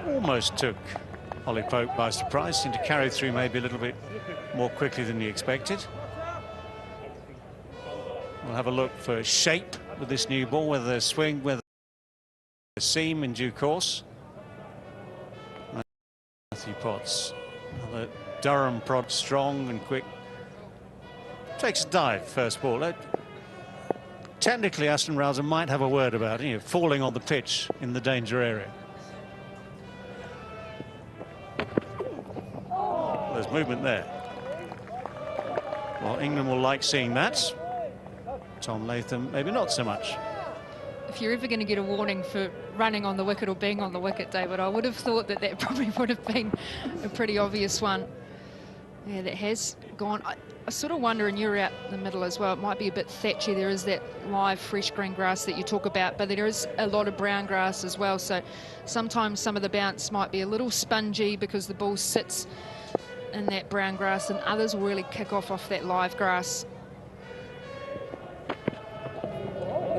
almost took Ollie Pope by surprise, seemed to carry through maybe a little bit more quickly than he expected. We'll have a look for shape with this new ball, whether there's swing, whether there's seam in due course. Matthew Potts, another Durham prod, strong and quick. Takes a dive, first ball. Technically, Aston Rauser might have a word about it, falling on the pitch in the danger area. There's movement there. Well, England will like seeing that. Tom Latham, maybe not so much. If you're ever going to get a warning for running on the wicket or being on the wicket, David, I would have thought that that probably would have been a pretty obvious one. Yeah, that has gone. I sort of wonder, and you're out in the middle as well, it might be a bit thatchy. There is that live fresh green grass that you talk about, but there is a lot of brown grass as well, so sometimes some of the bounce might be a little spongy because the ball sits in that brown grass, and others will really kick off that live grass.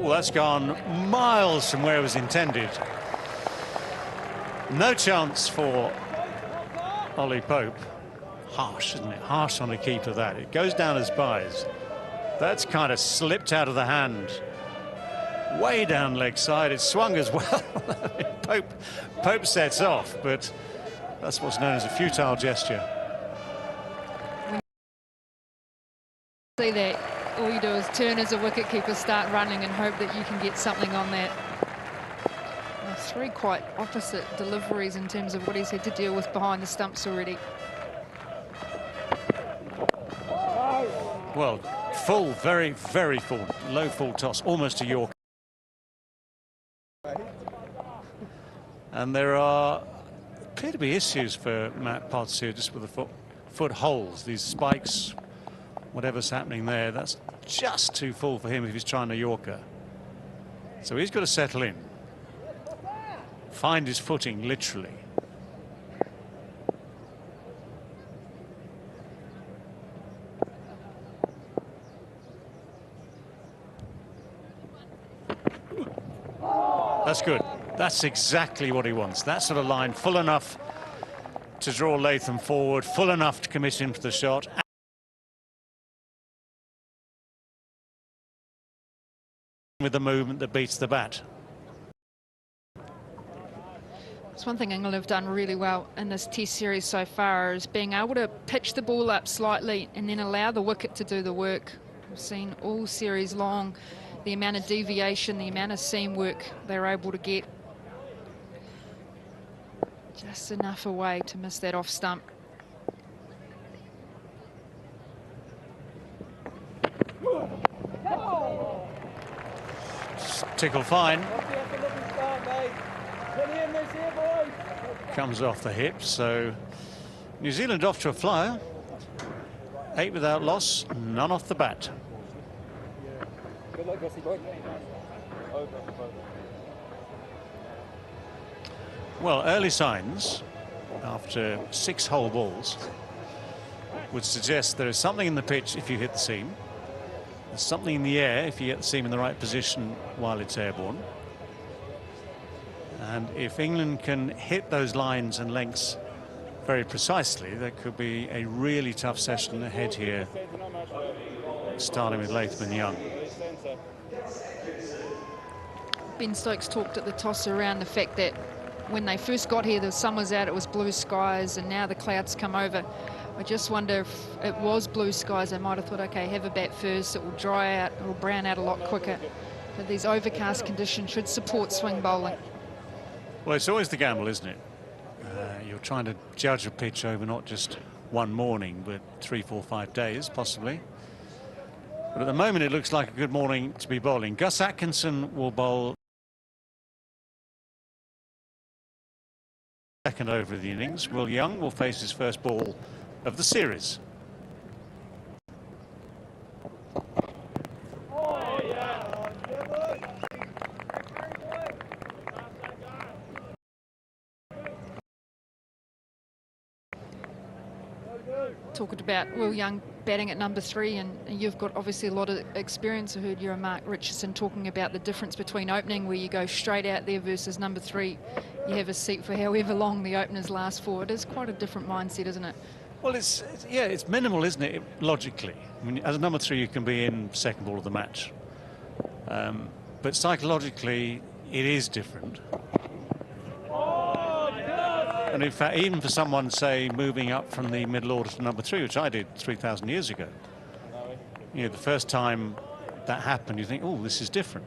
Oh, that's gone miles from where it was intended. No chance for Ollie Pope. Harsh, isn't it? Harsh on a keeper, that. It goes down as buys. That's kind of slipped out of the hand. Way down leg side. It swung as well. Pope sets off, but that's what's known as a futile gesture. See that, all you do is turn as a wicketkeeper, start running and hope that you can get something on that. Well, three quite opposite deliveries in terms of what he's had to deal with behind the stumps already. Well, full, very, very full, low full toss, almost a Yorker. And there appear to be issues for Matt Potts here, just with the foot holes, these spikes, whatever's happening there. That's just too full for him if he's trying a Yorker. So he's got to settle in, find his footing, literally. That's good. That's exactly what he wants. That sort of line, full enough to draw Latham forward, full enough to commit him to the shot. With the movement that beats the bat. It's one thing England have done really well in this Test series so far, is being able to pitch the ball up slightly and then allow the wicket to do the work. We've seen all series long the amount of deviation, the amount of seam work they're able to get. Just enough away to miss that off stump. Tickle fine. Comes off the hip, so New Zealand off to a flyer. 8 without loss, none off the bat. Well, early signs after 6 whole balls would suggest there is something in the pitch if you hit the seam. There's something in the air if you get the seam in the right position while it's airborne. And if England can hit those lines and lengths very precisely, there could be a really tough session ahead here, starting with Latham and Young. Ben Stokes talked at the toss around the fact that when they first got here, the sun was out, it was blue skies, and now the clouds come over. I just wonder if it was blue skies, they might have thought, okay, have a bat first, it will dry out, it will brown out a lot quicker. But these overcast conditions should support swing bowling. Well, it's always the gamble, isn't it? You're trying to judge a pitch over not just one morning, but 3, 4, 5 days, possibly. But at the moment, it looks like a good morning to be bowling. Gus Atkinson will bowl second over of the innings. Will Young will face his first ball of the series. Talked about Will Young batting at number 3, and you've got obviously a lot of experience. I heard you and Mark Richardson talking about the difference between opening, where you go straight out there, versus number 3 you have a seat for however long the openers last for. It is quite a different mindset, isn't it? Well, yeah, it's minimal, isn't it, logically? I mean, as a number 3, you can be in second ball of the match. But psychologically, it is different. And in fact, even for someone, say, moving up from the middle order to number 3, which I did 3,000 years ago, you know, the first time that happened, you think, oh, this is different.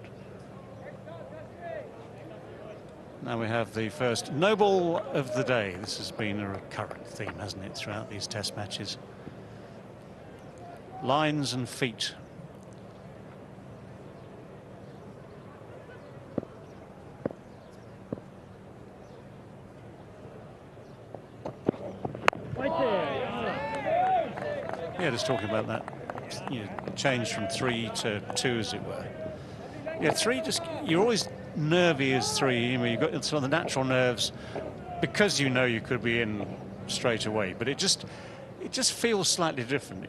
Now we have the first no ball of the day. This has been a recurrent theme, hasn't it, throughout these test matches? Lines and feet. Yeah, just talking about that, you know, change from 3 to 2, as it were. Yeah, 3, just, you're always nervy as 3. You know, you've got sort of the natural nerves because you know you could be in straight away, but it just feels slightly different.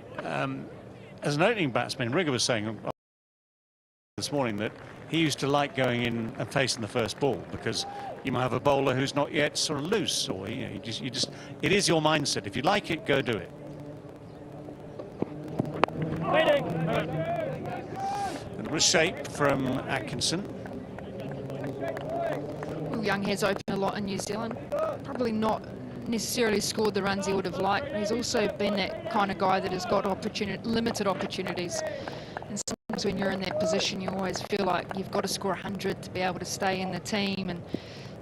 As an opening batsman, Rigger was saying this morning that he used to like going in and facing the first ball because you might have a bowler who's not yet sort of loose, or you know, it is your mindset. If you like it, go do it. And it was shape from Atkinson. Will Young has opened a lot in New Zealand. Probably not necessarily scored the runs he would have liked. He's also been that kind of guy that has got limited opportunities. And sometimes when you're in that position, you always feel like you've got to score 100 to be able to stay in the team, and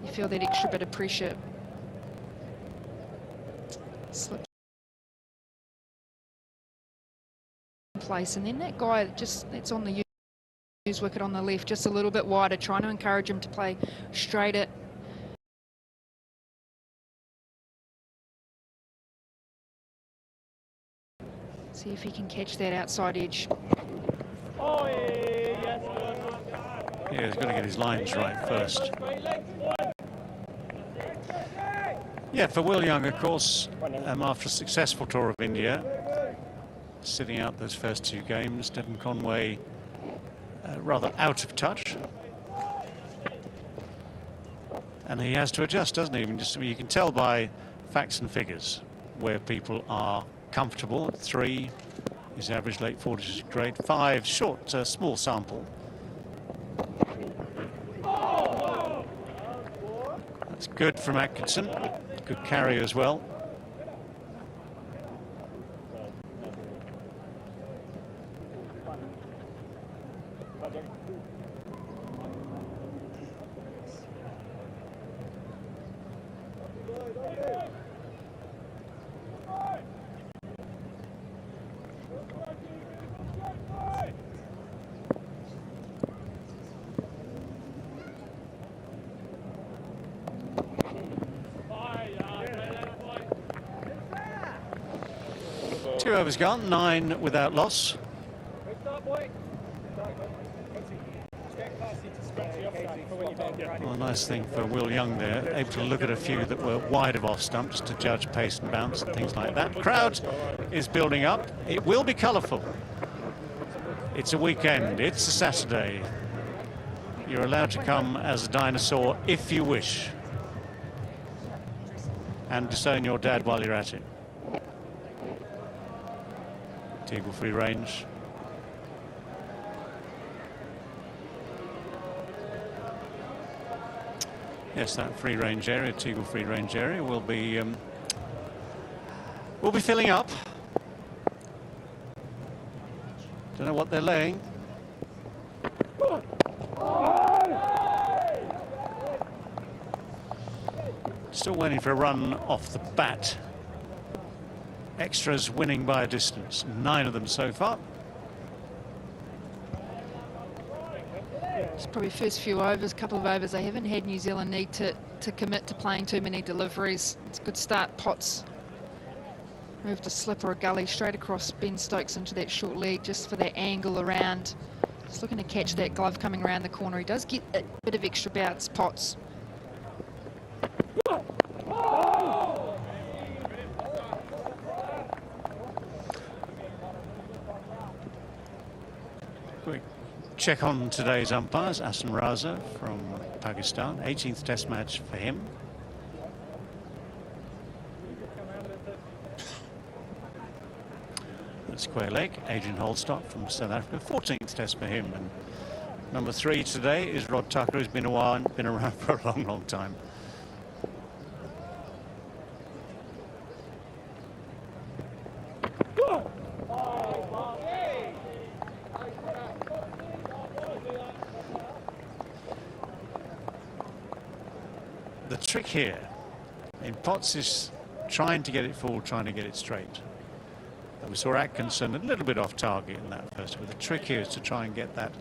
you feel that extra bit of pressure. Slips in place, and then that guy that's on the use wicket on the left, just a little bit wider, trying to encourage him to play straight at. See if he can catch that outside edge. Yeah, he's got to get his lines right first. Yeah, for Will Young, of course, after a successful tour of India, sitting out those first 2 games, Devon Conway rather out of touch. And he has to adjust, doesn't he? You can tell by facts and figures where people are comfortable. At 3, his average late 40s is great. 5, short, small sample. That's good from Atkinson. Good carry as well. Two overs gone, 9 without loss. Well, a nice thing for Will Young there, able to look at a few that were wide of off stumps to judge pace and bounce and things like that. Crowd is building up. It will be colourful. It's a weekend. It's a Saturday. You're allowed to come as a dinosaur if you wish, and disown your dad while you're at it. Eagle free range. Yes, that free range area, Teagle free range area, will be filling up. Don't know what they're laying. Still waiting for a run off the bat. Extras winning by a distance, 9 of them so far. It's probably first few overs, couple of overs, they haven't had New Zealand need to commit to playing too many deliveries. It's a good start. Potts moved a slip or a gully straight across Ben Stokes into that short leg just for that angle around. Just looking to catch that glove coming around the corner. He does get a bit of extra bounce, Potts. Quick check on today's umpires. Asan Raza from Pakistan, 18th test match for him. square leg. Adrian Holstock from South Africa, 14th test for him. And number 3 today is Rod Tucker, who's been around for a long, long time. The trick here in Potts is trying to get it full, trying to get it straight. We saw Atkinson a little bit off target in that first, but the trick here is to try and get that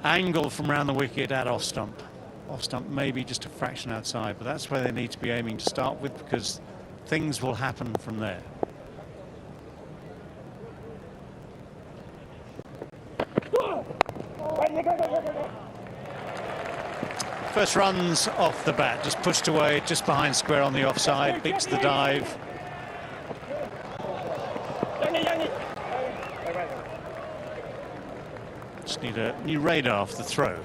angle from around the wicket at off stump. Off stump maybe just a fraction outside, but that's where they need to be aiming to start with, because things will happen from there. First runs off the bat, just pushed away, just behind square on the offside, beats the dive. Just need a new radar for the throw.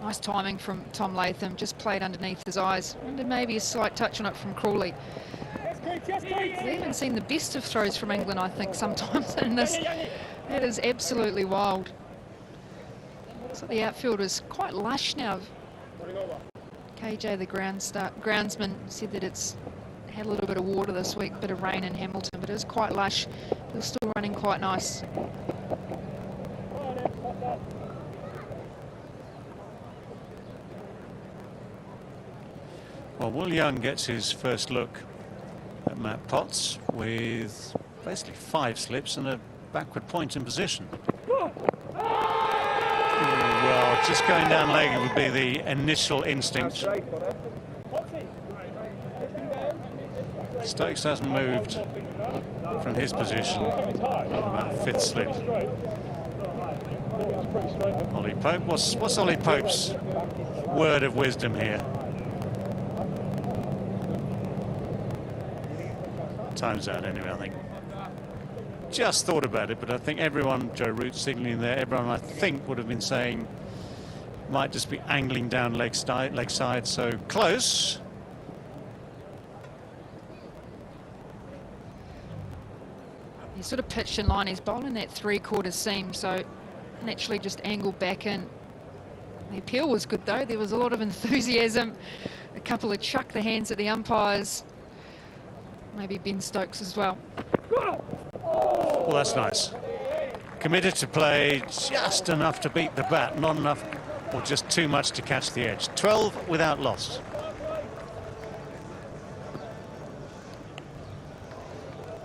Nice timing from Tom Latham, just played underneath his eyes. And maybe a slight touch on it from Crawley. We haven't seen the best of throws from England, I think, sometimes in this. That is absolutely wild. So the outfield is quite lush now. KJ, the groundsman, said that it's had a little bit of water this week, bit of rain in Hamilton, but it is quite lush. They're still running quite nice. Well, Will Young gets his first look at Matt Potts with basically 5 slips and a backward point in position. Well, just going down leg would be the initial instinct. Stokes hasn't moved from his position. About 5th slip. Ollie Pope. What's Ollie Pope's word of wisdom here? Time's out anyway, I think. Just thought about it, but I think everyone, Joe Root signalling there, everyone I think would have been saying might just be angling down leg side, so close. He's sort of pitched in line. He's bowling that 3/4 seam, so naturally just angled back in. The appeal was good though. There was a lot of enthusiasm. A couple of chuck the hands at the umpires. Maybe Ben Stokes as well. Well, that's nice. Committed to play just enough to beat the bat, not enough or just too much to catch the edge. 12 without loss.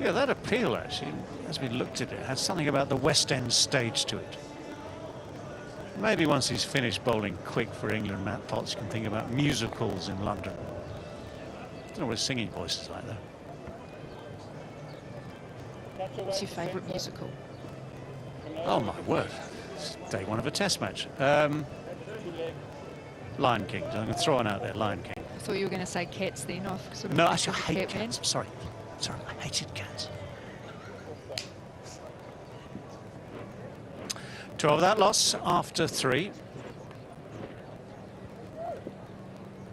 Yeah, that appeal actually, as we looked at it, had something about the West End stage to it. Maybe once he's finished bowling quick for England, Matt Potts can think about musicals in London. I don't know what his singing voice is like though. What's your favourite musical? Oh my word, it's day 1 of a test match. Lion King. I'm going to throw one out there. Lion King. I thought you were going to say Cats then. No, actually, I hate cats. Sorry, I hated cats. 12 that loss after 3.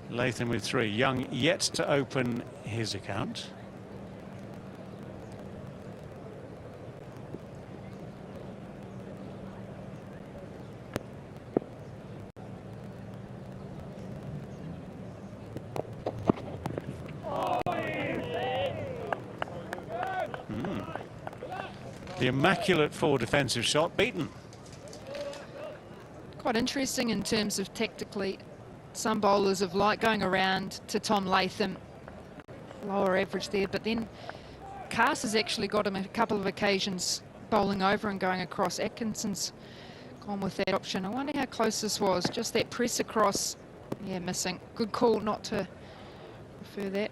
Latham with 3. Young yet to open his account. The immaculate 4 defensive shot beaten. Quite interesting in terms of tactically. Some bowlers have liked going around to Tom Latham, lower average there, but then Cass has actually got him a couple of occasions bowling over and going across. Atkinson's gone with that option. I wonder how close this was. Just that press across. Yeah, missing. Good call not to refer that.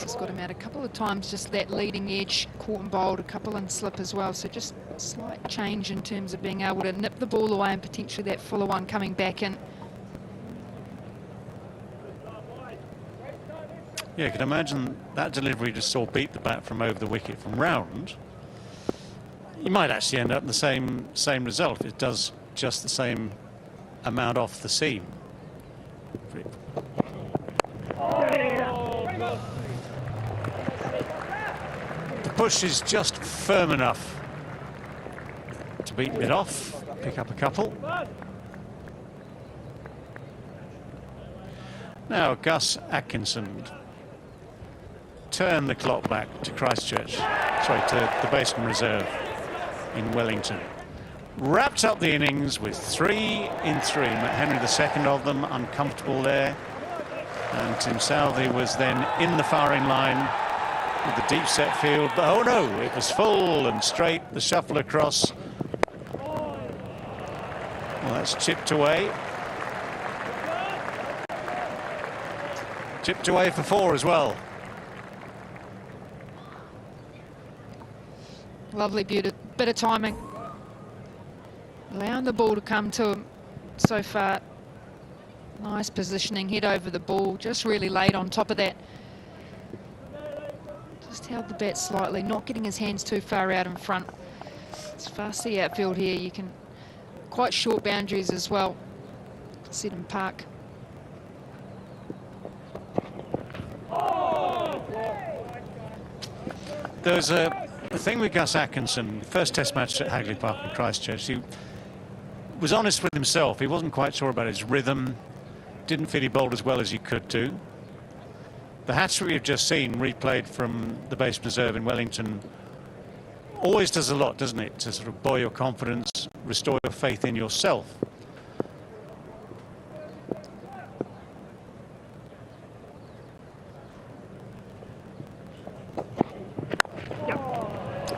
Has got him out a couple of times, just that leading edge, caught and bowled, a couple in slip as well, so just a slight change in terms of being able to nip the ball away and potentially that fuller one coming back in. Yeah, you can imagine that delivery just saw beat the bat from over the wicket from round. you might actually end up in the same result. It does just the same amount off the seam. The push is just firm enough to beat it off, pick up a couple. Now Gus Atkinson turn the clock back to Christchurch, sorry, to the Basin Reserve in Wellington. Wrapped up the innings with 3 in 3. Matt Henry, the second of them, uncomfortable there. And Tim Southey was then in the firing line with the deep set field. But oh no, it was full and straight, the shuffle across. Well, that's chipped away. Chipped away for 4 as well. Lovely bit of timing. Allowing the ball to come to him so far. Nice positioning, head over the ball, just really late on top of that. Just held the bat slightly, not getting his hands too far out in front. It's fast the outfield here. You can, quite short boundaries as well. Set and park. There's a thing with Gus Atkinson, first test match at Hagley Park in Christchurch. He was honest with himself. He wasn't quite sure about his rhythm. Didn't feel he bowled as well as he could do. The hatchery we've just seen, replayed from the Basin Reserve in Wellington, always does a lot, doesn't it, to sort of buoy your confidence, restore your faith in yourself.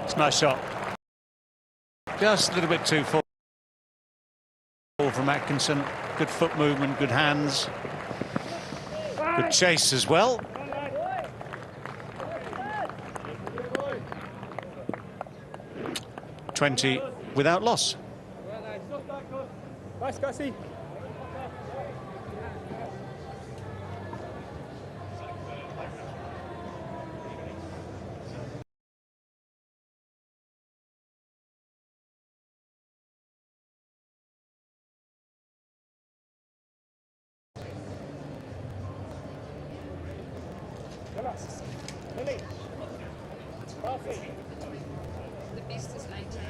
It's a nice shot. Just a little bit too full from Atkinson. Good foot movement, good hands. Good chase as well. .20 without loss. Nice, Gussie. The best is 18.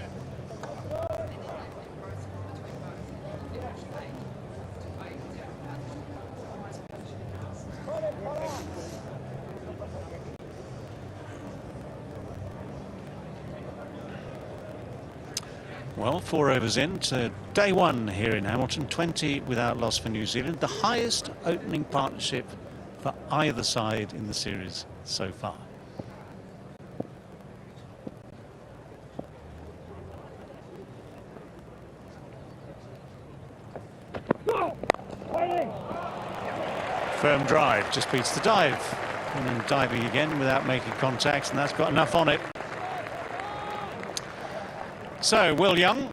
Well, 4 overs in to day 1 here in Hamilton. 20 without loss for New Zealand. The highest opening partnership for either side in the series so far. Firm drive, just beats the dive. And then diving again without making contact, and that's got enough on it. So, Will Young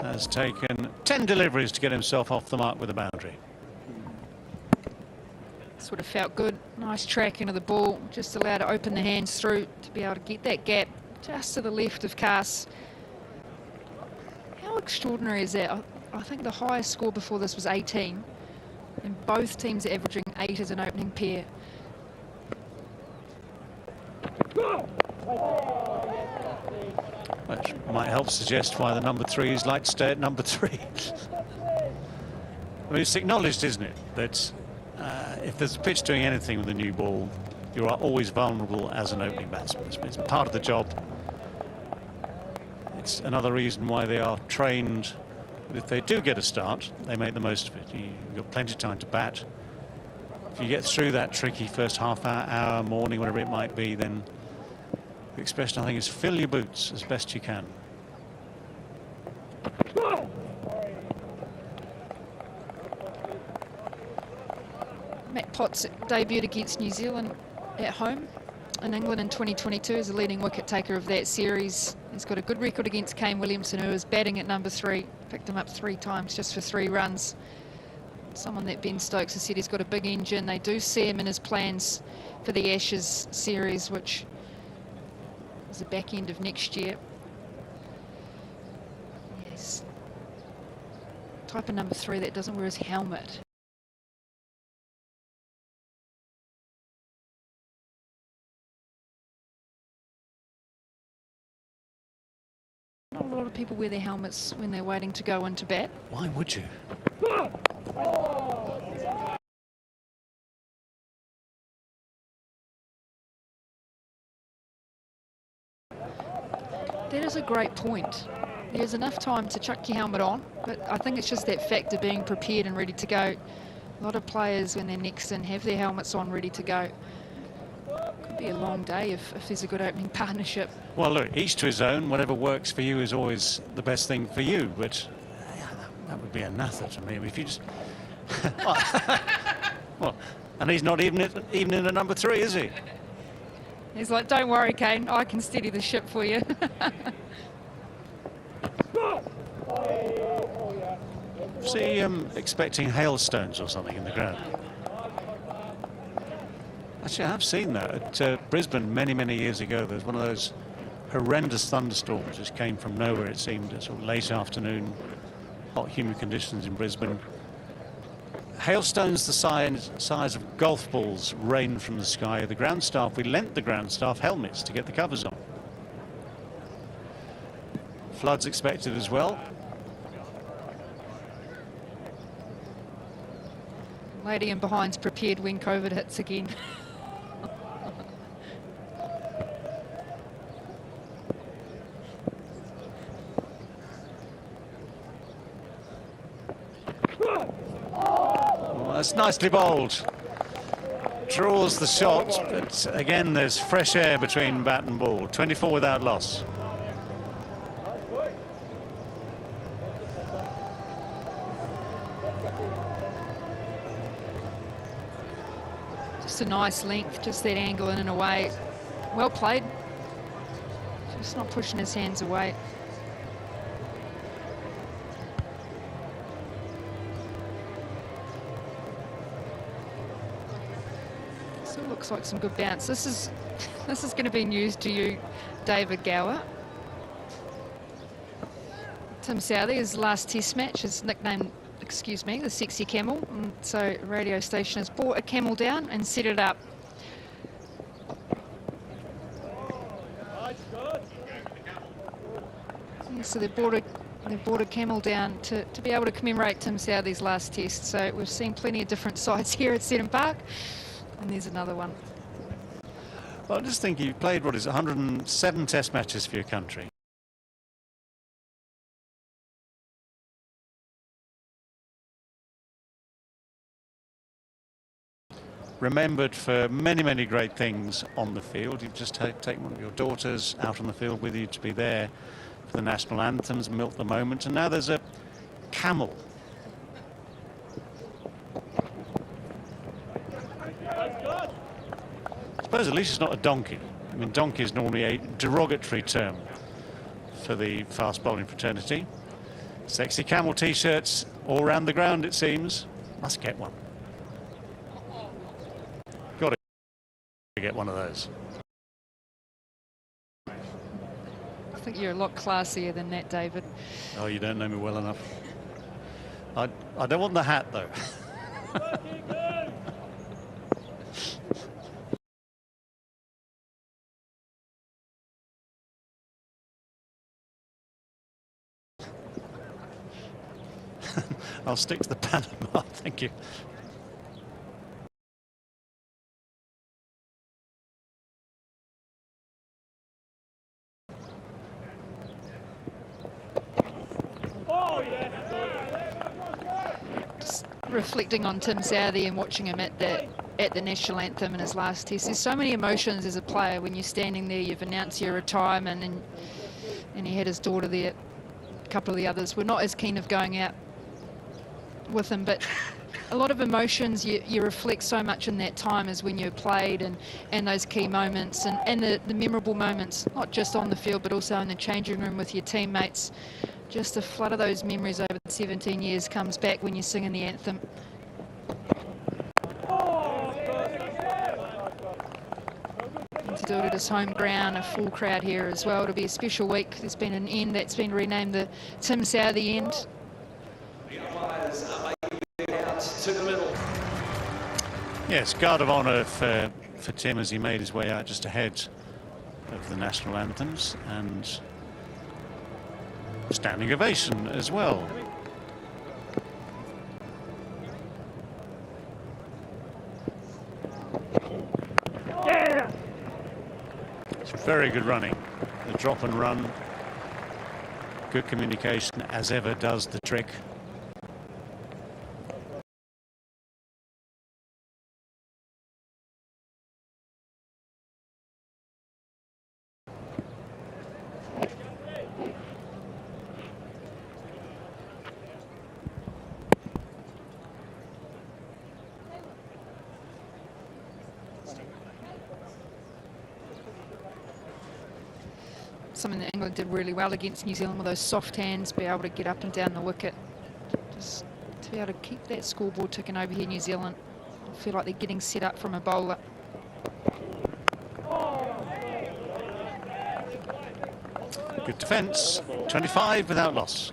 has taken 10 deliveries to get himself off the mark with a boundary. Sort of felt good. Nice tracking of the ball. Just allowed to open the hands through to be able to get that gap just to the left of Cass. How extraordinary is that? I think the highest score before this was 18. And both teams are averaging 8 as an opening pair. Which might help suggest why the number 3s like to stay at number 3. I mean, it's acknowledged, isn't it, that if there's a pitch doing anything with a new ball, you are always vulnerable as an opening batsman. It's part of the job. It's another reason why they are trained. If they do get a start, they make the most of it. You've got plenty of time to bat. If you get through that tricky first half hour, morning, whatever it might be, then the expression, I think, is fill your boots as best you can. Matt Potts debuted against New Zealand at home in England in 2022 as a leading wicket taker of that series. He's got a good record against Kane Williamson, who is batting at number 3. Picked him up 3 times just for 3 runs. Someone that Ben Stokes has said he's got a big engine. They do see him in his plans for the Ashes series, which It's the back end of next year. Yes. Type of number 3 that doesn't wear his helmet. Not a lot of people wear their helmets when they're waiting to go into bat. Why would you? That is a great point. There's enough time to chuck your helmet on, but I think it's just that fact of being prepared and ready to go. A lot of players, when they're next in, have their helmets on, ready to go. Could be a long day if there's a good opening partnership. Well, look, each to his own. Whatever works for you is always the best thing for you, but yeah, that would be a nutter to me. If you just... well, and he's not even in the number 3, is he? He's like, don't worry, Kane, I can steady the ship for you. Was he expecting hailstones or something in the ground? Actually, I have seen that at Brisbane many years ago. There was one of those horrendous thunderstorms just came from nowhere, it seemed, at sort of late afternoon, hot, humid conditions in Brisbane. Hailstones the size of golf balls rained from the sky. The ground staff, we lent the ground staff helmets to get the covers on. Floods expected as well. Lady in behind's prepared when COVID hits again. That's nicely bowled. Draws the shot, but again there's fresh air between bat and ball. 24 without loss. Just a nice length, just that angle in and away. Well played. Just not pushing his hands away. Still looks like some good bounce. This is going to be news to you, David Gower. Tim Southee, his last test match, is nicknamed, excuse me, the Sexy Camel. And so radio station has brought a camel down and set it up. Yeah, so they brought a camel down to be able to commemorate Tim Southee's last test. So we've seen plenty of different sides here at Seddon Park. And there's another one. Well, I just think you played, what is it, 107 test matches for your country. Remembered for many great things on the field. You've just taken one of your daughters out on the field with you to be there for the national anthems, milk the moment, and now there's a camel. I suppose at least it's not a donkey. I mean, donkey is normally a derogatory term for the fast bowling fraternity. Sexy Camel t-shirts all around the ground, it seems. Must get one. Got to get one of those. I think you're a lot classier than that, David. Oh, you don't know me well enough. I don't want the hat, though. I'll stick to the Panama, thank you. Just reflecting on Tim Southee and watching him at the national anthem in his last test. There's so many emotions as a player when you're standing there. You've announced your retirement, and he had his daughter there. A couple of the others were not as keen of going out with him, but a lot of emotions. You reflect so much in that time as when you played, and those key moments and the memorable moments, not just on the field but also in the changing room with your teammates. Just a flood of those memories over the 17 years comes back when you're singing the anthem. And to do it at his home ground, a full crowd here as well. It'll be a special week. There's been an end that's been renamed the Tim Southey end. To the middle. Yes, guard of honour for Tim as he made his way out just ahead of the national anthems, and standing ovation as well. It's very good running. The drop and run. Good communication as ever does the trick. Something that England did really well against New Zealand with those soft hands, be able to get up and down the wicket. Just to be able to keep that scoreboard ticking over here, New Zealand. I feel like they're getting set up from a bowler. Good defence, 25 without loss.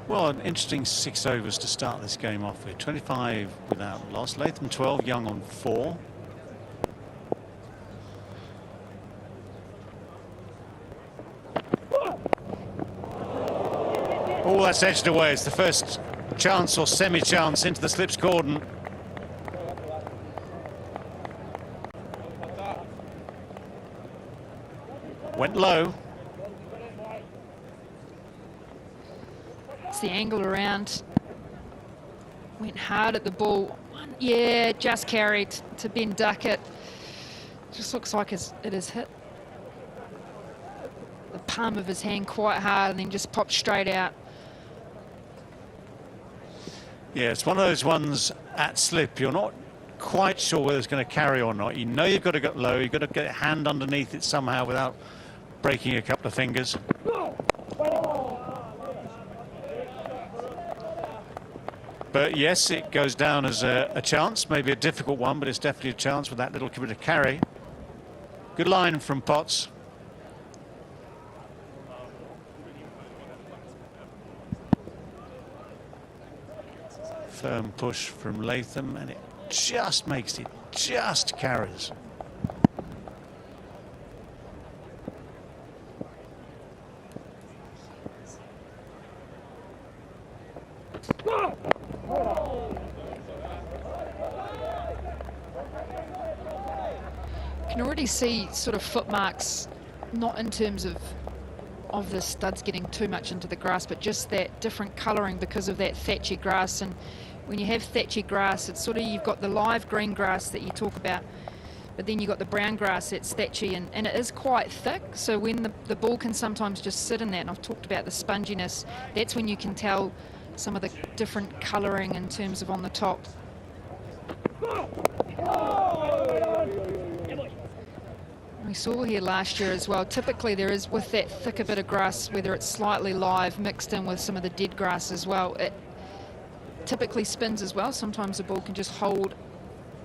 Well, an interesting 6 overs to start this game off with. 25 without loss. Latham 12, Young on 4. Oh, that's edged away. It's the first chance or semi-chance into the slips cordon. Went low. The angle around, went hard at the ball. Yeah, just carried to Ben Duckett. Just looks like it has hit the palm of his hand quite hard and then just popped straight out. Yeah, it's one of those ones at slip. You're not quite sure whether it's going to carry or not. You know you've got to go low. You've got to get a hand underneath it somehow without breaking a couple of fingers. But yes, it goes down as a chance, maybe a difficult one, but it's definitely a chance with that little bit of carry. Good line from Potts. Firm push from Latham, and it just makes it, just carries. You can already see sort of footmarks, not in terms of the studs getting too much into the grass, but just that different colouring because of that thatchy grass. And when you have thatchy grass, it's sort of, you've got the live green grass that you talk about, but then you've got the brown grass that's thatchy, and it is quite thick. So when the ball can sometimes just sit in that, and I've talked about the sponginess, that's when you can tell some of the different colouring in terms of on the top. We saw here last year as well, typically there is, with that thicker bit of grass, whether it's slightly live mixed in with some of the dead grass as well, it typically spins as well. Sometimes the ball can just hold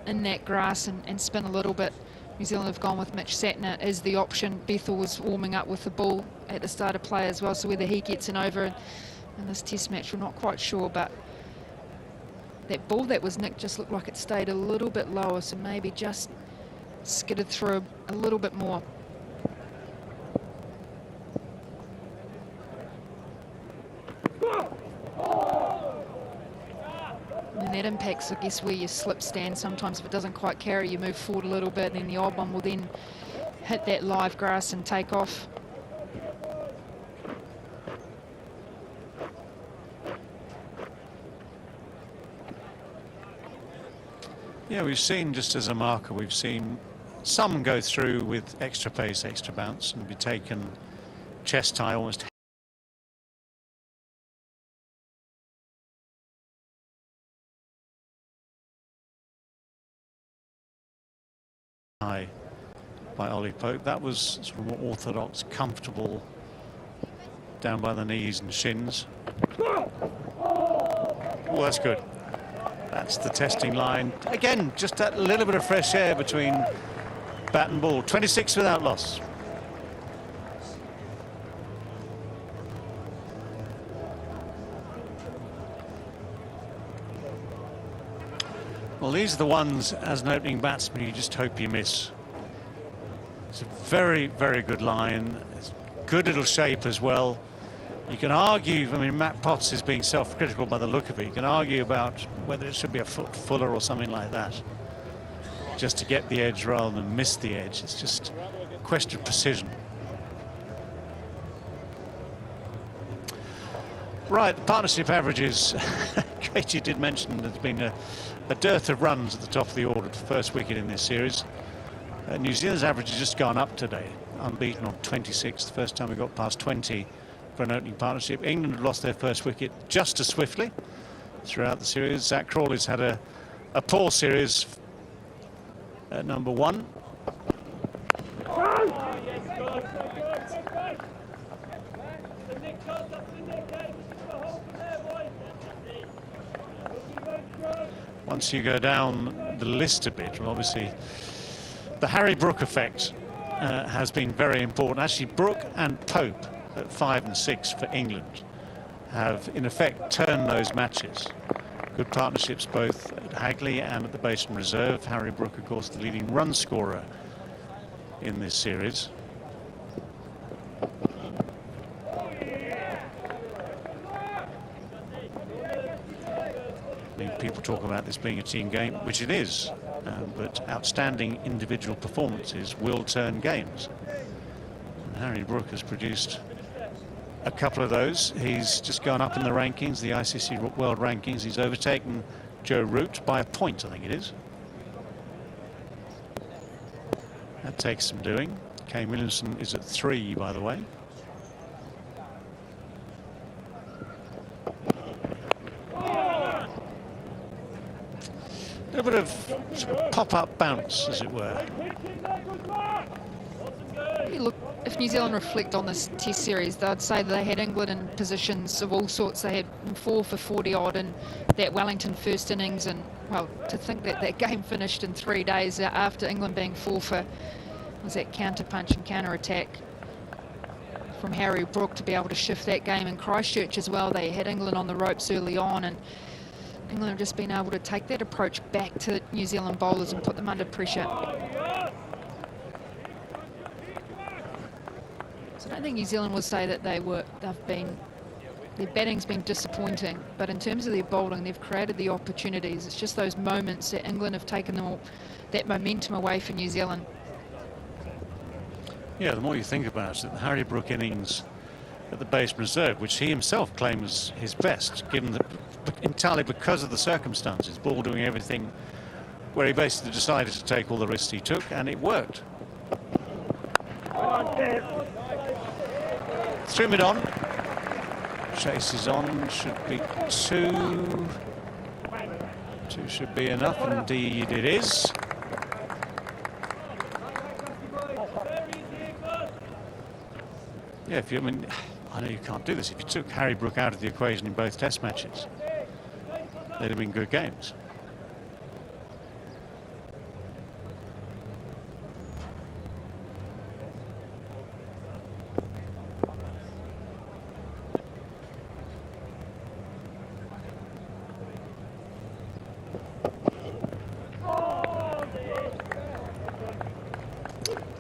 in that grass and spin a little bit. New Zealand have gone with Mitch Satner as the option. Bethel was warming up with the ball at the start of play as well, so whether he gets an over in this test match, we're not quite sure, but that ball that was nicked just looked like it stayed a little bit lower, so maybe just skidded through a little bit more. And that impacts, I guess, where your slip stands. Sometimes if it doesn't quite carry, you move forward a little bit, and then the odd one will then hit that live grass and take off. Yeah, we've seen, just as a marker, we've seen some go through with extra pace, extra bounce, and be taken chest high, almost high by Ollie Pope. That was sort of more orthodox, comfortable, down by the knees and shins. Oh, that's good. That's the testing line. Again, just that little bit of fresh air between bat and ball. 26 without loss. Well, these are the ones, as an opening batsman, you just hope you miss. It's a very, very good line. It's good little shape as well. You can argue, I mean, Matt Potts is being self-critical by the look of it. You can argue about whether it should be a foot fuller or something like that, just to get the edge rather than miss the edge. It's just a question of precision. Right, the partnership averages. Katie did mention there's been a dearth of runs at the top of the order for the first wicket in this series. New Zealand's average has just gone up today, unbeaten on 26, the first time we got past 20 for an opening partnership. England have lost their first wicket just as swiftly throughout the series. Zach Crawley's had a poor series at number 1. Once you go down the list a bit, well, obviously the Harry Brook effect has been very important. Actually, Brook and Pope at 5 and 6 for England have in effect turned those matches. Good partnerships both at Hagley and at the Basin Reserve. Harry Brook, of course, the leading run scorer in this series. I mean, people talk about this being a team game, which it is, but outstanding individual performances will turn games. And Harry Brook has produced a couple of those. He's just gone up in the rankings, the ICC World Rankings. He's overtaken Joe Root by a point, I think it is. That takes some doing. Kane Williamson is at 3, by the way. A bit of sort of pop-up bounce, as it were. Look, if New Zealand reflect on this Test series, they'd say they had England in positions of all sorts. They had 4 for 40 odd in that Wellington first innings, and well, to think that that game finished in 3 days after England being 4 for, was that counter punch and counter attack from Harry Brook to be able to shift that game in Christchurch as well. They had England on the ropes early on, and England have just been able to take that approach back to New Zealand bowlers and put them under pressure. So I don't think New Zealand would say that their batting's been disappointing, but in terms of their bowling, they've created the opportunities. It's just those moments that England have taken that momentum away from New Zealand. Yeah, the more you think about it, the Harry Brook innings at the Basin Reserve, which he himself claims his best, given that entirely because of the circumstances, ball doing everything, where he basically decided to take all the risks he took, and it worked. Threw mid on. Chase is on. Should be 2. 2 should be enough. Indeed it is. Yeah, I mean, I know you can't do this. If you took Harry Brook out of the equation in both Test matches, they'd have been good games.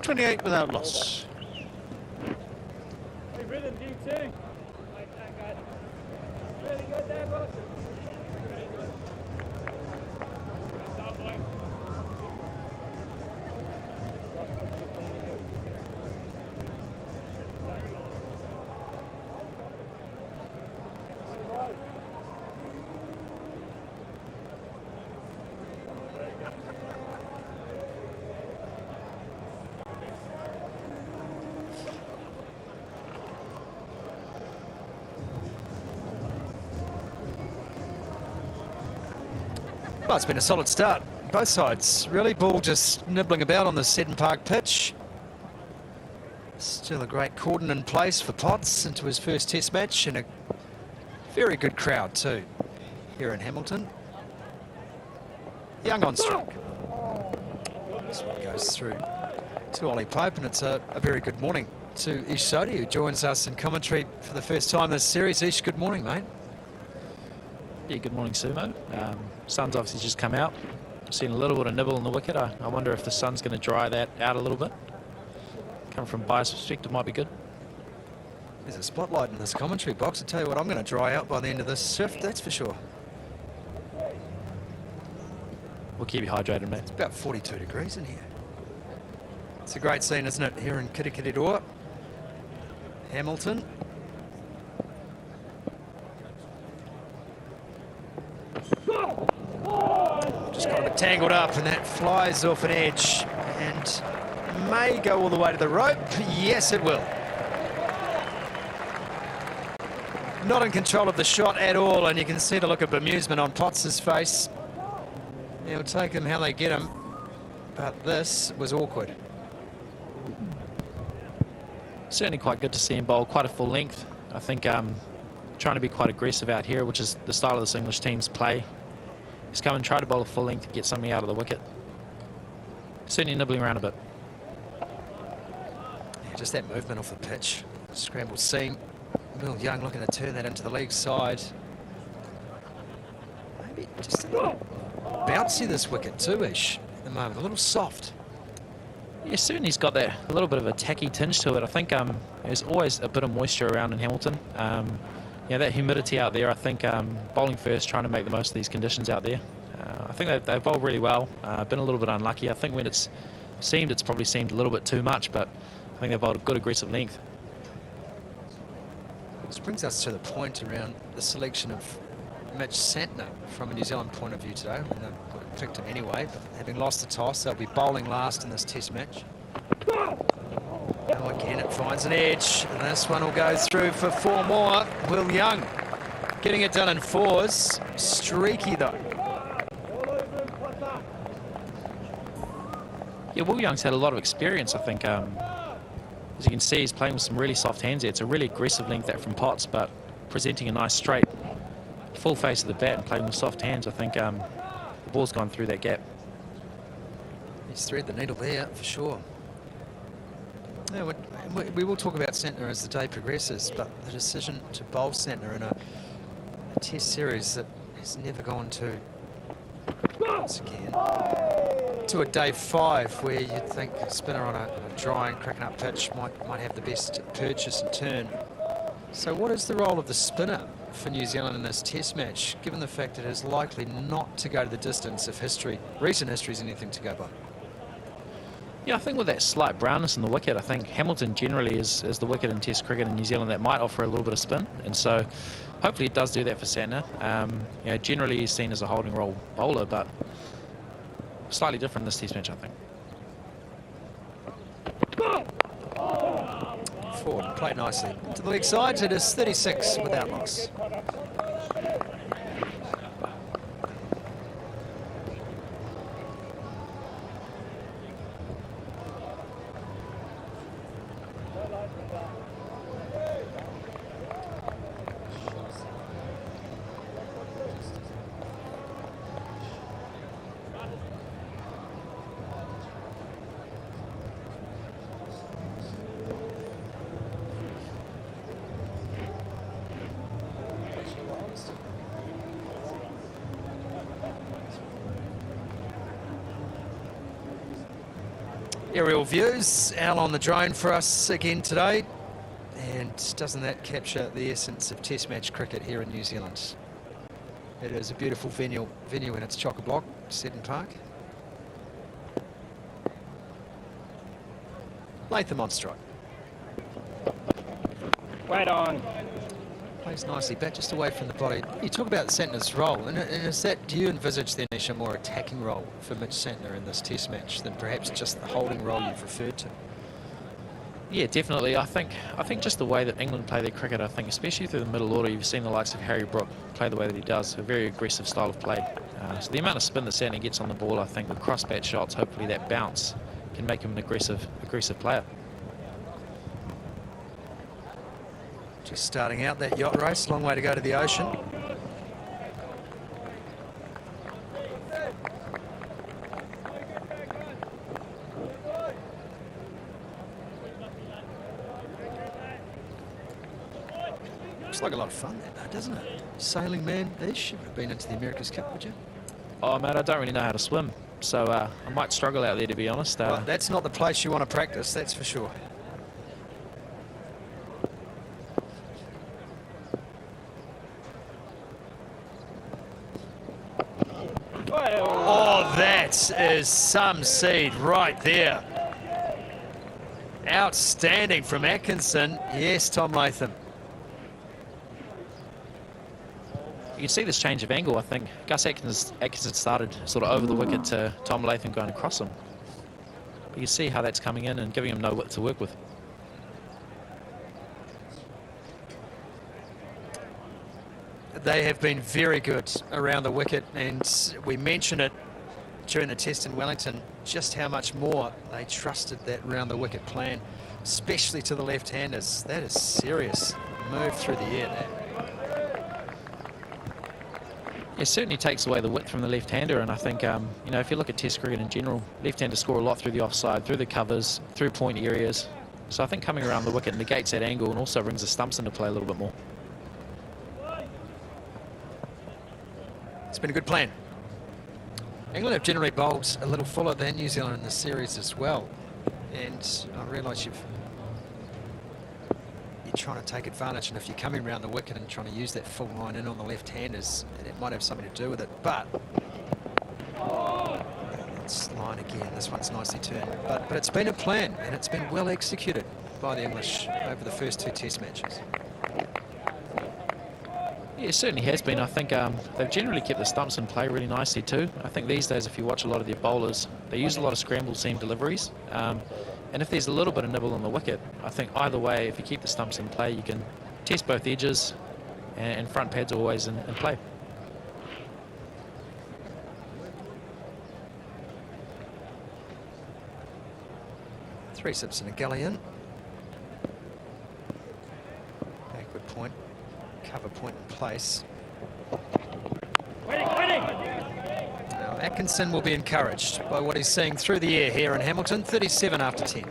.28 without loss. Well, it's been a solid start. Both sides, really. Ball just nibbling about on the Seddon Park pitch. Still a great cordon in place for Potts into his first test match, and a very good crowd too here in Hamilton. Young on strike. This one goes through to Ollie Pope, and it's a very good morning to Ish Sodhi, who joins us in commentary for the first time this series. Ish, good morning, mate. Yeah, good morning, Sumo. Sun's obviously just come out. Seen a little bit of nibble on the wicket. I wonder if the sun's going to dry that out a little bit. Coming from bias perspective might be good. There's a spotlight in this commentary box. I tell you what, I'm going to dry out by the end of this shift, that's for sure. We'll keep you hydrated, mate. It's about 42 degrees in here. It's a great scene, isn't it, here in Kirikiriroa, Hamilton. Just got a bit tangled up, and that flies off an edge and may go all the way to the rope. Yes, it will. Not in control of the shot at all, and you can see the look of bemusement on Potts' face. He'll take them how they get him, but this was awkward. Certainly quite good to see him bowl quite a full length. I think trying to be quite aggressive out here, which is the style of this English team's play. He's come and tried to bowl a full length to get something out of the wicket. Certainly nibbling around a bit. Yeah, just that movement off the pitch. Scrambled seam. Will Young looking to turn that into the leg side. Maybe just a little bouncy this wicket too, Ish, at the moment. A little soft. Yeah, certainly he's got that a little bit of a tacky tinge to it. I think there's always a bit of moisture around in Hamilton. Yeah, that humidity out there, I think bowling first, trying to make the most of these conditions out there. I think they've bowled really well. Been a little bit unlucky. I think when it's probably seemed a little bit too much, but I think they've bowled a good aggressive length. This brings us to the point around the selection of Mitch Santner from a New Zealand point of view today. I mean, they picked him anyway, but having lost the toss, they'll be bowling last in this test match. Now again, it finds an edge, and this one will go through for 4 more. Will Young getting it done in 4s. Streaky though. Yeah, Will Young's had a lot of experience, I think. As you can see, he's playing with some really soft hands here. It's a really aggressive length that from Potts, but presenting a nice straight full face of the bat and playing with soft hands. I think the ball's gone through that gap. He's threaded the needle there for sure. Yeah, we will talk about Santner as the day progresses, but the decision to bowl Santner in a test series that has never gone to, once again, to a day 5 where you'd think a spinner on a dry and cracking up pitch might have the best purchase and turn. So what is the role of the spinner for New Zealand in this test match, given the fact that it is likely not to go to the distance if recent history is anything to go by? Yeah, I think with that slight brownness in the wicket, I think Hamilton generally is the wicket in Test cricket in New Zealand that might offer a little bit of spin, and so hopefully it does do that for Santner. You know, generally he's seen as a holding role bowler, but slightly different in this Test match, I think. Forward, played nicely. To the leg side, it is 36 without loss. Aerial views, Al on the drone for us again today. And doesn't that capture the essence of Test match cricket here in New Zealand? It is a beautiful venue in its chock-a-block, Seddon Park. Latham on strike. Right on. Plays nicely, bat just away from the body. You talk about Santner's role, and is that, do you envisage then a more attacking role for Mitch Santner in this test match than perhaps just the holding role you've referred to? Yeah, definitely. I think just the way that England play their cricket, I think especially through the middle order, you've seen the likes of Harry Brook play the way that he does, a very aggressive style of play. So the amount of spin that Santner gets on the ball, I think with cross-bat shots, hopefully that bounce can make him an aggressive player. Just starting out that yacht race, long way to go to the ocean. Looks like a lot of fun that though, doesn't it? Sailing man, Ish, you've been into the America's Cup, would you? Oh, mate, I don't really know how to swim, so I might struggle out there, to be honest. Well, that's not the place you want to practice, that's for sure. Oh, that is some seed right there. Outstanding from Atkinson. Yes, Tom Latham. You can see this change of angle. I think Gus Atkinson started sort of over the wicket to Tom Latham going across him. But you see how that's coming in and giving him no width to work with. They have been very good around the wicket, and we mentioned it during the test in Wellington, just how much more they trusted that round the wicket plan, especially to the left-handers. That is serious move through the air there. It certainly takes away the width from the left-hander, and I think, you know, if you look at Test cricket in general, left-handers score a lot through the offside, through the covers, through point areas. So I think coming around the wicket negates that angle and also brings the stumps into play a little bit more. It's been a good plan. England have generally bowled a little fuller than New Zealand in this series as well. And I realise you're trying to take advantage, and if you're coming around the wicket and trying to use that full line in on the left-handers, it might have something to do with it. But it's line again. This one's nicely turned. But it's been a plan, and it's been well executed by the English over the first two test matches. Yeah, it certainly has been. I think they've generally kept the stumps in play really nicely too. I think these days, if you watch a lot of their bowlers, they use a lot of scramble seam deliveries. And if there's a little bit of nibble on the wicket, I think either way, if you keep the stumps in play, you can test both edges, and front pads are always in play. Three sips and a gully in. Backward point. Cover point in place. Now Atkinson will be encouraged by what he's seeing through the air here in Hamilton. 37 after 10.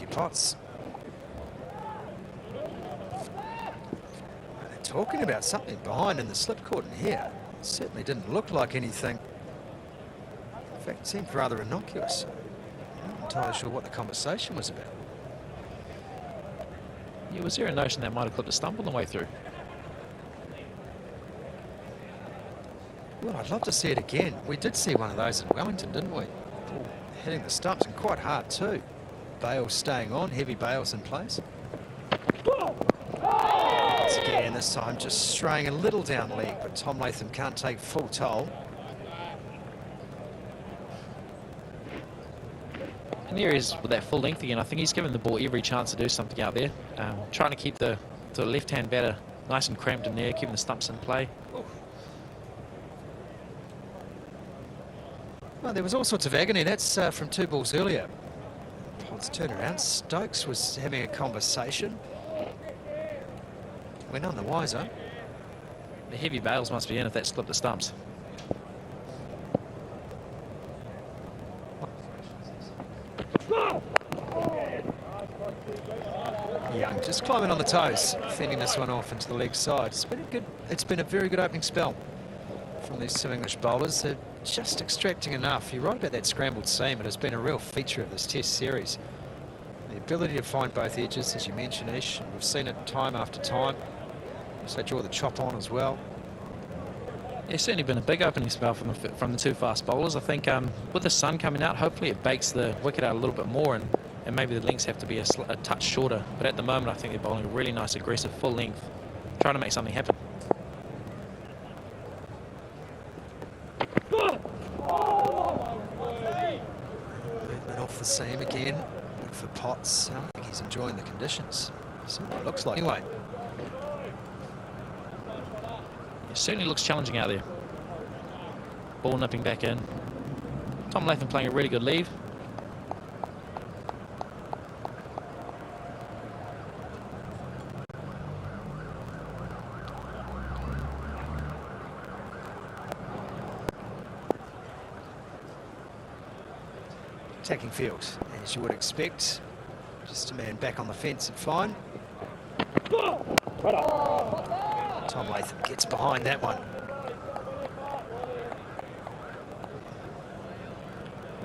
Potts. They're talking about something behind in the slip cordon here. It certainly didn't look like anything. In fact, it seemed rather innocuous. I'm not entirely sure what the conversation was about. Yeah, was there a notion that might have clipped a stump on the way through? Well, I'd love to see it again. We did see one of those in Wellington, didn't we? Ball hitting the stumps, and quite hard too. Bales staying on, heavy bales in place. Once again, this time just straying a little down leg, but Tom Latham can't take full toll. In the areas with that full length again, I think he's given the ball every chance to do something out there. Trying to keep the left-hand batter nice and cramped in there, keeping the stumps in play. Well, there was all sorts of agony. That's from 2 balls earlier. Potts turned around. Stokes was having a conversation. We're none the wiser. The heavy bails must be in if that's clipped the stumps. Young just climbing on the toes, fending this one off into the leg side. It's been a very good opening spell from these two English bowlers. They're just extracting enough. You're right about that scrambled seam. It has been a real feature of this Test series. The ability to find both edges, as you mentioned, Ish. And we've seen it time after time. So they draw the chop on as well. It's certainly been a big opening spell from the two fast bowlers. I think with the sun coming out, hopefully it bakes the wicket out a little bit more, and maybe the lengths have to be a touch shorter. But at the moment, I think they're bowling a really nice, aggressive, full length, trying to make something happen. Movement off the seam again. Good for Potts. I don't think he's enjoying the conditions. So it looks like. Anyway. It certainly looks challenging out there. Ball nipping back in. Tom Latham playing a really good leave. Attacking field, as you would expect. Just a man back on the fence and fine. Tom Latham gets behind that one.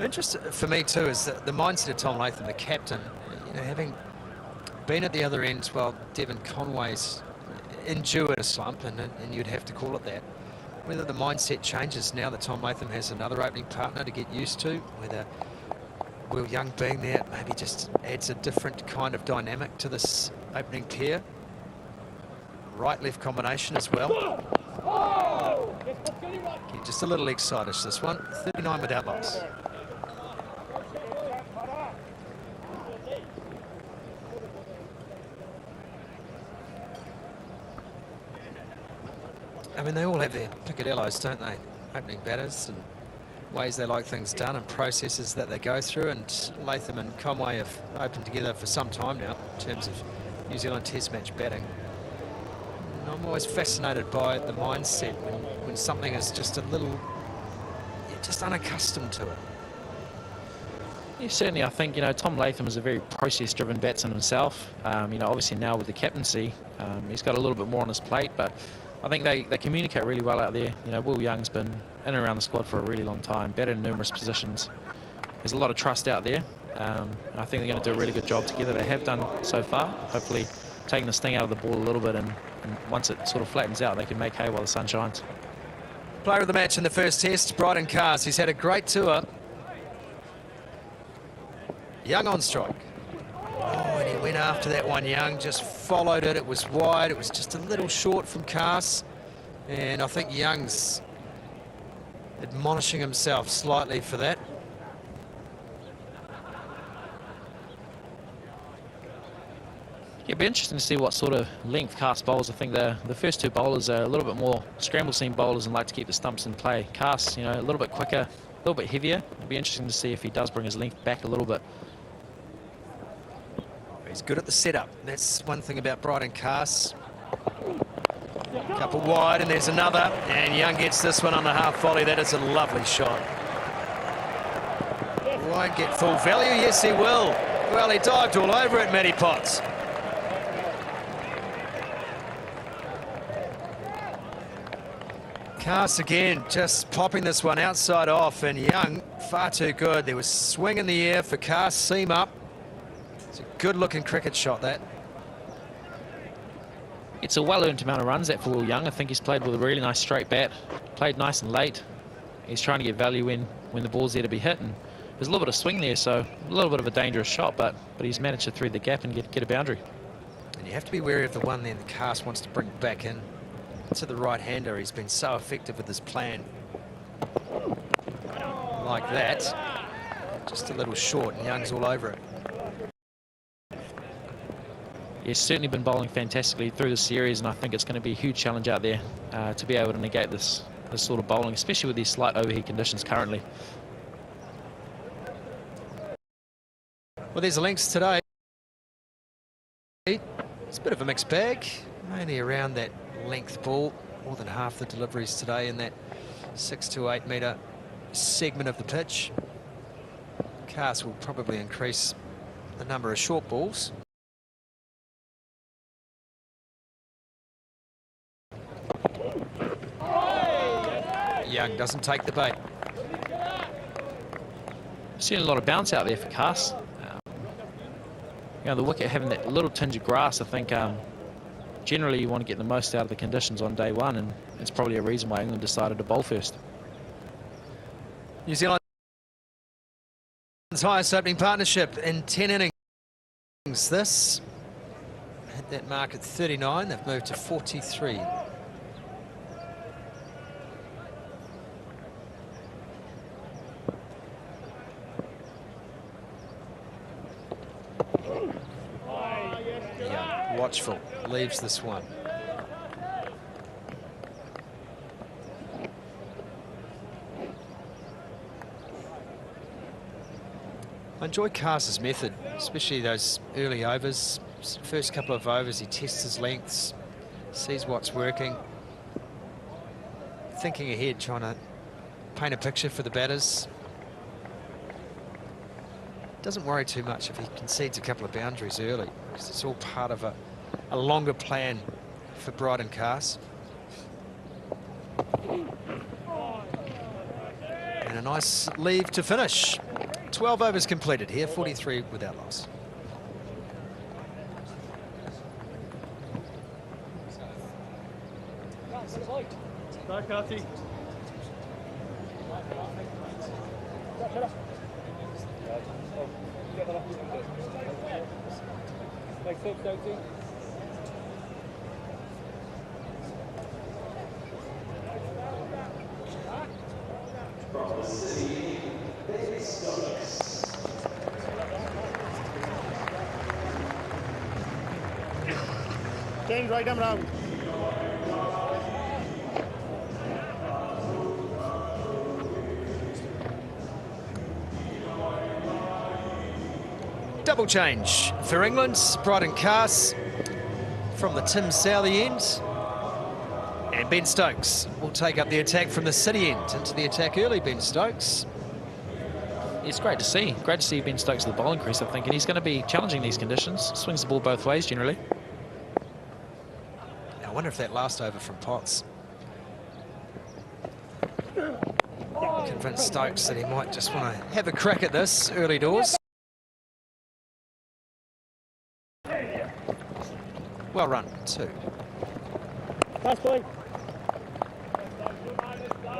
Interesting for me too is the mindset of Tom Latham, the captain. You know, having been at the other end, well, Devon Conway's endured a slump, and you'd have to call it that. Whether the mindset changes now that Tom Latham has another opening partner to get used to, whether Will Young being there maybe just adds a different kind of dynamic to this opening pair. Right-left combination as well. Okay, just a little excited this one. 39 without loss. I mean, they all have their picadillos, don't they? Opening batters and ways they like things done and processes that they go through. And Latham and Conway have opened together for some time now in terms of New Zealand Test match batting. I'm always fascinated by the mindset when something is just a little, you're just unaccustomed to it. Yeah, certainly. I think, you know, Tom Latham is a very process-driven batsman himself. You know, obviously now with the captaincy, he's got a little bit more on his plate, but I think they communicate really well out there. You know, Will Young's been in and around the squad for a really long time, batted in numerous positions. There's a lot of trust out there. And I think they're going to do a really good job together. They have done so far. Hopefully taking the sting out of the ball a little bit, and once it sort of flattens out, they can make hay while the sun shines. Player of the match in the first test, Bryden Cars. He's had a great tour. Young on strike. Oh, and he went after that one, Young. Just followed it. It was wide. It was just a little short from Cars. And I think Young's admonishing himself slightly for that. Yeah, it'd be interesting to see what sort of length Cast bowls. I think the first two bowlers are a little bit more scramble seam bowlers and like to keep the stumps in play. Cast, you know, a little bit quicker, a little bit heavier. It'd be interesting to see if he does bring his length back a little bit. He's good at the setup. That's one thing about Bryden Cast. Couple wide, and there's another. And Young gets this one on the half volley. That is a lovely shot. Won't get full value. Yes, he will. Well, he dived all over it, Matty Potts. Cast again, just popping this one outside off, and Young far too good. There was swing in the air for Cast, seam up. It's a good-looking cricket shot, that. It's a well-earned amount of runs, that, for Will Young. I think he's played with a really nice straight bat, played nice and late. He's trying to get value when the ball's there to be hit, and there's a little bit of swing there, so a little bit of a dangerous shot, but he's managed to thread the gap and get a boundary. And you have to be wary of the one then the Cast wants to bring back in to the right-hander. He's been so effective with his plan. Like that. Just a little short, and Young's all over it. He's certainly been bowling fantastically through the series, and I think it's going to be a huge challenge out there to be able to negate this sort of bowling, especially with these slight overheat conditions currently. Well, there's the links today. It's a bit of a mixed bag, mainly around that length ball. more than half the deliveries today in that 6 to 8 metre segment of the pitch. Cast will probably increase the number of short balls. Young doesn't take the bait. Seeing a lot of bounce out there for Cast. You know, the wicket having that little tinge of grass, I think generally you want to get the most out of the conditions on day one, and it's probably a reason why England decided to bowl first. New Zealand's highest opening partnership in 10 innings. This hit that mark at 39. They've moved to 43. Yeah, watchful, leaves this one. I enjoy Cast's method, especially those early overs. First couple of overs, he tests his lengths, sees what's working. Thinking ahead, trying to paint a picture for the batters. Doesn't worry too much if he concedes a couple of boundaries early, because it's all part of a longer plan for Bryden Cast. And a nice leave to finish. 12 overs completed here, 43 without loss. James, right them round. Double change for England. Bryden Cast from the Tim Southey end. And Ben Stokes will take up the attack from the City end. Into the attack early, Ben Stokes. It's great to see. Great to see Ben Stokes at the bowling crease, I think, and he's going to be challenging these conditions. Swings the ball both ways generally. I wonder if that last over from Potts convinced Stokes that he might just want to have a crack at this early doors. Well run, 2.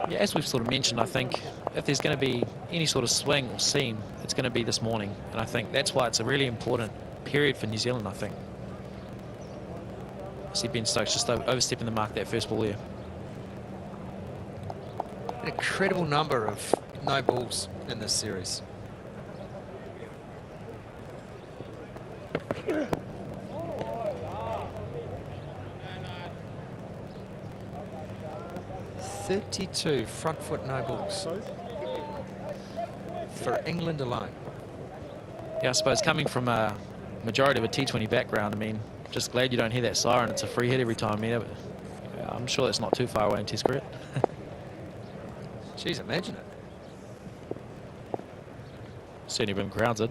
Yeah, as we've sort of mentioned, I think if there's going to be any sort of swing or seam, it's going to be this morning. And I think that's why it's a really important period for New Zealand, I think. I see Ben Stokes just overstepping the mark that first ball there. An incredible number of no balls in this series. .32 front foot no balls for England alone. Yeah, I suppose coming from a majority of a T20 background, I mean, just glad you don't hear that siren. It's a free hit every time. I mean, I'm sure that's not too far away in Test cricket. Jeez, imagine it. Certainly been grounded.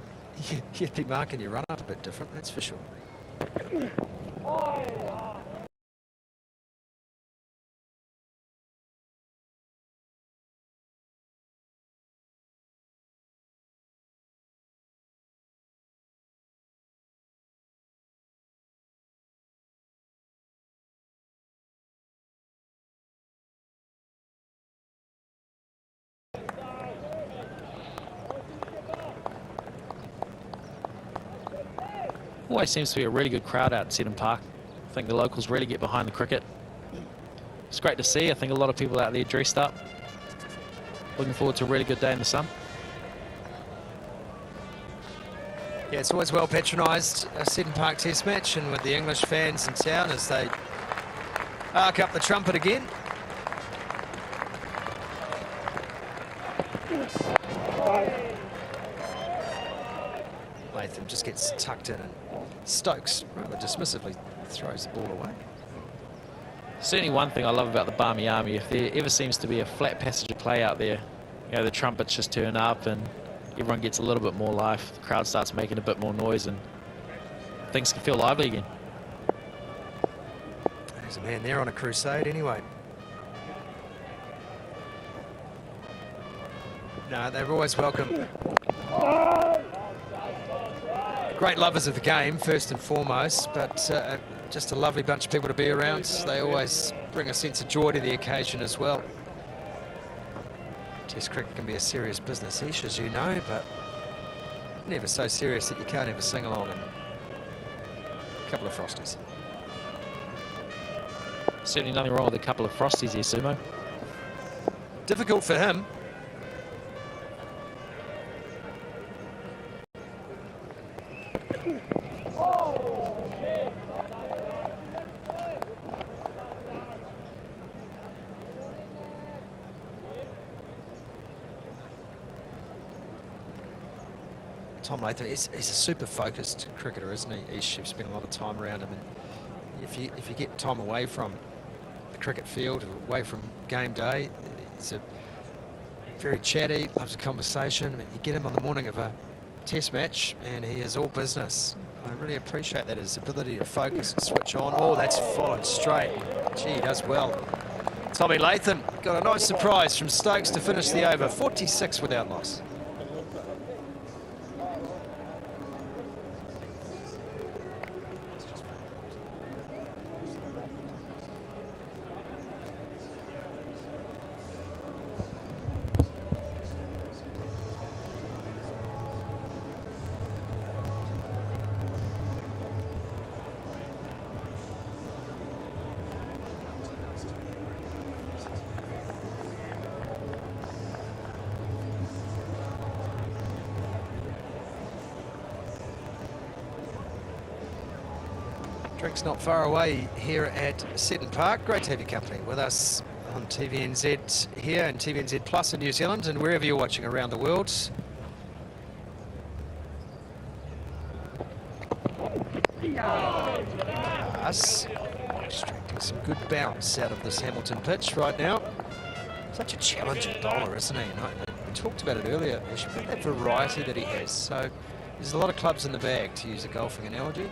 You'd be marking your run up a bit different, that's for sure. Always seems to be a really good crowd out at Seddon Park. I think the locals really get behind the cricket. It's great to see. I think a lot of people out there dressed up. Looking forward to a really good day in the sun. Yeah, it's always well patronised, a Seddon Park Test match, and with the English fans in town as they arc up the trumpet again. Latham just gets tucked in, and Stokes rather dismissively throws the ball away. Certainly one thing I love about the Barmy Army, if there ever seems to be a flat passage of play out there, you know, the trumpets just turn up and everyone gets a little bit more life. The crowd starts making a bit more noise and things can feel lively again. There's a man there on a crusade anyway. No, they're always welcome. Great lovers of the game, first and foremost, but just a lovely bunch of people to be around. They always bring a sense of joy to the occasion as well. Test cricket can be a serious business, as you know, but never so serious that you can't ever sing along. And a couple of frosties. Certainly nothing wrong with a couple of frosties here, Sumo. Difficult for him. Tom Latham, he's a super focused cricketer, isn't he? You've spent a lot of time around him, and if you get time away from the cricket field, away from game day, he's a very chatty, loves a conversation. I mean, you get him on the morning of a test match, and he is all business. I really appreciate that, his ability to focus and switch on. Oh, that's followed straight. Gee, he does well. Tommy Latham got a nice surprise from Stokes to finish the over, 46 without loss. Drink's not far away here at Seton Park. Great to have your company with us on TVNZ here and TVNZ Plus in New Zealand and wherever you're watching around the world. Us extracting some good bounce out of this Hamilton pitch right now. Such a challenging bowler, isn't he? And we talked about it earlier. That variety that he has. So there's a lot of clubs in the bag, to use a golfing analogy.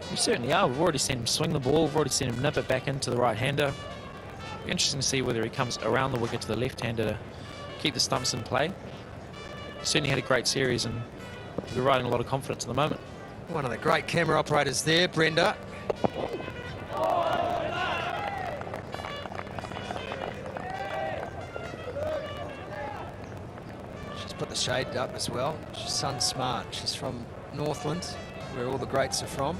You certainly are. We've already seen him swing the ball. We've already seen him nip it back into the right-hander. Interesting to see whether he comes around the wicket to the left-hander to keep the stumps in play. Certainly had a great series and we're riding a lot of confidence at the moment. One of the great camera operators there, Brenda. She's put the shade up as well. She's sun smart. She's from Northland, where all the greats are from.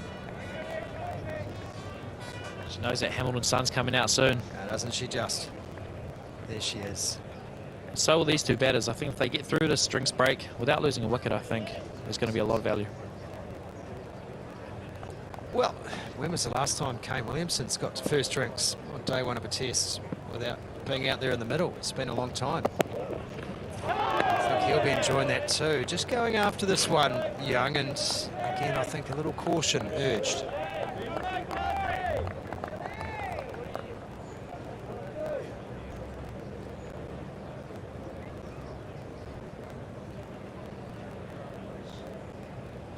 She knows that Hamilton sun's coming out soon. Doesn't she just? There she is. So will these two batters. I think if they get through this strings break without losing a wicket, I think there's going to be a lot of value. Well, when was the last time Kane Williamson's got to first drinks on day one of a test without being out there in the middle? It's been a long time. I think he'll be enjoying that too. Just going after this one, Young, and again, I think a little caution urged.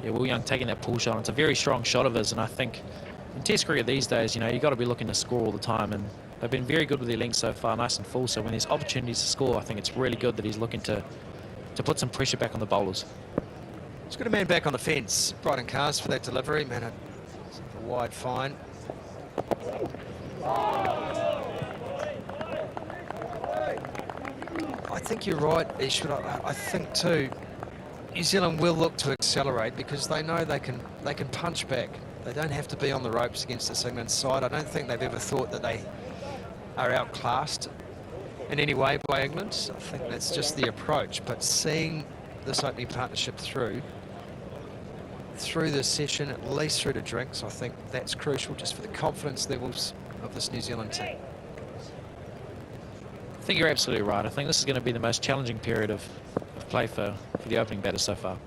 Yeah, Will Young taking that pull shot. It's a very strong shot of his, and I think in Test cricket these days, you know, you've got to be looking to score all the time, and they've been very good with their length so far, nice and full. So when there's opportunities to score, I think it's really good that he's looking to put some pressure back on the bowlers. He's got a man back on the fence. Brighton Cars for that delivery. Man, a wide fine. I think you're right, Ishmael. I think too, New Zealand will look to accelerate because they know they can punch back. They don't have to be on the ropes against this England side. I don't think they've ever thought that they are outclassed in any way by England. I think that's just the approach. But seeing this opening partnership through this session, at least through to drinks, I think that's crucial just for the confidence levels of this New Zealand team. I think you're absolutely right. I think this is going to be the most challenging period of play for the opening batters so far.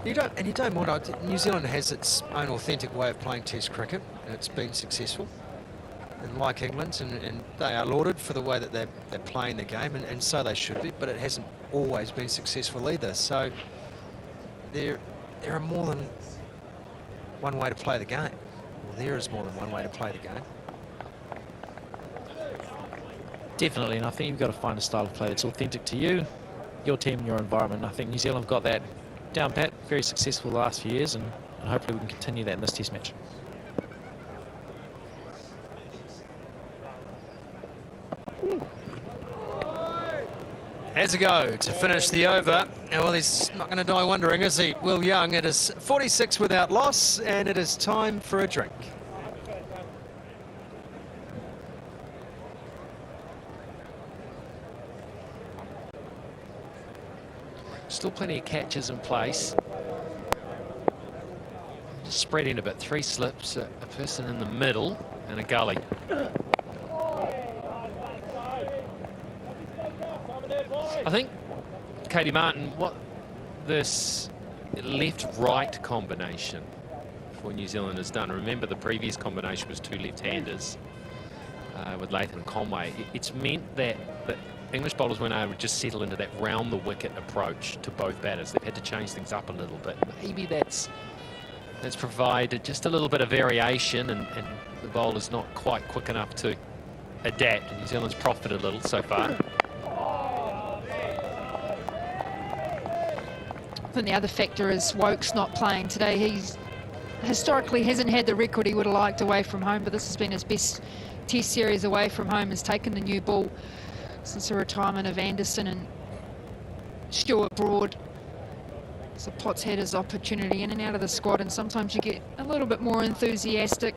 You don't want. New Zealand has its own authentic way of playing Test cricket, and it's been successful. And like England, and they are lauded for the way that they're playing the game, and so they should be. But it hasn't always been successful either. So there are more than one way to play the game. Well, there is more than one way to play the game. Definitely, and I think you've got to find a style of play that's authentic to you, your team, and your environment. And I think New Zealand have got that down pat, very successful the last few years, and hopefully we can continue that in this Test match. Has a go to finish the over. Well, he's not going to die wondering, is he? Will Young. It is 46 without loss, and it is time for a drink. Still plenty of catches in place. Just spreading a bit. 3 slips, a person in the middle, and a gully. I think, Katie Martin, what this left-right combination for New Zealand has done. Remember, the previous combination was 2 left-handers with Latham and Conway. It's meant that the English bowlers weren't able to just settle into that round-the-wicket approach to both batters. They've had to change things up a little bit. Maybe that's provided just a little bit of variation, and the bowler's not quite quick enough to adapt. And New Zealand's profited a little so far. I think the other factor is Woke's not playing today. He's historically hasn't had the record he would have liked away from home, but this has been his best Test series away from home. Has taken the new ball since the retirement of Anderson and Stuart Broad. So Potts had his opportunity in and out of the squad, and sometimes you get a little bit more enthusiastic.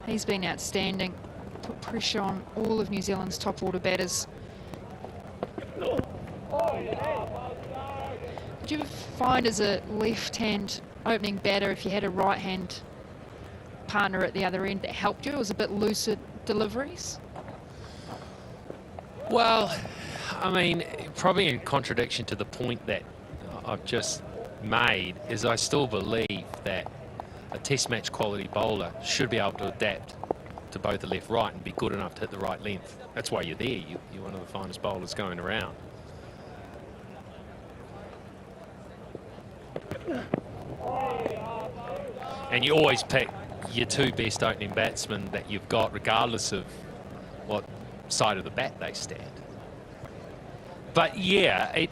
He's been outstanding. Put pressure on all of New Zealand's top order batters. Do you find as a left-hand opening batter, if you had a right-hand partner at the other end that helped you? It was a bit looser deliveries? Well, I mean, probably in contradiction to the point that I've just made, is I still believe that a Test match quality bowler should be able to adapt to both the left-right and be good enough to hit the right length. That's why you're there. You're one of the finest bowlers going around. And you always pick your 2 best opening batsmen that you've got, regardless of what side of the bat they stand. But yeah,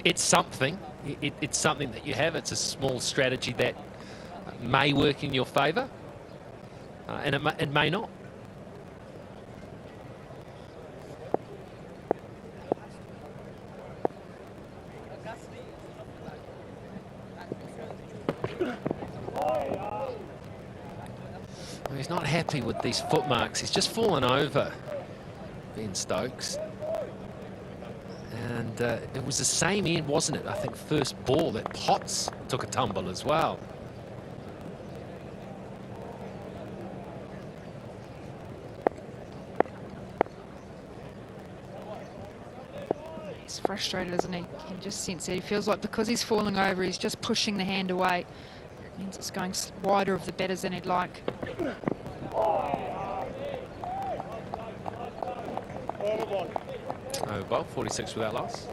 it's something. It's something that you have. It's a small strategy that may work in your favour, and it may not. He's not happy with these footmarks. He's just fallen over, Ben Stokes. And it was the same end, wasn't it? I think first ball that Potts took a tumble as well. He's frustrated, isn't he? You can just sense it. He feels like because he's falling over, he's just pushing the hand away. It means it's going wider of the batters than he'd like. Over ball, 46 without loss.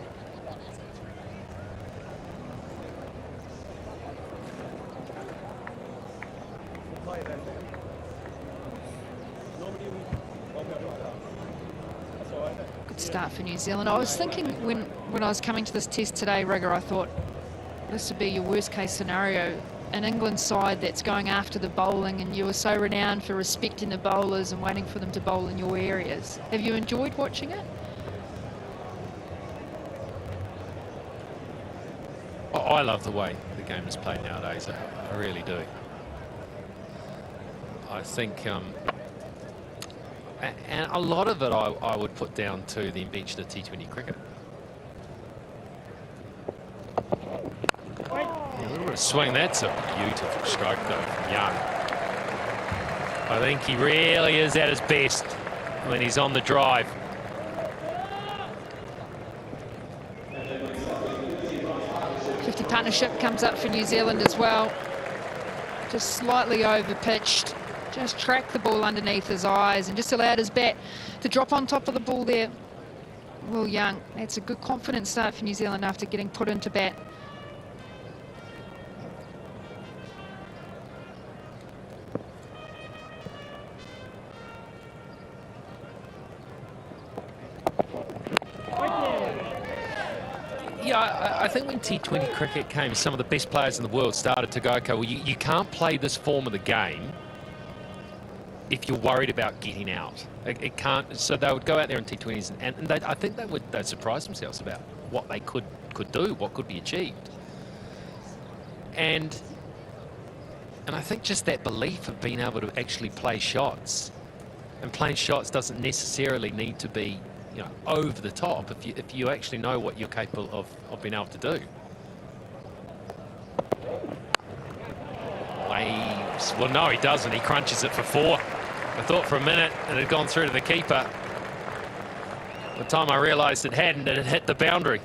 Good start for New Zealand. I was thinking when I was coming to this test today, Rigger, I thought this would be your worst case scenario. An England side that's going after the bowling, and you were so renowned for respecting the bowlers and waiting for them to bowl in your areas. Have you enjoyed watching it? I love the way the game is played nowadays. I really do. I think, and a lot of it I would put down to the invention of T20 cricket. A little bit of swing. That's a beautiful stroke though from Young. I think he really is at his best when he's on the drive. partnership comes up for New Zealand as well. Just slightly over-pitched. Just tracked the ball underneath his eyes and just allowed his bat to drop on top of the ball there. Will Young, that's a good confident start for New Zealand after getting put into bat. Yeah, I think when T20 cricket came, some of the best players in the world started to go, okay, well, you can't play this form of the game if you're worried about getting out. It can't. So they would go out there in T20s, and I think they'd surprise themselves about what they could do, what could be achieved. And I think just that belief of being able to actually play shots, and playing shots doesn't necessarily need to be, you know, over the top if you actually know what you're capable of being able to do. Waves. Well, no, he doesn't. He crunches it for 4. I thought for a minute it had gone through to the keeper. By the time I realised it hadn't, it had hit the boundary.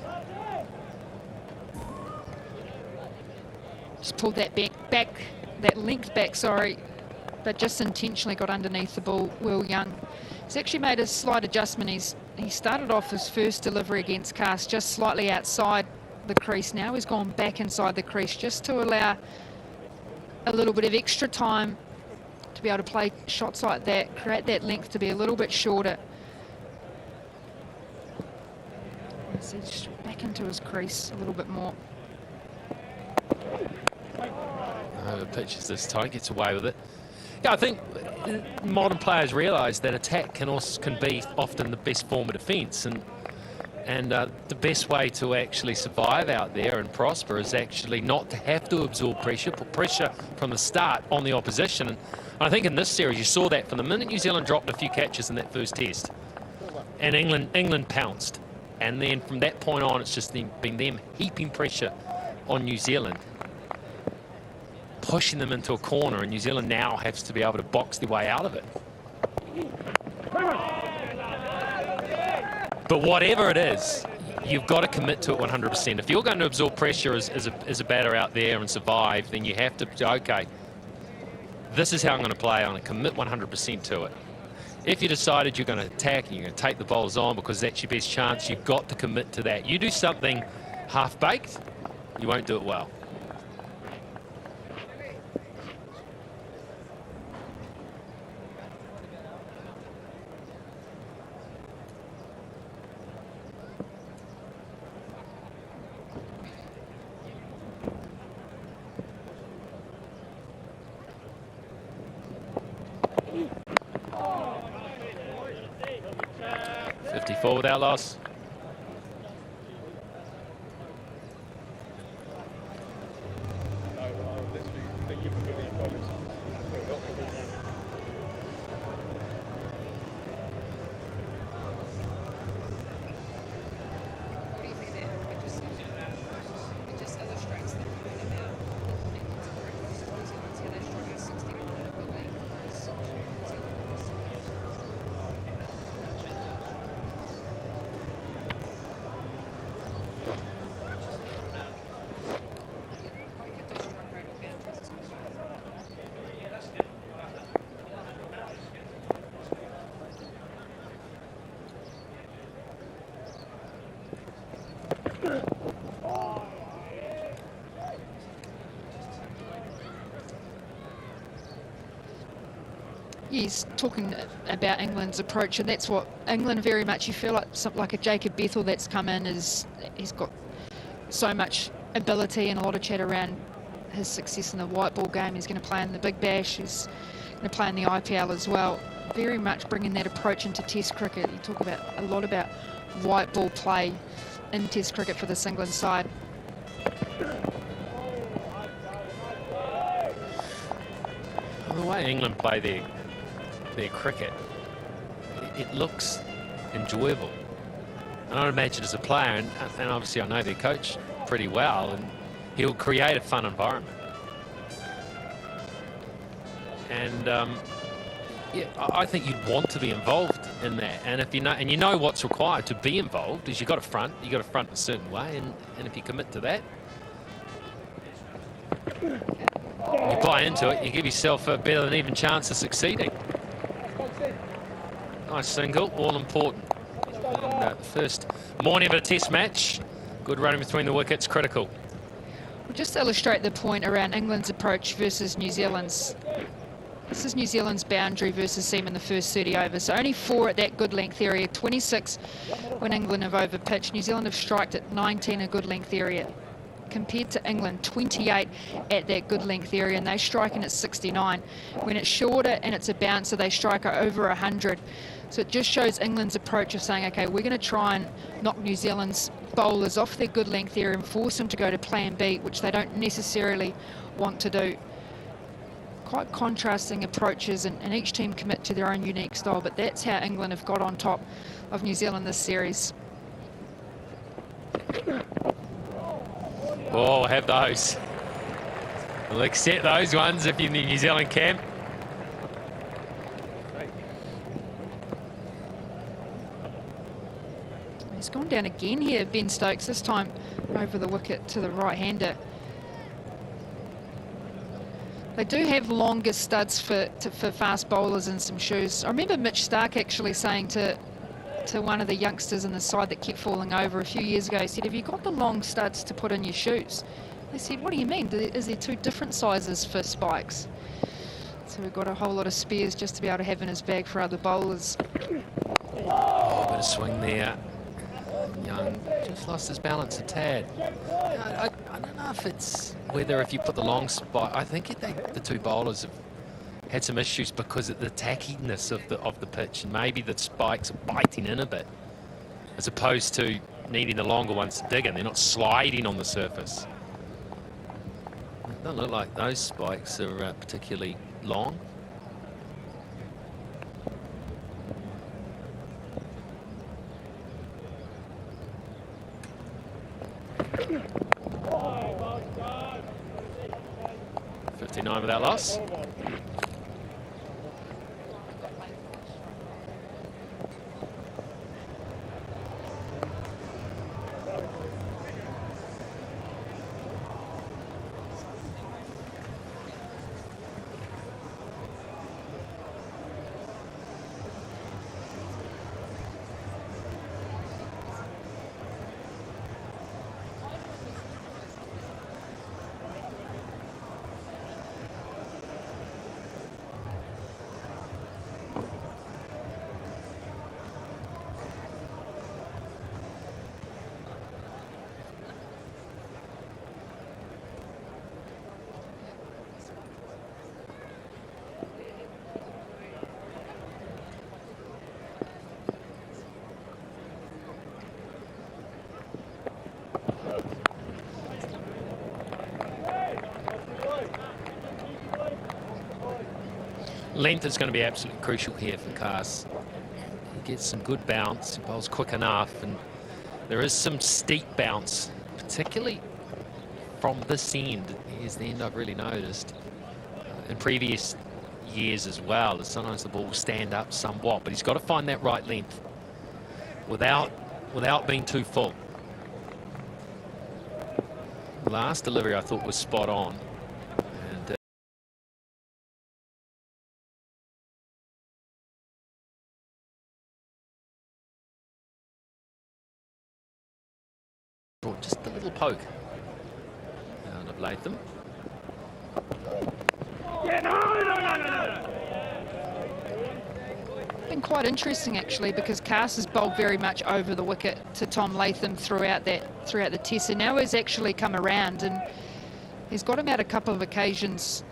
Just pulled that back, that length back, sorry, but just intentionally got underneath the ball, Will Young. He's actually made a slight adjustment. He started off his first delivery against Cast just slightly outside the crease. Now he's gone back inside the crease just to allow a little bit of extra time to be able to play shots like that, create that length to be a little bit shorter. So just back into his crease a little bit more. The pitch is this tight, gets away with it. Yeah, I think modern players realise that attack can be often the best form of defence, and the best way to actually survive out there and prosper is actually not to have to absorb pressure, put pressure from the start on the opposition. And I think in this series you saw that from the minute New Zealand dropped a few catches in that first test, and England pounced, and then from that point on it's just been them heaping pressure on New Zealand, pushing them into a corner, and New Zealand now has to be able to box their way out of it. But whatever it is, you've got to commit to it 100%. If you're going to absorb pressure as a batter out there and survive, then you have to say, okay, this is how I'm going to play. I'm going to commit 100% to it. If you decided you're going to attack and you're going to take the bowlers on because that's your best chance, you've got to commit to that. You do something half-baked, you won't do it well. Without loss. He's talking about England's approach, and that's what England very much, you feel like something like a Jacob Bethel that's come in, he's got so much ability and a lot of chat around his success in the white ball game. He's going to play in the Big Bash, he's going to play in the IPL as well. Very much bringing that approach into Test cricket. You talk about a lot about white ball play in Test cricket for this England side. Well, the way England play their cricket, it looks enjoyable. And I would imagine as a player, and obviously I know their coach pretty well, and he'll create a fun environment. And yeah, I think you'd want to be involved in that. And if you know what's required to be involved is you've got to front a certain way, and if you commit to that, You buy into it, you give yourself a better than even chance of succeeding. Nice single, all important. And, the first morning of a test match, good running between the wickets, critical. We'll just illustrate the point around England's approach versus New Zealand's. This is New Zealand's boundary versus seam in the first 30 overs. So only 4 at that good length area, 26 when England have overpitched. New Zealand have striked at 19 a good length area. Compared to England, 28 at that good length area, and they're striking at 69. When it's shorter and it's a bouncer, they strike at over 100. So it just shows England's approach of saying, okay, we're going to try and knock New Zealand's bowlers off their good length area and force them to go to plan B, which they don't necessarily want to do. Quite contrasting approaches, and each team commit to their own unique style, but that's how England have got on top of New Zealand this series. Oh, have those. We'll accept those ones if you're in the New Zealand camp. He's gone down again here, Ben Stokes, this time over the wicket to the right-hander. They do have longer studs for fast bowlers and some shoes. I remember Mitch Stark actually saying to one of the youngsters in the side that kept falling over a few years ago, he said, have you got the long studs to put in your shoes? They said, what do you mean? Is there 2 different sizes for spikes? So we've got a whole lot of spares just to be able to have in his bag for other bowlers. Oh, a bit of swing there. Young just lost his balance a tad. I don't know if it's whether if you put the long spike. I think the 2 bowlers have had some issues because of the tackiness of the pitch, and maybe the spikes are biting in a bit, as opposed to needing the longer ones to dig in. They're not sliding on the surface. It doesn't look like those spikes are particularly long. .59 without loss. Length is going to be absolutely crucial here for Cars. He gets some good bounce, he bowls quick enough, and there is some steep bounce, particularly from this end. Here's the end I've really noticed. In previous years as well, as sometimes the ball will stand up somewhat, but he's got to find that right length without being too full. Last delivery I thought was spot on. And just a little poke out of Latham. Been quite interesting actually, because Cars has bowled very much over the wicket to Tom Latham throughout the test, and now he's actually come around and he's got him out a couple of occasions.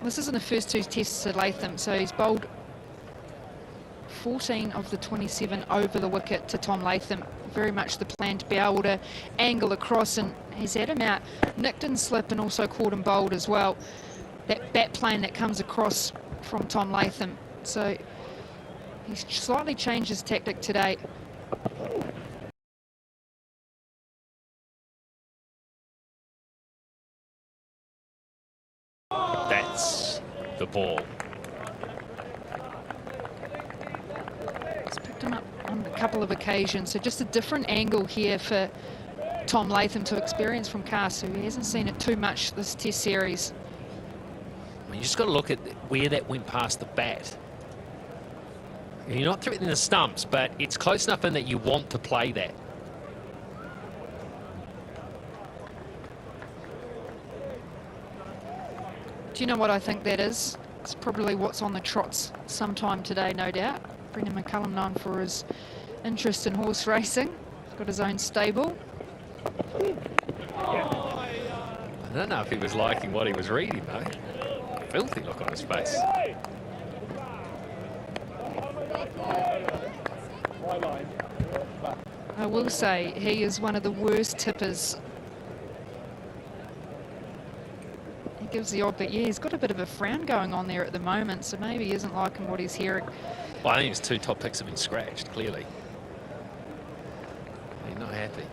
This is in the first 2 tests to Latham, so he's bowled 14 of the 27 over the wicket to Tom Latham. Very much the plan to be able to angle across, and he's had him out nicked and slip and also caught him bowled as well. That bat plane that comes across from Tom Latham. So he's slightly changed his tactic today. That's the ball. He's picked him up on a couple of occasions, so just a different angle here for Tom Latham to experience from Cast, who hasn't seen it too much this Test series. You just got to look at where that went past the bat. You're not threatening the stumps, but it's close enough in that you want to play that. Do you know what I think that is? It's probably what's on the trots sometime today, no doubt. Brendan McCullum, known for his interest in horse racing. He's got his own stable. I don't know if he was liking what he was reading, though. Filthy look on his face. I will say he is one of the worst tippers. He gives the odd, but yeah, he's got a bit of a frown going on there at the moment, so maybe he isn't liking what he's hearing. Well, I think his 2 top picks have been scratched, clearly. He's not happy.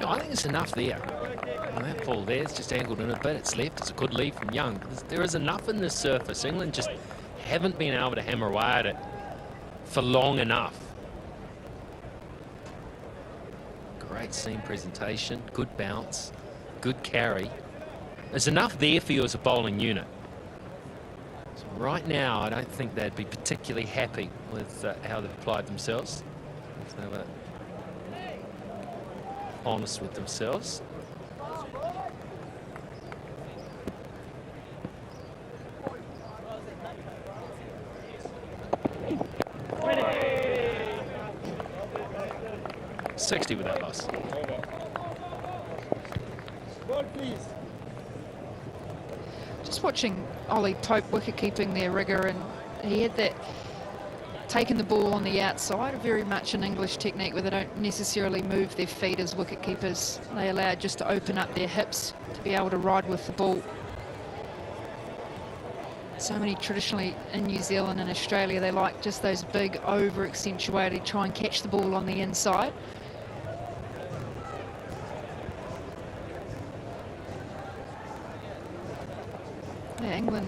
I think it's enough there. And that ball there is just angled in a bit. It's left. It's a good lead from Young. There is enough in this surface. England just haven't been able to hammer away at it for long enough. Great seam presentation. Good bounce. Good carry. There's enough there for you as a bowling unit. So right now, I don't think they'd be particularly happy with how they've applied themselves. If they were honest with themselves. $60 with that loss. Just watching Ollie Pope wicket-keeping there, Rigger, and he had that taking the ball on the outside, very much an English technique where they don't necessarily move their feet as wicket keepers. They allow it just to open up their hips to be able to ride with the ball. So many traditionally in New Zealand and Australia, they like just those big, over-accentuated, try and catch the ball on the inside. Yeah, England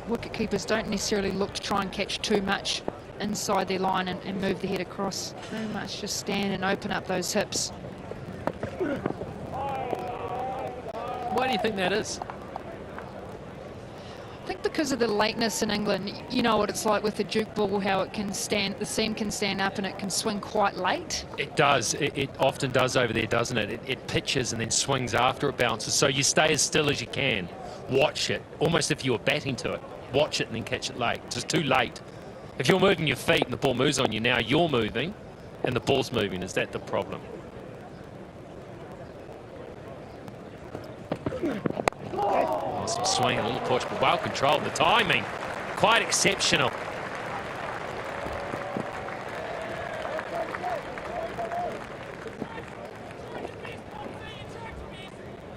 wicket keepers don't necessarily look to try and catch too much inside their line and move the head across. Very much just stand and open up those hips. Why do you think that is? I think because of the lateness in England, you know what it's like with the Duke ball, how it can stand, the seam can stand up and it can swing quite late. It does. It often does over there, doesn't it? It pitches and then swings after it bounces. So you stay as still as you can. Watch it, almost if you were batting to it. Watch it and then catch it late. It's just too late. If you're moving your feet and the ball moves on you, now you're moving and the ball's moving. Is that the problem? Some swing, a little push, but well controlled. The timing, quite exceptional.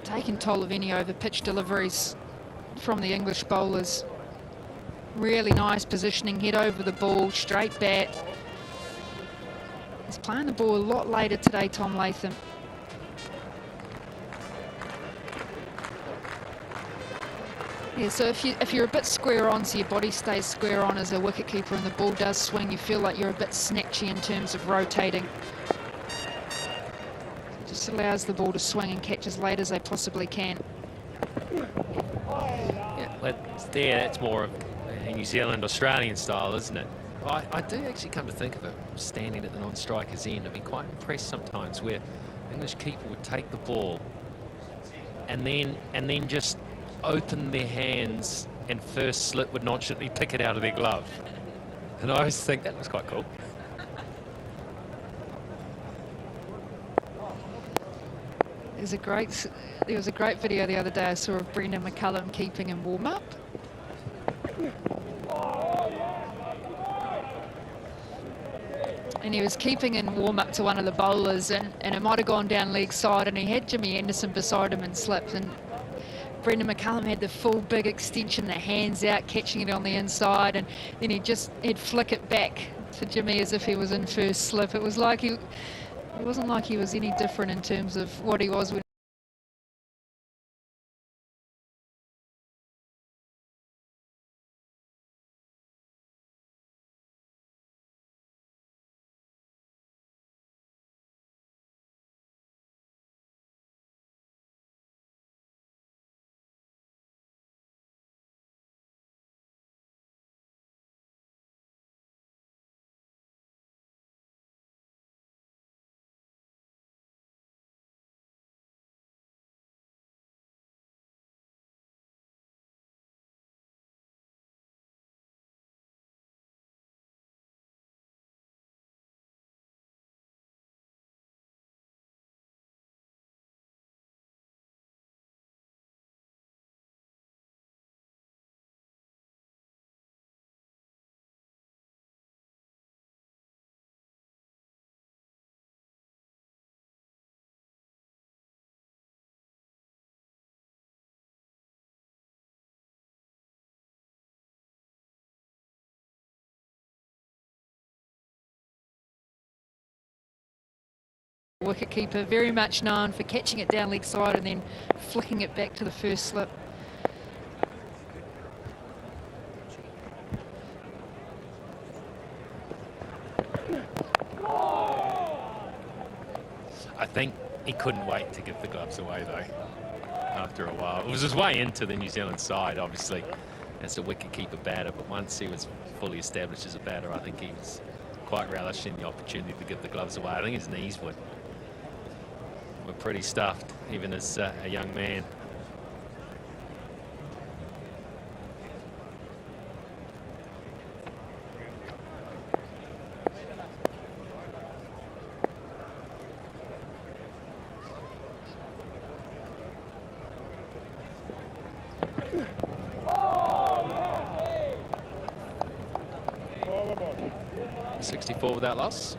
Taking toll of any over pitch deliveries from the English bowlers. Really nice positioning, head over the ball, straight bat. He's playing the ball a lot later today, Tom Latham. Yeah, so if you're a bit square on, so your body stays square on as a wicketkeeper and the ball does swing, you feel like you're a bit snatchy in terms of rotating. It just allows the ball to swing and catch as late as they possibly can. Yeah, that's more of a New Zealand, Australian style, isn't it? I do actually come to think of it, standing at the non-striker's end. I've been quite impressed sometimes where the English keeper would take the ball and then just open their hands and first slip would nonchalantly pick it out of their glove. And I always think that was quite cool. There was a great video the other day I saw of Brendan McCullum keeping in warm-up. And he was keeping in warm-up to one of the bowlers and it might have gone down leg side and he had Jimmy Anderson beside him and slipped, and Brendan McCullum had the full big extension, the hands out, catching it on the inside, and then he'd flick it back to Jimmy as if he was in first slip. It was like it wasn't like he was any different in terms of what he was when wicketkeeper, very much known for catching it down leg side and then flicking it back to the first slip. I think he couldn't wait to give the gloves away, though, after a while. It was his way into the New Zealand side, obviously, as a wicket-keeper batter, but once he was fully established as a batter, I think he was quite relishing the opportunity to give the gloves away. I think his knees were pretty stuffed, even as a young man. Without loss.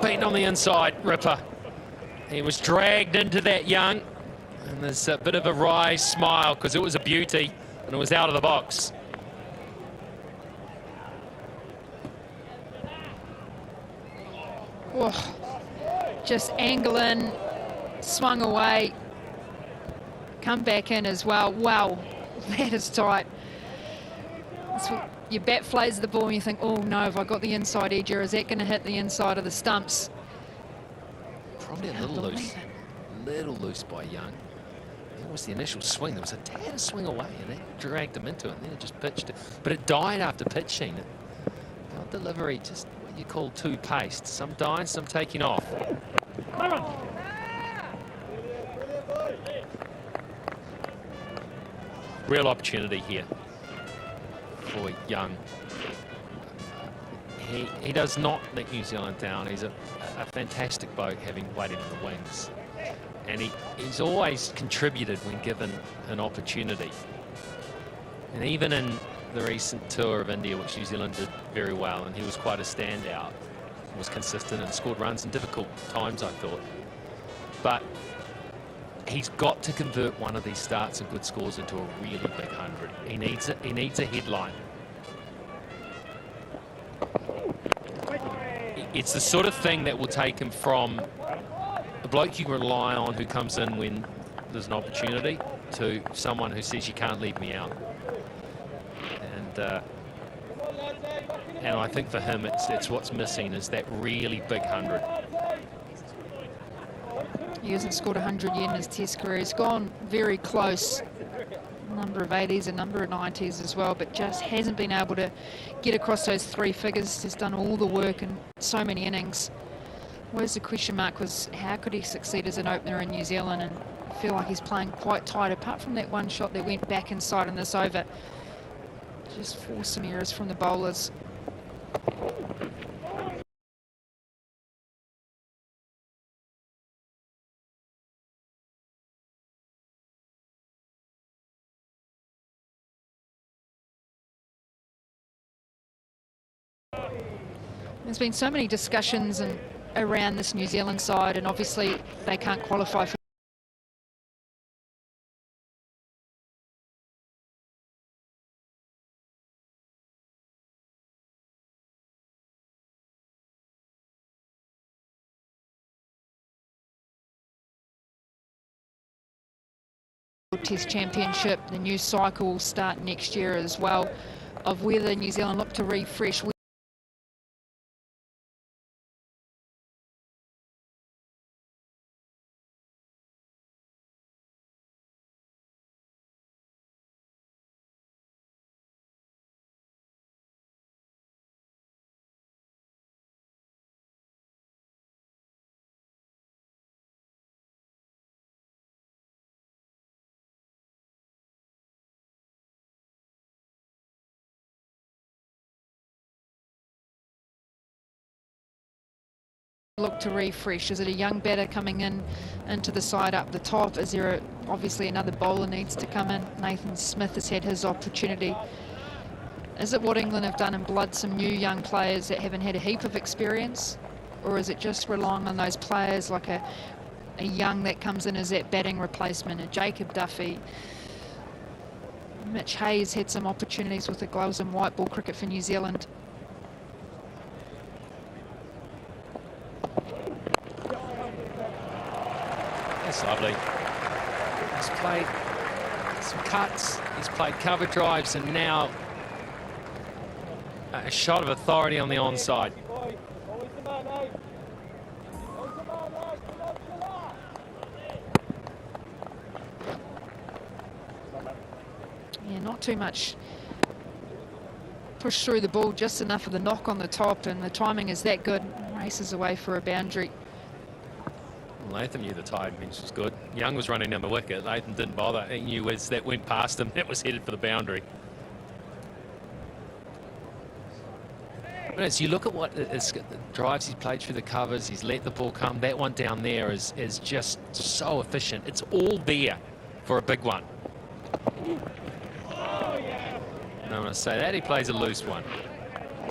Beaten on the inside, Ripper. He was dragged into that young, and there's a bit of a wry smile because it was a beauty and it was out of the box. Oh, just angle in, swung away, come back in as well. Wow, that is tight. That's what, your bat flays the ball and you think, oh no, have I got the inside edge, or is that going to hit the inside of the stumps? Probably a little loose by Young. That was the initial swing. There was a tad of swing away and that dragged him into it, and then it just pitched it. But it died after pitching. Our delivery, just what you call two-paced. Some dying, some taking off. Real opportunity here for Young. He does not let New Zealand down. He's a fantastic bloke, having waited in the wings. And he's always contributed when given an opportunity. And even in the recent tour of India, which New Zealand did very well, and he was quite a standout, was consistent and scored runs in difficult times, I thought. But he's got to convert one of these starts and good scores into a really big 100. He needs a headline. It's the sort of thing that will take him from a bloke you can rely on who comes in when there's an opportunity to someone who says you can't leave me out. And I think for him it's what's missing is that really big 100. He hasn't scored 100 yet in his Test career. He's gone very close. A number of 80s, a number of 90s as well, but just hasn't been able to get across those 3 figures. He's done all the work in so many innings. Whereas the question mark was, how could he succeed as an opener in New Zealand? And I feel like he's playing quite tight, apart from that one shot that went back inside in this over. Just forced some errors from the bowlers. There's been so many discussions around this New Zealand side, and obviously they can't qualify for Test Championship. The new cycle will start next year as well, of whether New Zealand look to refresh. Look to refresh. Is it a young batter coming into the side up the top? Is there obviously another bowler needs to come in? Nathan Smith has had his opportunity. Is it what England have done in blood, some new young players that haven't had a heap of experience? Or is it just relying on those players like a young that comes in as that batting replacement, a Jacob Duffy? Mitch Hayes had some opportunities with the gloves and white ball cricket for New Zealand. That's lovely. He's played some cuts, he's played cover drives, and now a shot of authority on the onside. Yeah, not too much push through the ball, just enough of the knock on the top, and the timing is that good. Races away for a boundary. Latham knew the tide pitch was good. Young was running down the wicket. Latham didn't bother. He knew as that went past him, that was headed for the boundary. But as you look at what the drives he's played through the covers, he's let the ball come. That one down there is just so efficient. It's all there for a big one. And I'm going to say that he plays a loose one.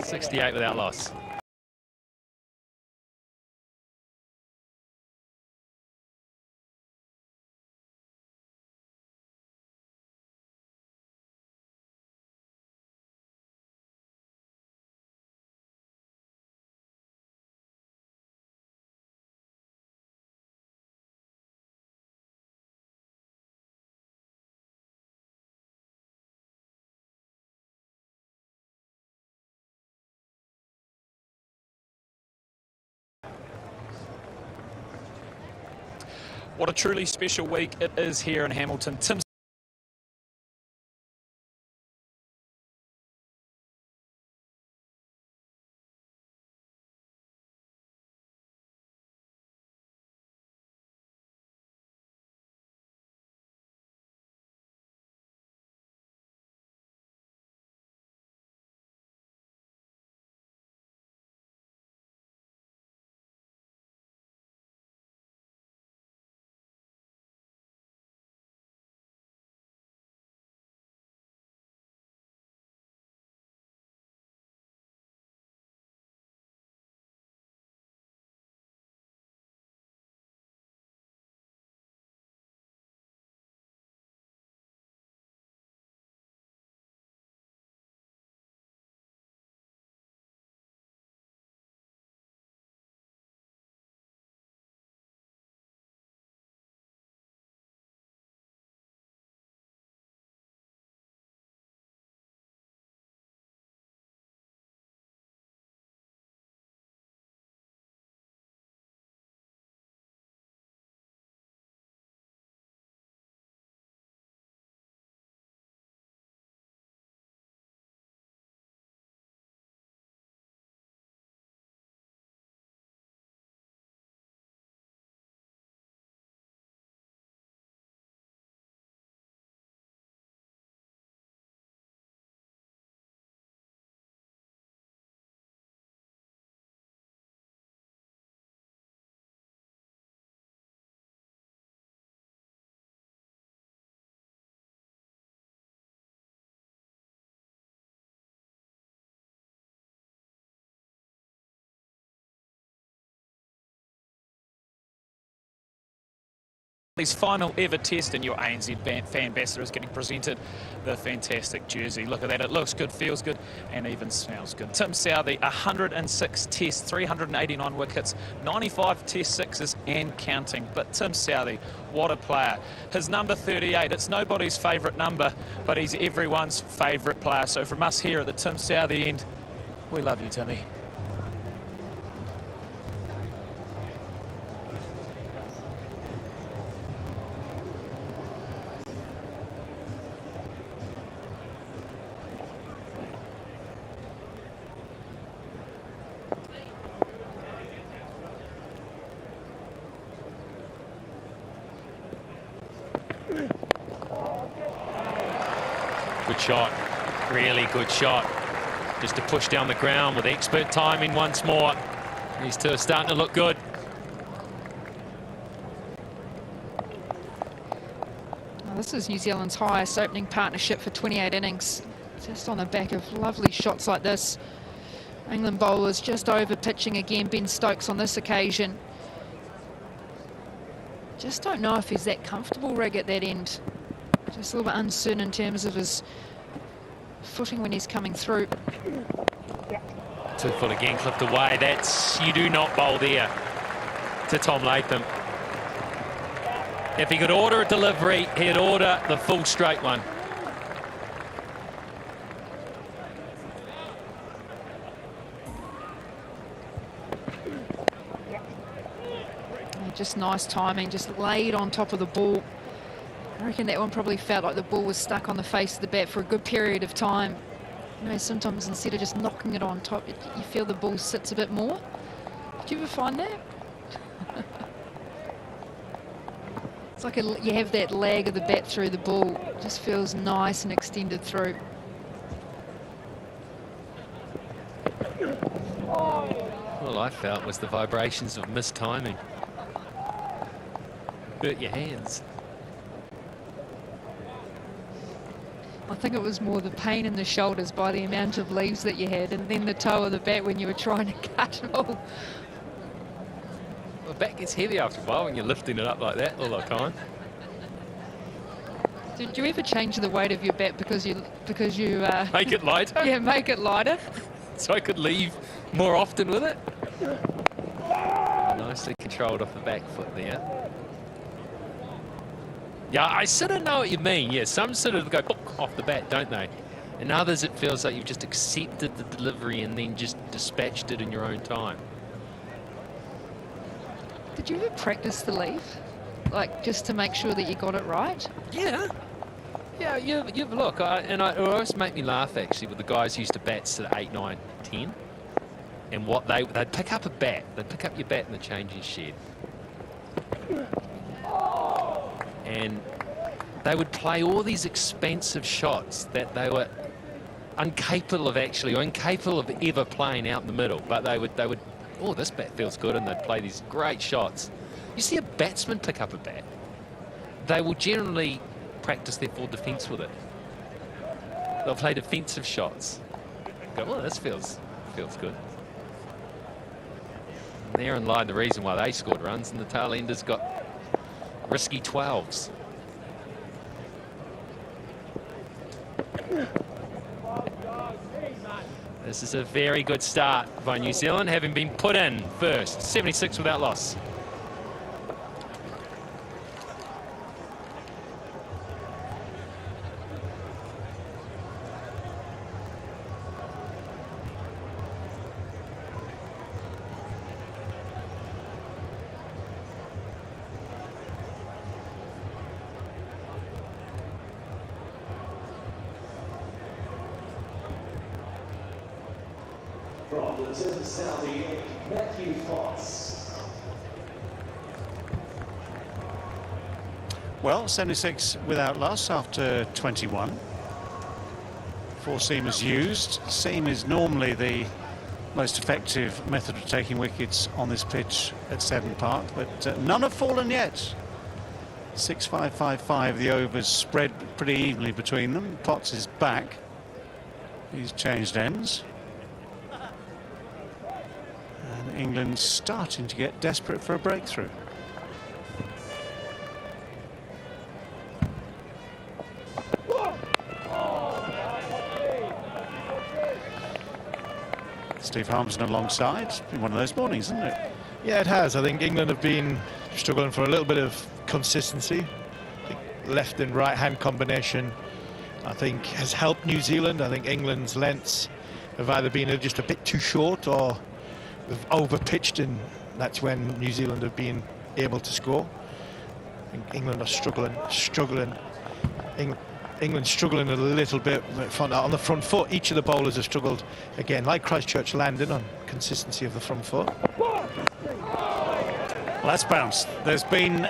68 without loss. What a truly special week it is here in Hamilton. Tim His final ever test, and your ANZ fan ambassador is getting presented the fantastic jersey. Look at that, it looks good, feels good, and even smells good. Tim Southee, 106 tests, 389 wickets, 95 test sixes and counting. But Tim Southee, what a player. His number 38, it's nobody's favourite number, but he's everyone's favourite player. So from us here at the Tim Southee end, we love you, Timmy. Good shot, really good shot. Just to push down the ground with expert timing once more. These two are starting to look good. Well, this is New Zealand's highest opening partnership for 28 innings. Just on the back of lovely shots like this. England bowlers just over pitching again. Ben Stokes on this occasion. Just don't know if he's that comfortable, Rig, at that end. Just a little bit uncertain in terms of his footing when he's coming through. 2 foot again, clipped away. That's, you do not bowl there to Tom Latham. If he could order a delivery, he'd order the full straight one. Just nice timing, just laid on top of the ball. I reckon that one probably felt like the ball was stuck on the face of the bat for a good period of time. You know, sometimes instead of just knocking it on top, you feel the ball sits a bit more. Did you ever find that? It's like you have that lag of the bat through the ball. It just feels nice and extended through. All I felt was the vibrations of missed timing. Hurt your hands. I think it was more the pain in the shoulders by the amount of leaves that you had, and then the toe of the bat when you were trying to cut it all. The bat gets heavy after a while when you're lifting it up like that all the time. Did you ever change the weight of your bat because you Make it lighter? Yeah, make it lighter. So I could leave more often with it. Nicely controlled off the back foot there. Yeah, I sort of know what you mean. Yeah, some sort of go off the bat, don't they? And others, it feels like you've just accepted the delivery and then just dispatched it in your own time. Did you ever practice the leave? Like, just to make sure that you got it right? Yeah. Yeah, you look, it always make me laugh, actually, with the guys who used to bat to 8, 9, 10. And what they'd pick up a bat. They'd pick up your bat in the changing shed. And they would play all these expensive shots that they were incapable of ever playing out in the middle. But they would, oh, this bat feels good, and they'd play these great shots. You see a batsman pick up a bat, they will generally practice their full defence with it. They'll play defensive shots. Go, oh, this feels good. And therein lied the reason why they scored runs, and the tail enders got risky 12s. This is a very good start by New Zealand, having been put in first. 76 without loss. From the Tim Southee, Matthew Fox. Well, 76 without loss after 21. 4 seamers used. Seam is normally the most effective method of taking wickets on this pitch at Seddon Park, but none have fallen yet. 6-5-5-5, the overs spread pretty evenly between them. Potts is back. He's changed ends. And England's starting to get desperate for a breakthrough. Steve Harmson alongside. It's been one of those mornings, isn't it? Yeah, it has. I think England have been struggling for a little bit of consistency. I think left and right hand combination, I think, has helped New Zealand. I think England's lengths have either been just a bit too short or they've over-pitched, and that's when New Zealand have been able to score. I think England are struggling. England struggling a little bit on the front foot. Each of the bowlers have struggled again, like Christchurch, landing on consistency of the front foot. Well, that's bounced. There's been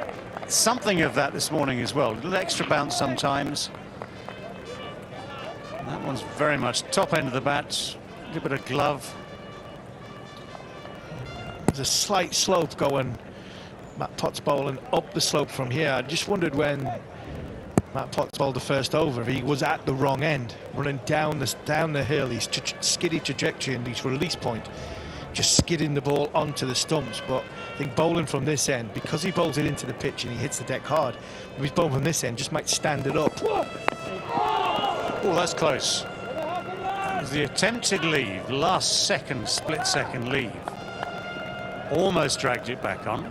something of that this morning as well. A little extra bounce sometimes. That one's very much top end of the bat. A little bit of glove. There's a slight slope going. Matt Potts bowling up the slope from here. I just wondered when Matt Potts bowled the first over, if he was at the wrong end, running down the hill, his skiddy trajectory and his release point, just skidding the ball onto the stumps. But I think bowling from this end, because he bowls it into the pitch and he hits the deck hard, if he's bowling from this end, just might stand it up. Oh, that's close. That was the attempted leave, last second, split second leave. Almost dragged it back on.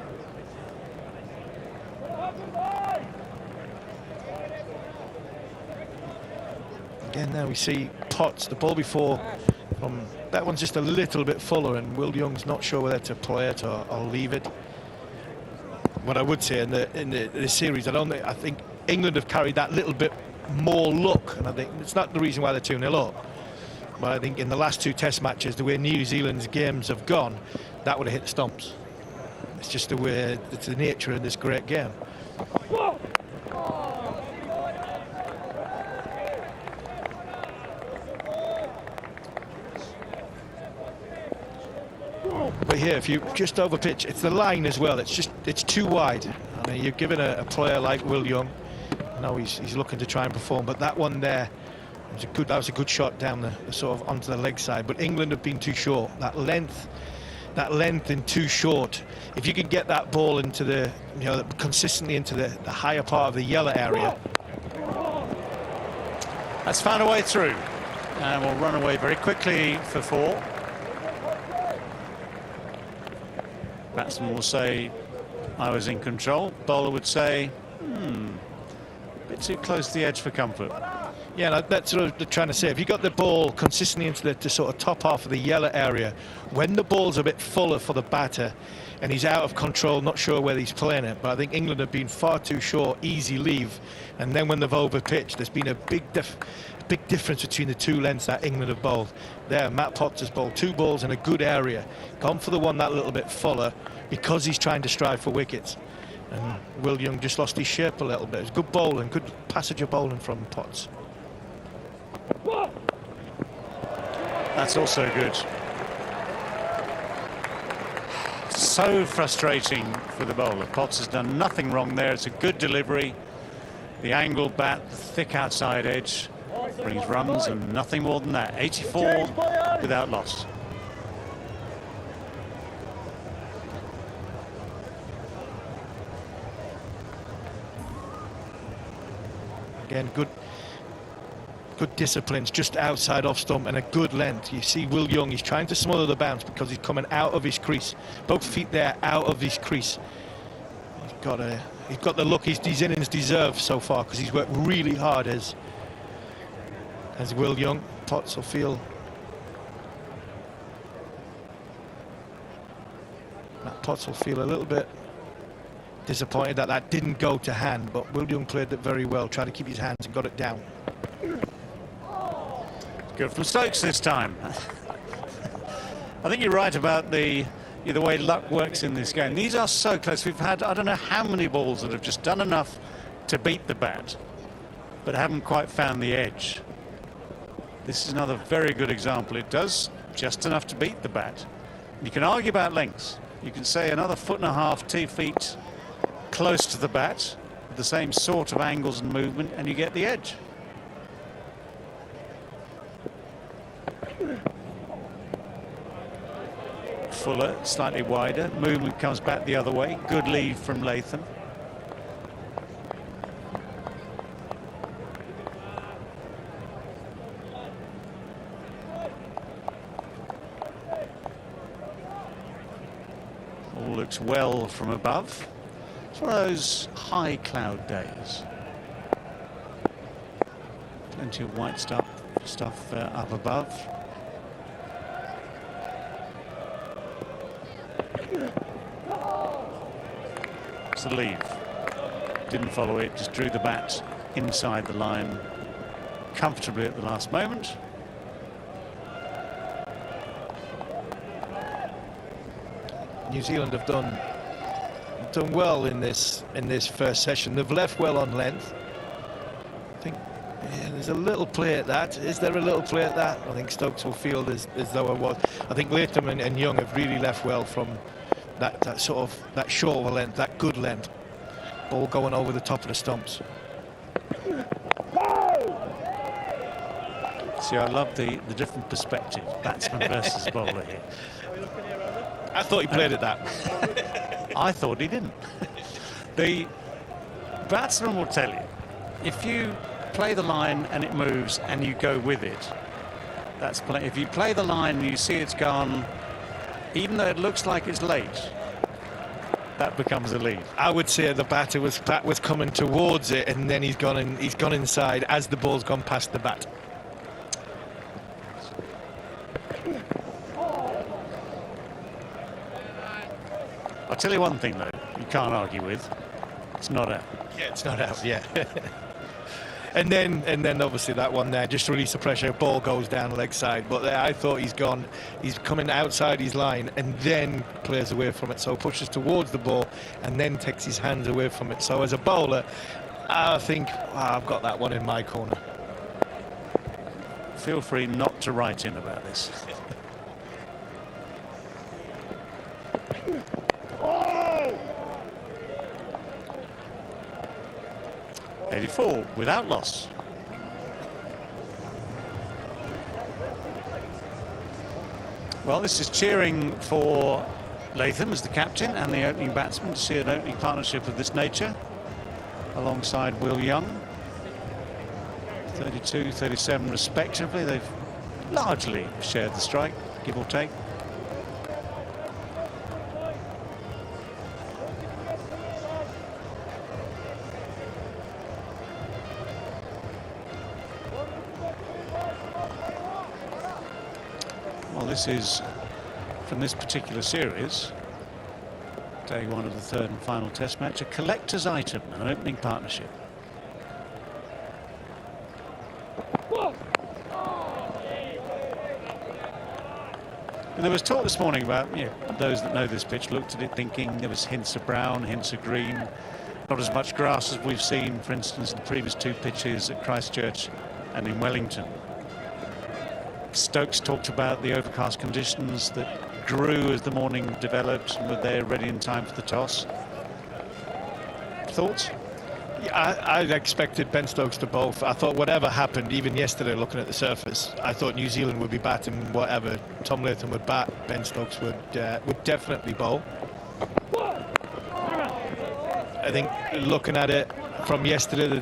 Again, now we see Potts, the ball before, that one's just a little bit fuller, and Will Young's not sure whether to play it or leave it. What I would say in the series, I think England have carried that little bit more luck, and I think it's not the reason why they're 2-0 up. But I think in the last two Test matches, the way New Zealand's games have gone, that would have hit the stumps. It's just the way, it's the nature of this great game. But here, if you just over pitch, it's the line as well. It's too wide. I mean, you're giving a player like Will Young. Now he's looking to try and perform, but that one there was a good shot down the sort of onto the leg side. But England have been too short. That length and too short. If you can get that ball into the, consistently into the higher part of the yellow area. That's found a way through, and will run away very quickly for 4. Batsman will say, I was in control. Bowler would say, a bit too close to the edge for comfort. Yeah, that's what I'm trying to say. If you got the ball consistently into the sort of top half of the yellow area, when the ball's a bit fuller for the batter and he's out of control, not sure whether he's playing it, but I think England have been far too short, easy leave, and then when they've over-pitched, there's been a big difference between the two lengths that England have bowled. There, Matt Potts has bowled 2 balls in a good area, gone for the one that little bit fuller because he's trying to strive for wickets. And Will Young just lost his shape a little bit. It's good bowling, good passage of bowling from Potts. That's also good. So frustrating for the bowler. Potts has done nothing wrong there. It's a good delivery. The angled bat, the thick outside edge brings runs and nothing more than that. 84 without loss. Again, good disciplines just outside off stump and a good length. You see Will Young, he's trying to smother the bounce because he's coming out of his crease. Both feet there out of his crease. He's got the look his innings deserve so far because he's worked really hard as Will Young. Potts will feel. Matt Potts will feel a little bit disappointed that didn't go to hand, but Will Young played it very well, tried to keep his hands and got it down. Good from Stokes this time. I think you're right about the way luck works in this game. These are so close. We've had, I don't know how many balls that have just done enough to beat the bat, but haven't quite found the edge. This is another very good example. It does just enough to beat the bat. You can argue about lengths. You can say another 1.5 2 feet close to the bat, with the same sort of angles and movement, and you get the edge. Fuller, slightly wider. Movement comes back the other way. Good lead from Latham. All looks well from above. It's one of those high cloud days. Plenty of white stuff up above. It's the leave. Didn't follow it, just drew the bat inside the line comfortably at the last moment. New Zealand have done well in this first session. They've left well on length. I think there's a little play at that. Is there a little play at that? I think Stokes will feel as though it was. I think Latham and Young have really left well from that sort of that short of a length, that good length. Ball going over the top of the stumps. See, I love the different perspective, batsman versus bowler here. I thought he played at that. I thought he didn't. The batsman will tell you, if you play the line and it moves and you go with it, that's play. If you play the line and you see it's gone, even though it looks like it's late, that becomes a lead. I would say the batter was coming towards it, and then he's gone inside as the ball's gone past the bat. I'll tell you one thing though, you can't argue with. It's not out. Yeah, it's not out. Yeah. and then obviously that one there, just to release the pressure, ball goes down leg side. But there, I thought he's coming outside his line and then plays away from it. So pushes towards the ball and then takes his hands away from it. So as a bowler, I think I've got that one in my corner. Feel free not to write in about this. 84 without loss. Well, this is cheering for Latham as the captain and the opening batsman to see an opening partnership of this nature alongside Will Young. 32, 37 respectively. They've largely shared the strike, give or take. Well, this is, from this particular series, day one of the third and final test match, a collector's item, an opening partnership. And there was talk this morning about, those that know this pitch looked at it thinking there was hints of brown, hints of green, not as much grass as we've seen, for instance, in the previous two pitches at Christchurch and in Wellington. Stokes talked about the overcast conditions that grew as the morning developed and were there ready in time for the toss. Thoughts? Yeah, I expected Ben Stokes to bowl. I thought whatever happened, even yesterday looking at the surface, I thought New Zealand would be batting whatever. Tom Latham would bat, Ben Stokes would definitely bowl. I think looking at it from yesterday,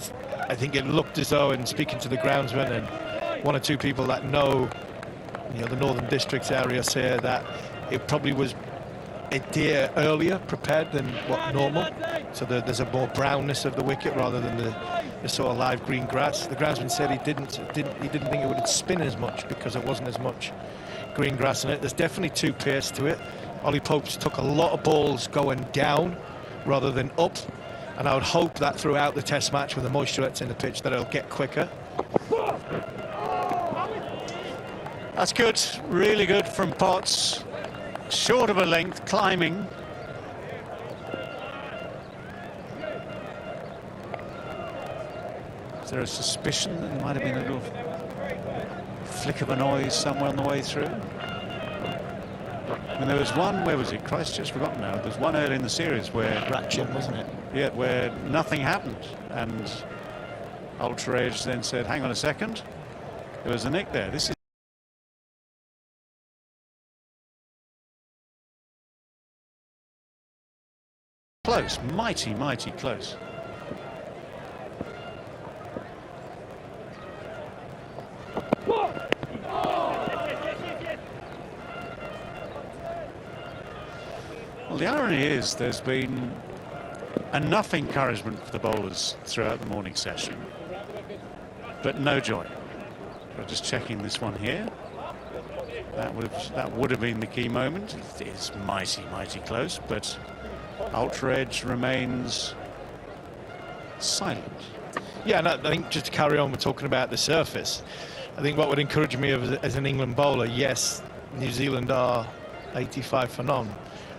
I think it looked as though, and speaking to the groundsman and one or two people that know, the Northern Districts area, say that it probably was a day earlier prepared than what normal. So there's a more brownness of the wicket rather than the sort of live green grass. The groundsman said he didn't think it would spin as much because it wasn't as much green grass in it. There's definitely two pace to it. Ollie Pope's took a lot of balls going down rather than up, and I would hope that throughout the test match with the moisture that's in the pitch that it'll get quicker. That's good, really good from Potts. Short of a length, climbing. Is there a suspicion that there might have been a little flick of a noise somewhere on the way through? And there was one, where was it? Christchurch, forgotten now. There was one early in the series where... Ratchet, wasn't it? Yeah, where nothing happened. And Ultra Edge then said, hang on a second. There was a nick there. This is close, mighty, mighty close. Well, the irony is there's been enough encouragement for the bowlers throughout the morning session, but no joy. We're just checking this one here. That would have been the key moment. It is mighty close, but Ultra Edge remains silent. Yeah, and I think just to carry on, we're talking about the surface. I think what would encourage me as an England bowler, yes, New Zealand are 85 for none,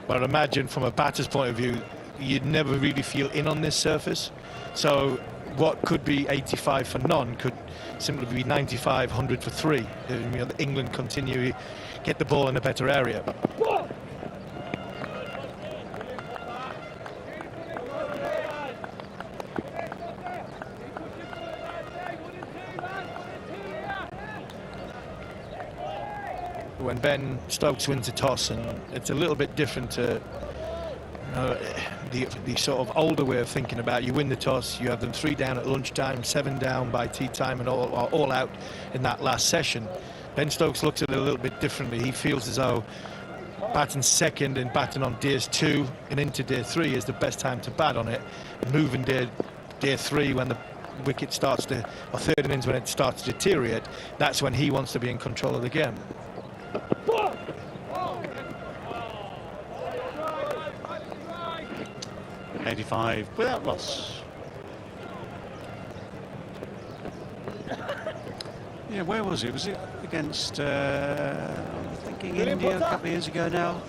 but I'd imagine from a batter's point of view, you'd never really feel in on this surface. So what could be 85 for none could simply be 95, 100 for 3. You know, England continue, get the ball in a better area. When Ben Stokes wins a toss, and it's a little bit different to the sort of older way of thinking about, you win the toss, you have them 3 down at lunchtime, 7 down by tea time, and all out in that last session. Ben Stokes looks at it a little bit differently. He feels as though batting second and batting on days 2 and into day 3 is the best time to bat on it, and moving day 3 when the wicket starts to, or third innings when it starts to deteriorate, that's when he wants to be in control of the game. 85 without loss. Yeah, where was it? Was it against, I'm thinking India a couple of years ago now?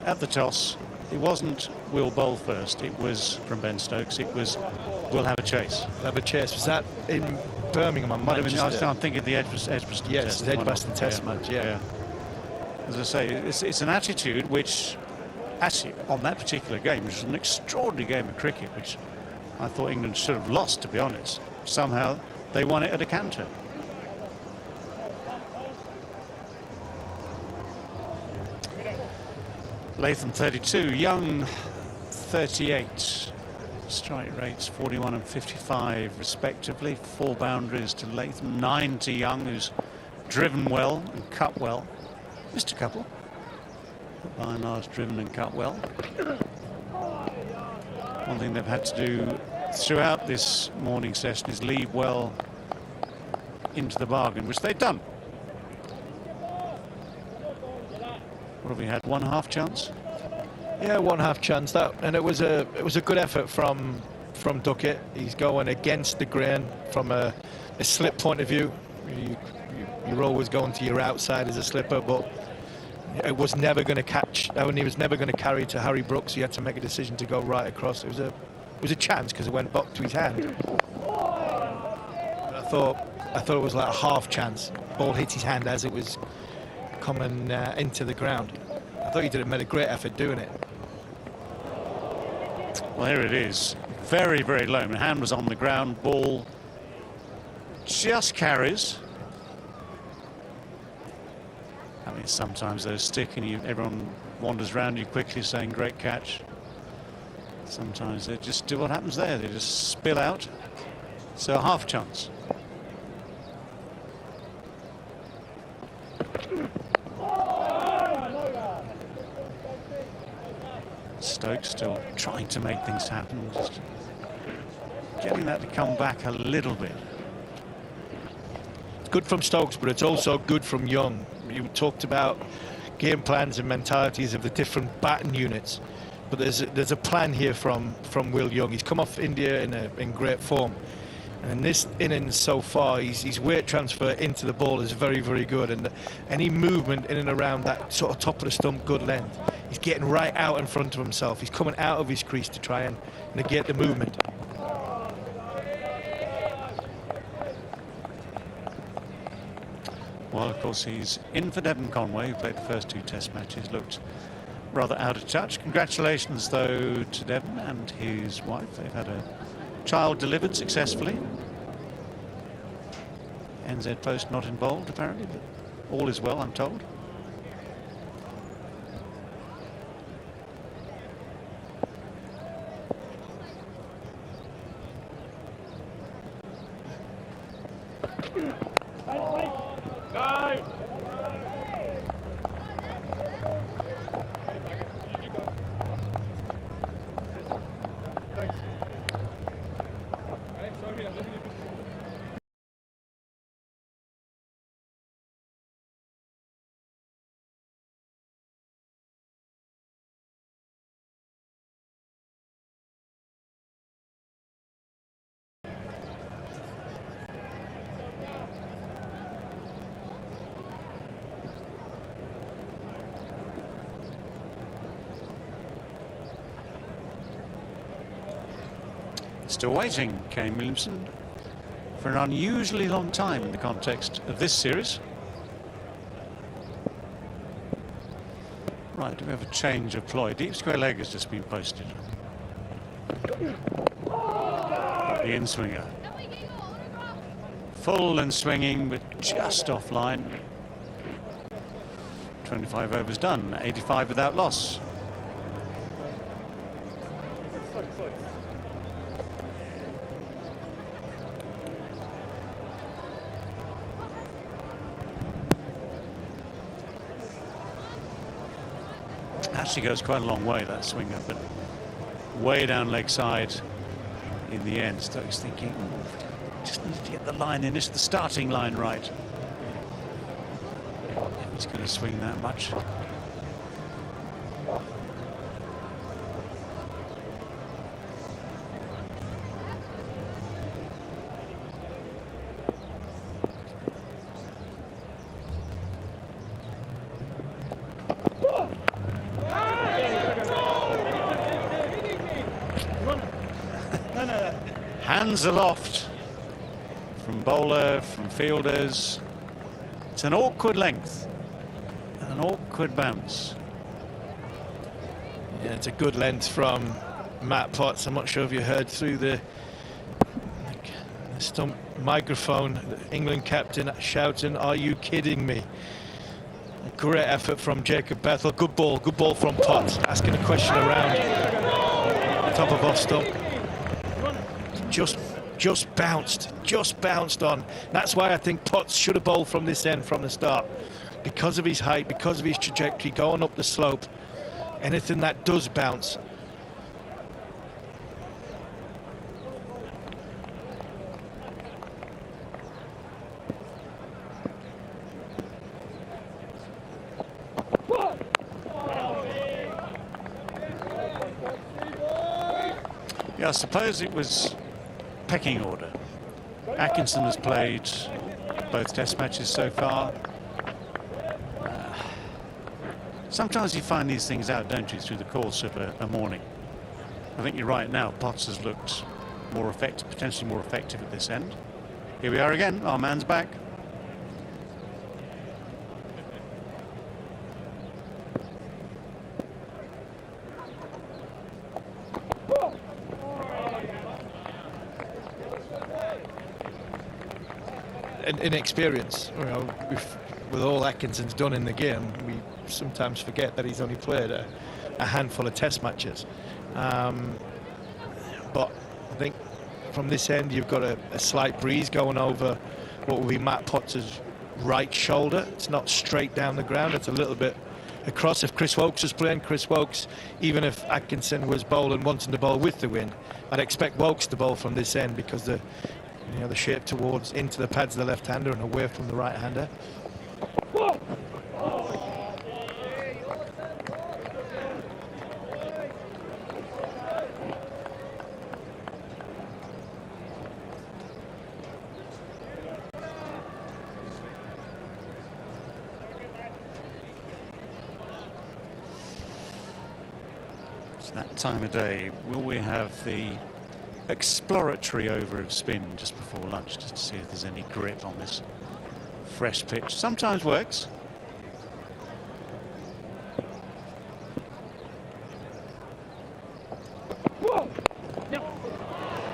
At the toss, it wasn't we'll bowl first, it was from Ben Stokes, it was we'll have a chase. Have a chase. Was that in Birmingham? Might have been, I'm thinking the Edgbaston yes, test. the Edgbaston test match, yeah. As I say, it's an attitude which, actually, on that particular game, which was an extraordinary game of cricket, which I thought England should have lost, to be honest. Somehow they won it at a canter. Latham 32, Young 38. Strike rates 41 and 55 respectively. 4 boundaries to Latham, 9 to Young, who's driven well and cut well. Missed a couple, but by and large driven and cut well. One thing they've had to do throughout this morning session is leave well into the bargain, which they've done. What have we had? 1/2 chance? Yeah, 1/2 chance. And it was a good effort from Duckett. He's going against the grain from a slip point of view. You're always going to your outside as a slipper, but it was never going to catch. He was never going to carry to Harry Brooks. He had to make a decision to go right across. It was a chance because it went back to his hand. But I thought it was like a half chance. Ball hit his hand as it was coming into the ground. I thought he made a great effort doing it. Well, here it is. Very, very low. My hand was on the ground. Ball just carries. I mean, sometimes those stick and everyone wanders around you quickly saying great catch. Sometimes they just do what happens there. They just spill out. So half chance. Stokes still trying to make things happen, just getting that to come back a little bit. It's good from Stokes, but it's also good from Young. You talked about game plans and mentalities of the different batting units, but there's a plan here from Will Young. He's come off India in great form, and in this innings so far, his weight transfer into the ball is very, very good, and any movement in and around that sort of top of the stump good length, he's getting right out in front of himself. He's coming out of his crease to try and negate the movement. Well, of course, he's in for Devon Conway, who played the first 2 test matches, looked rather out of touch. Congratulations, though, to Devon and his wife. They've had a child delivered successfully. NZ Post not involved, apparently, but all is well, I'm told. Still waiting, Kane Williamson, for an unusually long time in the context of this series. Right, do we have a change of ploy? Deep square leg has just been posted. The in-swinger. Full and swinging, but just offline. 25 overs done, 85 without loss. Actually goes quite a long way, that swinger, but way down leg side in the end. Stokes thinking, just need to get the line in, it's the starting line right. If he's going to swing that much. Hands aloft from bowler, from fielders. It's an awkward length, an awkward bounce. Yeah, it's a good length from Matt Potts. I'm not sure if you heard through the stump microphone, the England captain shouting, "Are you kidding me?" A great effort from Jacob Bethel. Good ball from Potts, asking a question around top of off stump. Just bounced on. That's why I think Potts should have bowled from this end from the start, because of his height, because of his trajectory going up the slope. Anything that does bounce. Yeah, I suppose it was pecking order. Atkinson has played both test matches so far. Sometimes you find these things out, don't you, through the course of a morning. I think you're right now. Potts has looked more effective, potentially more effective at this end. Here we are again. Our man's back. Inexperience, you know, with all Atkinson's done in the game, we sometimes forget that he's only played a handful of test matches. But I think from this end you've got a slight breeze going over what will be Matt Potts' right shoulder. It's not straight down the ground, it's a little bit across. If Chris Woakes was playing, Chris Woakes, even if Atkinson was bowling, wanting to bowl with the wind, I'd expect Woakes to bowl from this end, because the shape towards into the pads of the left-hander and away from the right-hander. It's that time of day. Will we have the exploratory over of spin just before lunch, just to see if there's any grip on this fresh pitch? Sometimes works.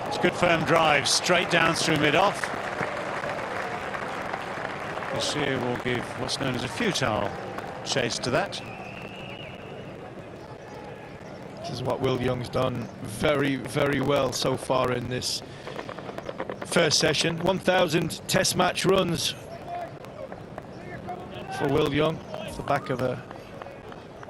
It's good firm drive straight down through mid-off. Bashir will give what's known as a futile chase to that. This is what Will Young's done very, very well so far in this first session. 1,000 test match runs for Will Young, off the back of a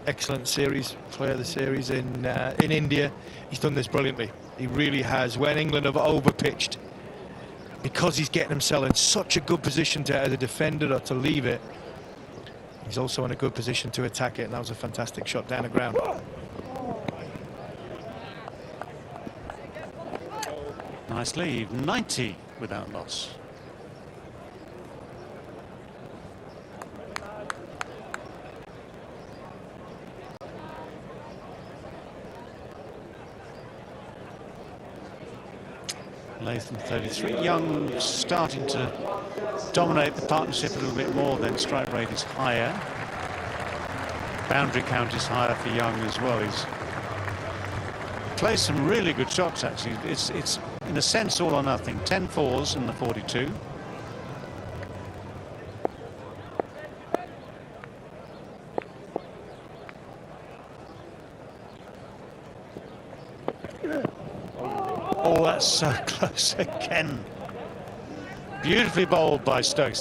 excellent series, player of the series in India. He's done this brilliantly. He really has. When England have overpitched, because he's getting himself in such a good position to either defend it or to leave it, he's also in a good position to attack it, and that was a fantastic shot down the ground. Nice leave, 90 without loss. Latham 33. Young starting to dominate the partnership a little bit more. Then strike rate is higher. Boundary count is higher for Young as well. He's plays some really good shots actually. It's in a sense all or nothing. 10 fours in the 42. Oh, that's so close again. Beautifully bowled by Stokes.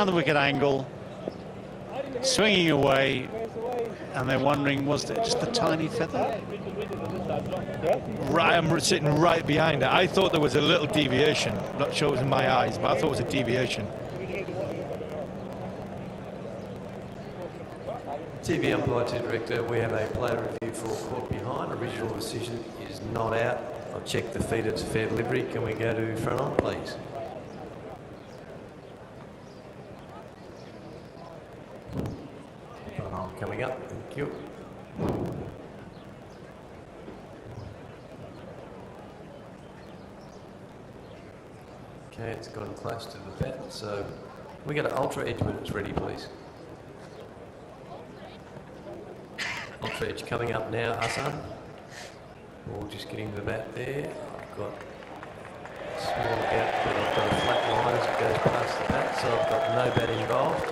On the wicket angle, swinging away, and they're wondering, was it just a tiny feather? Right, I'm sitting right behind it. I thought there was a little deviation. I'm not sure it was in my eyes, but I thought it was a deviation. TV umpire to director, we have a player review for caught behind. Original decision is not out. I've checked the feed, it's fair delivery. Can we go to front on, please? Front on coming up, thank you. Okay, it's gone close to the bat, so we got an ultra edge when it's ready, please. Ultra edge coming up now, Hassan. Ball just getting the bat there. I've got a small gap, but I've got a flat line as it goes past the bat, so I've got no bat involved.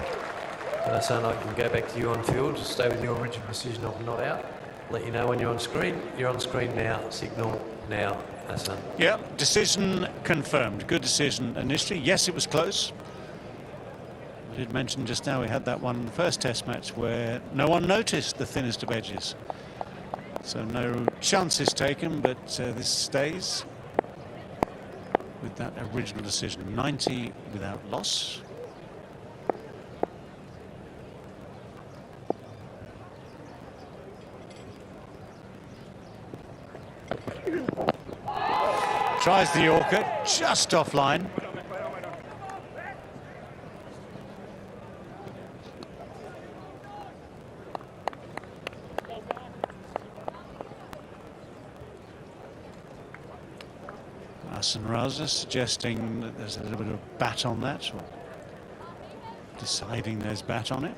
So Hassan, I can go back to you on field, just stay with your original decision of not out. Let you know when you're on screen. You're on screen now, signal now, Hassan. Yeah, decision confirmed. Good decision initially. Yes, it was close. I did mention just now we had that one in the first test match where no one noticed the thinnest of edges. So no chances taken, but this stays with that original decision. 90 without loss. Tries the Yorker, just offline. Hassan Raza suggesting that there's a little bit of bat on that, or deciding there's bat on it.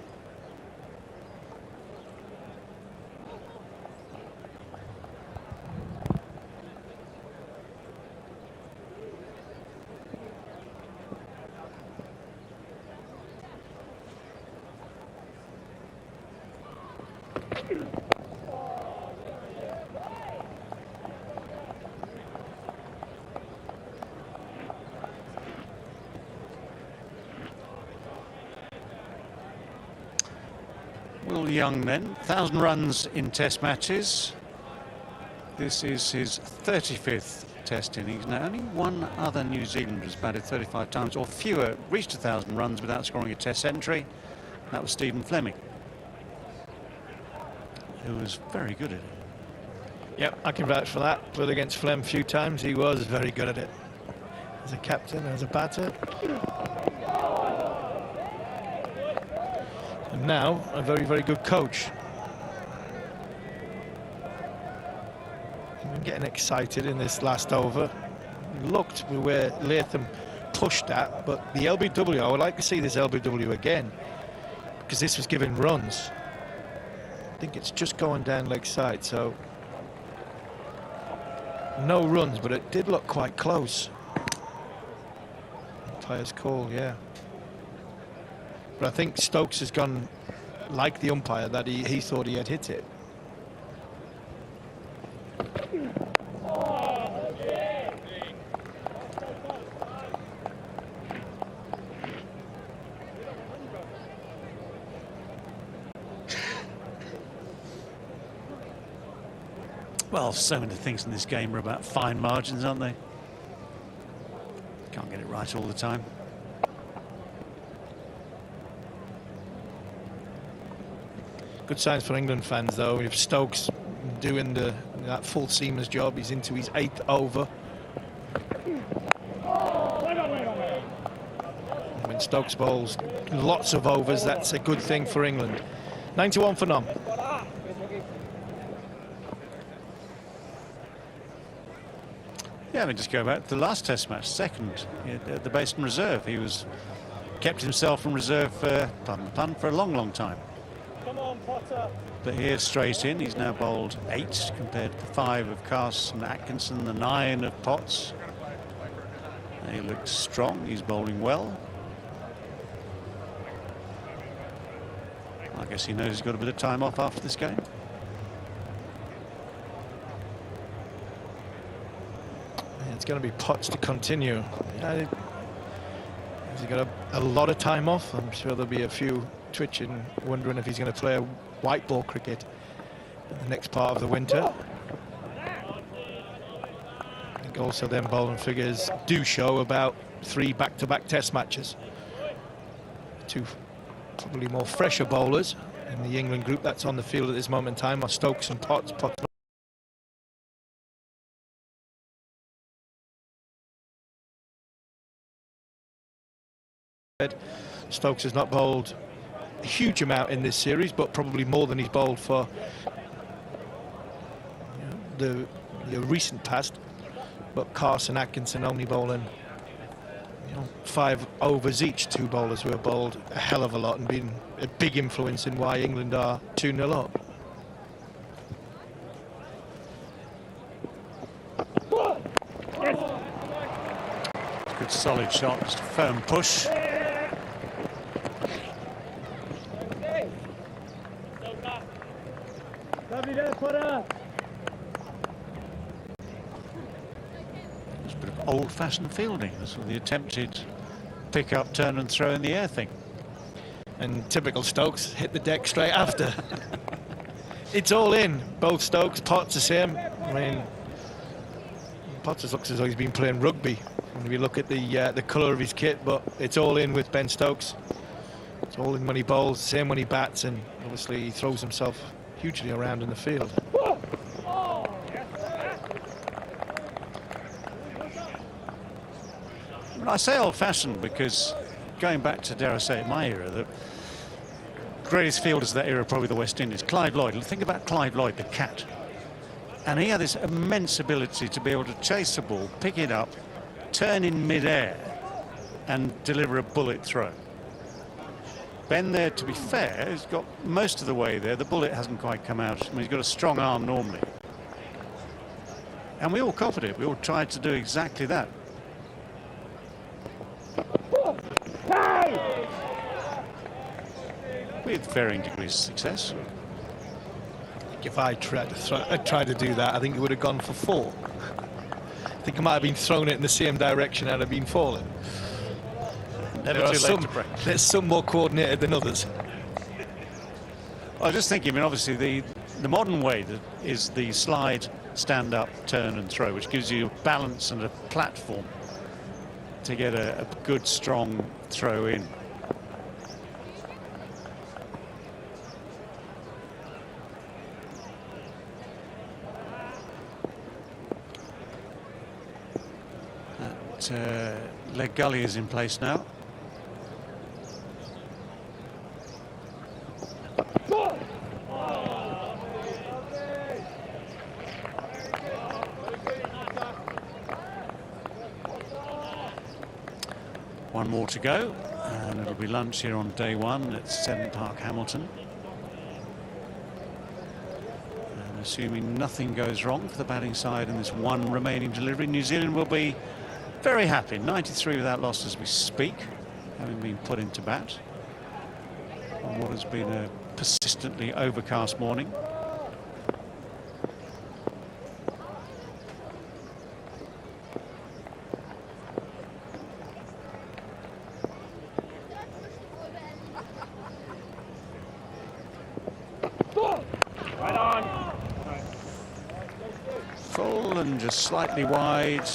Will Young then, 1,000 runs in test matches. This is his 35th test innings. Now only one other New Zealander has batted 35 times or fewer reached 1,000 runs without scoring a test century. That was Stephen Fleming, who was very good at it. Yep, I can vouch for that. Played against Flem a few times. He was very good at it. As a captain, as a batter. And now, a very, very good coach. I'm getting excited in this last over. Looked where Latham pushed at, but the LBW, I would like to see this LBW again, because this was giving runs. I think it's just going down leg side, so no runs, but it did look quite close. Umpire's call, yeah. But I think Stokes has gone like the umpire, that he thought he had hit it. Well, so many things in this game are about fine margins, aren't they? Can't get it right all the time. Good signs for England fans, though. If Stokes doing that full seamer's job, he's into his 8th over. When Stokes bowls lots of overs. That's a good thing for England. 91 for none. Yeah, I mean, just go back to the last Test match, second at the Basin Reserve. He was kept himself from reserve for, pardon the pun, for a long, long time. Come on, Potter. But here, straight in, he's now bowled 8 compared to the 5 of Carson Atkinson, the 9 of Potts. He looks strong. He's bowling well. I guess he knows he's got a bit of time off after this game. It's going to be Potts to continue. He's got a lot of time off. I'm sure there'll be a few twitching, wondering if he's going to play a white ball cricket in the next part of the winter. I think also them bowling figures do show about 3 back-to-back Test matches. 2 probably more fresher bowlers in the England group that's on the field at this moment in time are Stokes and Potts. Stokes has not bowled a huge amount in this series, but probably more than he's bowled for the recent past. But Carson Atkinson only bowling 5 overs each. 2 bowlers who have bowled a hell of a lot and been a big influence in why England are 2-0 up. Good solid shot, just a firm push. It's a bit of old-fashioned fielding. This was the attempted pick up, turn and throw in the air thing. And typical Stokes, hit the deck straight after. It's all in. Both Stokes, Potts the same. I mean, Potts looks as though he's been playing rugby when we look at the colour of his kit, but it's all in with Ben Stokes. It's all in when he bowls, same when he bats, and obviously he throws himself hugely around in the field. I say old-fashioned because going back to, dare I say it, my era, the greatest fielders of that era are probably the West Indies. Clive Lloyd. Think about Clive Lloyd, the cat. And he had this immense ability to be able to chase a ball, pick it up, turn in mid-air and deliver a bullet throw. Ben there, to be fair, has got most of the way there. The bullet hasn't quite come out. I mean, he's got a strong arm normally. And we all copied it. We all tried to do exactly that. With varying degrees of success. If I tried to do that, I think it would have gone for 4. I think I might have been thrown it in the same direction and I'd have been falling. Never too late to break. There's some more coordinated than others. I was just thinking, I mean, obviously the modern way that is the slide, stand up, turn and throw, which gives you balance and a platform to get a good, strong throw in. Leg gully is in place now. One more to go, and it'll be lunch here on day 1 at Seddon Park, Hamilton. And assuming nothing goes wrong for the batting side in this one remaining delivery, New Zealand will be very happy. 93 without loss as we speak, having been put into bat on what has been a persistently overcast morning. Right on. Full and just slightly wide.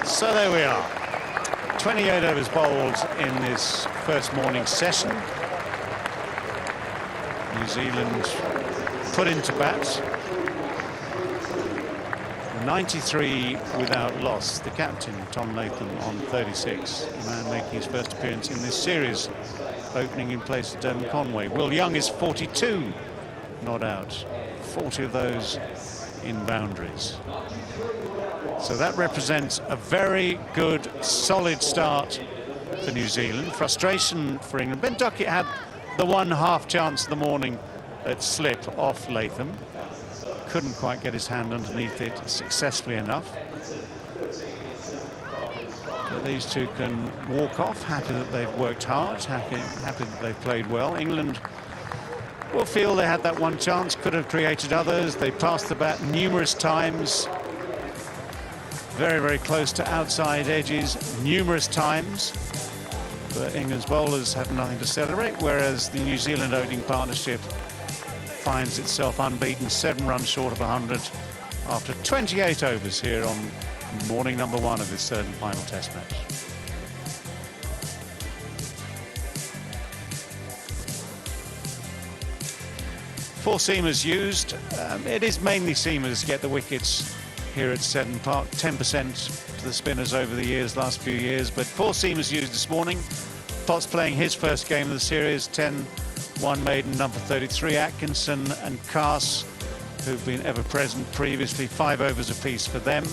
So there we are. 28 overs bowled in this first morning session. New Zealand put into bat. 93 without loss. The captain, Tom Latham, on 36. The man making his first appearance in this series, opening in place of Devon Conway. Will Young is 42 not out. 40 of those in boundaries. So that represents a very good, solid start for New Zealand. Frustration for England. Ben Duckett had the one half chance of the morning at slip off Latham. Couldn't quite get his hand underneath it successfully enough. But these two can walk off, happy that they've worked hard, happy that they've played well. England will feel they had that one chance, could have created others. They passed the bat numerous times. Very, very close to outside edges numerous times. But England's bowlers have nothing to celebrate, whereas the New Zealand opening partnership finds itself unbeaten, 7 runs short of 100 after 28 overs here on morning number 1 of this third and final Test match. Four seamers used. It is mainly seamers get the wickets here at Seddon Park. 10% to the spinners over the last few years, but four seamers used this morning. Potts playing his first game of the series. 10-1 maiden, number 33. Atkinson and Cass, who've been ever present previously, 5 overs apiece for them.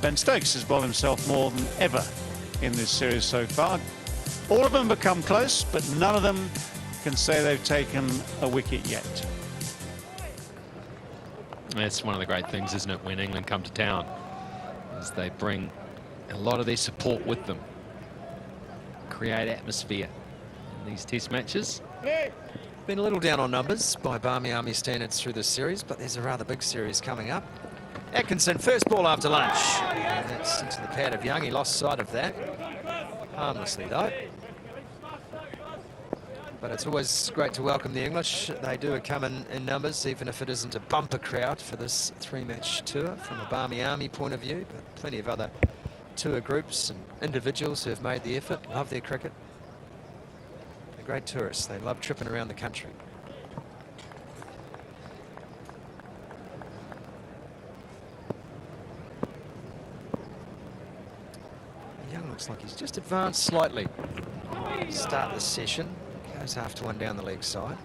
Ben Stokes has bowled himself more than ever in this series so far. All of them become close, but none of them can say they've taken a wicket yet. That's one of the great things, isn't it, when England come to town, is they bring a lot of their support with them, create atmosphere in these Test matches. Been a little down on numbers by Barmy Army standards through this series, but there's a rather big series coming up. Atkinson, first ball after lunch. And that's into the pad of Young. He lost sight of that. Harmlessly, though. But it's always great to welcome the English. They do come in numbers, even if it isn't a bumper crowd for this 3-match tour from a Barmy Army point of view. But plenty of other tour groups and individuals who have made the effort, love their cricket. They're great tourists. They love tripping around the country. Young looks like he's just advanced slightly. Start the session. Goes after one down the leg side.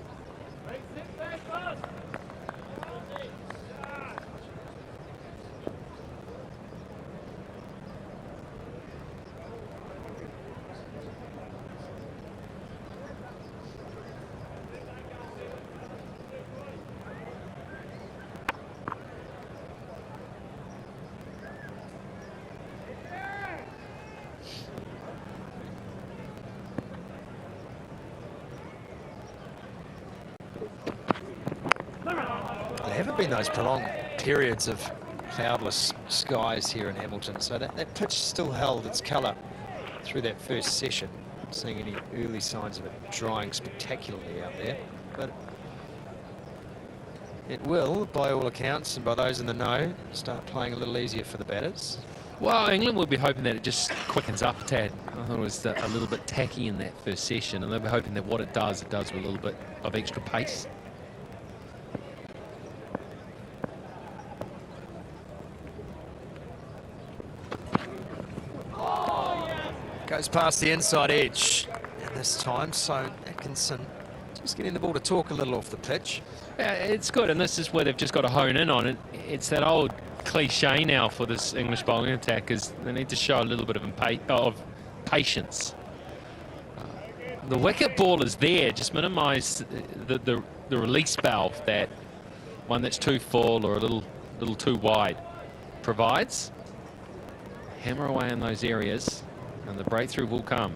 There haven't been those prolonged periods of cloudless skies here in Hamilton, so that pitch still held its colour through that first session. Not seeing any early signs of it drying spectacularly out there, but it will, by all accounts and by those in the know, start playing a little easier for the batters. Well, England will be hoping that it just quickens up a tad. I thought it was a little bit tacky in that first session, and they'll be hoping that what it does with a little bit of extra pace. Goes past the inside edge at this time, so Atkinson just getting the ball to talk a little off the pitch. Yeah, it's good, and this is where they've just got to hone in on it. It's that old cliche now for this English bowling attack, is they need to show a little bit of patience. The wicket ball is there, just minimise the release valve, that one that's too full or a little too wide provides. Hammer away in those areas, and the breakthrough will come.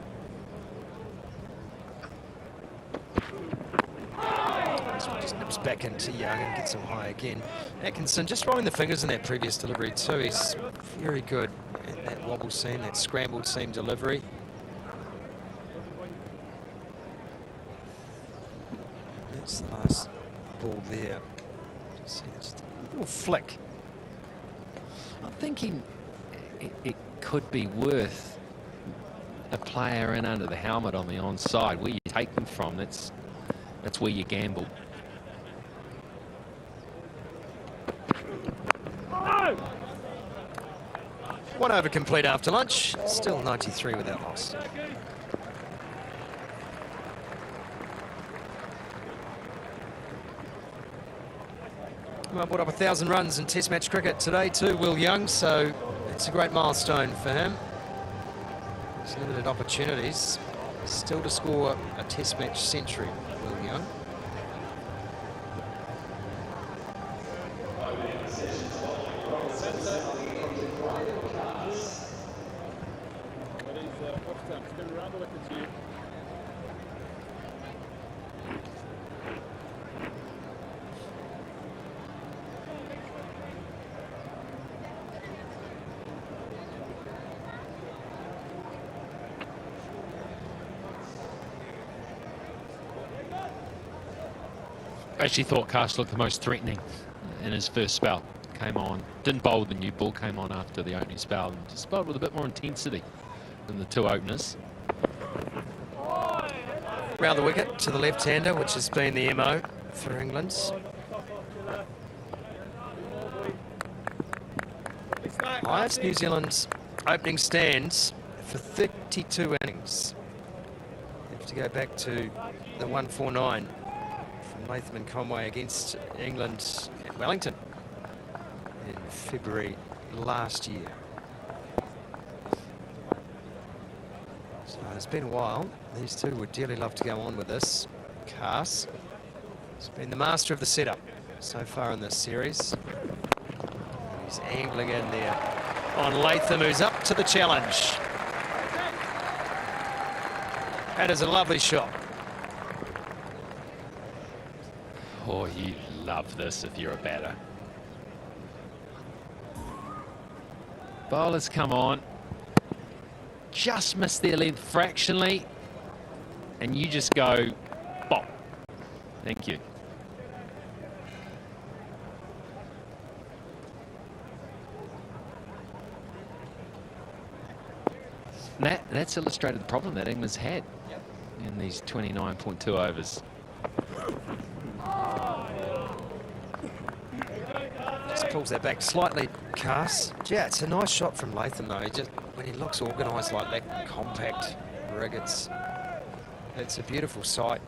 This one just nips back into Young and gets him high again. Atkinson just rolling the fingers in that previous delivery too. He's very good at that wobble seam, that scrambled seam delivery. That's the last ball there. Just a little flick. I'm thinking it could be worth a player in under the helmet on the onside. Where you take them from, that's where you gamble. No! 1 over complete after lunch. Still 93 without loss. Well, put up 1,000 runs in Test match cricket today too, Will Young, so it's a great milestone for him. There's limited opportunities. Still to score a Test match century, Will Young. I actually thought Cast looked the most threatening in his first spell. Came on, didn't bowl the new ball, came on after the opening spell and just bowled with a bit more intensity than the two openers. Round the wicket to the left-hander, which has been the MO for England. Highest New Zealand's opening stands for 32 innings. You have to go back to the 149 from Latham and Conway against England at Wellington in February last year. So it's been a while. These two would dearly love to go on with this. Cass has been the master of the setup so far in this series. He's angling in there on Latham, who's up to the challenge. That is a lovely shot. Oh, you love this if you're a batter. Bowlers come on. Just miss their length fractionally. And you just go, bop. Thank you. That's illustrated the problem that England's had in these 29.2 overs. Just pulls that back slightly, Cass. Yeah, it's a nice shot from Latham though. Just when he looks organised like that, compact rig, it's a beautiful sight.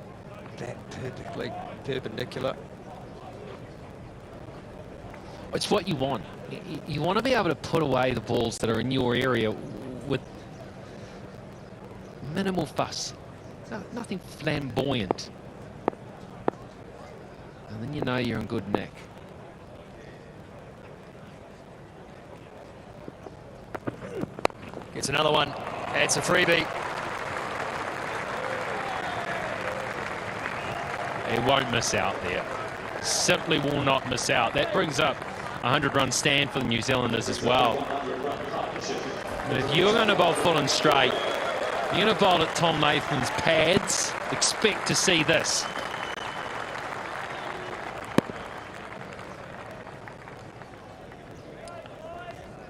That perfectly perpendicular. It's what you want. You want to be able to put away the balls that are in your area with minimal fuss. Nothing flamboyant. And then you know you're in good nick. Gets another one. It's a freebie. He won't miss out there. Simply will not miss out. That brings up a 100-run stand for the New Zealanders as well. But if you're going to bowl full and straight, you're going to bowl at Tom Latham's pads, expect to see this.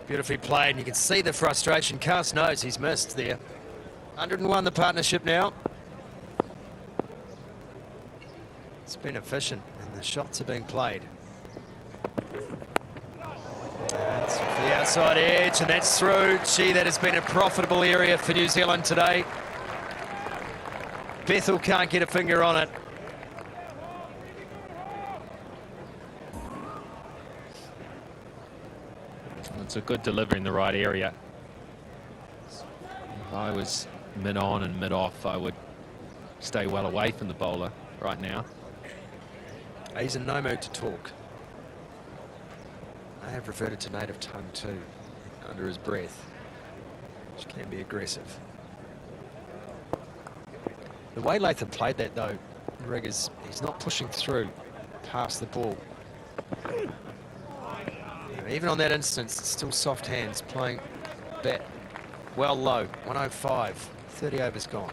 Beautifully played, and you can see the frustration. Cass knows he's missed there. 101 the partnership now. It's been efficient, and the shots are being played. That's off the outside edge, and that's through. Gee, that has been a profitable area for New Zealand today. Bethel can't get a finger on it. It's a good delivery in the right area. If I was mid-on and mid-off, I would stay well away from the bowler right now. He's in no mood to talk. I have reverted to native tongue too, under his breath, which can be aggressive. The way Latham played that though, Rig, is he's not pushing through past the ball. Even on that instance, it's still soft hands, playing bat well low. 105, 30 overs gone.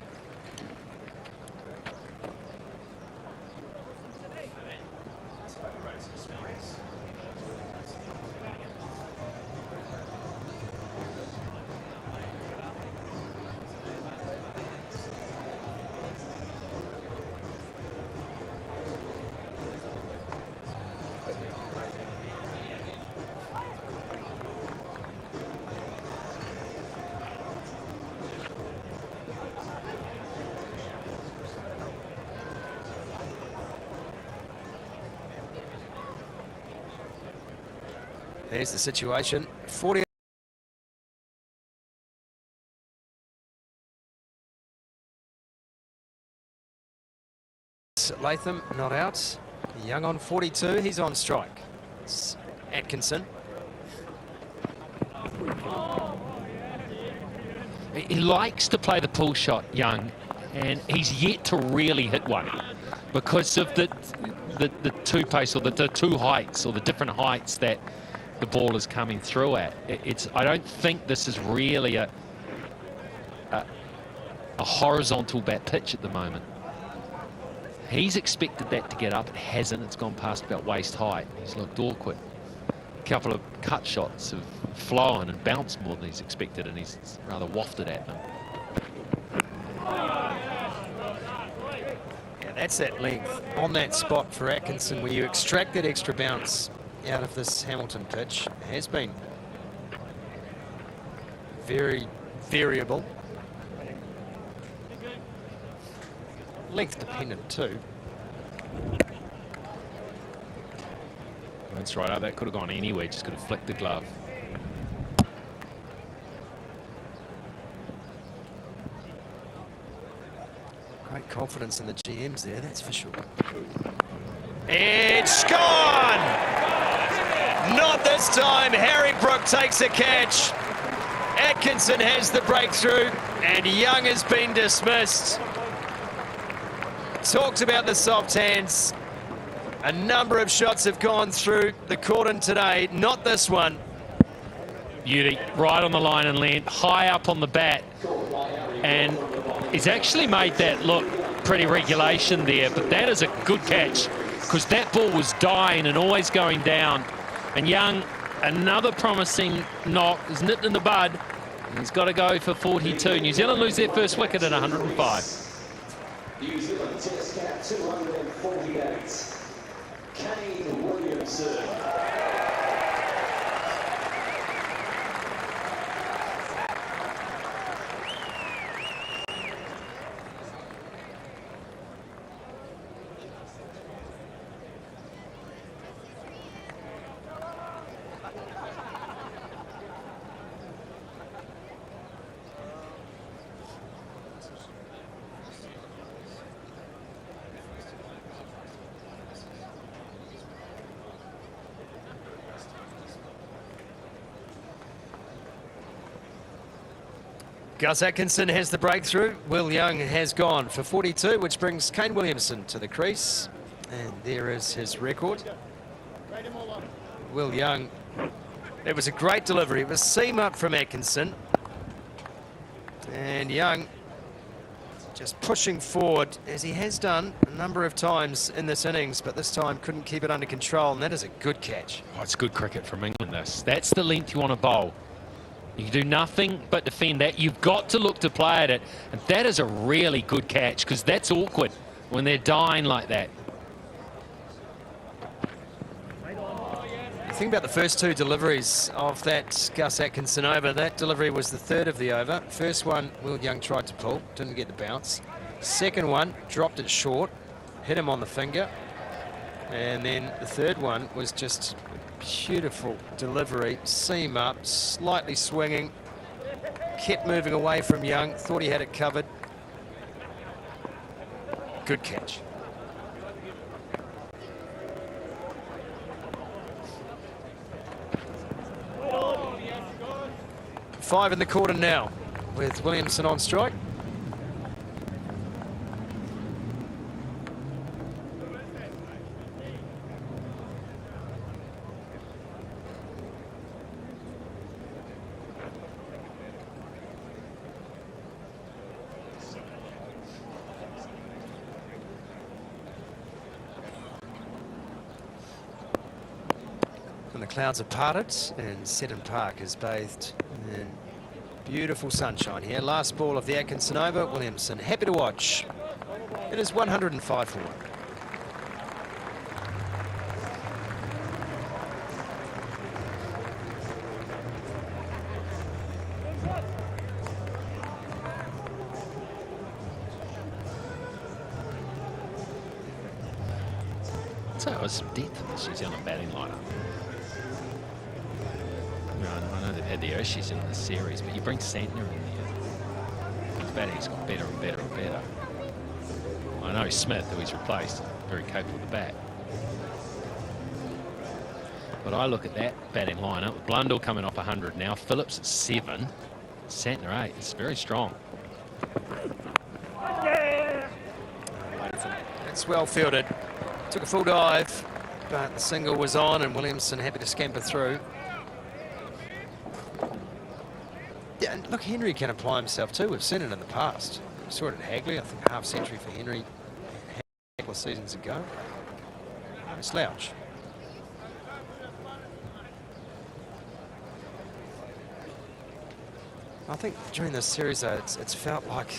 There's the situation. 40. Latham not out. Young on 42. He's on strike. It's Atkinson. He likes to play the pull shot, Young, and he's yet to really hit one because of the two pace, or the two heights, or the different heights that the ball is coming through at. I don't think this is really a horizontal bat pitch at the moment. He's expected that to get up. It hasn't. It's gone past about waist height. He's looked awkward. A couple of cut shots have flown and bounced more than he's expected, and he's rather wafted at them. Yeah, that's that length on that spot for Atkinson, where you extract that extra bounce out of this Hamilton pitch. It has been very variable. Length dependent too. That's right. That could have gone anywhere. Just could have flicked the glove. Great confidence in the GMs there, that's for sure. It's gone! Not this time. Harry Brook takes a catch. Atkinson has the breakthrough, and Young has been dismissed. Talks about the soft hands. A number of shots have gone through the cordon today. Not this one. Beauty, right on the line and land, high up on the bat. And he's actually made that look pretty regulation there, but that is a good catch because that ball was dying and always going down. And Young, another promising knock, is nipped in the bud. He's got to go for 42. New Zealand lose their first wicket at 105. New Zealand Test cap 248. Kane Williamson. Gus Atkinson has the breakthrough. Will Young has gone for 42, which brings Kane Williamson to the crease. And there is his record. Will Young, it was a great delivery. It was seam up from Atkinson. And Young just pushing forward, as he has done a number of times in this innings, but this time couldn't keep it under control, and that is a good catch. Oh, it's good cricket from England, this. That's the length you want to bowl. You can do nothing but defend that. You've got to look to play at it. And that is a really good catch because that's awkward when they're dying like that. The thing about the first two deliveries of that Gus Atkinson over, that delivery was the third of the over. First one, Will Young tried to pull, didn't get the bounce. Second one, dropped it short, hit him on the finger. And then the third one was just beautiful delivery, seam up, slightly swinging, kept moving away from Young, thought he had it covered. Good catch. Five in the quarter now with Williamson on strike. The clouds have parted and Seddon Park is bathed in beautiful sunshine here. Last ball of the Atkinson over. Williamson happy to watch. It is 105 for 1. So it was some depth in this New Zealand batting lineup. had their issues in this series, but you bring Santner in there. His batting's got better and better and better. I know Smith, who he's replaced, very capable of the bat. But I look at that batting lineup. Blundell coming off 100 now. Phillips at 7. Santner 8. It's very strong. It's well fielded. Took a full dive, but the single was on, and Williamson happy to scamper through. Yeah, and look, Henry can apply himself too. We've seen it in the past. We saw it at Hagley, I think half century for Henry a couple of seasons ago. No slouch. I think during this series, though, it's felt like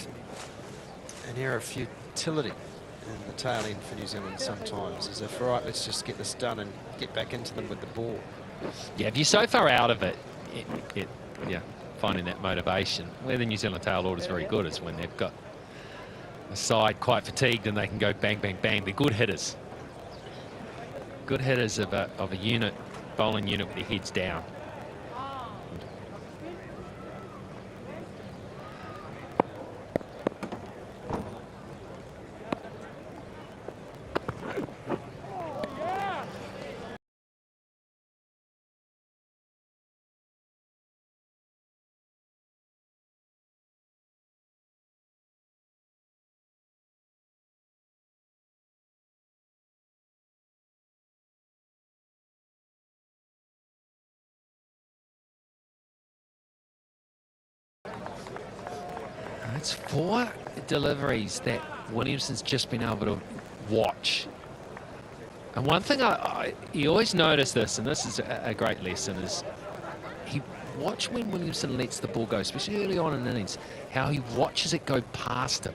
an era of futility in the tail end for New Zealand sometimes, as if, all right, let's just get this done and get back into them with the ball. Yeah, if you're so far out of it, yeah, finding that motivation. Where the New Zealand tail order is very good is when they've got a side quite fatigued and they can go bang, bang, bang. They're good hitters. Good hitters of a unit, bowling unit with their heads down. It's 4 deliveries that Williamson's just been able to watch. And one thing you always notice this, and this is a great lesson, is watch when Williamson lets the ball go, especially early on in innings, how he watches it go past him.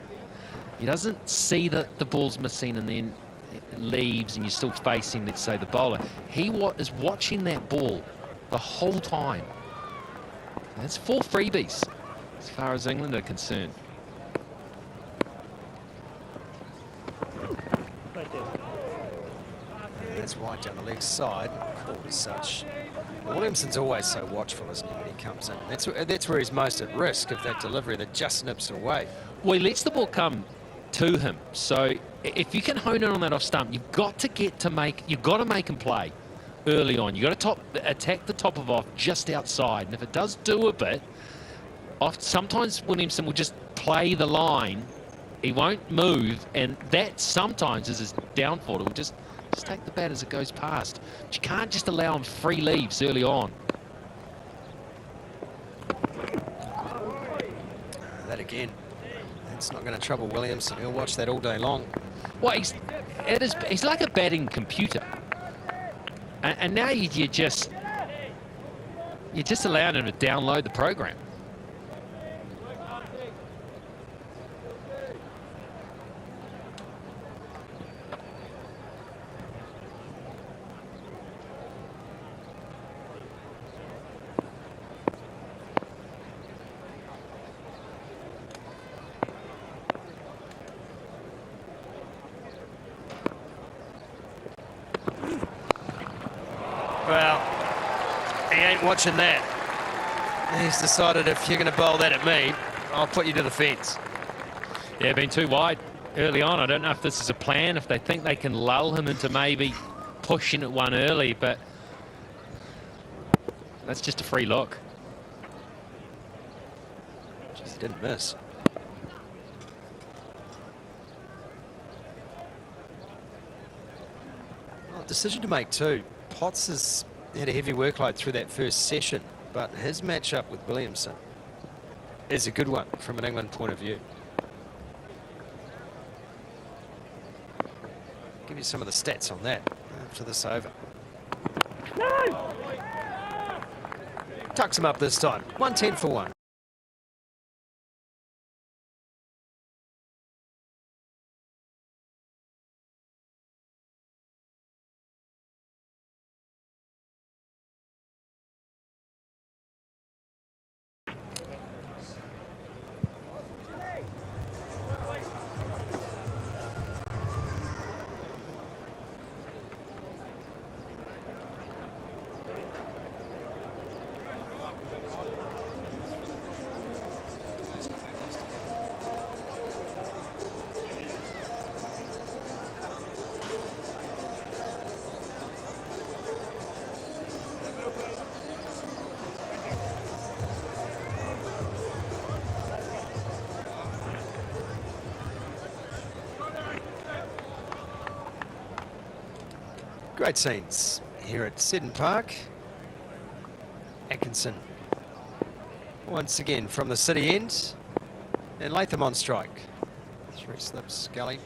He doesn't see that the ball's missing and then it leaves and you're still facing, let's say, the bowler. He is watching that ball the whole time. And that's 4 freebies as far as England are concerned. That's right down the leg side, called as such. Williamson's always so watchful, isn't he, when he comes in? That's where he's most at risk of that delivery that just nips it away. Well, he lets the ball come to him. So if you can hone in on that off stump, you've got to make him play early on. You've got to attack the top of off just outside. And if it does do a bit, sometimes Williamson will just play the line. He won't move, and that sometimes is his downfall. He'll just take the bat as it goes past. But you can't just allow him free leaves early on. That again, that's not going to trouble Williamson. He'll watch that all day long. Well, he's like a batting computer. And now you're just allowing him to download the program. Well, he ain't watching that. He's decided, if you're going to bowl that at me, I'll put you to the fence. Yeah, been too wide early on. I don't know if this is a plan, if they think they can lull him into maybe pushing at one early, but that's just a free look. Just didn't miss. Well, decision to make too. Potts has had a heavy workload through that first session, but his matchup with Williamson is a good one from an England point of view. Give you some of the stats on that after this over. No! Tucks him up this time. 110 for 1. Great scenes here at Seddon Park. Atkinson once again from the city end, and Latham on strike. 3 slips, Scully.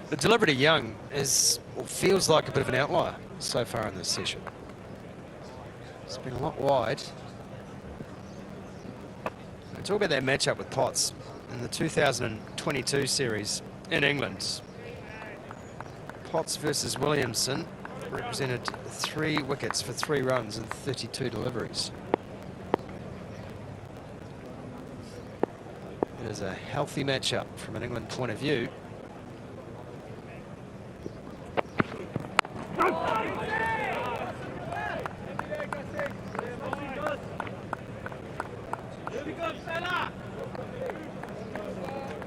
The delivery to Young is, or feels like, a bit of an outlier so far in this session. It's been a lot wide. We talk about that matchup with Potts in the 2022 series in England. Potts versus Williamson represented 3 wickets for 3 runs and 32 deliveries. It is a healthy matchup from an England point of view.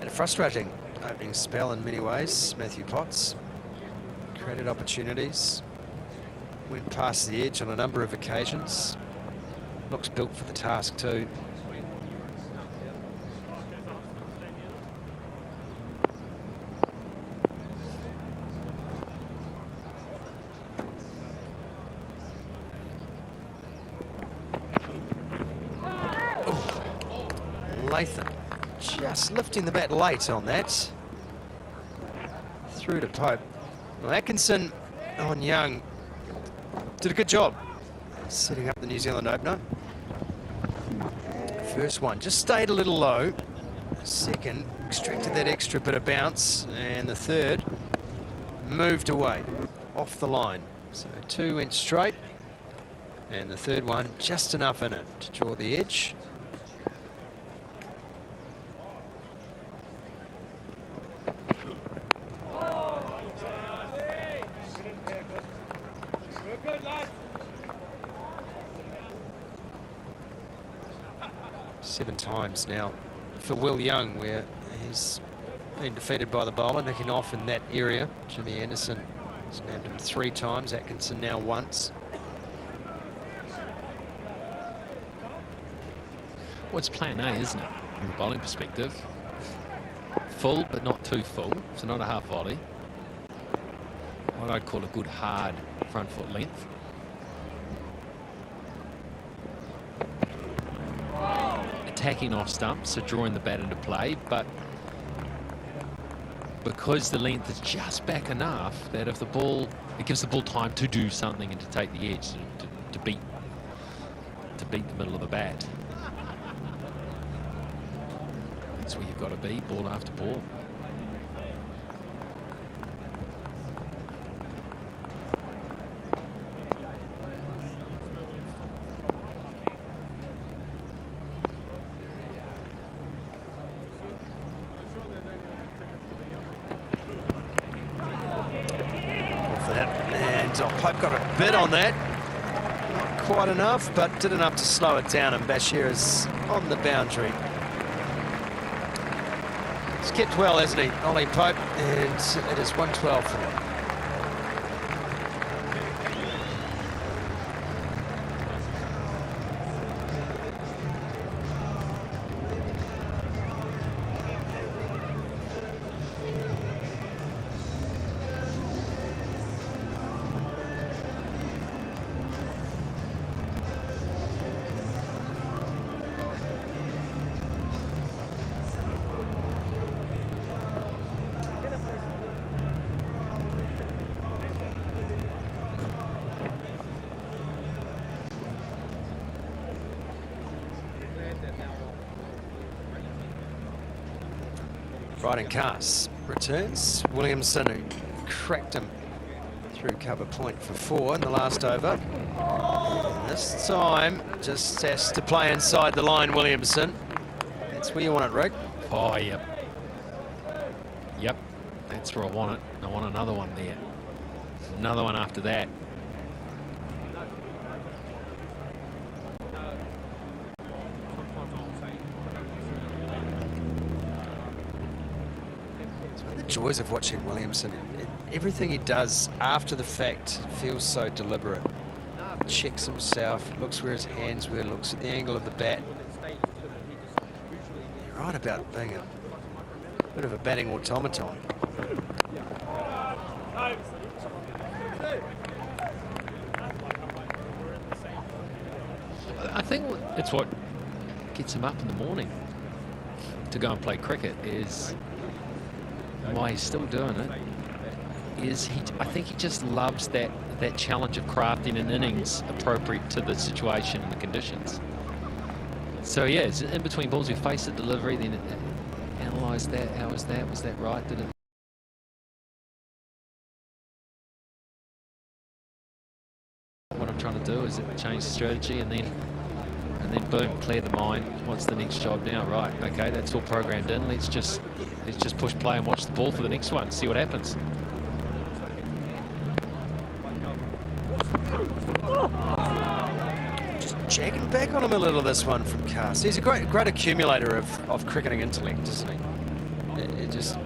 And a frustrating opening spell in many ways. Matthew Potts created opportunities, went past the edge on a number of occasions. Looks built for the task too. Latham just lifting the bat late on that. Through to Pope. Well, Atkinson on Young did a good job setting up the New Zealand opener. First one just stayed a little low. Second extracted that extra bit of bounce, and the third moved away off the line. So 2 went straight, and the third one just enough in it to draw the edge. Times now for Will Young, where he's been defeated by the bowler, nicking off in that area. Jimmy Anderson has named him 3 times, Atkinson now once. Well, it's plan A, isn't it, from a bowling perspective? Full, but not too full, so not a half volley. What I'd call a good hard front foot length. Attacking off stump, so drawing the bat into play, but because the length is just back enough that if the ball, it gives the ball time to do something and to take the edge, to beat the middle of the bat. That's where you've got to be, ball after ball. Pope got a bit on that, not quite enough, but did enough to slow it down, and Bashir is on the boundary. He's kept well, hasn't he, Ollie Pope, and it is 112 for him. Riding Cast returns. Williamson, who cracked him through cover point for 4 in the last over. And this time just has to play inside the line, Williamson. That's where you want it, Rick. Oh, yep. Yep, that's where I want it. I want another one there. Another one after that. Joys of watching Williamson. Everything he does after the fact feels so deliberate. Checks himself, looks where his hands were, looks at the angle of the bat. right about being a bit of a batting automaton. I think it's what gets him up in the morning to go and play cricket, is why he's still doing it. I think he just loves that challenge of crafting an innings appropriate to the situation and the conditions. So yeah, it's in between balls, we face the delivery, then analyse that. How was that? Was that right? Did it? What I'm trying to do is change the strategy, and then boom, clear the mind. What's the next job now? Right, okay, that's all programmed in. Let's just push play and watch the ball for the next one. See what happens. Just jagging back on him a little, this one from Cast. He's a great accumulator of cricketing intellect, isn't he? It just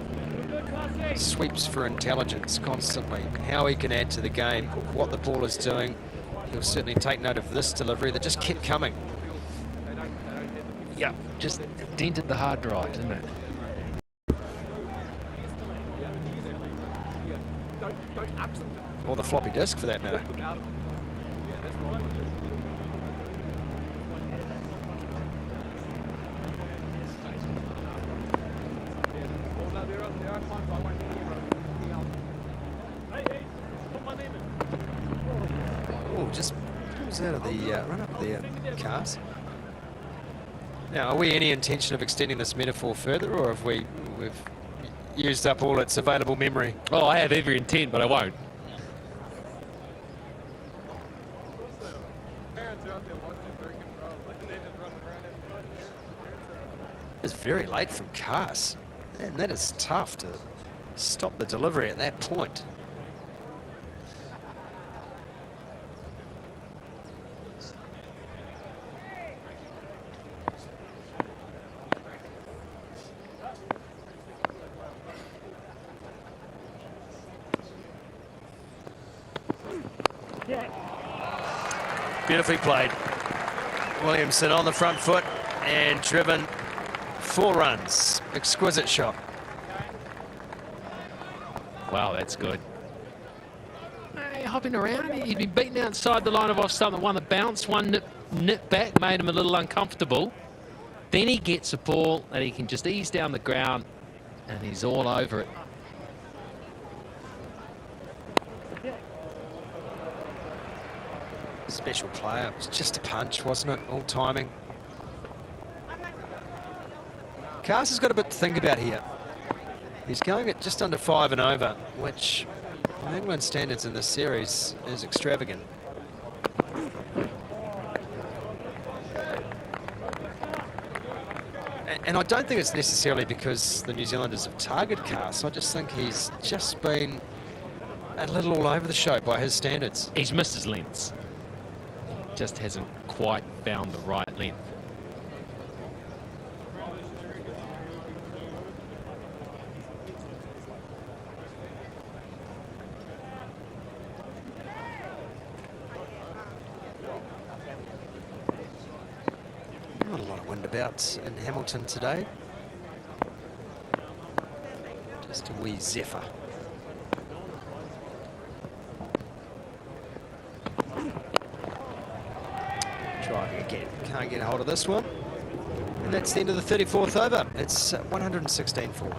sweeps for intelligence constantly. How he can add to the game, what the ball is doing. He'll certainly take note of this delivery that just kept coming. Yeah, just dented the hard drive, didn't it? Or the floppy disk, for that matter. Oh, just comes out of the run up there, Cars. Now, are we any intention of extending this metaphor further, or have we've used up all its available memory? Oh, I have every intent, but I won't. It's very late from Cars. And that is tough to stop the delivery at that point. Beautifully played. Williamson on the front foot and driven 4 runs. Exquisite shot. Wow, that's good. Hopping around, he'd been beaten outside the line of off stump. The one that bounced, one nip back, made him a little uncomfortable. Then he gets a ball that he can just ease down the ground, and he's all over it. Special player. It was just a punch, wasn't it? All timing. Cars has got a bit to think about here. He's going at just under 5 and over, which by England standards in this series is extravagant. And I don't think it's necessarily because the New Zealanders have targeted Cars. I just think he's just been a little all over the show by his standards. He's missed his lengths. Just hasn't quite found the right length. Not a lot of wind about in Hamilton today. Just a wee zephyr. Driving again, can't get a hold of this one. And that's the end of the 34th over. It's 116-4.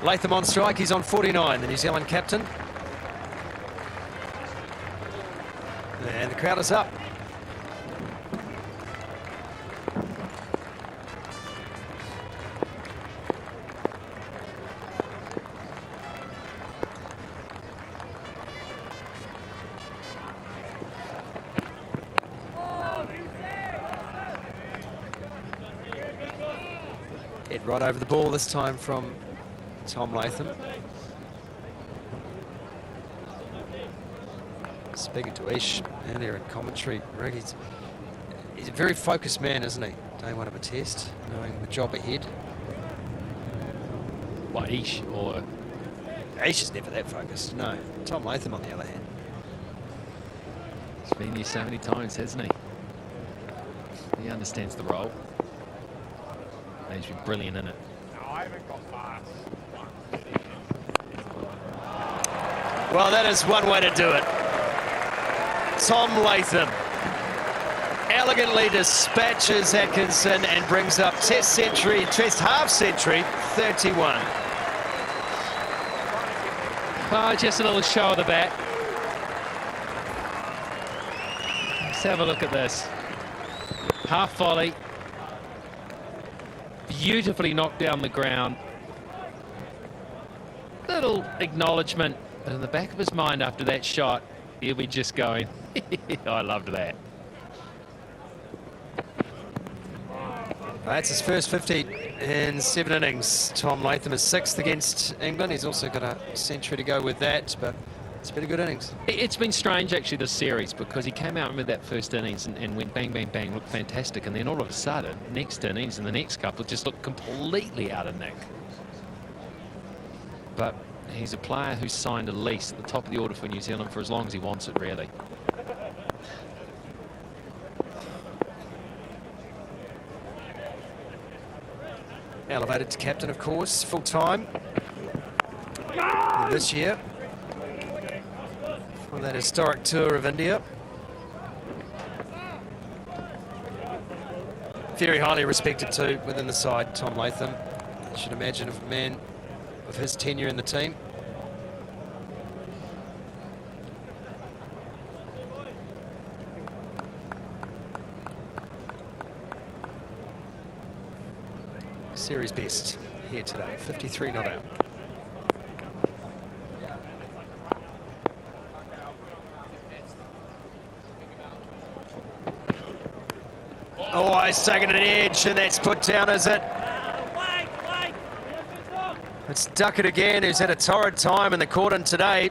Latham on strike, he's on 49, the New Zealand captain. And the crowd is up. Head right over the ball this time from Tom Latham. Speaking to Ish earlier in commentary, really, he's a very focused man, isn't he? Day one of a test, knowing the job ahead. What, Ish or? Ish is never that focused, no. Tom Latham, on the other hand. He's been there so many times, hasn't he? He understands the role. And he's been brilliant in it. Well, that is one way to do it. Tom Latham elegantly dispatches Atkinson and brings up test half century 31. Oh, just a little show of the bat. Let's have a look at this. Half volley. Beautifully knocked down the ground. Little acknowledgement, but in the back of his mind after that shot, he'll be just going, I loved that. That's his first 50 in 7 innings. Tom Latham is 6th against England. He's also got a century to go with that, but it's been a good innings. It's been strange, actually, this series, because he came out with that first innings and went bang, bang, bang, looked fantastic, and then all of a sudden, next innings and the next couple just looked completely out of nick. But he's a player who's signed a lease at the top of the order for New Zealand for as long as he wants it, really. Elevated to captain, of course, full time this year for that historic tour of India. Very highly respected too within the side, Tom Latham. You should imagine a man of his tenure in the team. Series best here today, 53 not out. Oh, he's taken an edge, and that's put down, is it? It's Duckett again, who's had a torrid time in the cordon today.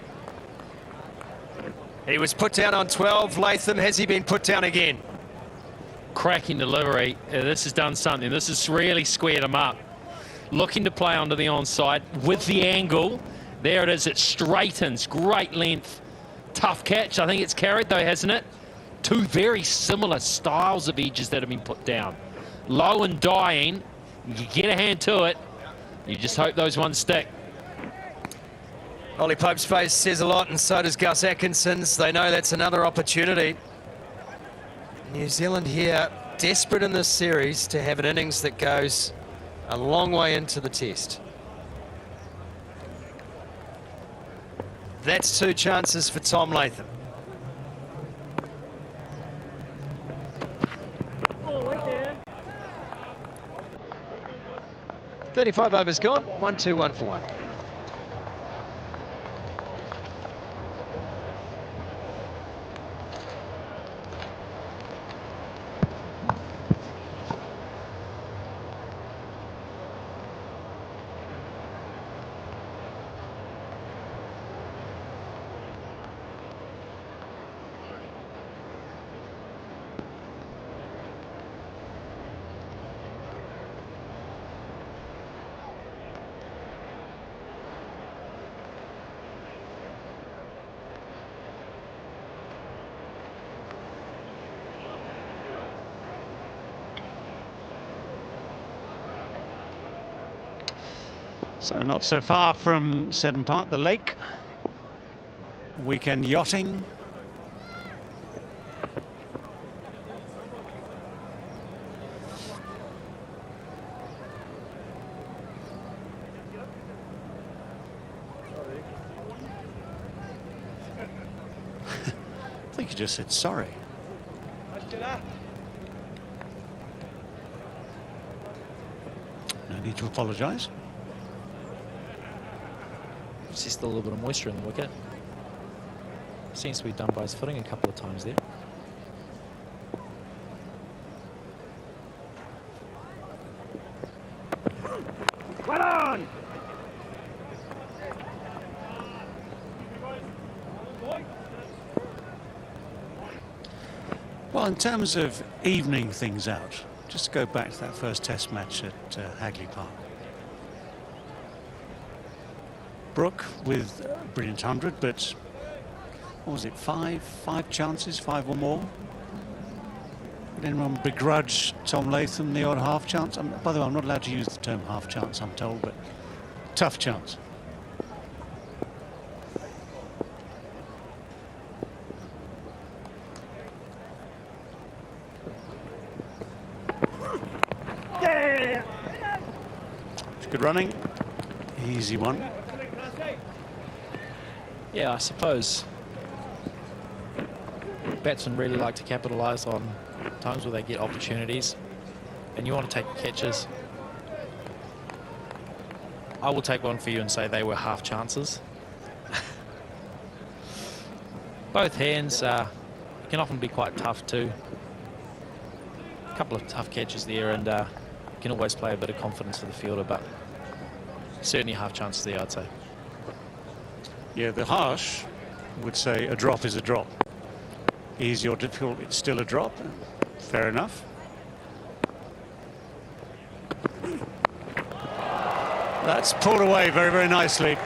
He was put down on 12. Latham, has he been put down again? Cracking delivery. This has done something. This has really squared him up. Looking to play onto the onside with the angle. There it is. It straightens. Great length. Tough catch. I think it's carried though, hasn't it? Two very similar styles of edges that have been put down. Low and dying. You get a hand to it. You just hope those ones stick. Ollie Pope's face says a lot, and so does Gus Atkinson's. They know that's another opportunity. New Zealand here, desperate in this series to have an innings that goes a long way into the test. That's 2 chances for Tom Latham. Oh, right there. 35 overs gone, 1-2, 1 for 1. So not so far from Seddon Park, the lake. Weekend yachting. I think you just said sorry. No need to apologise. There's still a little bit of moisture in the wicket. Seems to be done by his footing a couple of times there. on. Well, in terms of evening things out, just to go back to that first test match at Hagley Park. Brooke with a brilliant 100, but what was it, five chances, 5 or more? Would anyone begrudge Tom Latham the odd half chance? By the way, I'm not allowed to use the term half chance, I'm told, but tough chance. It's good running, easy one. Yeah, I suppose batsmen really like to capitalise on times where they get opportunities, and you want to take catches. I will take one for you and say they were half chances. Both hands can often be quite tough too. A couple of tough catches there, and can always play a bit of confidence to the fielder, but certainly half chances there, I'd say. Yeah, the harsh would say a drop is a drop. Easy or difficult, it's still a drop. Fair enough. That's pulled away very, very nicely.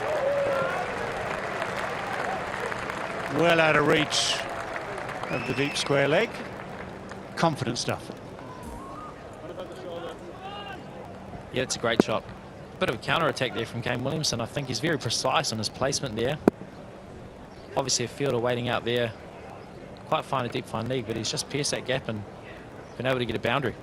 Well out of reach of the deep square leg. Confident stuff. Yeah, it's a great shot. Bit of a counter-attack there from Kane Williamson. I think he's very precise on his placement there. Obviously a fielder waiting out there. Quite fine a deep fine leg, but he's just pierced that gap and been able to get a boundary.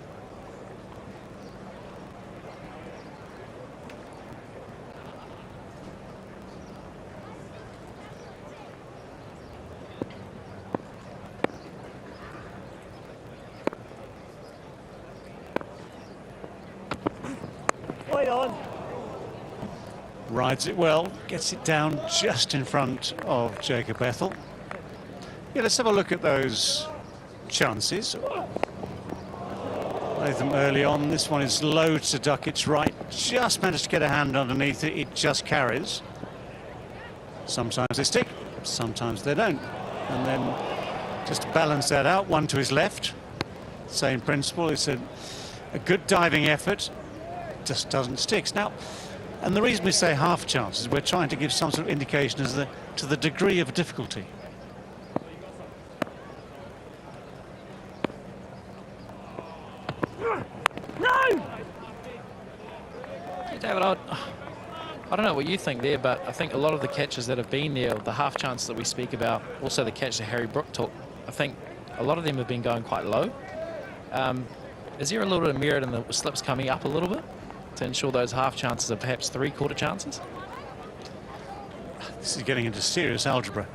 Rides it well, gets it down just in front of Jacob Ethel. Yeah, let's have a look at those chances. Latham early on. This one is low to duck. It's right. Just managed to get a hand underneath it. It just carries. Sometimes they stick, sometimes they don't. And then just to balance that out, one to his left. Same principle. It's a good diving effort. Just doesn't stick. Now, and the reason we say half chance is we're trying to give some sort of indication as to the degree of difficulty. David, I don't know what you think there, but I think a lot of the catches that have been there, the half chance that we speak about, also the catch that Harry Brook took, I think a lot of them have been going quite low. Is there a little bit of merit in the slips coming up a little bit to ensure those half chances are perhaps 3/4 chances? This is getting into serious algebra.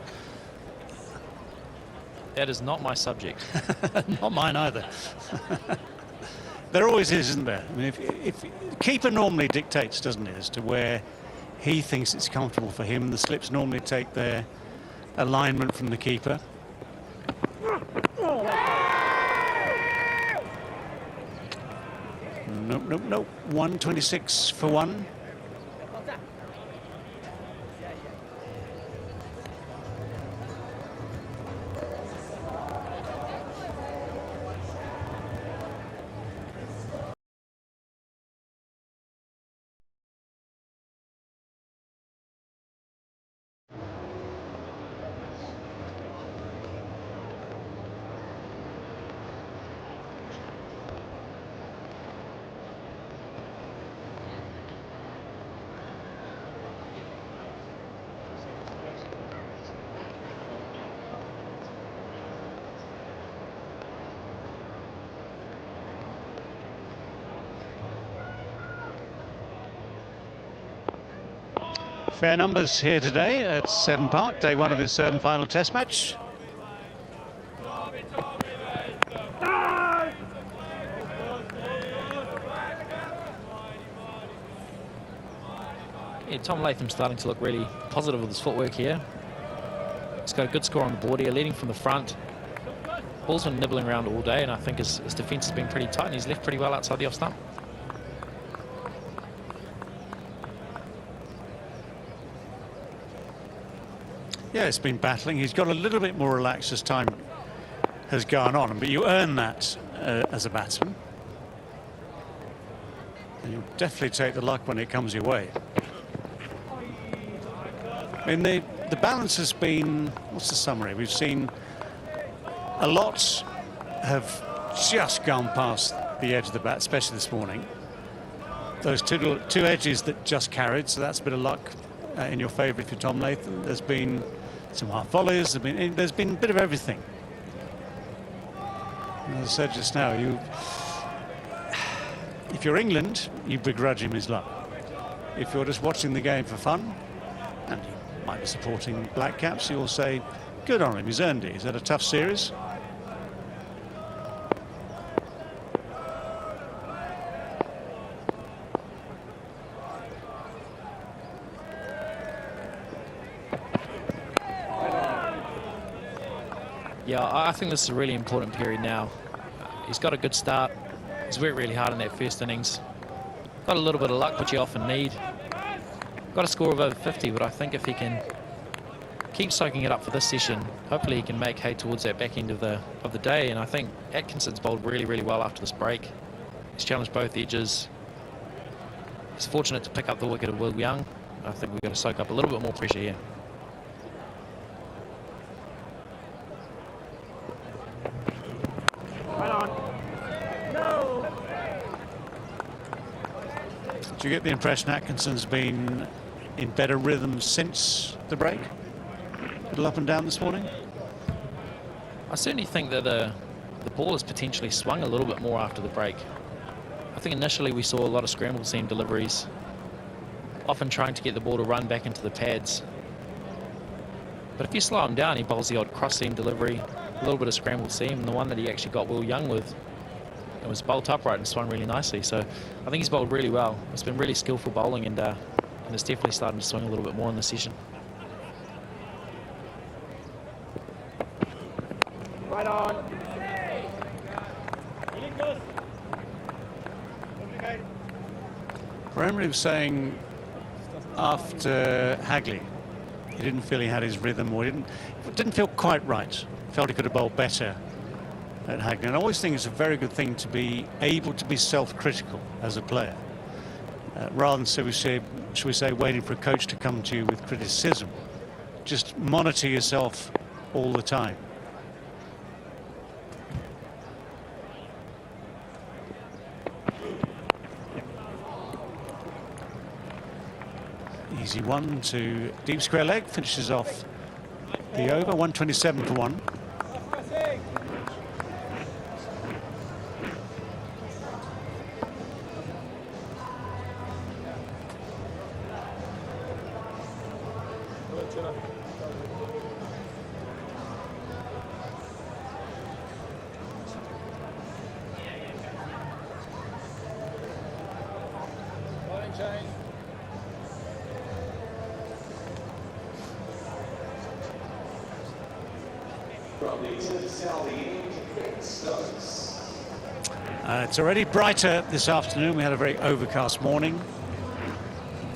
That is not my subject. Not mine either. There always is, isn't there? I mean, if keeper normally dictates, doesn't it, as to where he thinks it's comfortable for him. The slips normally take their alignment from the keeper. Nope, nope, nope. 126 for one. Fair numbers here today at Seddon Park, day one of this third and final test match. Yeah, Tom Latham's starting to look really positive with his footwork here. He's got a good score on the board here, leading from the front. Ball's been nibbling around all day, and I think his defence has been pretty tight, and he's left pretty well outside the off stump. Yeah, it's been battling. He's got a little bit more relaxed as time has gone on, but you earn that as a batsman. And you'll definitely take the luck when it comes your way. I mean, the balance has been, what's the summary? We've seen a lot have just gone past the edge of the bat, especially this morning. Those two edges that just carried, so that's a bit of luck in your favour if you're Tom Latham. There's been some half volleys, there's been a bit of everything. And as I said just now, if you're England, you begrudge him his luck. If you're just watching the game for fun, and you might be supporting Black Caps, you'll say, good on him, he's earned it. He's had a tough series. Yeah, I think this is a really important period now. He's got a good start. He's worked really hard in that first innings. Got a little bit of luck, which you often need. Got a score of over 50, but I think if he can keep soaking it up for this session, hopefully he can make hay towards that back end of the day. And I think Atkinson's bowled really, really well after this break. He's challenged both edges. He's fortunate to pick up the wicket of Will Young. I think we're going to soak up a little bit more pressure here. Do you get the impression Atkinson's been in better rhythm since the break? A little up and down this morning? I certainly think that the ball has potentially swung a little bit more after the break. I think initially we saw a lot of scramble seam deliveries, often trying to get the ball to run back into the pads. But if you slow him down, he bowls the odd cross seam delivery, a little bit of scramble seam, and the one that he actually got Will Young with, it was bowled upright and swung really nicely. So I think he's bowled really well. It's been really skillful bowling, and it's definitely starting to swing a little bit more in the session. Right on. Remember, he was saying after Hagley, he didn't feel he had his rhythm, or didn't feel quite right. Felt he could have bowled better at Hagley. And I always think it's a very good thing to be able to be self-critical as a player, rather than, should we say, waiting for a coach to come to you with criticism. Just monitor yourself all the time. Easy one to deep square leg, finishes off the over, 127 for 1. It's already brighter this afternoon. We had a very overcast morning.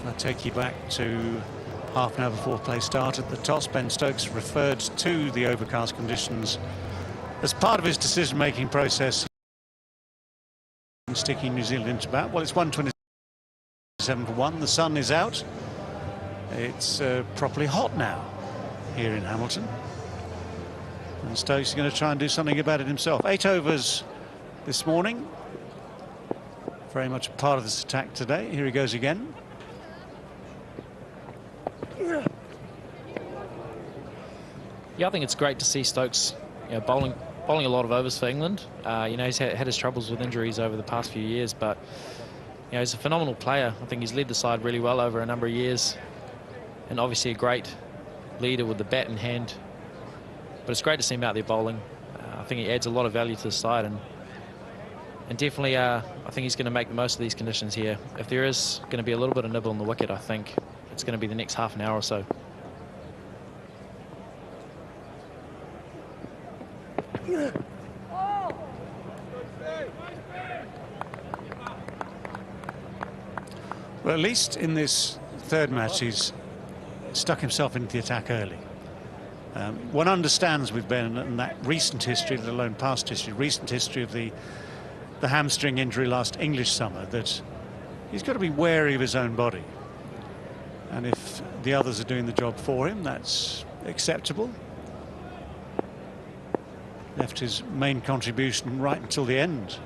I'll take you back to half an hour before play started. The toss, Ben Stokes referred to the overcast conditions as part of his decision-making process in sticking New Zealand into bat. Well, it's 127 for 1. The sun is out. It's properly hot now here in Hamilton. And Stokes is going to try and do something about it himself. 8 overs this morning. Very much a part of this attack today. Here he goes again. Yeah, I think it's great to see Stokes, bowling a lot of overs for England. He's had his troubles with injuries over the past few years, but he's a phenomenal player. I think he's led the side really well over a number of years, and obviously a great leader with the bat in hand. But it's great to see him out there bowling. I think he adds a lot of value to the side, and definitely I think he's going to make the most of these conditions here. If there is going to be a little bit of nibble on the wicket, I think it's going to be the next half an hour or so. Well, at least in this third match, he's stuck himself into the attack early. One understands with Ben and that recent history, let alone past history, recent history of the hamstring injury last English summer, that he's got to be wary of his own body. And if the others are doing the job for him, that's acceptable. Left his main contribution right until the end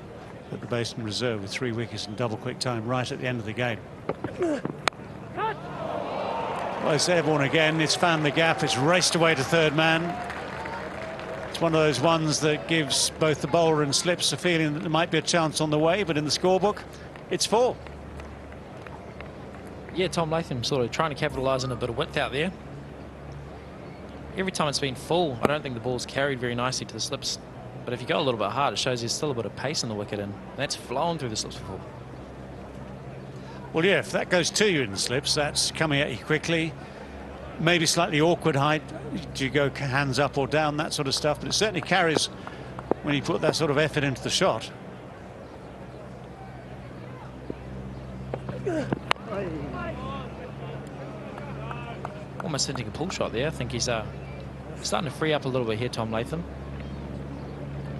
at the Basin Reserve with 3 wickets and double quick time right at the end of the game. Well, it's airborne again. It's found the gap. It's raced away to third man. It's one of those ones that gives both the bowler and slips a feeling that there might be a chance on the way, but in the scorebook, it's 4. Yeah, Tom Latham sort of trying to capitalise on a bit of width out there. Every time it's been full, I don't think the ball's carried very nicely to the slips. But if you go a little bit hard, it shows there's still a bit of pace in the wicket, and that's flowing through the slips for full. Well, yeah, if that goes to you in the slips, that's coming at you quickly. Maybe slightly awkward height. Do you go hands up or down, that sort of stuff? But it certainly carries when you put that sort of effort into the shot. Almost hitting a pull shot there. I think he's starting to free up a little bit here, Tom Latham,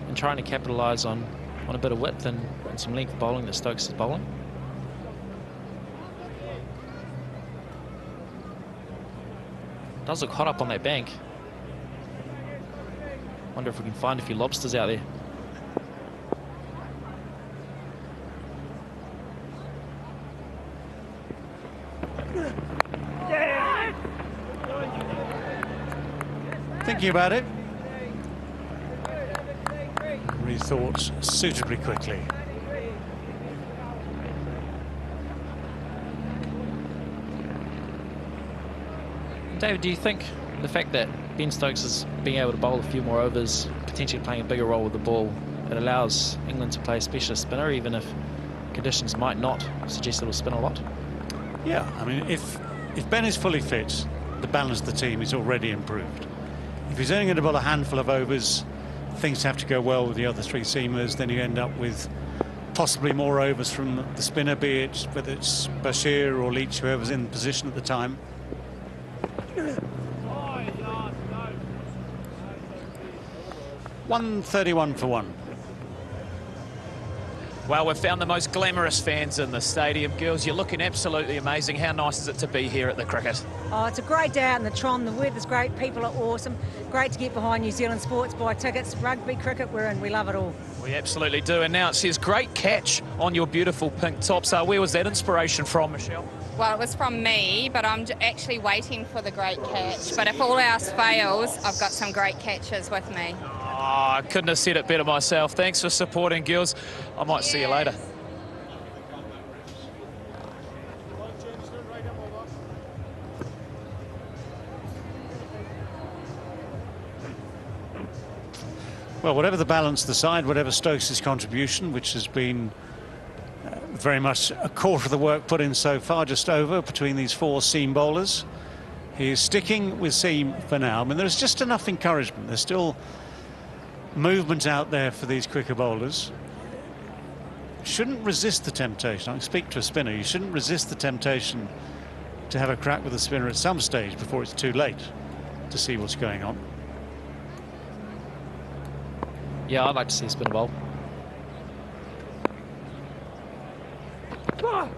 and trying to capitalise on a bit of width and some length bowling that Stokes is bowling. Does look hot up on that bank. Wonder if we can find a few lobsters out there. Thinking about it. Rethought suitably quickly. David, do you think the fact that Ben Stokes is being able to bowl a few more overs, potentially playing a bigger role with the ball, it allows England to play a specialist spinner, even if conditions might not suggest it'll spin a lot? Yeah, I mean, if Ben is fully fit, the balance of the team is already improved. If he's only going to bowl a handful of overs, things have to go well with the other 3 seamers, then you end up with possibly more overs from the spinner, be it whether it's Bashir or Leach, whoever's in position at the time. 131 for 1. Well, we've found the most glamorous fans in the stadium. Girls, you're looking absolutely amazing. How nice is it to be here at the cricket? Oh, it's a great day out in the Tron. The weather's great. People are awesome. Great to get behind New Zealand sports, buy tickets. Rugby, cricket, we're in. We love it all. We absolutely do. And now it says great catch on your beautiful pink tops. Where was that inspiration from, Michelle? Well, it was from me, but I'm actually waiting for the great catch. But if all else fails, I've got some great catches with me. Oh, I couldn't have said it better myself. Thanks for supporting, girls. I might see you later. Well, whatever the balance of the side, whatever Stokes' contribution, which has been very much a quarter of the work put in so far, just over, between these 4 seam bowlers. He is sticking with seam for now. I mean, there's just enough encouragement. There's still movement out there for these quicker bowlers. Shouldn't resist the temptation. I can speak to a spinner. You shouldn't resist the temptation to have a crack with the spinner at some stage before it's too late to see what's going on. Yeah, I'd like to see a spinner bowl. I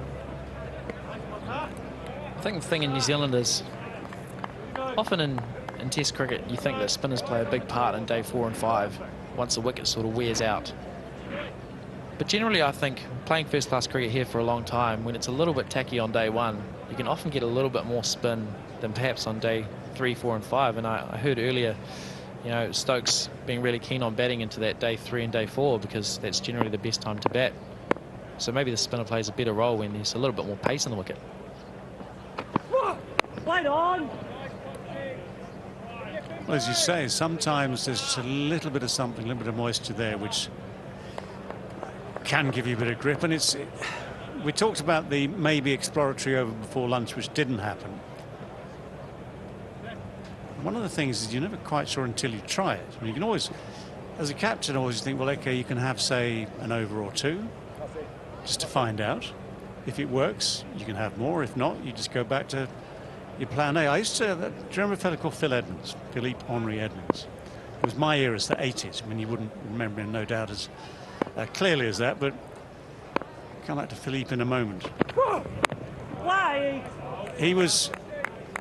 think the thing in New Zealand is often in Test cricket you think that spinners play a big part in day 4 and 5 once the wicket sort of wears out. But generally I think playing first class cricket here for a long time, when it's a little bit tacky on day 1, you can often get a little bit more spin than perhaps on day 3, 4 and 5. And I heard earlier, you know, Stokes being really keen on batting into that day 3 and day 4 because that's generally the best time to bat. So maybe the spinner plays a better role when there's a little bit more pace in the wicket. Light on! Well, as you say, sometimes there's just a little bit of something, a little bit of moisture there, which can give you a bit of grip. And we talked about the maybe exploratory over before lunch, which didn't happen. One of the things is you're never quite sure until you try it. I mean, you can always, as a captain, always think, well, okay, you can have, say, an over or 2, just to find out. If it works, you can have more. If not, you just go back to your plan A. I used to, do you remember a fellow called Philippe Henri Edmonds? It was my era, it's the 80s. I mean, you wouldn't remember him, no doubt, as clearly as that, but come back to Philippe in a moment. He was,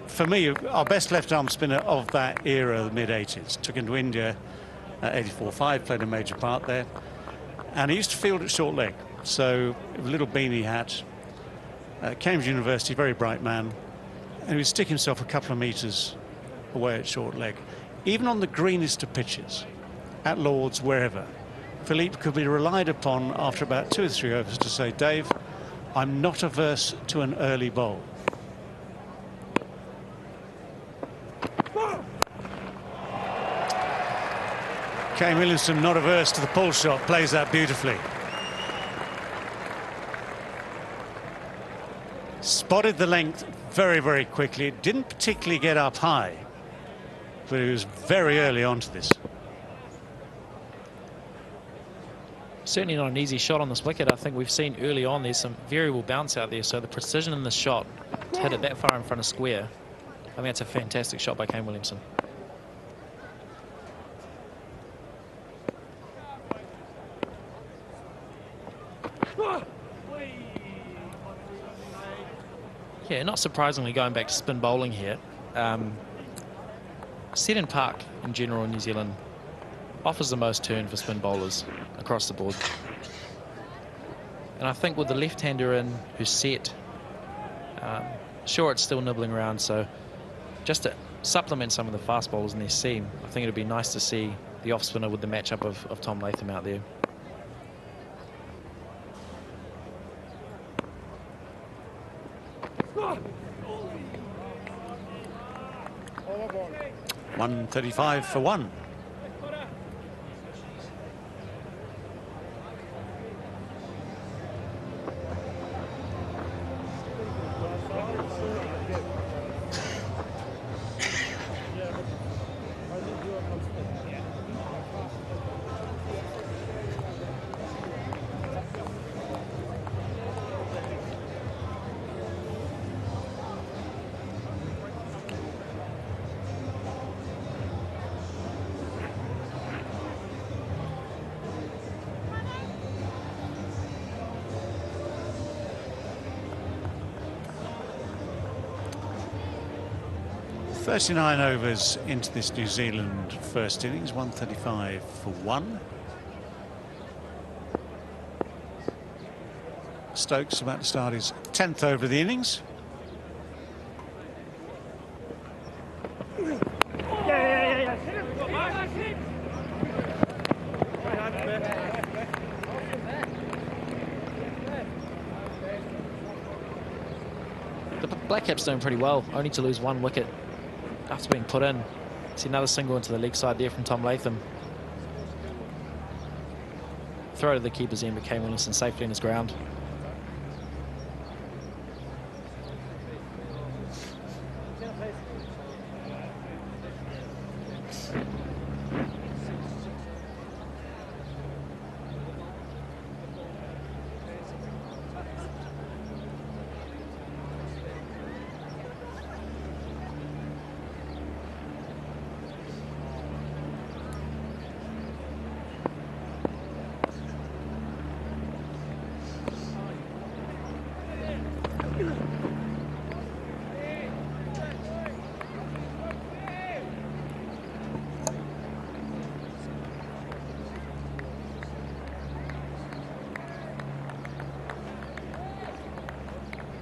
for me, our best left-arm spinner of that era, the mid-80s. Took him to India, 84-5, played a major part there. And he used to field at short leg. So, a little beanie hat. Cambridge University, very bright man. And he would stick himself a couple of metres away at short leg. Even on the greenest of pitches, at Lord's, wherever, Philippe could be relied upon after about 2 or 3 overs to say, Dave, I'm not averse to an early bowl. Kane Williamson, not averse to the pull shot, plays that beautifully. Spotted the length very, very quickly. It didn't particularly get up high, but it was very early on to this. Certainly not an easy shot on this wicket. I think we've seen early on there's some variable bounce out there, so the precision in the shot to hit it that far in front of square, I think that's a fantastic shot by Kane Williamson. Yeah, not surprisingly, going back to spin bowling here, Seddon Park in general in New Zealand offers the most turn for spin bowlers across the board. And I think with the left-hander in who's set, sure, it's still nibbling around, so just to supplement some of the fast bowlers in their seam, I think it'd be nice to see the off-spinner with the matchup of Tom Latham out there. $135 for one. .39 overs into this New Zealand first innings, 135 for one. Stokes about to start his 10th over of the innings. The BLACKCAPS doing pretty well, only to lose 1 wicket after being put in. See another single into the leg side there from Tom Latham. Throw to the keeper's end, but Kane Williamson safely in his ground.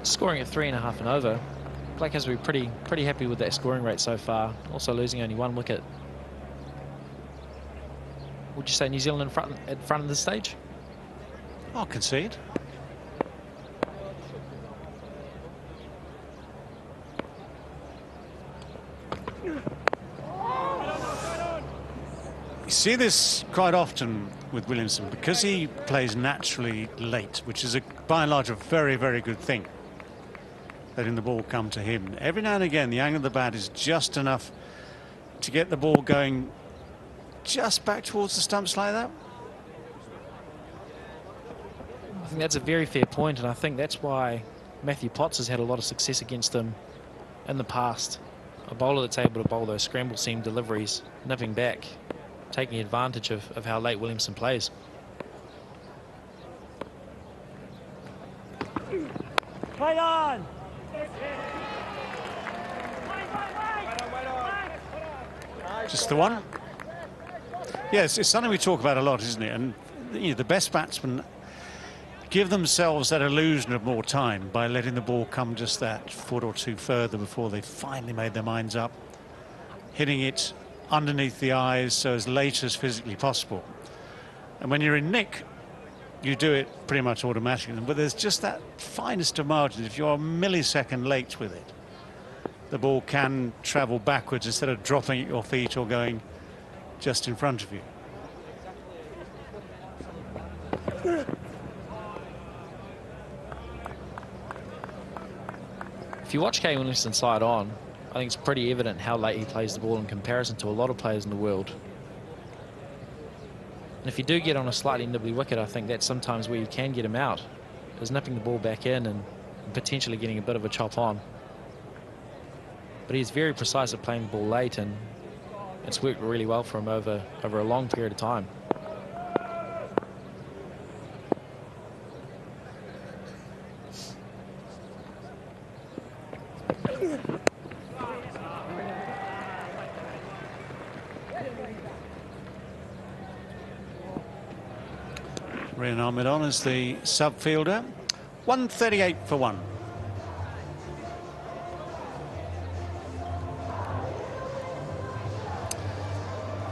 Scoring at 3.5 and over. Black has to be pretty happy with that scoring rate so far. Also losing only 1 wicket. Would you say New Zealand at front of the stage? I'll concede. You see this quite often with Williamson because he plays naturally late, which is by and large a very, very good thing. Letting the ball come to him. Every now and again, the angle of the bat is just enough to get the ball going just back towards the stumps like that. I think that's a very fair point, and I think that's why Matthew Potts has had a lot of success against him in the past, a bowler that's able to bowl those scramble seam deliveries, nipping back, taking advantage of how late Williamson plays. Play on! Just the one? Yes, it's something we talk about a lot, isn't it? And you know, the best batsmen give themselves that illusion of more time by letting the ball come just that foot or two further before they finally made their minds up, hitting it underneath the eyes so as late as physically possible. And when you're in nick, you do it pretty much automatically, but there's just that finest of margins. If you're a millisecond late with it, the ball can travel backwards instead of dropping at your feet or going just in front of you. If you watch Kane Williamson side on, I think it's pretty evident how late he plays the ball in comparison to a lot of players in the world. And if you do get on a slightly nibbly wicket, I think that's sometimes where you can get him out, is nipping the ball back in and potentially getting a bit of a chop on. But he's very precise at playing the ball late, and it's worked really well for him over a long period of time. Rian Ahmed on as the sub fielder. 138 for one.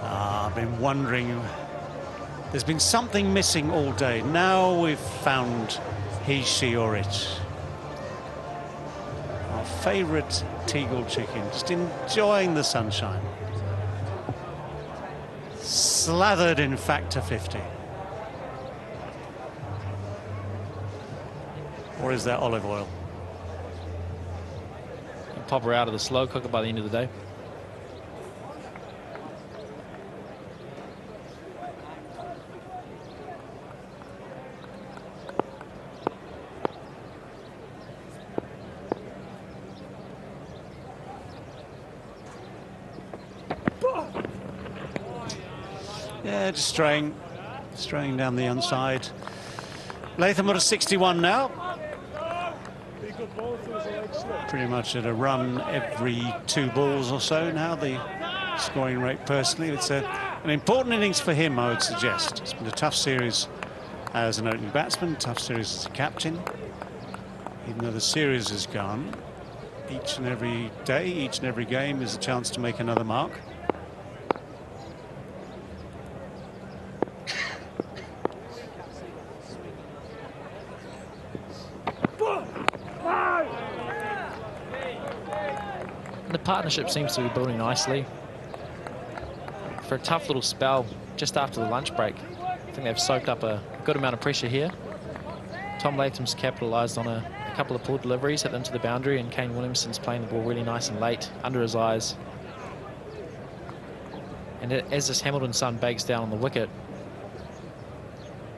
I've been wondering, there's been something missing all day. Now we've found he, she or it. Our favourite Teagle chicken, just enjoying the sunshine. Slathered in factor 50. Or is that olive oil? You pop her out of the slow cooker by the end of the day. Yeah, just straying down the inside. Latham at a 61 now. Pretty much at a run every 2 balls or so now, the scoring rate personally. It's an important innings for him, I would suggest. It's been a tough series as an opening batsman, tough series as a captain. Even though the series is gone, each and every day, each and every game is a chance to make another mark. Partnership seems to be building nicely. For a tough little spell just after the lunch break, I think they've soaked up a good amount of pressure here. Tom Latham's capitalised on a couple of poor deliveries, hit them to the boundary, and Kane Williamson's playing the ball really nice and late, under his eyes. And as this Hamilton sun bakes down on the wicket,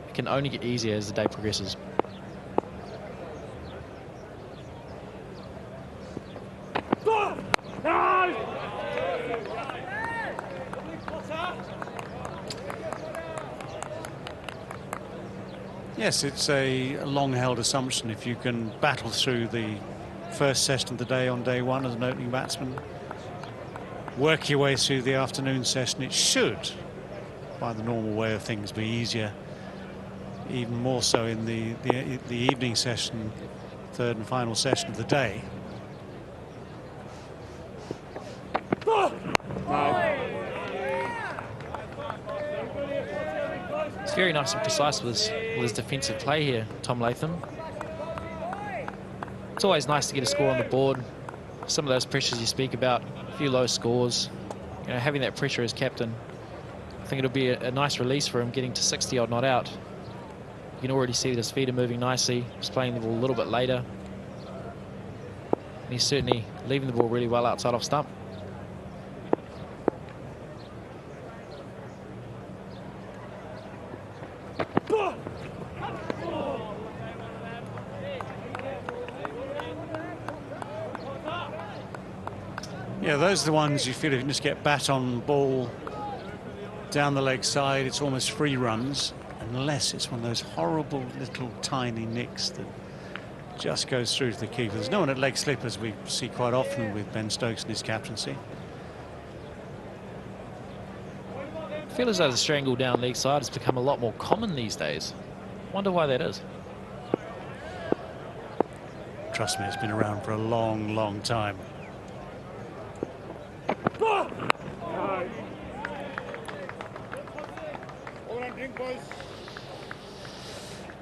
it can only get easier as the day progresses. Yes, it's a long-held assumption. If you can battle through the first session of the day on day one as an opening batsman, work your way through the afternoon session, it should, by the normal way of things, be easier. Even more so in the evening session, third and final session of the day. It's very nice and precise with his defensive play here, Tom Latham. It's always nice to get a score on the board. Some of those pressures you speak about, a few low scores, you know, having that pressure as captain, I think it'll be a nice release for him, getting to 60 odd not out. You can already see that his feet are moving nicely. He's playing the ball a little bit later. And he's certainly leaving the ball really well outside off stump. Yeah, those are the ones you feel if you can just get bat on ball down the leg side, it's almost free runs, unless it's one of those horrible little tiny nicks that just goes through to the keeper. There's no one at leg slip, as we see quite often with Ben Stokes and his captaincy. I feel as though the strangle down leg side has become a lot more common these days. Wonder why that is. Trust me, it's been around for a long, long time.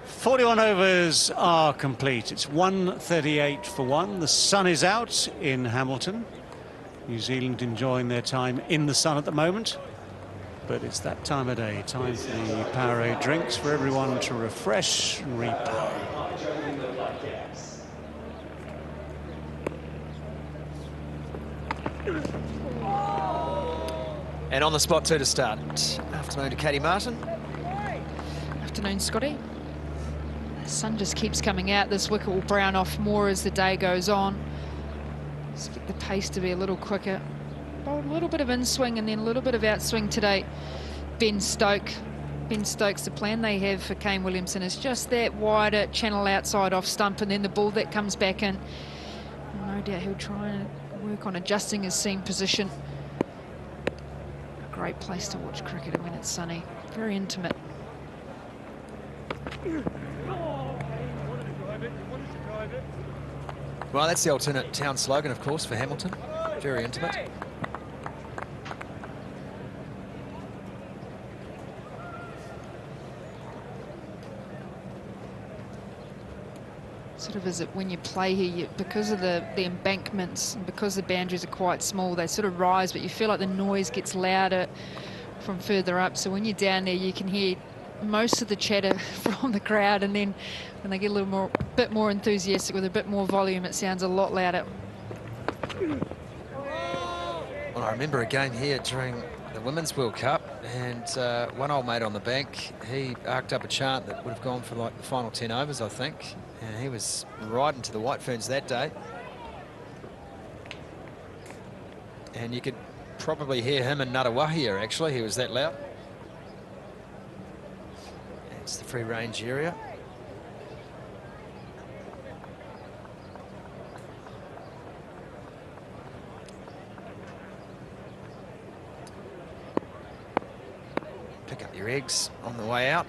41 overs are complete. It's 138 for 1. The sun is out in Hamilton. New Zealand enjoying their time in the sun at the moment. But it's that time of day, time for the Powerade drinks for everyone to refresh and repower. And on the spot too to start. Afternoon to Katie Martin. Afternoon, Scotty. The sun just keeps coming out. This wicket will brown off more as the day goes on. Expect the pace to be a little quicker. A little bit of in-swing and then a little bit of out-swing today. Ben Stokes, the plan they have for Kane Williamson is just that wider channel outside off stump, and then the ball that comes back in. No doubt he'll try and work on adjusting his seam position. A great place to watch cricket when it's sunny. Very intimate. Well, that's the alternate town slogan, of course, for Hamilton. Very intimate. Sort of is it when you play here, because of the embankments and because the boundaries are quite small, they sort of rise, but you feel like the noise gets louder from further up. So when you're down there, you can hear most of the chatter from the crowd, and then when they get a bit more enthusiastic with a bit more volume, it sounds a lot louder. Well, I remember a game here during the Women's World Cup, and one old mate on the bank, he arced up a chant that would have gone for like the final 10 overs, I think. And he was riding to the White Ferns that day. And you could probably hear him in Ngurawahia, actually. He was that loud. It's the free range area. Pick up your eggs on the way out.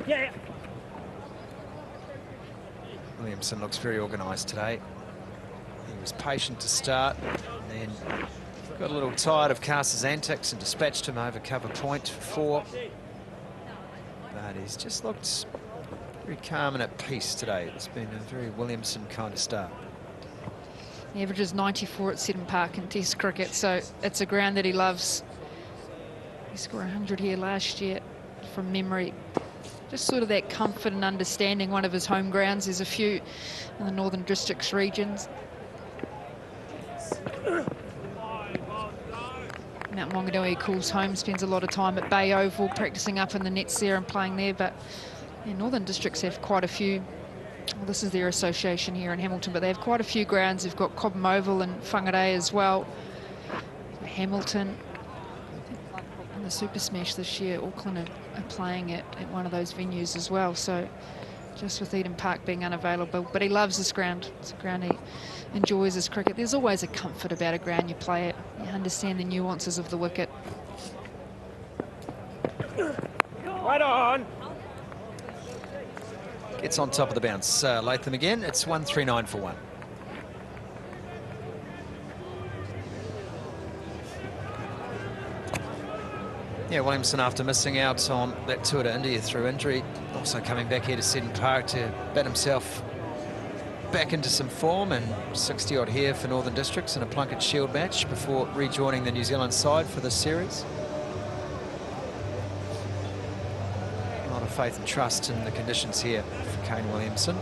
Yeah. Williamson looks very organised today. He was patient to start, and then got a little tired of Carter's antics and dispatched him over cover point for 4. But he's just looked very calm and at peace today. It's been a very Williamson kind of start. He averages 94 at Seddon Park in Test cricket, so it's a ground that he loves. He scored 100 here last year from memory. Just sort of that comfort and understanding. One of his home grounds. There's a few in the Northern Districts regions. Mount Maunganui he calls home, spends a lot of time at Bay Oval practicing up in the nets there and playing there, but yeah, Northern Districts have quite a few. Well, this is their association here in Hamilton, but they have quite a few grounds. They've got Cobham Oval and Whangarei as well. Hamilton. In the Super Smash this year, Auckland are playing at one of those venues as well, so just with Eden Park being unavailable. But he loves this ground. It's a ground he enjoys his cricket. There's always a comfort about a ground you play it. You understand the nuances of the wicket. Right on. Gets on top of the bounce. Latham again. It's 139 for 1. Yeah, Williamson, after missing out on that tour to India through injury, also coming back here to Seddon Park to bat himself back into some form, and 60-odd here for Northern Districts in a Plunket Shield match before rejoining the New Zealand side for this series. A lot of faith and trust in the conditions here for Kane Williamson.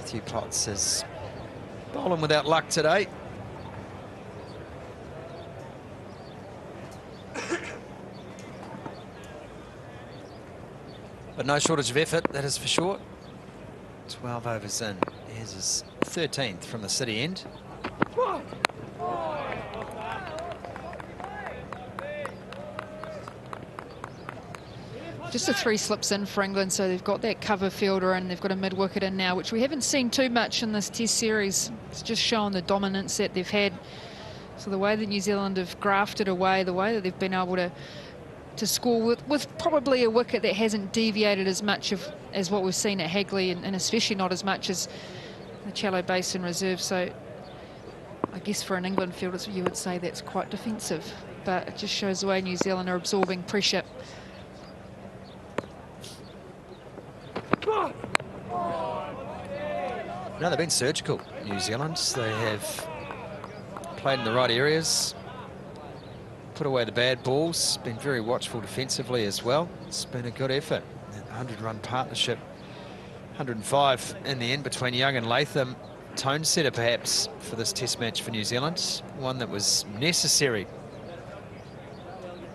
Matthew Potts is bowling without luck today. But no shortage of effort, that is for sure. 12 overs in. Here's his 13th from the city end. Just the 3 slips in for England, so they've got that cover fielder and they've got a mid-wicket in now, which we haven't seen too much in this Test series. It's just showing the dominance that they've had. So the way that New Zealand have grafted away, the way that they've been able to score with probably a wicket that hasn't deviated as much as what we've seen at Hagley, and especially not as much as the Challow Basin Reserve. So I guess for an England field, you would say that's quite defensive, but it just shows the way New Zealand are absorbing pressure. No, they've been surgical, New Zealand. They have played in the right areas, put away the bad balls, been very watchful defensively as well. It's been a good effort. That 100-run partnership, 105 in the end between Young and Latham. Tone setter perhaps for this Test match for New Zealand, one that was necessary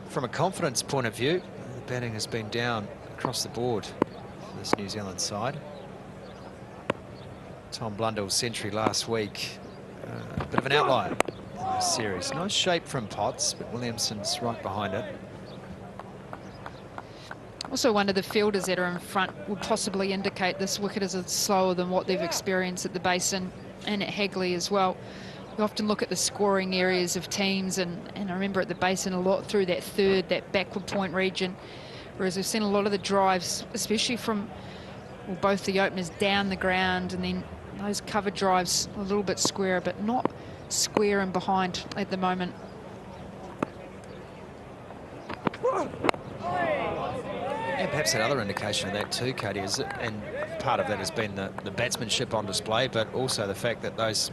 from a confidence point of view. The batting has been down across the board for this New Zealand side. Tom Blundell's century last week, a bit of an outlier in this series. Nice shape from Potts, but Williamson's right behind it. Also, one of the fielders that are in front would possibly indicate this wicket is slower than what they've experienced at the Basin and at Hagley as well. We often look at the scoring areas of teams, and I remember at the Basin a lot through that backward point region, whereas we've seen a lot of the drives, especially from both the openers down the ground, and then those cover drives a little bit square, but not square and behind at the moment. And perhaps another indication of that too, Katie, is, and part of that has been the batsmanship on display, but also the fact that those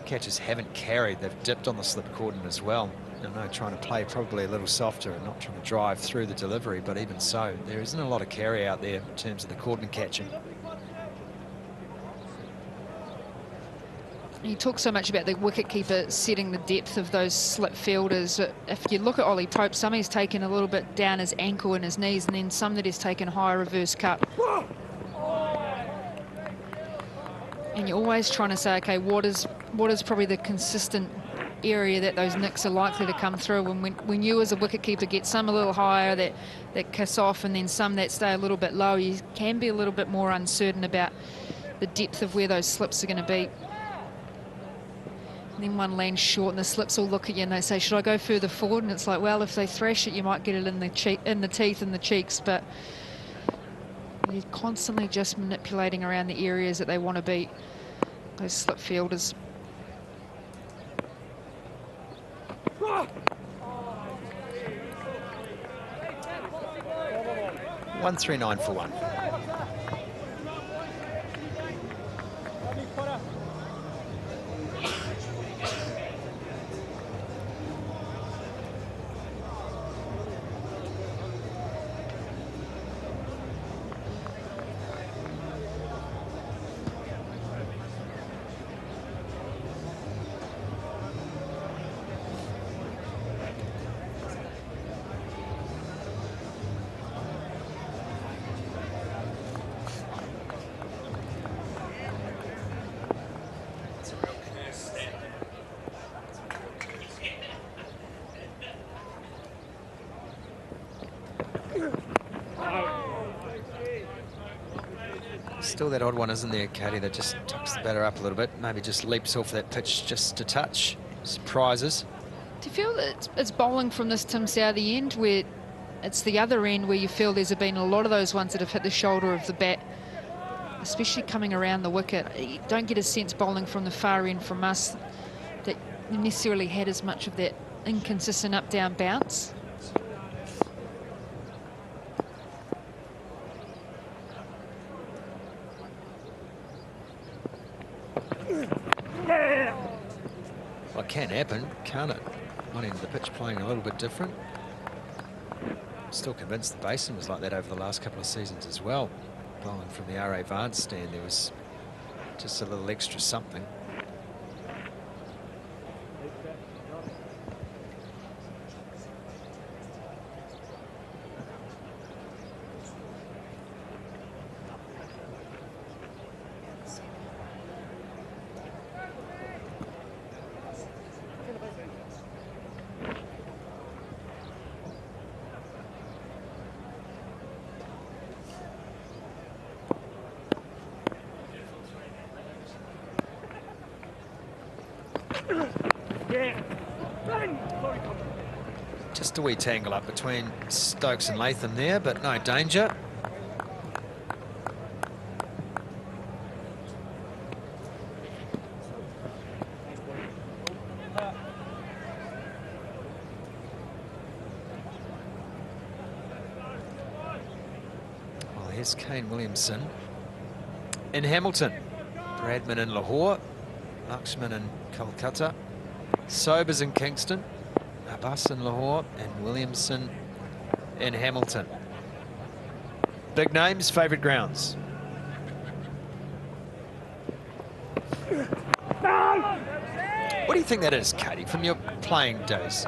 catches haven't carried. They've dipped on the slip cordon as well. I know, trying to play probably a little softer and not trying to drive through the delivery, but even so, there isn't a lot of carry out there in terms of the cordon catching. You talk so much about the wicketkeeper setting the depth of those slip fielders. If you look at Ollie Pope, some he's taken a little bit down his ankle and his knees, and then some that he's taken higher reverse cut. And you're always trying to say, okay, what is probably the consistent area that those nicks are likely to come through? And when you as a wicketkeeper get some a little higher that kiss off, and then some that stay a little bit low, you can be a little bit more uncertain about the depth of where those slips are going to be. And then one lands short and the slips will look at you and they say, should I go further forward? And it's like, well, if they thrash it, you might get it in the teeth and the cheeks, but you're constantly just manipulating around the areas that they want to be, those slip fielders. 139 for 1. Still that odd one, isn't there, Katie, that just tucks the batter up a little bit, maybe just leaps off that pitch just a touch, surprises. Do you feel that it's bowling from this Tim Southee end, where it's the other end where you feel there's been a lot of those ones that have hit the shoulder of the bat, especially coming around the wicket? You don't get a sense bowling from the far end from us that you necessarily had as much of that inconsistent up-down bounce. Well, it can happen, can't it? One end of the pitch playing a little bit different. Still convinced the Basin was like that over the last couple of seasons as well. Bowling from the R.A. Vance stand, there was Just a little extra something. Just a wee tangle up between Stokes and Latham there, but no danger. Well, here's Kane Williamson in Hamilton, Bradman in Lahore, Lakshman in Kolkata, Sobers in Kingston, Abbas in Lahore, and Williamson in Hamilton. Big names, favourite grounds. What do you think that is, Katie, from your playing days?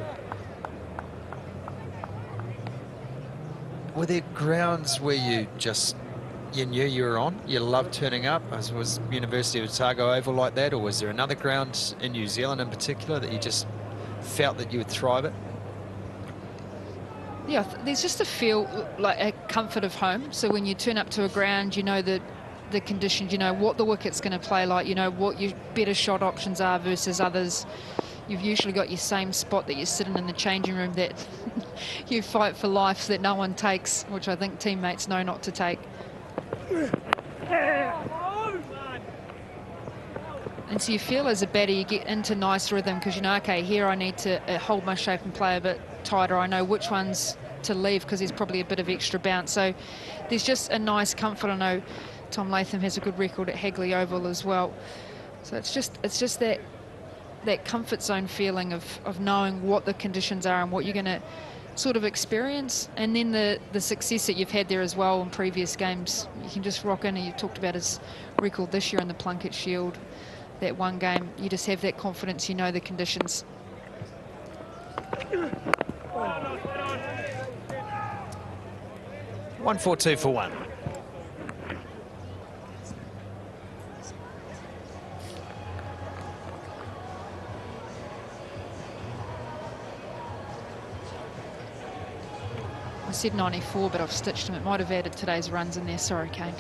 Were there grounds where you knew you were on? You loved turning up? Was University of Otago Oval like that? Or was there another ground in New Zealand in particular that you just felt that you would thrive at? Yeah, there's just a feel like a comfort of home. So when you turn up to a ground, you know the conditions, you know what the wicket's going to play like, you know what your better shot options are versus others. You've usually got your same spot that you're sitting in the changing room that you fight for life that no one takes, which I think teammates know not to take. And so you feel as a batter, you get into nice rhythm because you know, okay, here I need to hold my shape and play a bit tighter. I know which ones to leave because there's probably a bit of extra bounce. So there's just a nice comfort. I know Tom Latham has a good record at Hagley Oval as well. So it's just that comfort zone feeling of knowing what the conditions are and what you're going to sort of experience, and then the success that you've had there as well in previous games. You can just rock in, and you talked about his record this year in the Plunket Shield, that one game. You just have that confidence, you know the conditions. 1-4-2 for one. I said 94, but I've stitched him. It might have added today's runs in there. Sorry, Kane.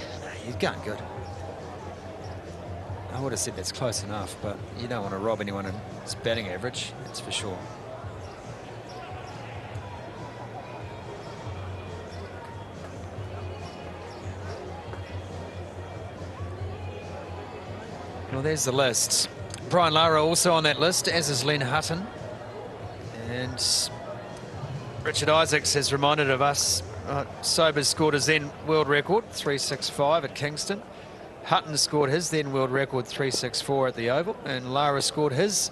He's going good. I would have said that's close enough, but you don't want to rob anyone in his batting average, that's for sure. Well, there's the list. Brian Lara also on that list, as is Len Hutton. And Richard Isaacs has reminded of us, Sobers scored his then world record, 365 at Kingston. Hutton scored his then world record, 364 at the Oval. And Lara scored his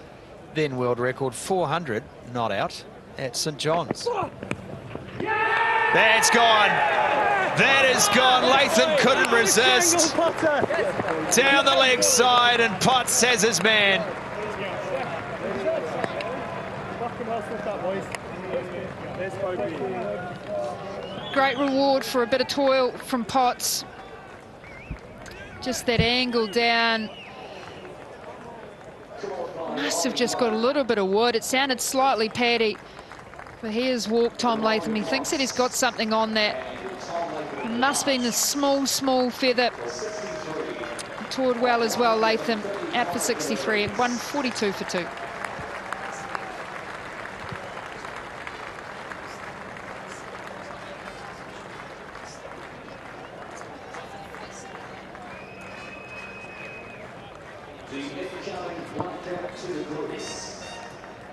then world record, 400, not out, at St John's. That's gone. That is gone. Latham couldn't resist. Down the leg side, and Potts has his man. Great reward for a bit of toil from Potts. Just that angle down. Must have just got a little bit of wood. It sounded slightly paddy, but he has walked Tom Latham. He thinks that he's got something on that. It must have been the small feather. Toured well as well, Latham, out for 63 at 142 for 2. The incoming BLACKCAPS to the crease.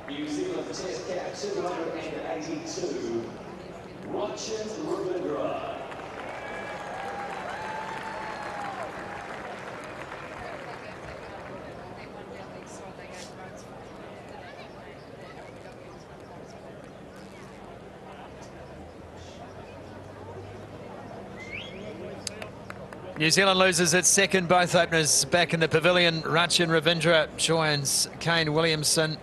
New Zealand Test cap 282. Rachin Ravindra. New Zealand loses its second. Both openers back in the pavilion. Rachin Ravindra joins Kane Williamson.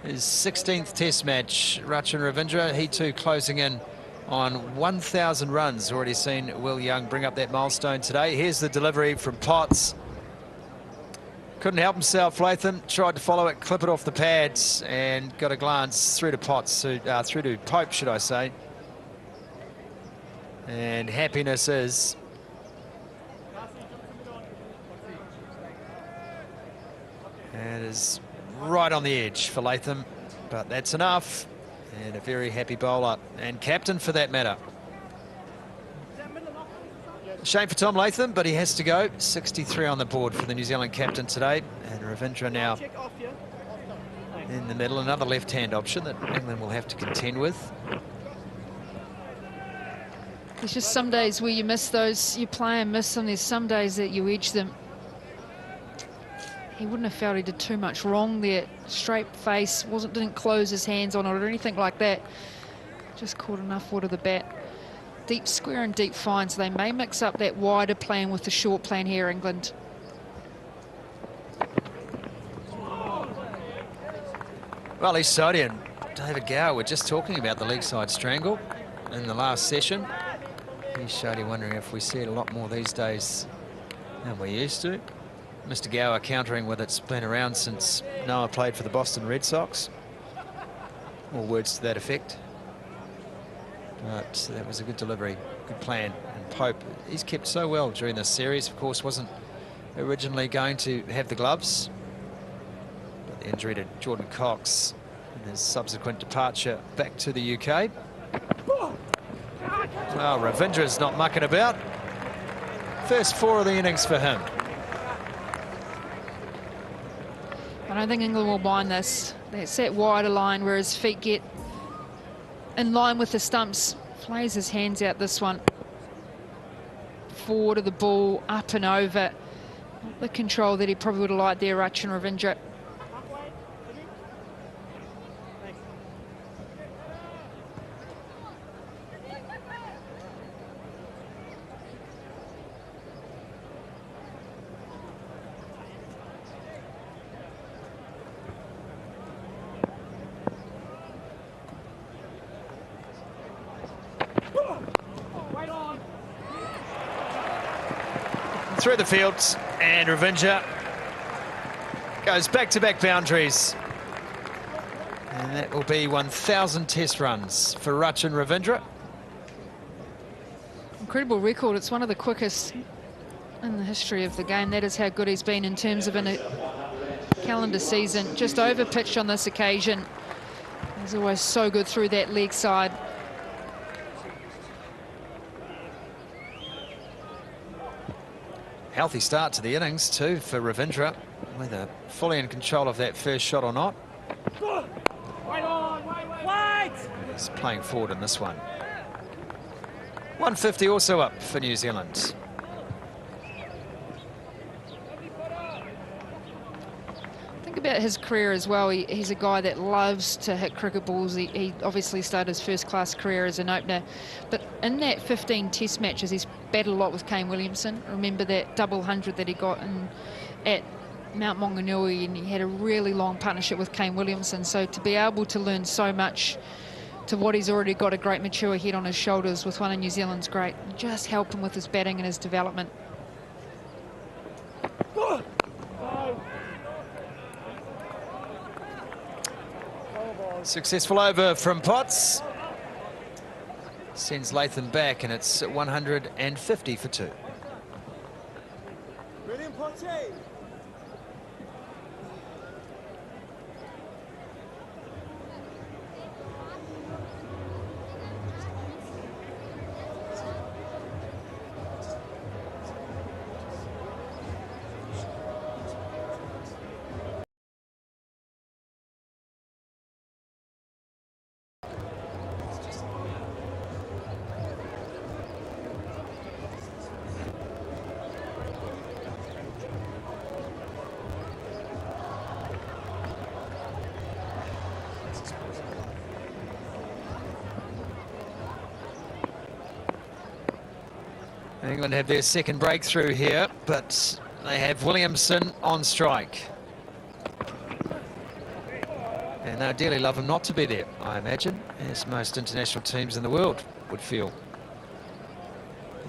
His 16th test match. Rachin Ravindra, he too closing in on 1,000 runs. Already seen Will Young bring up that milestone today. Here's the delivery from Potts. Couldn't help himself, Latham. Tried to follow it, clip it off the pads, and got a glance through to Potts, through to Pope, should I say. And happiness is... and is right on the edge for Latham, but that's enough. And a very happy bowler, and captain for that matter. Shame for Tom Latham, but he has to go. 63 on the board for the New Zealand captain today. And Ravindra now in the middle. Another left-hand option that England will have to contend with. There's just some days where you miss those, you play and miss them. There's some days that you edge them. He wouldn't have felt he did too much wrong there. Straight face, didn't close his hands on it or anything like that. Just caught enough wood of the bat. Deep square and deep fine, so they may mix up that wider plan with the short plan here, England. Well, East Sodhi and David Gower were just talking about the leg side strangle in the last session. East Sodhi wondering if we see it a lot more these days than we used to. Mr. Gower countering with it's been around since Noah played for the Boston Red Sox. More words to that effect. But that was a good delivery, good plan. And Pope, he's kept so well during this series. Of course, wasn't originally going to have the gloves. But the injury to Jordan Cox and his subsequent departure back to the UK. Well, Ravindra's not mucking about. First 4 of the innings for him. I don't think England will mind this. That's that wider line where his feet get in line with the stumps. Plays his hands out this one. Forward of the ball, up and over. Not the control that he probably would have liked there, Rachin Ravindra. Through the fields, and Ravindra goes back-to-back boundaries. And that will be 1,000 test runs for Rachin Ravindra. Incredible record. It's one of the quickest in the history of the game. That is how good he's been in terms of in a calendar season. Just over-pitched on this occasion. He's always so good through that leg side. Healthy start to the innings too for Ravindra, whether fully in control of that first shot or not. He's playing forward in this one. 150 also up for New Zealand. Think about his career as well. He's a guy that loves to hit cricket balls. He obviously started his first-class career as an opener. But in that 15 test matches, he's battled a lot with Kane Williamson. Remember that double 100 that he got at Mount Maunganui, and he had a really long partnership with Kane Williamson. So to be able to learn so much to what he's already got a great mature head on his shoulders with one of New Zealand's great, just help him with his batting and his development. Successful over from Potts. Sends Latham back, and it's 150 for 2. Brilliant, Potty. England have their second breakthrough here, but they have Williamson on strike. And they'd dearly love him not to be there, I imagine, as most international teams in the world would feel.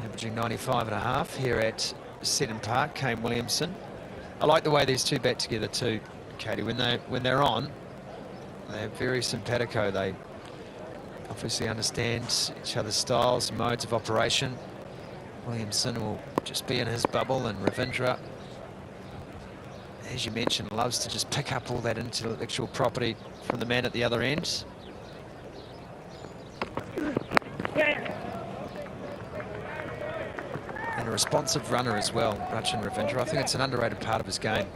Averaging 95.5 here at Seddon Park, Kane Williamson. I like the way these two bat together too, Katie. When they're on, they're very simpatico. They obviously understand each other's styles and modes of operation. Williamson will just be in his bubble, and Ravindra, as you mentioned, loves to just pick up all that intellectual property from the man at the other end. And a responsive runner as well, Rachin Ravindra. I think it's an underrated part of his game.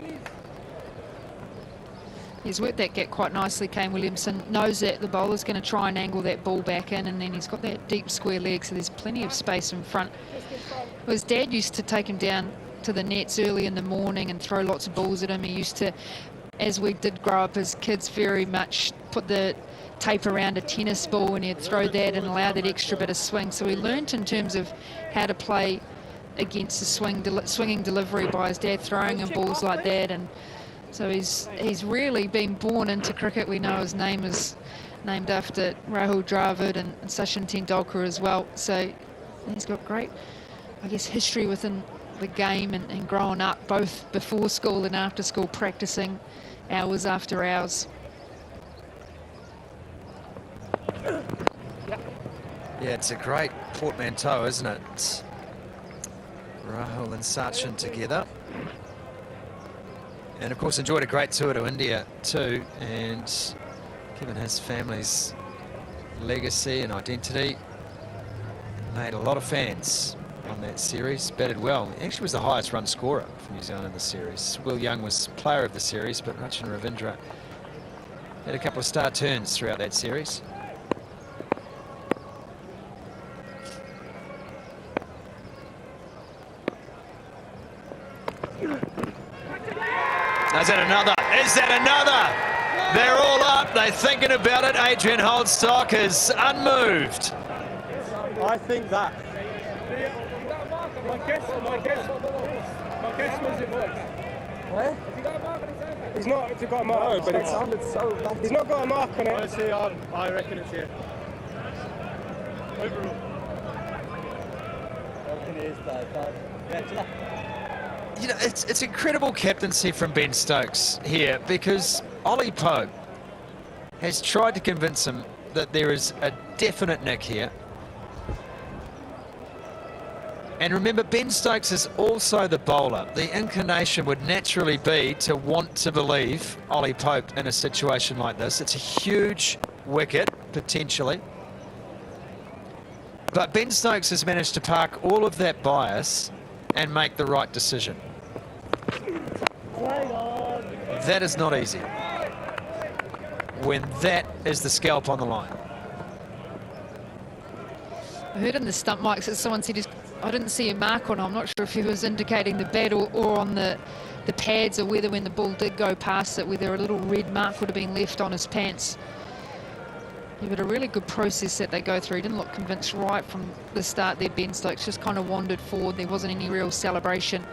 He's worked that gap quite nicely, Kane Williamson. Knows that the bowler's going to try and angle that ball back in, and then he's got that deep square leg, so there's plenty of space in front. Well, his dad used to take him down to the nets early in the morning and throw lots of balls at him. He used to, as we did grow up as kids, very much put the tape around a tennis ball, and he'd throw that and allow that extra bit of swing. So he learnt in terms of how to play against the swinging delivery by his dad throwing him balls like that. And so he's really been born into cricket. We know his name is named after Rahul Dravid and Sachin Tendulkar as well. So he's got great, I guess, history within the game and growing up, both before school and after school, practicing hours after hours. Yeah, it's a great portmanteau, isn't it? It's Rahul and Sachin together. And of course enjoyed a great tour to India too, and given his family's legacy and identity, made a lot of fans on that series. Batted well. He actually was the highest run scorer for New Zealand in the series. Will Young was player of the series, but Rachin Ravindra had a couple of star turns throughout that series. Is that another? Is that another? They're all up. They're thinking about it. Adrian Holdstock is unmoved. I think that. My guess was it was. Where? He's not got a mark. No, but it sounded so bad. He's not got a mark on it. Honestly, I reckon it's here. Overall. I reckon it is bad. You know, it's incredible captaincy from Ben Stokes here, because Ollie Pope has tried to convince him that there is a definite nick here. And remember, Ben Stokes is also the bowler. The inclination would naturally be to want to believe Ollie Pope in a situation like this. It's a huge wicket, potentially. But Ben Stokes has managed to park all of that bias and make the right decision. That is not easy when that is the scalp on the line. I heard in the stump mics that someone said I didn't see a mark on him. I'm not sure if he was indicating the bat or on the pads, or whether when the ball did go past it, whether a little red mark would have been left on his pants. Yeah, but a really good process that they go through. He didn't look convinced right from the start there, Ben Stokes. Just kind of wandered forward. There wasn't any real celebration.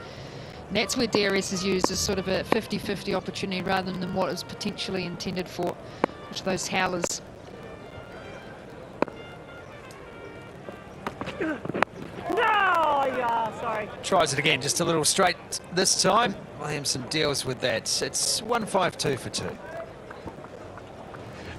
And that's where DRS is used as sort of a 50-50 opportunity rather than what it was potentially intended for, which are those howlers. No, yeah, sorry. Tries it again, just a little straight this time. Williamson deals with that. It's 1-5-2 for 2.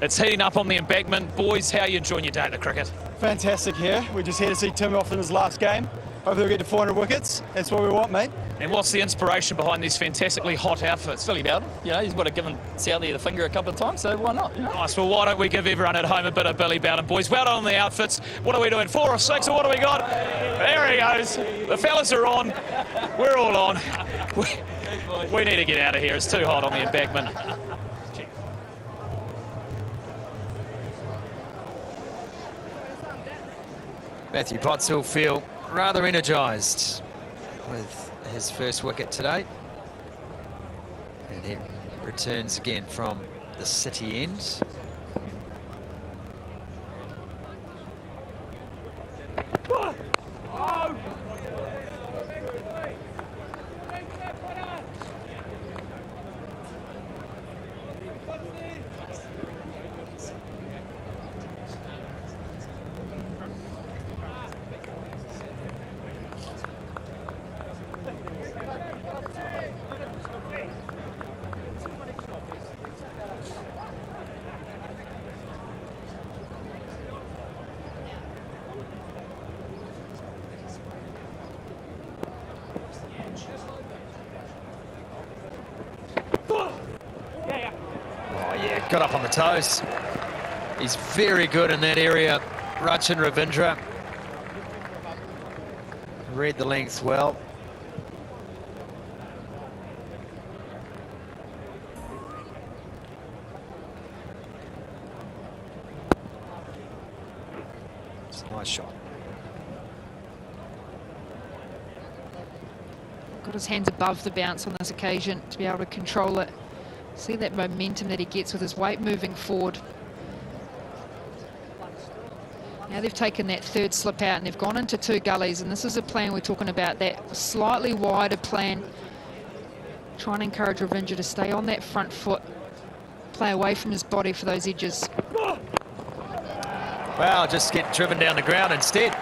It's heating up on the embankment. Boys, how are you enjoying your day at the cricket? Fantastic here. We're just here to see Tim off in his last game. Hopefully we'll get to 400 wickets. That's what we want, mate. And what's the inspiration behind these fantastically hot outfits? Billy Bowden, you know, he's got to give Southey the finger a couple of times, so why not? You know? Nice. Well, why don't we give everyone at home a bit of Billy Bowden, boys? Well done on the outfits. What are we doing, 4 or 6, or what do we got? There he goes. The fellas are on. We're all on. We need to get out of here. It's too hot on the embankment. Matthew Potts will feel rather energised with his first wicket today. And he returns again from the city end. got up on the toes. He's very good in that area, Rachin Ravindra. Read the length well. It's a nice shot. Got his hands above the bounce on this occasion to be able to control it. See that momentum that he gets with his weight moving forward. Now they've taken that third slip out and they've gone into 2 gullies, and this is a plan we're talking about, that slightly wider plan. Trying to encourage Ravindra to stay on that front foot, play away from his body for those edges. Well, just get driven down the ground instead.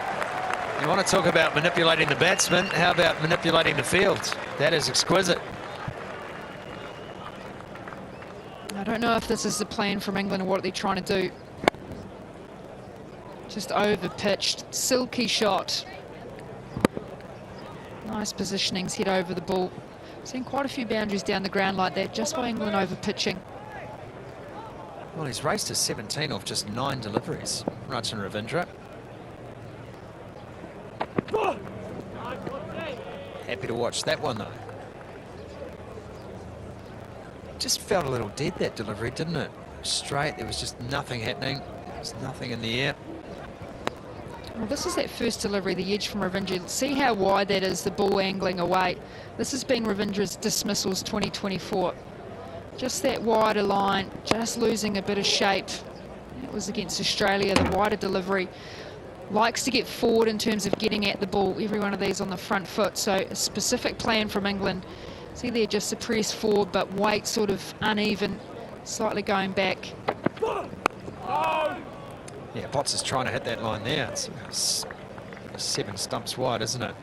You want to talk about manipulating the batsman, how about manipulating the field? That is exquisite. I don't know if this is the plan from England or what they're trying to do. Just over-pitched, silky shot. Nice positionings, head over the ball. Seen quite a few boundaries down the ground like that, just by England over-pitching. Well, he's raced to 17 off just 9 deliveries, Rachin Ravindra. Happy to watch that one, though. Just felt a little dead, that delivery, didn't it? Straight, there was just nothing happening. There was nothing in the air. Well, this is that first delivery, the edge from Ravindra. See how wide that is, the ball angling away. This has been Ravindra's dismissals 2024. Just that wider line, just losing a bit of shape. It was against Australia, the wider delivery. Likes to get forward in terms of getting at the ball, every one of these on the front foot. So a specific plan from England. See there, just a press forward, but weight sort of uneven, slightly going back. Yeah, Potts is trying to hit that line there. It's 7 stumps wide, isn't it?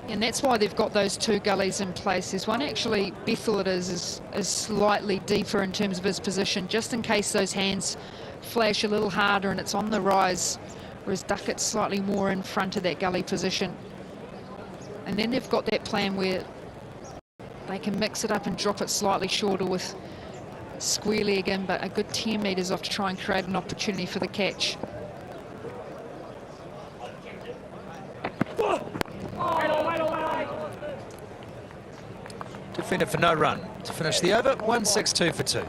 And that's why they've got those 2 gullies in place. There's one actually, Bethel it is slightly deeper in terms of his position, just in case those hands flash a little harder and it's on the rise, whereas Duckett's slightly more in front of that gully position. And then they've got that plan where they can mix it up and drop it slightly shorter with square leg in, but a good 10 metres off to try and create an opportunity for the catch. Defended for no run to finish the over, 162 for 2.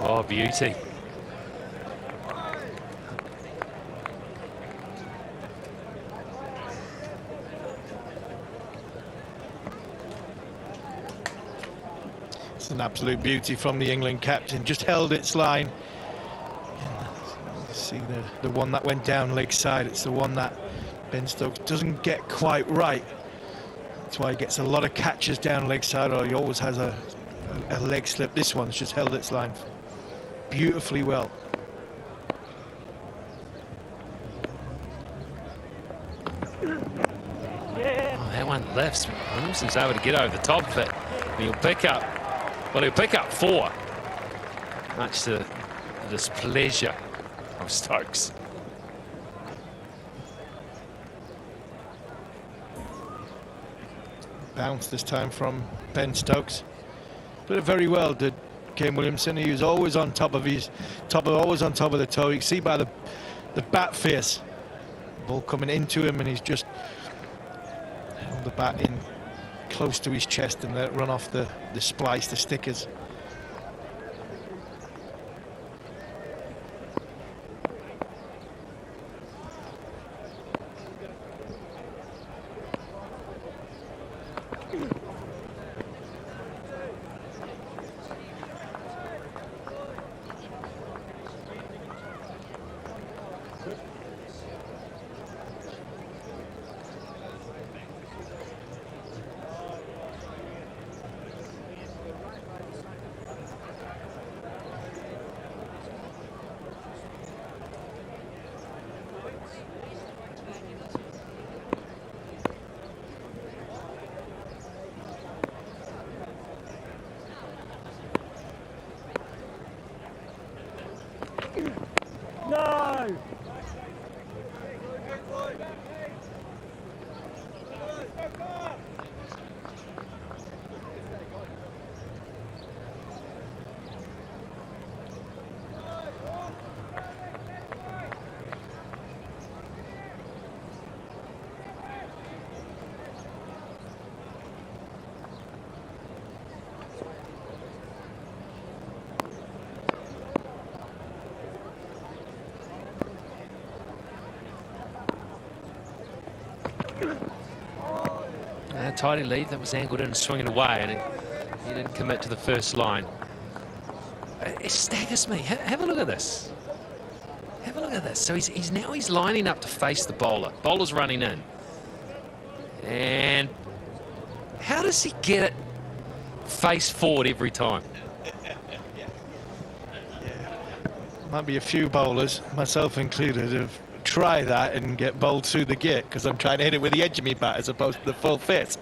Oh, beauty. It's an absolute beauty from the England captain. Just held its line. See the one that went down leg side. It's the one that Ben Stokes doesn't get quite right. That's why he gets a lot of catches down leg side, or he always has a leg slip. This one's just held its line beautifully well. Oh, that one lifts. Williamson's able to get over the top of it. He'll pick up, well, he'll pick up 4. Much to the displeasure of Stokes. Bounce this time from Ben Stokes. Put it very well, did Kane Williamson. He was always on top of always on top of the toe. You can see by the bat face, ball coming into him, and he's just held the bat in close to his chest and let it run off the splice, the stickers. No! Tidy lead, that was angled in and swinging away, and he didn't commit to the first line. It staggers me. Have a look at this. Have a look at this. So he's lining up to face the bowler. Bowler's running in. And how does he get it face forward every time? Might be a few bowlers, myself included, have try that and get bowled through the gate because I'm trying to hit it with the edge of my bat as opposed to the full fist.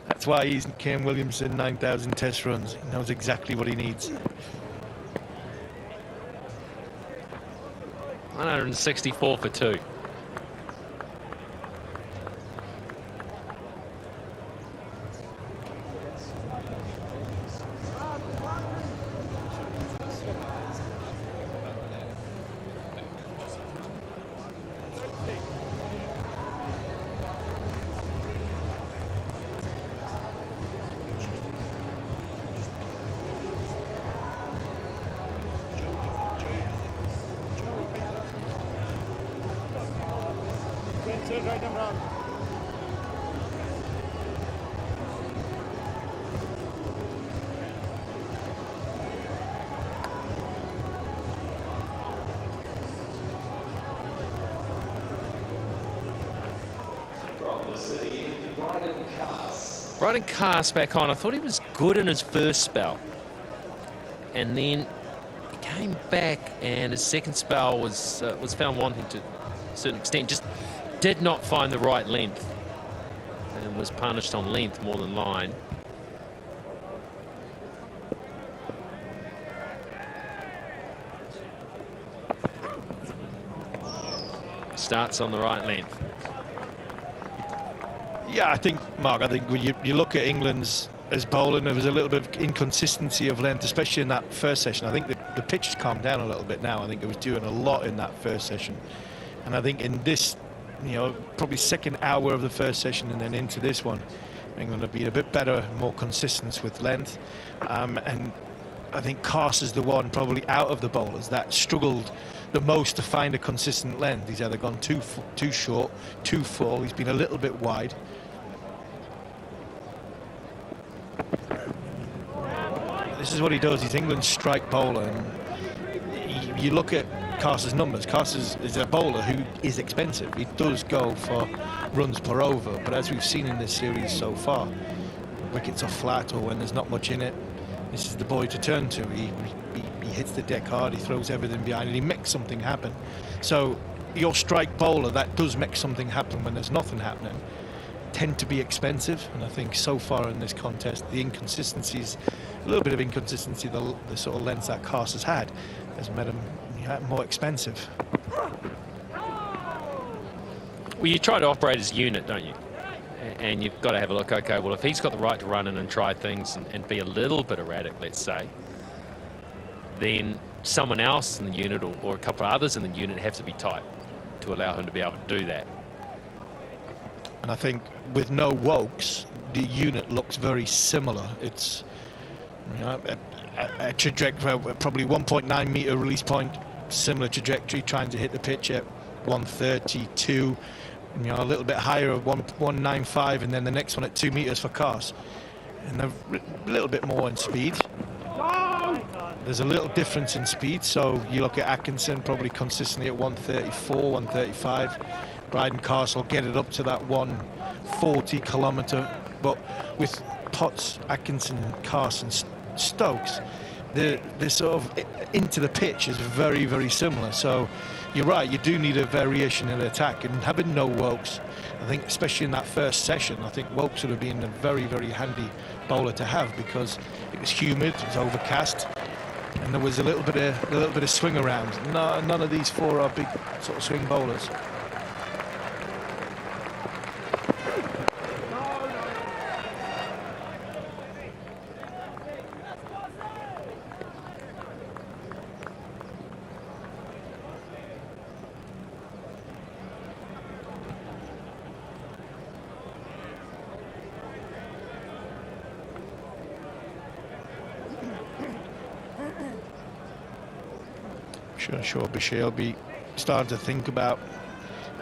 That's why he's Kane Williamson, 9,000 test runs. He knows exactly what he needs. 164 for 2. Right and wrong. Brighton Cast back on. I thought he was good in his first spell. And then he came back and his second spell was found wanting to a certain extent. Just did not find the right length and was punished on length more than line. Starts on the right length. Yeah, I think, Mark, I think when you look at England's as bowling, there was a little bit of inconsistency of length, especially in that first session. I think the pitch has calmed down a little bit now. I think it was doing a lot in that first session. And I think in this, probably second hour of the first session and then into this one, England have been a bit better, more consistent with length. And I think Carse is the one probably out of the bowlers that struggled the most to find a consistent length. He's either gone too short, too full. He's been a little bit wide. This is what he does. He's England's strike bowler. And you look at Carse's numbers. Carse is a bowler who is expensive. He does go for runs per over. But as we've seen in this series so far, wickets are flat or when there's not much in it, this is the boy to turn to. He hits the deck hard, he throws everything behind it, he makes something happen. So your strike bowler that does make something happen when there's nothing happening tend to be expensive, and I think so far in this contest the inconsistencies, a little bit of inconsistency, the sort of lengths that Carse has had has made him more expensive. Well, you try to operate as a unit, don't you? And you've got to have a look, okay, well, if he's got the right to run in and try things and be a little bit erratic, let's say, then someone else in the unit or a couple of others in the unit have to be tight to allow him to be able to do that. And I think with no Wokes, the unit looks very similar. It's a trajectory, probably 1.9 metre release point, similar trajectory, trying to hit the pitch at 132. A little bit higher at 195, and then the next one at 2 metres for Carse, and a little bit more in speed. There's a little difference in speed, so you look at Atkinson probably consistently at 134, 135. Bryden Carse will get it up to that 140 kilometre, but with Potts, Atkinson, Carse and Stokes, the sort of into the pitch is very, very similar. So you're right, you do need a variation in attack, and having no Wokes, I think especially in that first session, I think Wokes would have been a very, very handy bowler to have, because it was humid, it was overcast, And there was a little bit of swing around. No, none of these four are big sort of swing bowlers. Sure, Bashir will be starting to think about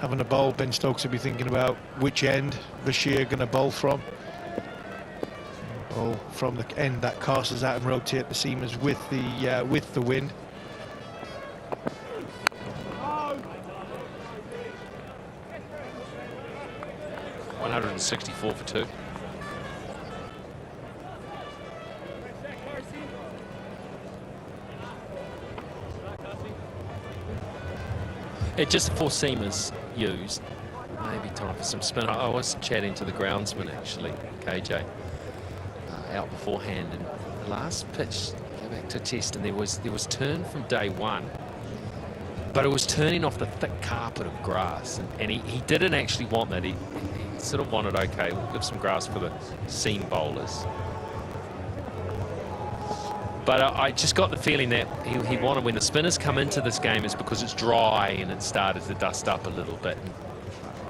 having a bowl. Ben Stokes will be thinking about which end Bashir going to bowl from. Bowl from the end that casters out and rotate the seamers with the wind. $164 for 2. Just 4 seamers used. Maybe time for some spin. I was chatting to the groundsman actually, KJ, out beforehand, and the last pitch, go back to test, and there was turn from day one, but it was turning off the thick carpet of grass, and he didn't actually want that. He sort of wanted, okay, we'll give some grass for the seam bowlers. But I just got the feeling that he wanted, when the spinners come into this game, is because it's dry and it started to dust up a little bit. And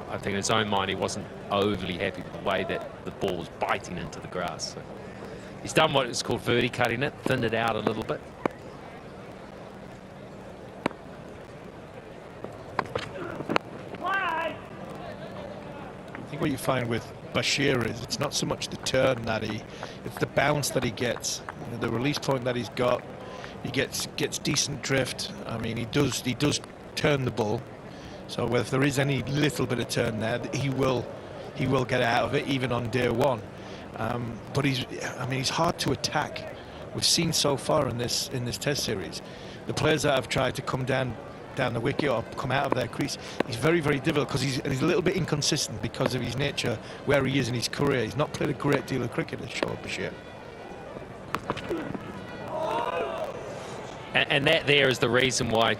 I think in his own mind, he wasn't overly happy with the way that the ball was biting into the grass. So he's done what is called verticutting it, thinned it out a little bit. I think what you find with Bashir is it's not so much the turn that it's the bounce that he gets, the release point that he's got. He gets decent drift. I mean, he does turn the ball. So if there is any little bit of turn there, he will get out of it even on day one. But he's hard to attack. We've seen so far in this Test series, the players that have tried to come down the wicket or come out of their crease, he's very, very difficult because he's a little bit inconsistent because of his nature, where he is in his career. He's not played a great deal of cricket this short Bashir. And that there is the reason why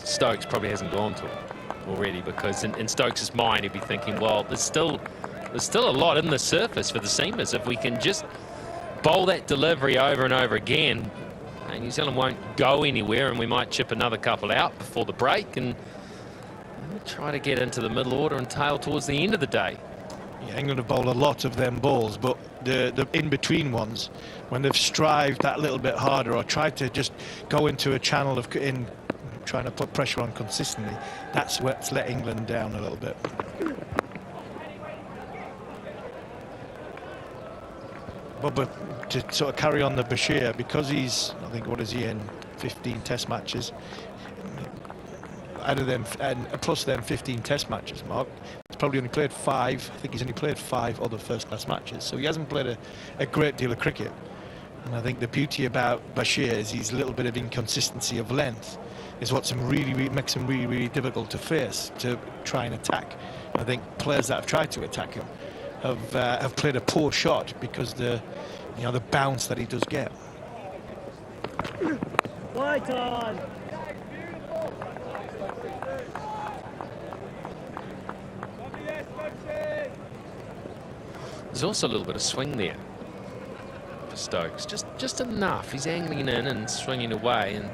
Stokes probably hasn't gone to it already, because in Stokes' mind he'd be thinking, well, there's still a lot in the surface for the seamers. If we can just bowl that delivery over and over again, New Zealand won't go anywhere, and we might chip another couple out before the break and try to get into the middle order and tail towards the end of the day. Yeah, England have bowled a lot of them balls, but the in-between ones, when they've strived that little bit harder or tried to just go into a channel of trying to put pressure on consistently, that's what's let England down a little bit. But to sort of carry on the Bashir, because he's, I think, what is he in, 15 Test matches, out of them, and plus them 15 Test matches, Mark, he's probably only played 5. I think he's only played 5 other first-class matches, so he hasn't played a great deal of cricket. And I think the beauty about Bashir is his little bit of inconsistency of length is what makes him really, really difficult to face, to try and attack. And I think players that have tried to attack him have played a poor shot because the bounce that he does get. White on. There's also a little bit of swing there for Stokes, just enough. He's angling in and swinging away, and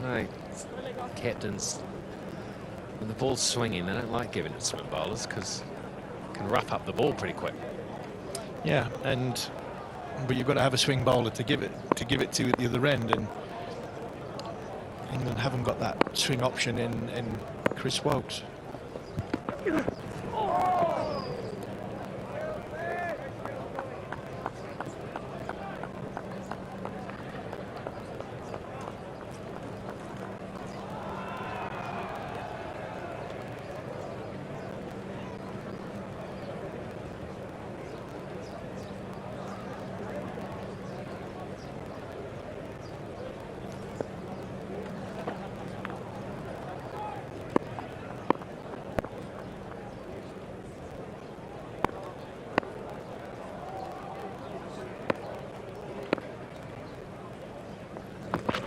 I know captains, when the ball's swinging, they don't like giving it to swing bowlers because it can rough up the ball pretty quick. Yeah, but you've got to have a swing bowler to give it to at the other end, and England haven't got that swing option in Chris Woakes.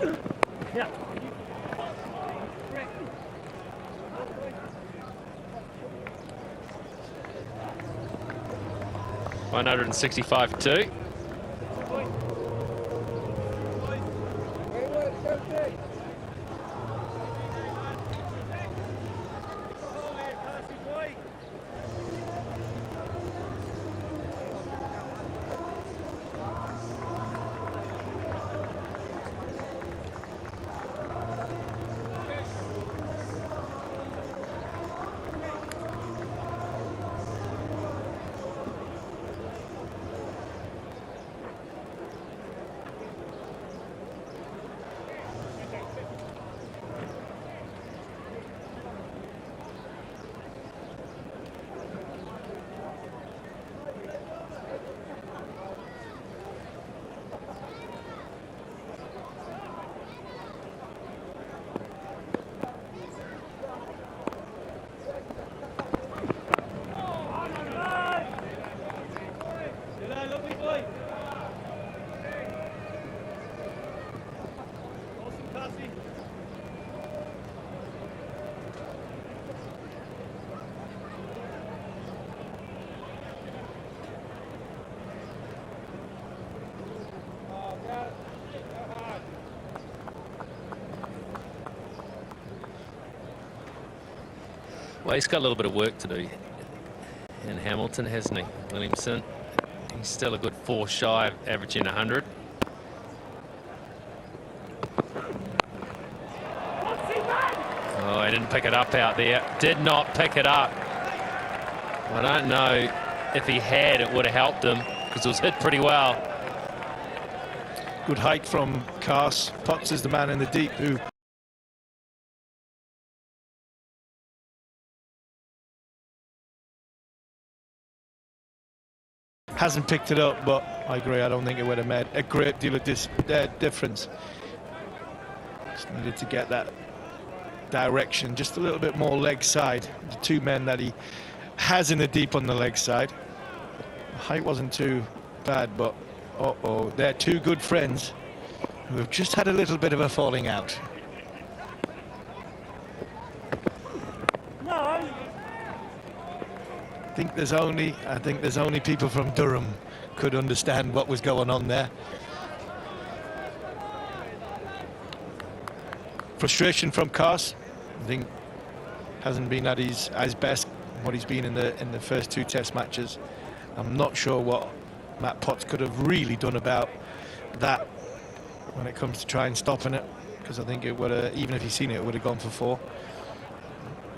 Yeah. 165-2. Well, he's got a little bit of work to do in Hamilton, hasn't he, Williamson? He's still a good 4 shy of averaging 100. Oh, he didn't pick it up out there. Did not pick it up. I don't know if he had, it would have helped him because it was hit pretty well. Good height from Cars. Potts is the man in the deep who hasn't picked it up, but I agree, I don't think it would have made a great deal of difference. Just needed to get that direction just a little bit more leg side. The 2 men that he has in the deep on the leg side. The height wasn't too bad, but they're 2 good friends who have just had a little bit of a falling out. I think there's only people from Durham could understand what was going on there. Frustration from Cars. I think hasn't been at his best what he's been in the first 2 test matches. I'm not sure what Matt Potts could have really done about that when it comes to trying stopping it, because I think it would have, even if he's seen it, it would have gone for 4.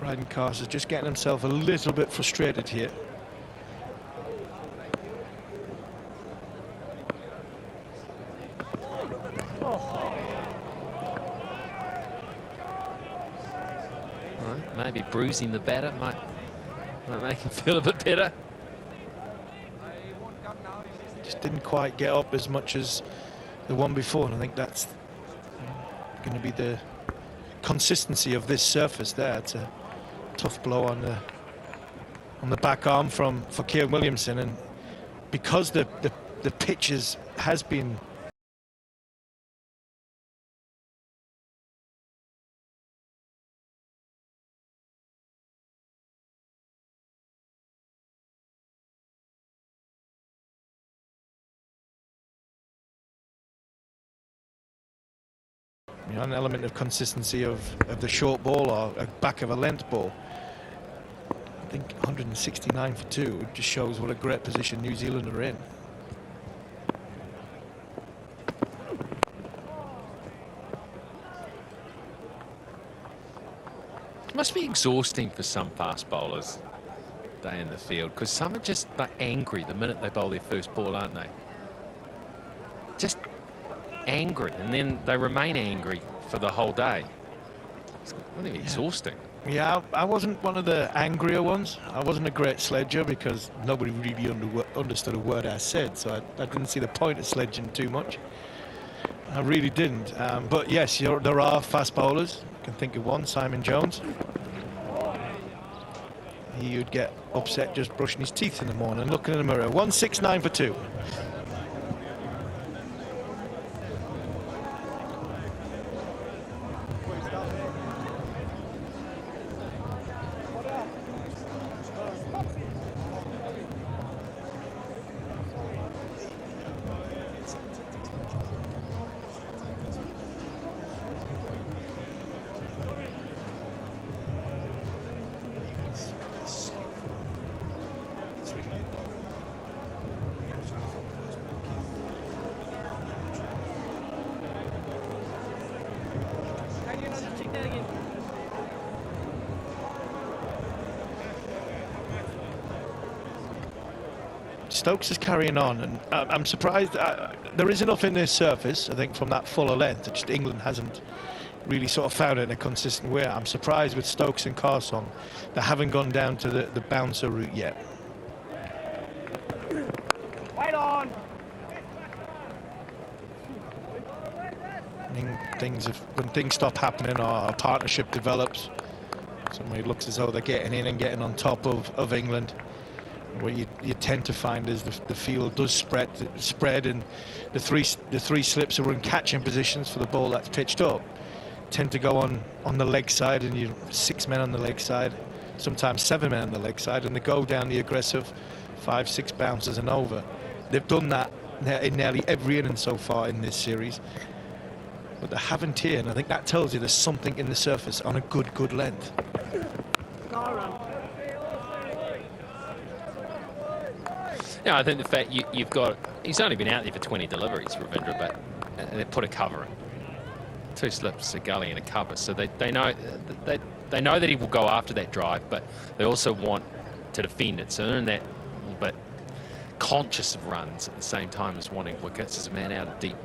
Ryden Cars is just getting himself a little bit frustrated here. Right, maybe bruising the batter might make him feel a bit better. Just didn't quite get up as much as the one before, and I think that's going to be the consistency of this surface there. It's a tough blow on the back arm for Kieran Williamson, and because the pitch has been an element of consistency of the short ball or a back of a length ball. I think 169 for 2 just shows what a great position New Zealand are in. It must be exhausting for some fast bowlers day in the field, because some are just angry the minute they bowl their first ball, aren't they? Just angry, and then they remain angry for the whole day. It's really exhausting. Yeah, I wasn't one of the angrier ones. I wasn't a great sledger because nobody really understood a word I said, so I didn't see the point of sledging too much. I really didn't. But yes, there are fast bowlers. I can think of one, Simon Jones. He would get upset just brushing his teeth in the morning, looking in the mirror. 169 for 2. Stokes is carrying on, and I'm surprised. There is enough in this surface, I think, from that fuller length. Just England hasn't really sort of found it in a consistent way. I'm surprised with Stokes and Carsong. They haven't gone down to the bouncer route yet. Wait on. When things stop happening or a partnership develops, somebody looks as though they're getting in and getting on top of England. What you tend to find is the field does spread, and the three slips are in catching positions for the ball that's pitched up tend to go on the leg side, and you 6 men on the leg side, sometimes 7 men on the leg side, and they go down the aggressive 5-6 bounces and over. They've done that in nearly every inning so far in this series, but they haven't here, and I think that tells you there's something in the surface on a good length. Yeah, I think the fact you've got, he's only been out there for 20 deliveries, Ravindra, but they put a cover in. 2 slips, a gully and a cover, so they know that he will go after that drive, but they also want to defend it, so they're that little bit conscious of runs at the same time as wanting wickets. As a man out of deep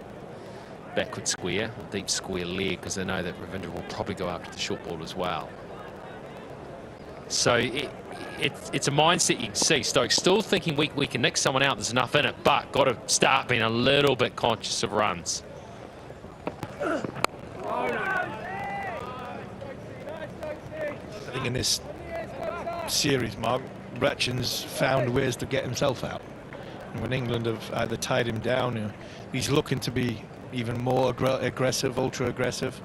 backward square, or deep square leg, because they know that Ravindra will probably go after the short ball as well. So it's a mindset you can see. Stokes still thinking we can nick someone out, there's enough in it, but got to start being a little bit conscious of runs. I think in this series, Mark, Brechin's found ways to get himself out. And when England have either tied him down, he's looking to be even more aggressive, ultra aggressive.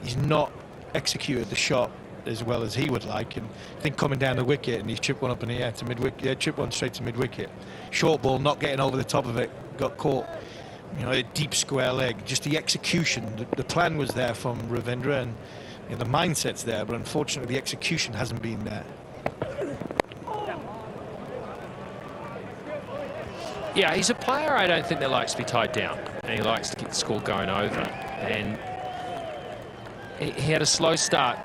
He's not executed the shot as well as he would like, and I think coming down the wicket, and he's chipped one up in the air to mid-wicket, chipped one straight to mid-wicket. Short ball, not getting over the top of it, got caught, a deep square leg. Just the execution, the plan was there from Ravindra, and the mindset's there, but unfortunately the execution hasn't been there. Yeah, he's a player I don't think that likes to be tied down, and he likes to keep the score going over. And he had a slow start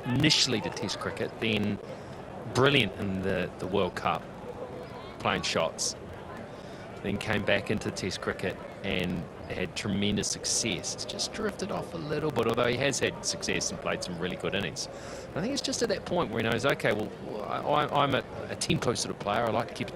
initially to Test cricket, then brilliant in the World Cup, playing shots. Then came back into Test cricket and had tremendous success. It's just drifted off a little bit, although he has had success and played some really good innings. I think it's just at that point where he knows, okay, well, I'm a tempo sort of player. I like to keep it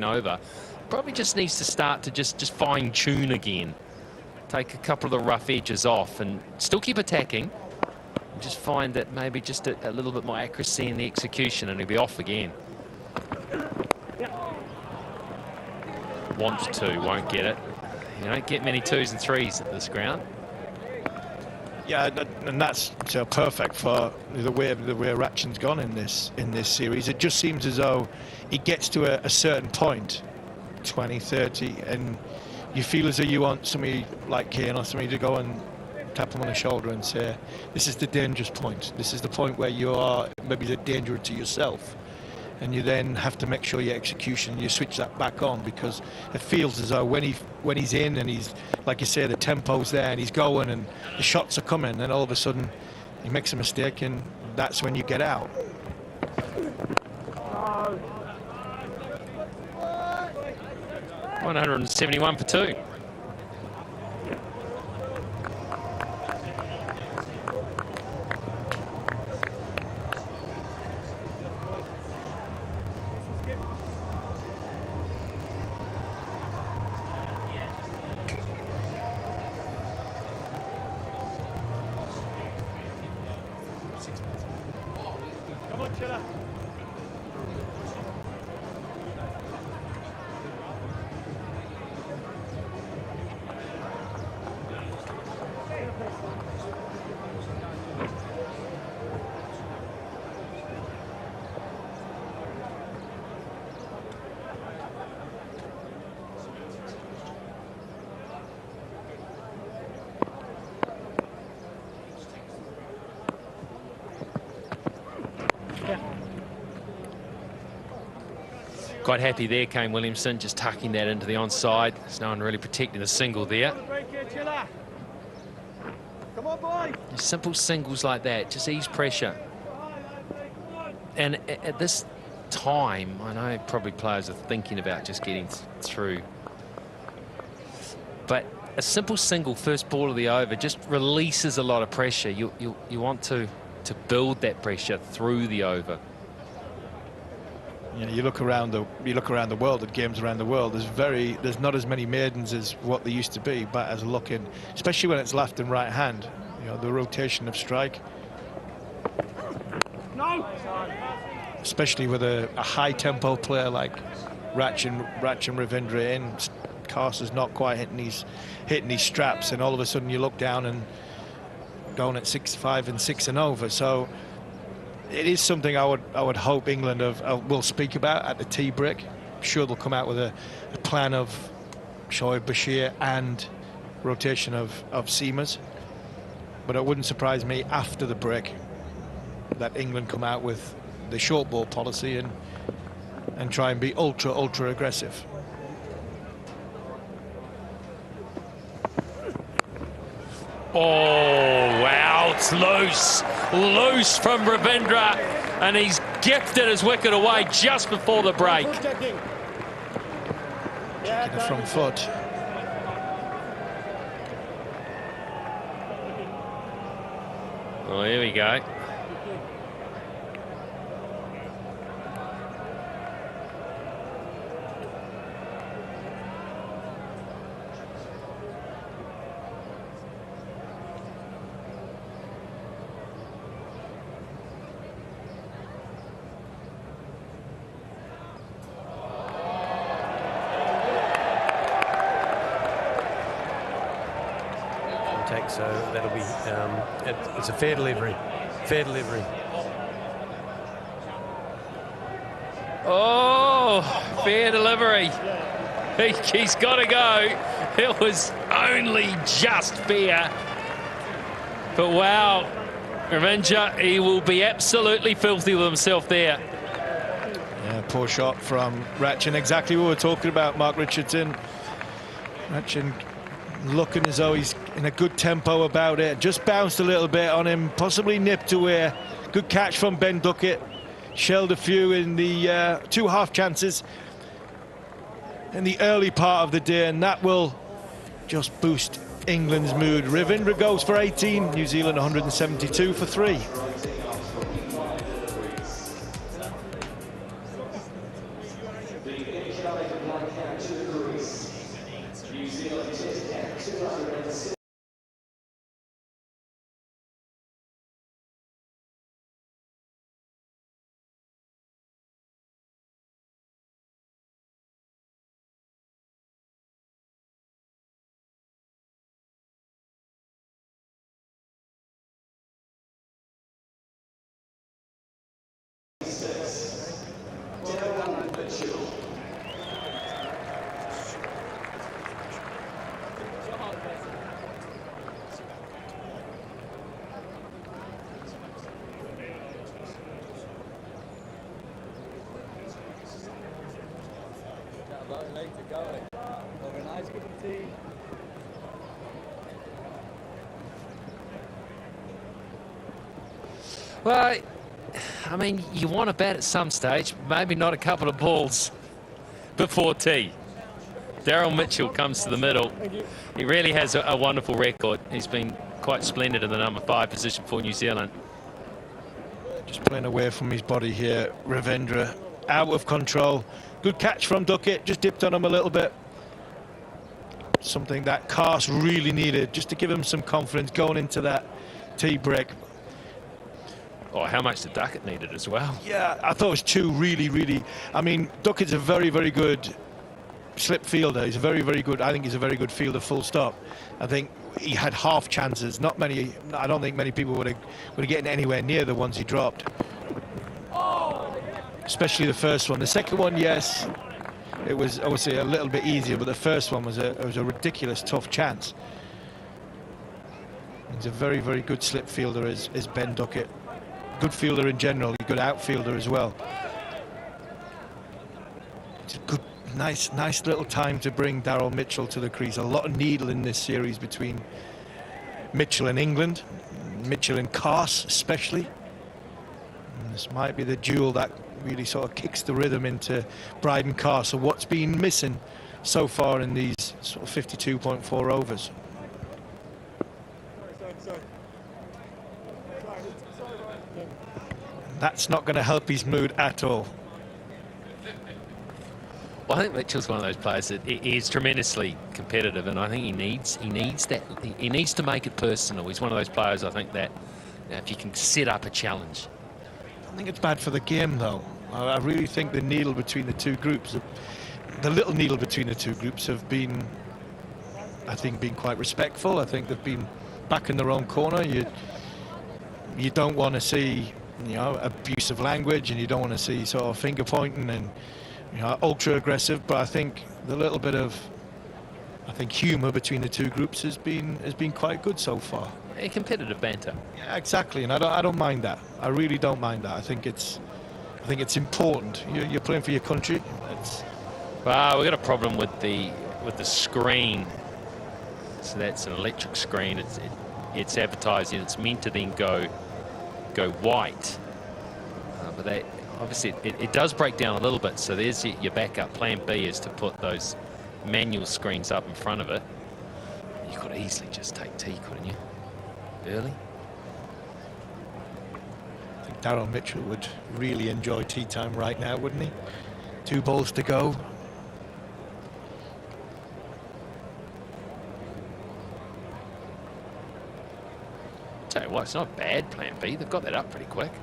over. Probably just needs to start to just fine-tune again. Take a couple of the rough edges off and still keep attacking. Just find that maybe just a little bit more accuracy in the execution and he'll be off again. Wants to, won't get it. You don't get many 2s and 3s at this ground. Yeah, and that's perfect for the way Ratchen's gone in this series. It just seems as though he gets to a certain point, 20, 30, and you feel as though you want somebody like Kane or somebody to go and tap him on the shoulder and say, this is the dangerous point. This is the point where you are maybe the danger to yourself. And you then have to make sure your execution, you switch that back on, because it feels as though when he's in and he's, like you say, the tempo's there and he's going and the shots are coming, and all of a sudden he makes a mistake and that's when you get out. Oh. 171 for 2. Quite happy there, Kane Williamson, just tucking that into the onside. There's no one really protecting the single there. Come on, boy. Simple singles like that, just ease pressure. And at this time, I know probably players are thinking about just getting through. But a simple single first ball of the over just releases a lot of pressure. You want to build that pressure through the over. You know, you look around the world at games around the world. There's not as many maidens as what there used to be. Batters are looking, especially when it's left and right hand. You know, the rotation of strike. No. Especially with a high tempo player like Ratch and Ravindra in. Carter's not quite hitting these straps, and all of a sudden you look down and going at 6-5 and 6 and over. So it is something I would hope England will speak about at the tea break. I'm sure they'll come out with a plan of Shoaib Bashir and rotation of seamers. But it wouldn't surprise me after the break that England come out with the short ball policy and try and be ultra aggressive. Oh, wow, it's loose from Ravindra, and he's gifted his wicket away just before the break. Checking the front foot. Oh, here we go. So that'll be it's a fair delivery. Oh, fair delivery. He's got to go. It was only just fair. But wow, Ravindra, he will be absolutely filthy with himself there. Yeah, poor shot from Ratchin. Exactly what we're talking about, Mark Richardson. Ratchin looking as though he's in a good tempo about it. Just bounced a little bit on him, possibly nipped away. Good catch from Ben Duckett. Shelled a few in the 2 half chances in the early part of the day, and that will just boost England's mood. Ravindra goes for 18, New Zealand 172 for 3. Well, I mean, you want to bat at some stage, maybe not a couple of balls before tea. Daryl Mitchell comes to the middle. He really has a wonderful record. He's been quite splendid in the number 5 position for New Zealand. Just playing away from his body here. Ravindra out of control. Good catch from Duckett, just dipped on him a little bit. Something that Cast really needed, just to give him some confidence going into that tea break. Oh, how much did Duckett needed as well? Yeah, I thought it was 2 really. I mean, Duckett's a very good slip fielder. He's a very good. I think he's a very good fielder. Full stop. I think he had half chances. Not many. I don't think many people would have gotten anywhere near the ones he dropped. Especially the first one. The second one, yes, it was obviously a little bit easier, but the first one was a ridiculous tough chance. He's a very good slip fielder, is Ben Duckett. Good fielder in general, good outfielder as well. Good, nice little time to bring Daryl Mitchell to the crease. A lot of needle in this series between Mitchell and England, Mitchell and Carse especially. And this might be the duel that really sort of kicks the rhythm into Bryden Carse. So what's been missing so far in these sort of 52.4 overs? That's not going to help his mood at all. Well, I think Mitchell's one of those players that is tremendously competitive, and I think he needs that. He needs to make it personal. He's one of those players, I think, that if you can set up a challenge. I think it's bad for the game, though. I really think the needle between the two groups, the little needle between the two groups, have been, I think, been quite respectful. I think they've been back in their own corner. You don't want to see, you know, abusive language, and you don't want to see sort of finger pointing and, you know, ultra aggressive. But I think the little bit of, I think, humour between the two groups has been quite good so far. A competitive banter. Yeah, exactly, and I don't mind that. I really don't mind that. I think it's important. You're playing for your country. Well, we've got a problem with the screen. So that's an electric screen. It's advertising. It's meant to then go white, but that obviously it does break down a little bit. So there's your backup. Plan B is to put those manual screens up in front of it. You could easily just take tea, couldn't you? Early. I think Daryl Mitchell would really enjoy tea time right now, wouldn't he? 2 balls to go. Tell you what, it's not bad, Plan B. They've got that up pretty quick.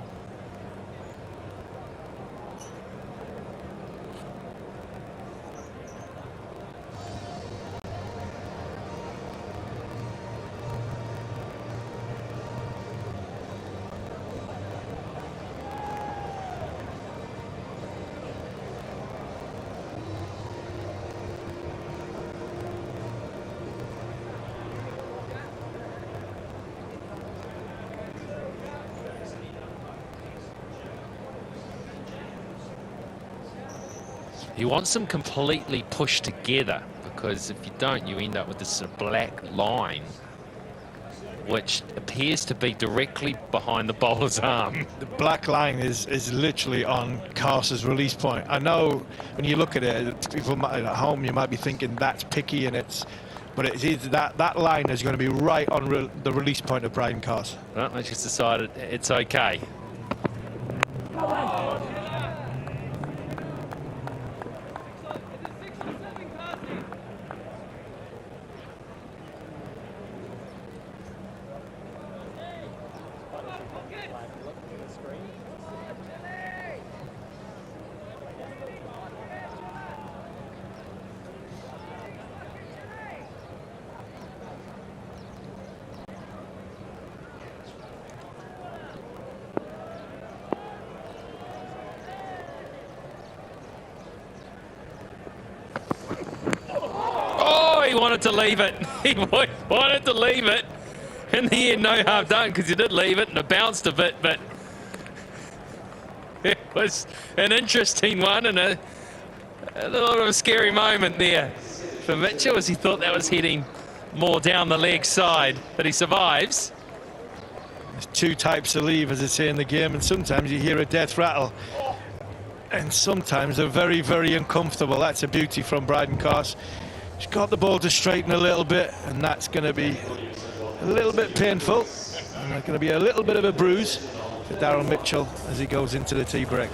You want them completely pushed together, because if you don't, you end up with this sort of black line, which appears to be directly behind the bowler's arm. The black line is literally on Carse's release point. I know when you look at it, people at home, you might be thinking that's picky, but it is that line is going to be right on the release point of Bryden Carse. Well, they just decided it's okay. He wanted to leave it. He wanted to leave it. In the end, no harm done, because he did leave it and it bounced a bit, but it was an interesting one and a little bit of a scary moment there for Mitchell, as he thought that was heading more down the leg side, but he survives. There's 2 types of leave, as they say in the game, and sometimes you hear a death rattle, and sometimes they're very, very uncomfortable. That's a beauty from Bryden Carse. He's got the ball to straighten a little bit, and that's going to be a little bit painful. And there's going to be a little bit of a bruise for Daryl Mitchell as he goes into the tea break.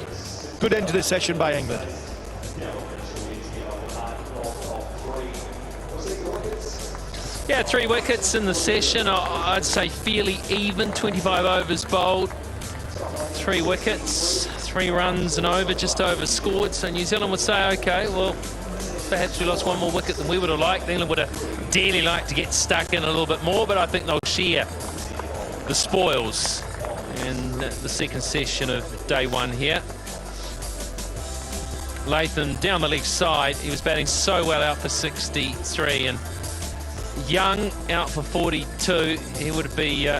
Good end to the session by England. Yeah, 3 wickets in the session. I'd say fairly even. 25 overs bowled, 3 wickets, 3 runs and over, just over scored. So New Zealand would say, okay, well, perhaps we lost 1 more wicket than we would have liked. England would have dearly liked to get stuck in a little bit more, but I think they'll share the spoils in the second session of day 1 here. Latham down the leg side. He was batting so well, out for 63, and Young out for 42. He would be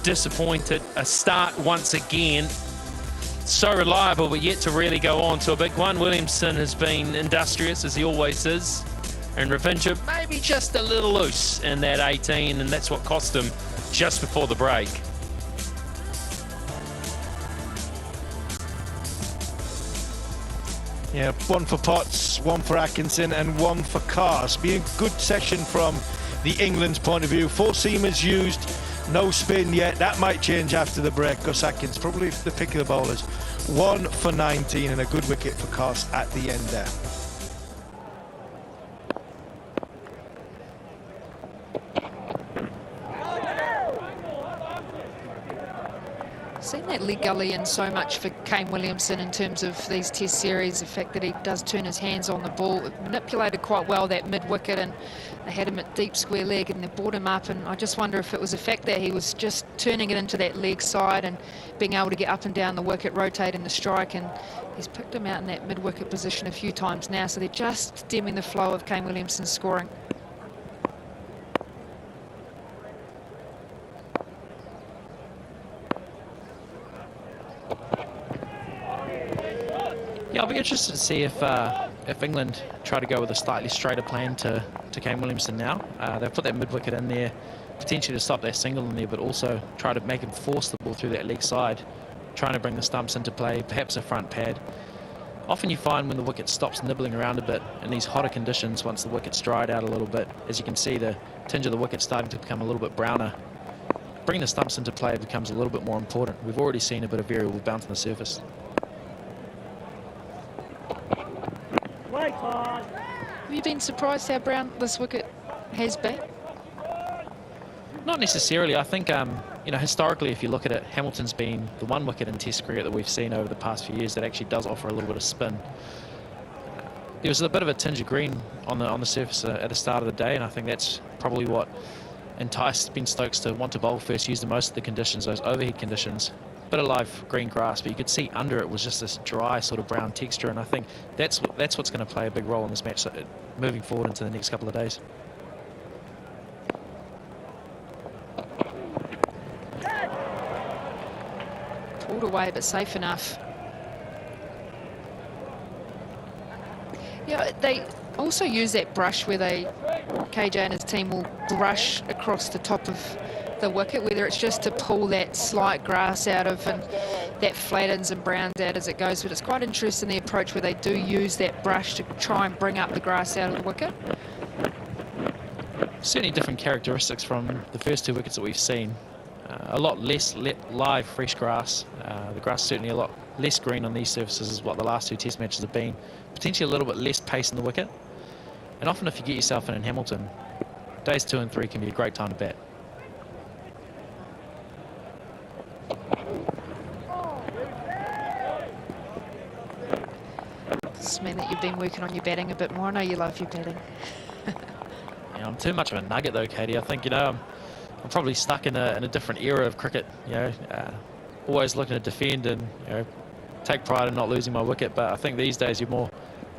disappointed. A start once again so reliable, but yet to really go on to a big one. Williamson has been industrious, as he always is. And Ravincha maybe just a little loose in that 18, and that's what cost him just before the break. Yeah, one for Potts, one for Atkinson, and one for Cars. Being a good session from the England's point of view. 4 seamers used, no spin yet. That might change after the break. Gus Atkins, probably the pick of the bowlers. 1 for 19 and a good wicket for Cars at the end there. Seen that leg gully in so much for Kane Williamson in terms of these test series, the fact that he does turn his hands on the ball. It manipulated quite well that mid-wicket, and they had him at deep square leg and they brought him up, and I just wonder if it was the fact that he was just turning it into that leg side and being able to get up and down the wicket, rotating the strike, and he's picked him out in that mid-wicket position a few times now, so they're just stemming the flow of Kane Williamson's scoring. Yeah, I'll be interested to see if England try to go with a slightly straighter plan to Kane Williamson now. They've put that mid-wicket in there, potentially to stop that single in there, but also try to make him force the ball through that leg side, trying to bring the stumps into play, perhaps a front pad. Often you find when the wicket stops nibbling around a bit in these hotter conditions, once the wicket's dried out a little bit, as you can see, the tinge of the wicket starting to become a little bit browner. Bringing the stumps into play becomes a little bit more important. We've already seen a bit of variable bounce on the surface. Have you been surprised how brown this wicket has been? Not necessarily. I think, you know, historically, if you look at it, Hamilton's been the one wicket in Test cricket that we've seen over the past few years that actually does offer a little bit of spin. There was a bit of a tinge of green on the surface at the start of the day, and I think that's probably what enticed Ben Stokes to want to bowl first, use the most of the conditions, those overhead conditions. Bit of live green grass, but you could see under it was just this dry sort of brown texture, and I think that's what's going to play a big role in this match moving forward into the next couple of days. Pulled away, but safe enough. Yeah, they also use that brush where KJ and his team will brush across the top of the wicket, whether it's just to pull that slight grass out of and that flattens and browns out as it goes, but it's quite interesting the approach where they do use that brush to try and bring up the grass out of the wicket. Certainly different characteristics from the first 2 wickets that we've seen. A lot less live fresh grass. The grass is certainly a lot less green on these surfaces is what the last 2 test matches have been. Potentially a little bit less pace in the wicket, and often if you get yourself in Hamilton, days 2 and 3 can be a great time to bat. Does this mean that you've been working on your batting a bit more? I know you love your batting. Yeah, I'm too much of a nugget though, Katie. I think, you know, I'm probably stuck in a different era of cricket. You know, always looking to defend and, you know, take pride in not losing my wicket. But I think these days you're more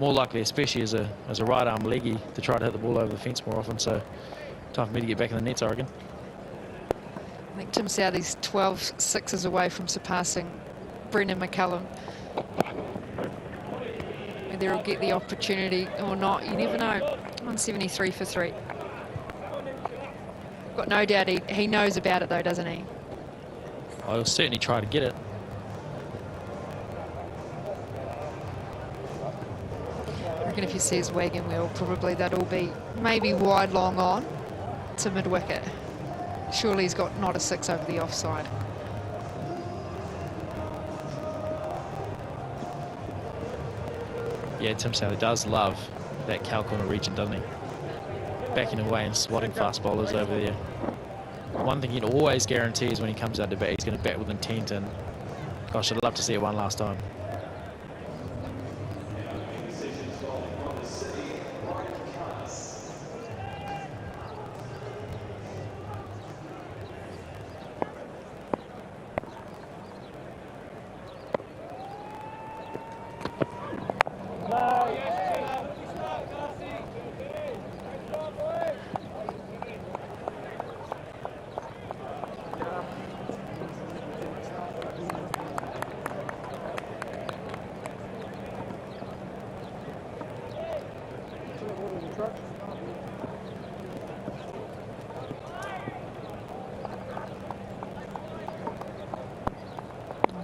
likely, especially as a right arm leggy, to try to hit the ball over the fence more often. So time for me to get back in the nets, I reckon. I think Tim Southey's 12 sixes away from surpassing Brendan McCullum. Whether he'll get the opportunity or not, you never know. 173 for 3. Got no doubt he knows about it though, doesn't he? I'll certainly try to get it. I reckon if he says wagon wheel, probably that'll be maybe wide long on to mid-wicket. Surely he's got not a 6 over the offside. Yeah, Tim Southey does love that cow corner region, doesn't he? Backing away and swatting fast bowlers over there. One thing he'd always guarantee is when he comes out to bat, he's going to bat with intent, and gosh, I'd love to see it one last time.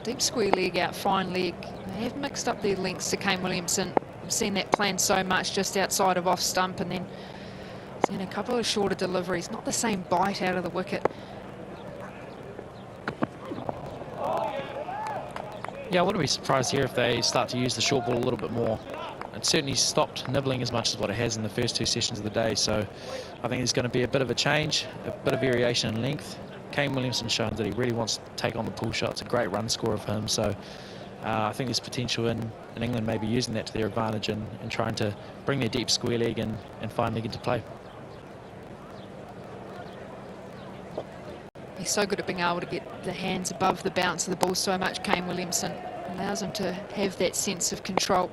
Deep square leg out, fine leg. They have mixed up their lengths to Kane Williamson. I've seen that plan so much just outside of off stump, and then seen a couple of shorter deliveries. Not the same bite out of the wicket. Yeah, I wouldn't be surprised here if they start to use the short ball a little bit more. It certainly stopped nibbling as much as what it has in the first 2 sessions of the day, so I think there's going to be a bit of a change, a bit of variation in length. Kane Williamson's shown that he really wants to take on the pull shot. It's a great run score of him, so I think there's potential in England maybe using that to their advantage and trying to bring their deep square leg and fine leg into play. He's so good at being able to get the hands above the bounce of the ball so much, Kane Williamson. Allows him to have that sense of control.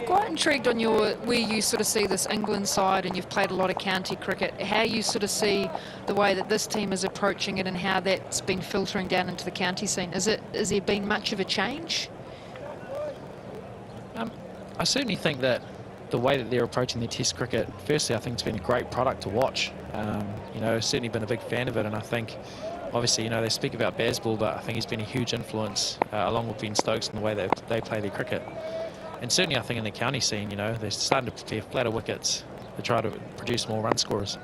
Quite intrigued on where you sort of see this England side, and you've played a lot of county cricket, how you sort of see the way that this team is approaching it and how that's been filtering down into the county scene. Has there been much of a change? I certainly think that the way that they're approaching their test cricket, firstly, I think it's been a great product to watch. You know, certainly been a big fan of it, and I think, obviously, you know, they speak about Bazball, but I think he's been a huge influence, along with Ben Stokes, in the way that they play their cricket. And certainly, I think in the county scene, you know, they're starting to prepare flatter wickets to try to produce more run scorers.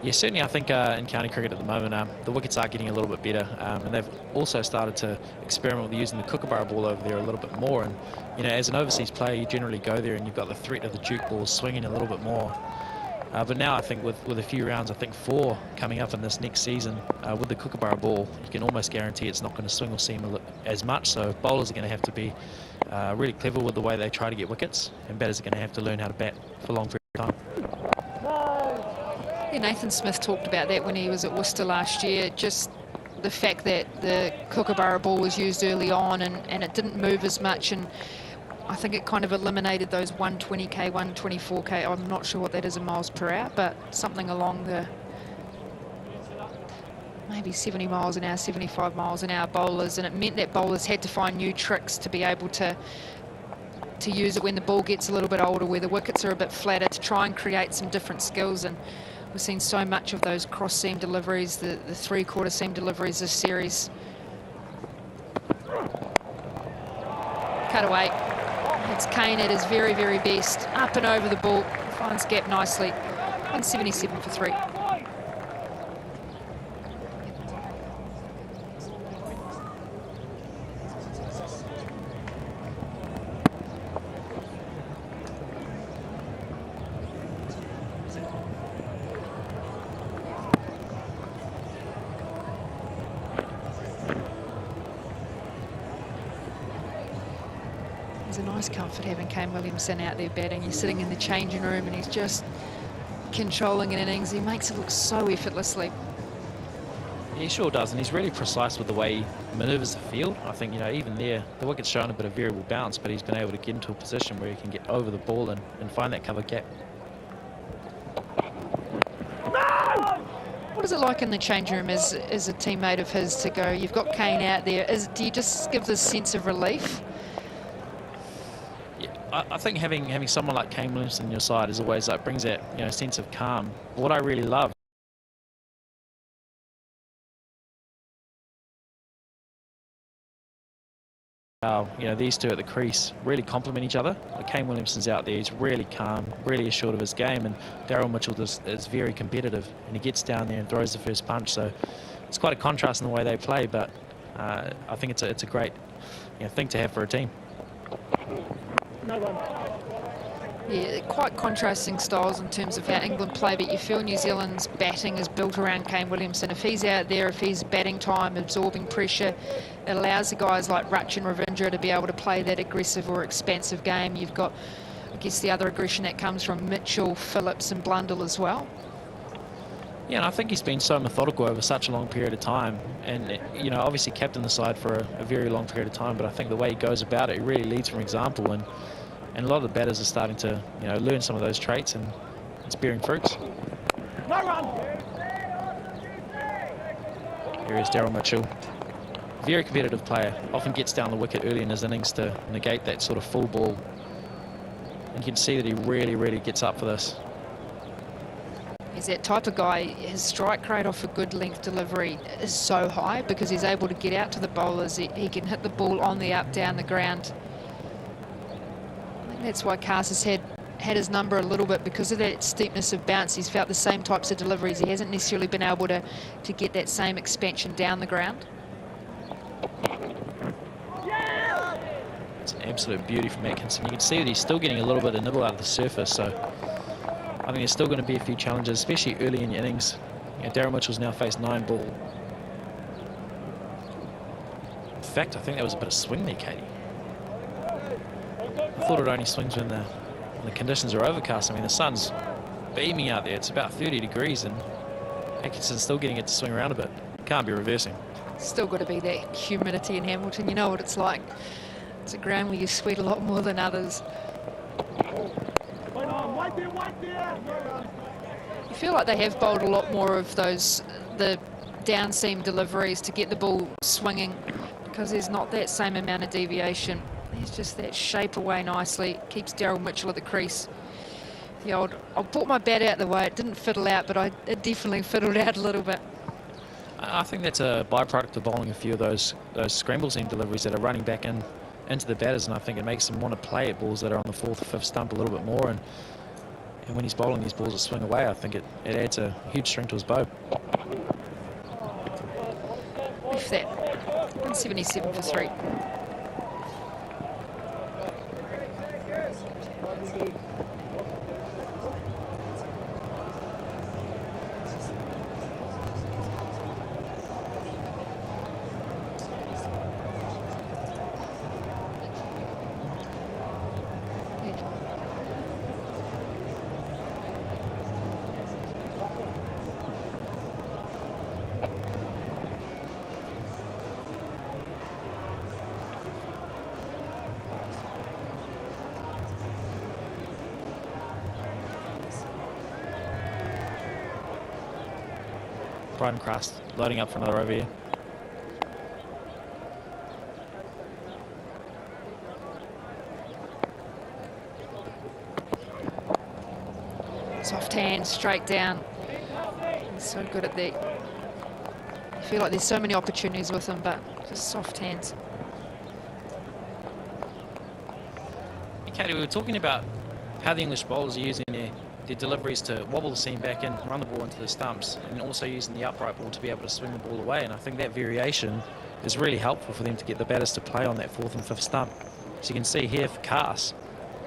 Yeah, certainly I think in county cricket at the moment, the wickets are getting a little bit better, and they've also started to experiment with using the kookaburra ball over there a little bit more. And, you know, as an overseas player, you generally go there and you've got the threat of the duke ball swinging a little bit more. But now I think with a few rounds, I think 4 coming up in this next season, with the kookaburra ball, you can almost guarantee it's not going to swing or seam as much. So bowlers are going to have to be really clever with the way they try to get wickets, and batters are going to have to learn how to bat for a long period of time. Yeah, Nathan Smith talked about that when he was at Worcester last year, just the fact that the kookaburra ball was used early on and it didn't move as much, and I think it kind of eliminated those 120k, 124k, I'm not sure what that is in miles per hour, but something along the maybe 70 miles an hour, 75 miles an hour bowlers, and it meant that bowlers had to find new tricks to be able to use it when the ball gets a little bit older, where the wickets are a bit flatter, to try and create some different skills. And we've seen so much of those cross seam deliveries, the 3/4 seam deliveries this series. Cut away. It's Kane at his very, very best. Up and over the ball. Finds gap nicely. 177 for 3. It's a nice comfort having Kane Williamson out there batting. He's sitting in the changing room and he's just controlling an innings. He makes it look so effortlessly. Yeah, he sure does, and he's really precise with the way he manoeuvres the field. I think, you know, even there, the wicket's shown a bit of variable bounce, but he's been able to get into a position where he can get over the ball and find that cover gap. What is it like in the changing room as a teammate of his to go, you've got Kane out there, do you just give this sense of relief? I think having someone like Kane Williamson on your side is always like brings that, you know, sense of calm. What I really love you know, these two at the crease really complement each other. Like Kane Williamson's out there, he's really calm, really assured of his game, and Daryl Mitchell is very competitive, and he gets down there and throws the first punch. So it's quite a contrast in the way they play, but I think it's a great, you know, thing to have for a team. Yeah, quite contrasting styles in terms of how England play, but you feel New Zealand's batting is built around Kane Williamson. If he's out there, if he's batting time, absorbing pressure, it allows the guys like Rach and Ravindra to be able to play that aggressive or expansive game. You've got, I guess, the other aggression that comes from Mitchell, Phillips and Blundell as well. Yeah, and I think he's been so methodical over such a long period of time, and, you know, obviously captained the side for a very long period of time, but I think the way he goes about it, he really leads from example. And And a lot of the batters are starting to, you know, learn some of those traits, and it's bearing fruits. No run. Here is Daryl Mitchell. Very competitive player. Often gets down the wicket early in his innings to negate that sort of full ball. And you can see that he really gets up for this. He's that type of guy. His strike rate off a good length delivery is so high because he's able to get out to the bowlers. He can hit the ball on the up, down the ground. I think that's why Cars has had his number a little bit, because of that steepness of bounce. He's felt the same types of deliveries. He hasn't necessarily been able to get that same expansion down the ground. It's an absolute beauty from Atkinson. You can see that he's still getting a little bit of nibble out of the surface, so I think there's still going to be a few challenges, especially early in your innings. You know, Daryl Mitchell's now faced 9 ball. In fact, I think that was a bit of swing there, Katie. I thought it only swings when the conditions are overcast. I mean, the sun's beaming out there. It's about 30 degrees, and Atkinson's still getting it to swing around a bit. Can't be reversing. Still got to be that humidity in Hamilton. You know what it's like. It's a ground where you sweat a lot more than others. You feel like they have bowled a lot more of the down seam deliveries to get the ball swinging, because there's not that same amount of deviation. There's just that shape away nicely. Keeps Daryl Mitchell at the crease. The old, I'll put my bat out the way. It didn't fiddle out, but it definitely fiddled out a little bit. I think that's a byproduct of bowling a few of those scramble seam deliveries that are running back into the batters, and I think it makes them want to play at balls that are on the 4th or 5th stump a little bit more. And when he's bowling these balls that swing away, I think it adds a huge string to his bow. If that, 177 for 3. Brighton Crust loading up for another over here. Soft hand, straight down. He's so good at that. I feel like there's so many opportunities with him, but just soft hands. Katie, we were talking about how the English bowlers are using their deliveries to wobble the seam back in, run the ball into the stumps, and also using the upright ball to be able to swing the ball away. And I think that variation is really helpful for them to get the batters to play on that 4th and 5th stump. As you can see here for Cass,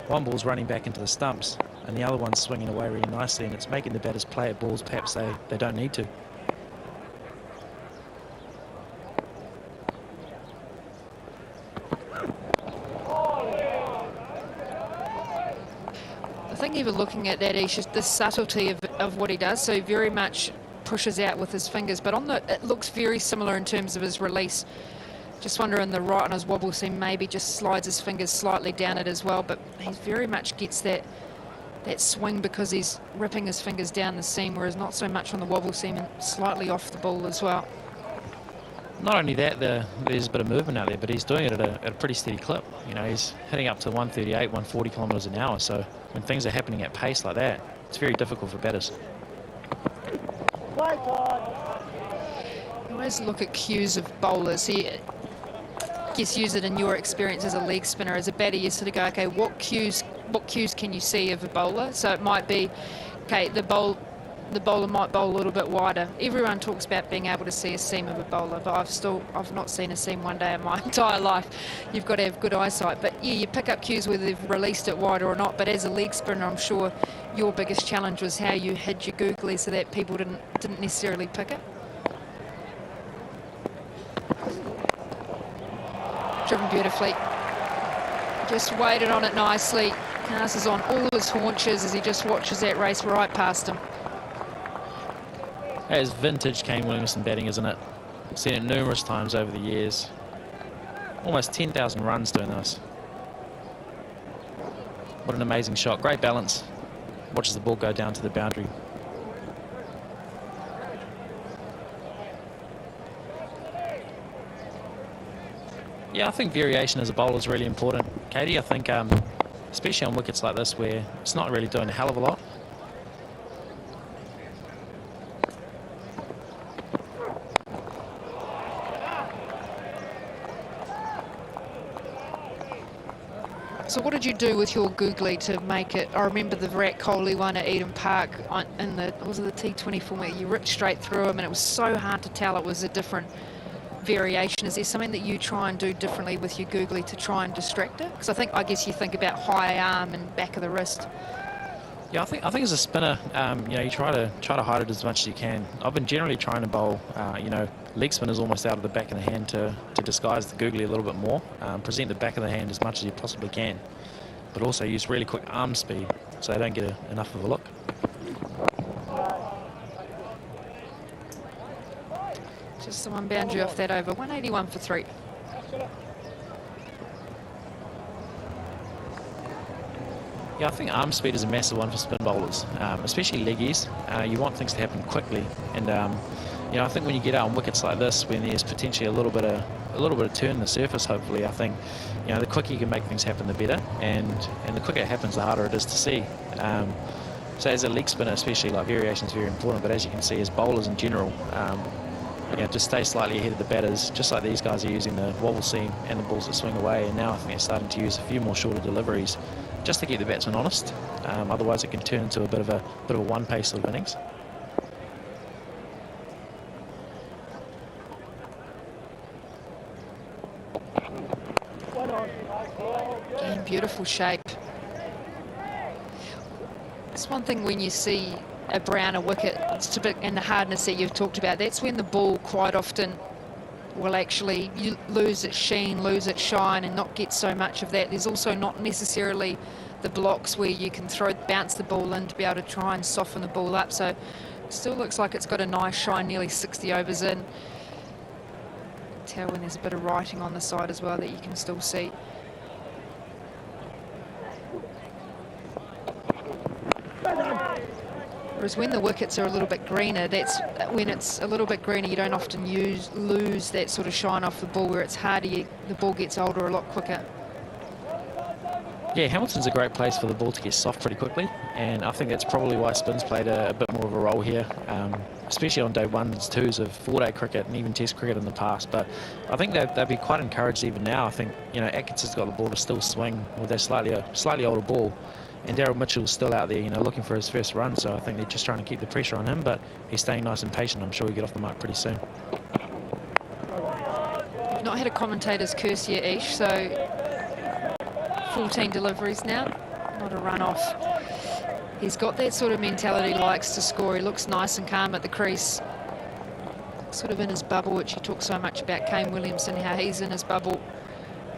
one ball's running back into the stumps and the other one's swinging away really nicely, and it's making the batters play at balls perhaps they don't need to. I think even looking at that, Ish, the subtlety of what he does, so he very much pushes out with his fingers, but it looks very similar in terms of his release. Just wonder in the right on his wobble seam, maybe just slides his fingers slightly down it as well, but he very much gets that swing because he's ripping his fingers down the seam, whereas not so much on the wobble seam and slightly off the ball as well. Not only that, there's a bit of movement out there, but he's doing it at a pretty steady clip. You know, he's hitting up to 138, 140 kilometres an hour. So when things are happening at pace like that, it's very difficult for batters. You always look at cues of bowlers. I guess use it in your experience as a leg spinner. As a batter, you sort of go, okay, what cues can you see of a bowler? So it might be, okay, the bowler might bowl a little bit wider. Everyone talks about being able to see a seam of a bowler, but I've not seen a seam one day in my entire life. You've got to have good eyesight. But yeah, you pick up cues whether they've released it wider or not. But as a leg spinner, I'm sure your biggest challenge was how you hid your googly so that people didn't necessarily pick it. Driven beautifully. Just waited on it nicely. Cass is on all his haunches as he just watches that race right past him. That is vintage Kane Williamson batting, isn't it? I've seen it numerous times over the years. Almost 10,000 runs doing this. What an amazing shot. Great balance. Watches the ball go down to the boundary. Yeah, I think variation as a bowler is really important, Katie. I think, especially on wickets like this where it's not really doing a hell of a lot. So what did you do with your googly to make it? I remember the Virat Kohli one at Eden Park in the, was it the T20 format? You ripped straight through him and it was so hard to tell it was a different variation. Is there something that you try and do differently with your googly to try and distract it? Because I guess you think about high arm and back of the wrist. Yeah, I think as a spinner, you know, you try to hide it as much as you can. I've been generally trying to bowl, you know, leg spinners almost out of the back of the hand to disguise the googly a little bit more, present the back of the hand as much as you possibly can, but also use really quick arm speed so they don't get enough of a look. Just the one boundary off that over, 181 for 3. Yeah, I think arm speed is a massive one for spin bowlers, especially leggies. You want things to happen quickly, and you know, I think when you get out on wickets like this, when there's potentially a little bit of turn in the surface, hopefully, I think, you know, the quicker you can make things happen, the better, and the quicker it happens, the harder it is to see. So as a leg spinner, especially, like, variation is very important. But as you can see, as bowlers in general, you know, just stay slightly ahead of the batters, just like these guys are using the wobble seam and the balls that swing away. And now I think they're starting to use a few more shorter deliveries, just to keep the batsman honest. Otherwise, it can turn into a bit of a one-pace sort of innings. Again, beautiful shape. It's one thing when you see a browner wicket, it's a bit, and the hardness that you've talked about, that's when the ball quite often will actually lose its sheen, lose its shine, and not get so much of that. There's also not necessarily the blocks where you can bounce the ball in to be able to try and soften the ball up. So it still looks like it's got a nice shine, nearly 60 overs in. Tell when there's a bit of writing on the side as well that you can still see. Whereas when the wickets are a little bit greener, that's when it's a little bit greener, you don't often lose that sort of shine off the ball, where it's harder, the ball gets older a lot quicker. Yeah, Hamilton's a great place for the ball to get soft pretty quickly, and I think that's probably why spin's played a bit more of a role here, especially on day 1s, 2s of 4-day cricket and even test cricket in the past. But I think they'd be quite encouraged even now. I think, you know, Atkinson's got the ball to still swing with that slightly older ball, and Daryl Mitchell's still out there, you know, looking for his first run. So I think they're just trying to keep the pressure on him, but he's staying nice and patient. I'm sure he'll get off the mark pretty soon. We've not had a commentator's curse yet, Ish, so 14 deliveries now, not a run off. He's got that sort of mentality, likes to score. He looks nice and calm at the crease, sort of in his bubble, which he talks so much about, Kane Williamson, how he's in his bubble.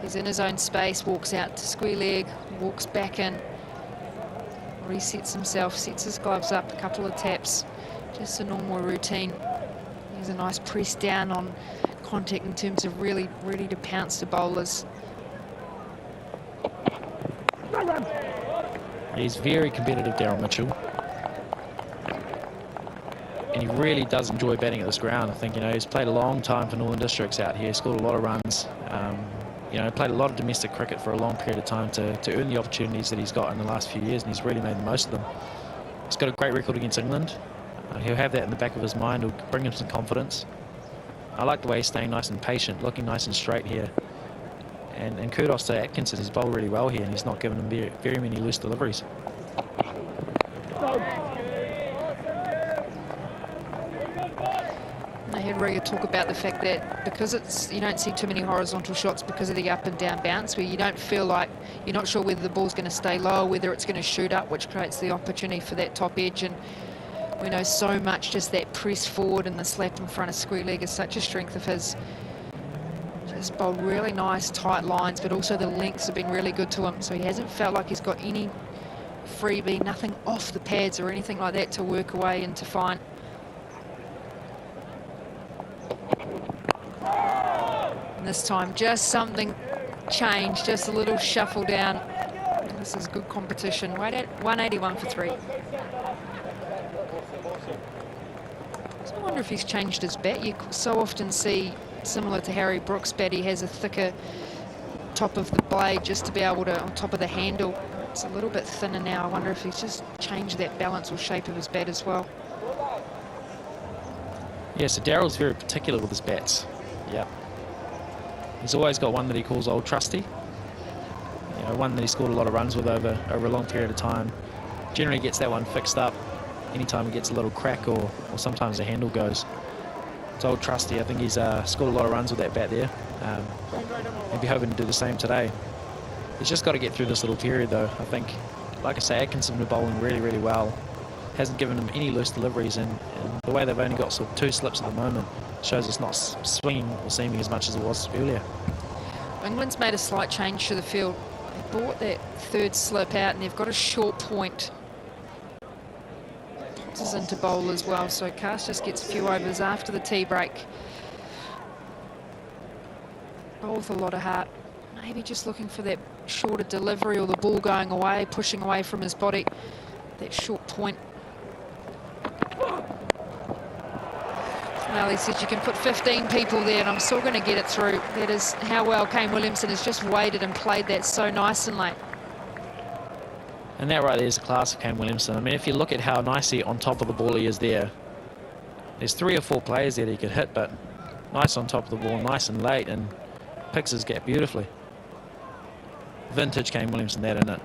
He's in his own space, walks out to square leg, walks back in, resets himself, sets his gloves up, a couple of taps, just a normal routine. There's a nice press down on contact in terms of really ready to pounce the bowlers. He's very competitive, Daryl Mitchell, and he really does enjoy batting at this ground. I think, you know, he's played a long time for Northern Districts out here, scored a lot of runs, you know, played a lot of domestic cricket for a long period of time to earn the opportunities that he's got in the last few years, and he's really made the most of them. He's got a great record against England. He'll have that in the back of his mind. It'll bring him some confidence. I like the way he's staying nice and patient, looking nice and straight here. And kudos to Atkinson, he's bowled really well here, and he's not given him very many loose deliveries. I heard Riga talk about the fact that because you don't see too many horizontal shots because of the up and down bounce, where you don't feel like you're not sure whether the ball's going to stay low, whether it's going to shoot up, which creates the opportunity for that top edge. And we know so much just that press forward and the slap in front of square leg is such a strength of his. Just bowled really nice tight lines, but also the lengths have been really good to him, so he hasn't felt like he's got any freebie, nothing off the pads or anything like that to work away and to find. And this time just something changed, just a little shuffle down. This is good competition. Right at 181 for 3. So I wonder if he's changed his bat. You so often see, similar to Harry Brook's bat, he has a thicker top of the blade just to be able to, on top of the handle. It's a little bit thinner now. I wonder if he's just changed that balance or shape of his bat as well. Yeah, so Darryl's very particular with his bats. Yeah. He's always got one that he calls Old Trusty. You know, one that he scored a lot of runs with over a long period of time. Generally gets that one fixed up anytime he gets a little crack or sometimes the handle goes. It's Old Trusty. I think he's scored a lot of runs with that bat there. He'll be hoping to do the same today. He's just got to get through this little period though. I think, like I say, Atkinson been bowling really, really well. Hasn't given him any loose deliveries, and the way they've only got sort of 2 slips at the moment shows it's not swinging or seaming as much as it was earlier. England's made a slight change to the field. They brought that 3rd slip out and they've got a short point. This is into bowl as well, so Cast just gets a few overs after the tea break. Bowl with a lot of heart. Maybe just looking for that shorter delivery or the ball going away, pushing away from his body. That short point. Well, he said you can put 15 people there and I'm still going to get it through. That is how well Kane Williamson has just waited and played that so nice and late. And that right there is the class of Kane Williamson. I mean, if you look at how nicely on top of the ball he is there, there's 3 or 4 players there that he could hit, but nice on top of the ball, nice and late, and picks his gap beautifully. Vintage Kane Williamson, that, isn't it?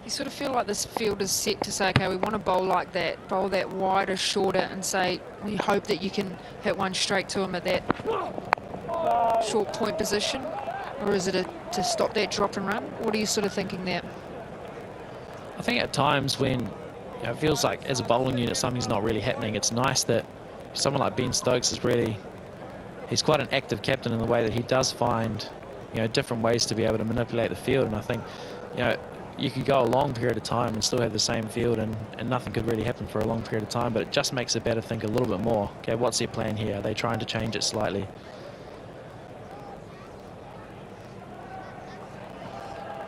You sort of feel like this field is set to say, okay, we want to bowl like that, bowl that wider, shorter, and say, we hope that you can hit one straight to him at that short point position? Or is it to stop that drop and run? What are you sort of thinking there? I think at times when it feels like as a bowling unit something's not really happening, it's nice that someone like Ben Stokes is really, he's quite an active captain in the way that he does find, different ways to be able to manipulate the field. And I think, you could go a long period of time and still have the same field and nothing could really happen for a long period of time, but it just makes it better think a little bit more. Okay, what's their plan here? Are they trying to change it slightly?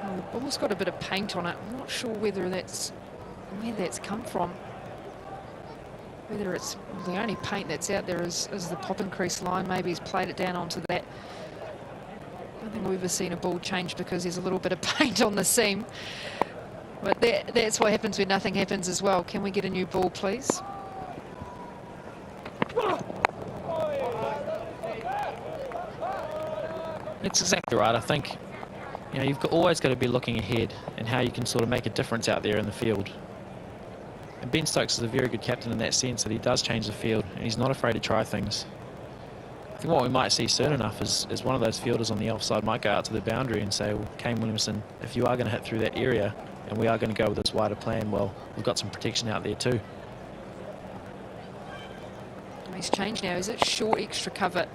Well, the ball's got a bit of paint on it. I'm not sure whether where that's come from. Whether it's the only paint that's out there is the pop and crease line. Maybe he's played it down onto that. I don't think we've ever seen a ball change because there's a little bit of paint on the seam. But that's what happens when nothing happens as well. Can we get a new ball, please? That's exactly right. I think, you've always got to be looking ahead and how you can sort of make a difference out there in the field. And Ben Stokes is a very good captain in that sense, that he does change the field and he's not afraid to try things. I think what we might see soon enough is one of those fielders on the offside might go out to the boundary and say, well, Kane Williamson, if you are going to hit through that area and we are going to go with this wider plan, well, we've got some protection out there too. He's changed now. Is it short extra cover?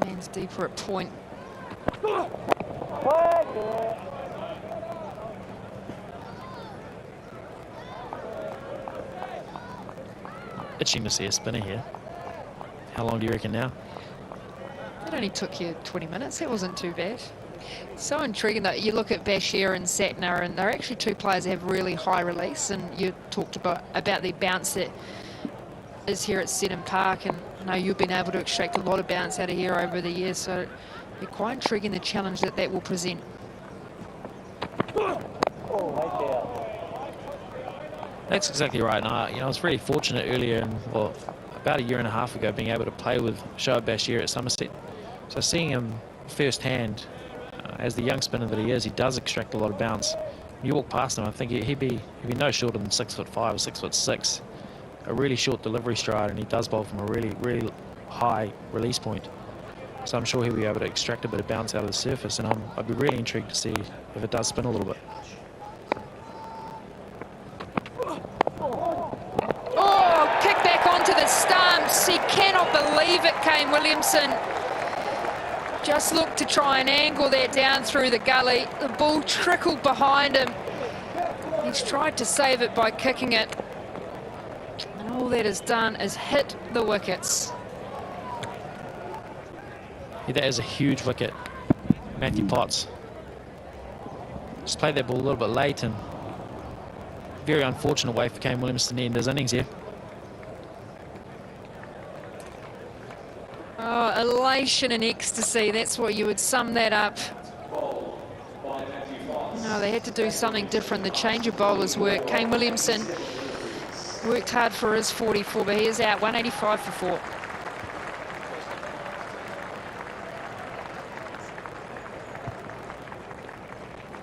Man's deeper at point. Itching to see a spinner here. How long do you reckon now? It only took you 20 minutes. That wasn't too bad. So intriguing that you look at Bashir and Satner, and they're actually 2 players that have really high release, and you talked about the bounce that is here at Seddon Park, and I know you've been able to extract a lot of bounce out of here over the years, so it'd be quite intriguing the challenge that will present. That's exactly right. And I was really fortunate earlier, about a year and a half ago, being able to play with Shoaib Bashir at Somerset. So seeing him firsthand, as the young spinner that he is, he does extract a lot of bounce. When you walk past him, I think he'd be no shorter than 6'5" or 6'6". A really short delivery stride, and he does bowl from a really, really high release point. So I'm sure he'll be able to extract a bit of bounce out of the surface, and I'd be really intrigued to see if it does spin a little bit. Oh, kick back onto the stumps. He cannot believe it, Kane Williamson. Just looked to try and angle that down through the gully. The ball trickled behind him. He's tried to save it by kicking it. And all that has done is hit the wickets. Yeah, that is a huge wicket. Matthew Potts. Just played that ball a little bit late, and very unfortunate way for Kane Williamson to end his innings here. Oh, elation and ecstasy. That's what you would sum that up. No, they had to do something different. The change of bowlers worked. Kane Williamson worked hard for his 44, but he is out 185 for 4.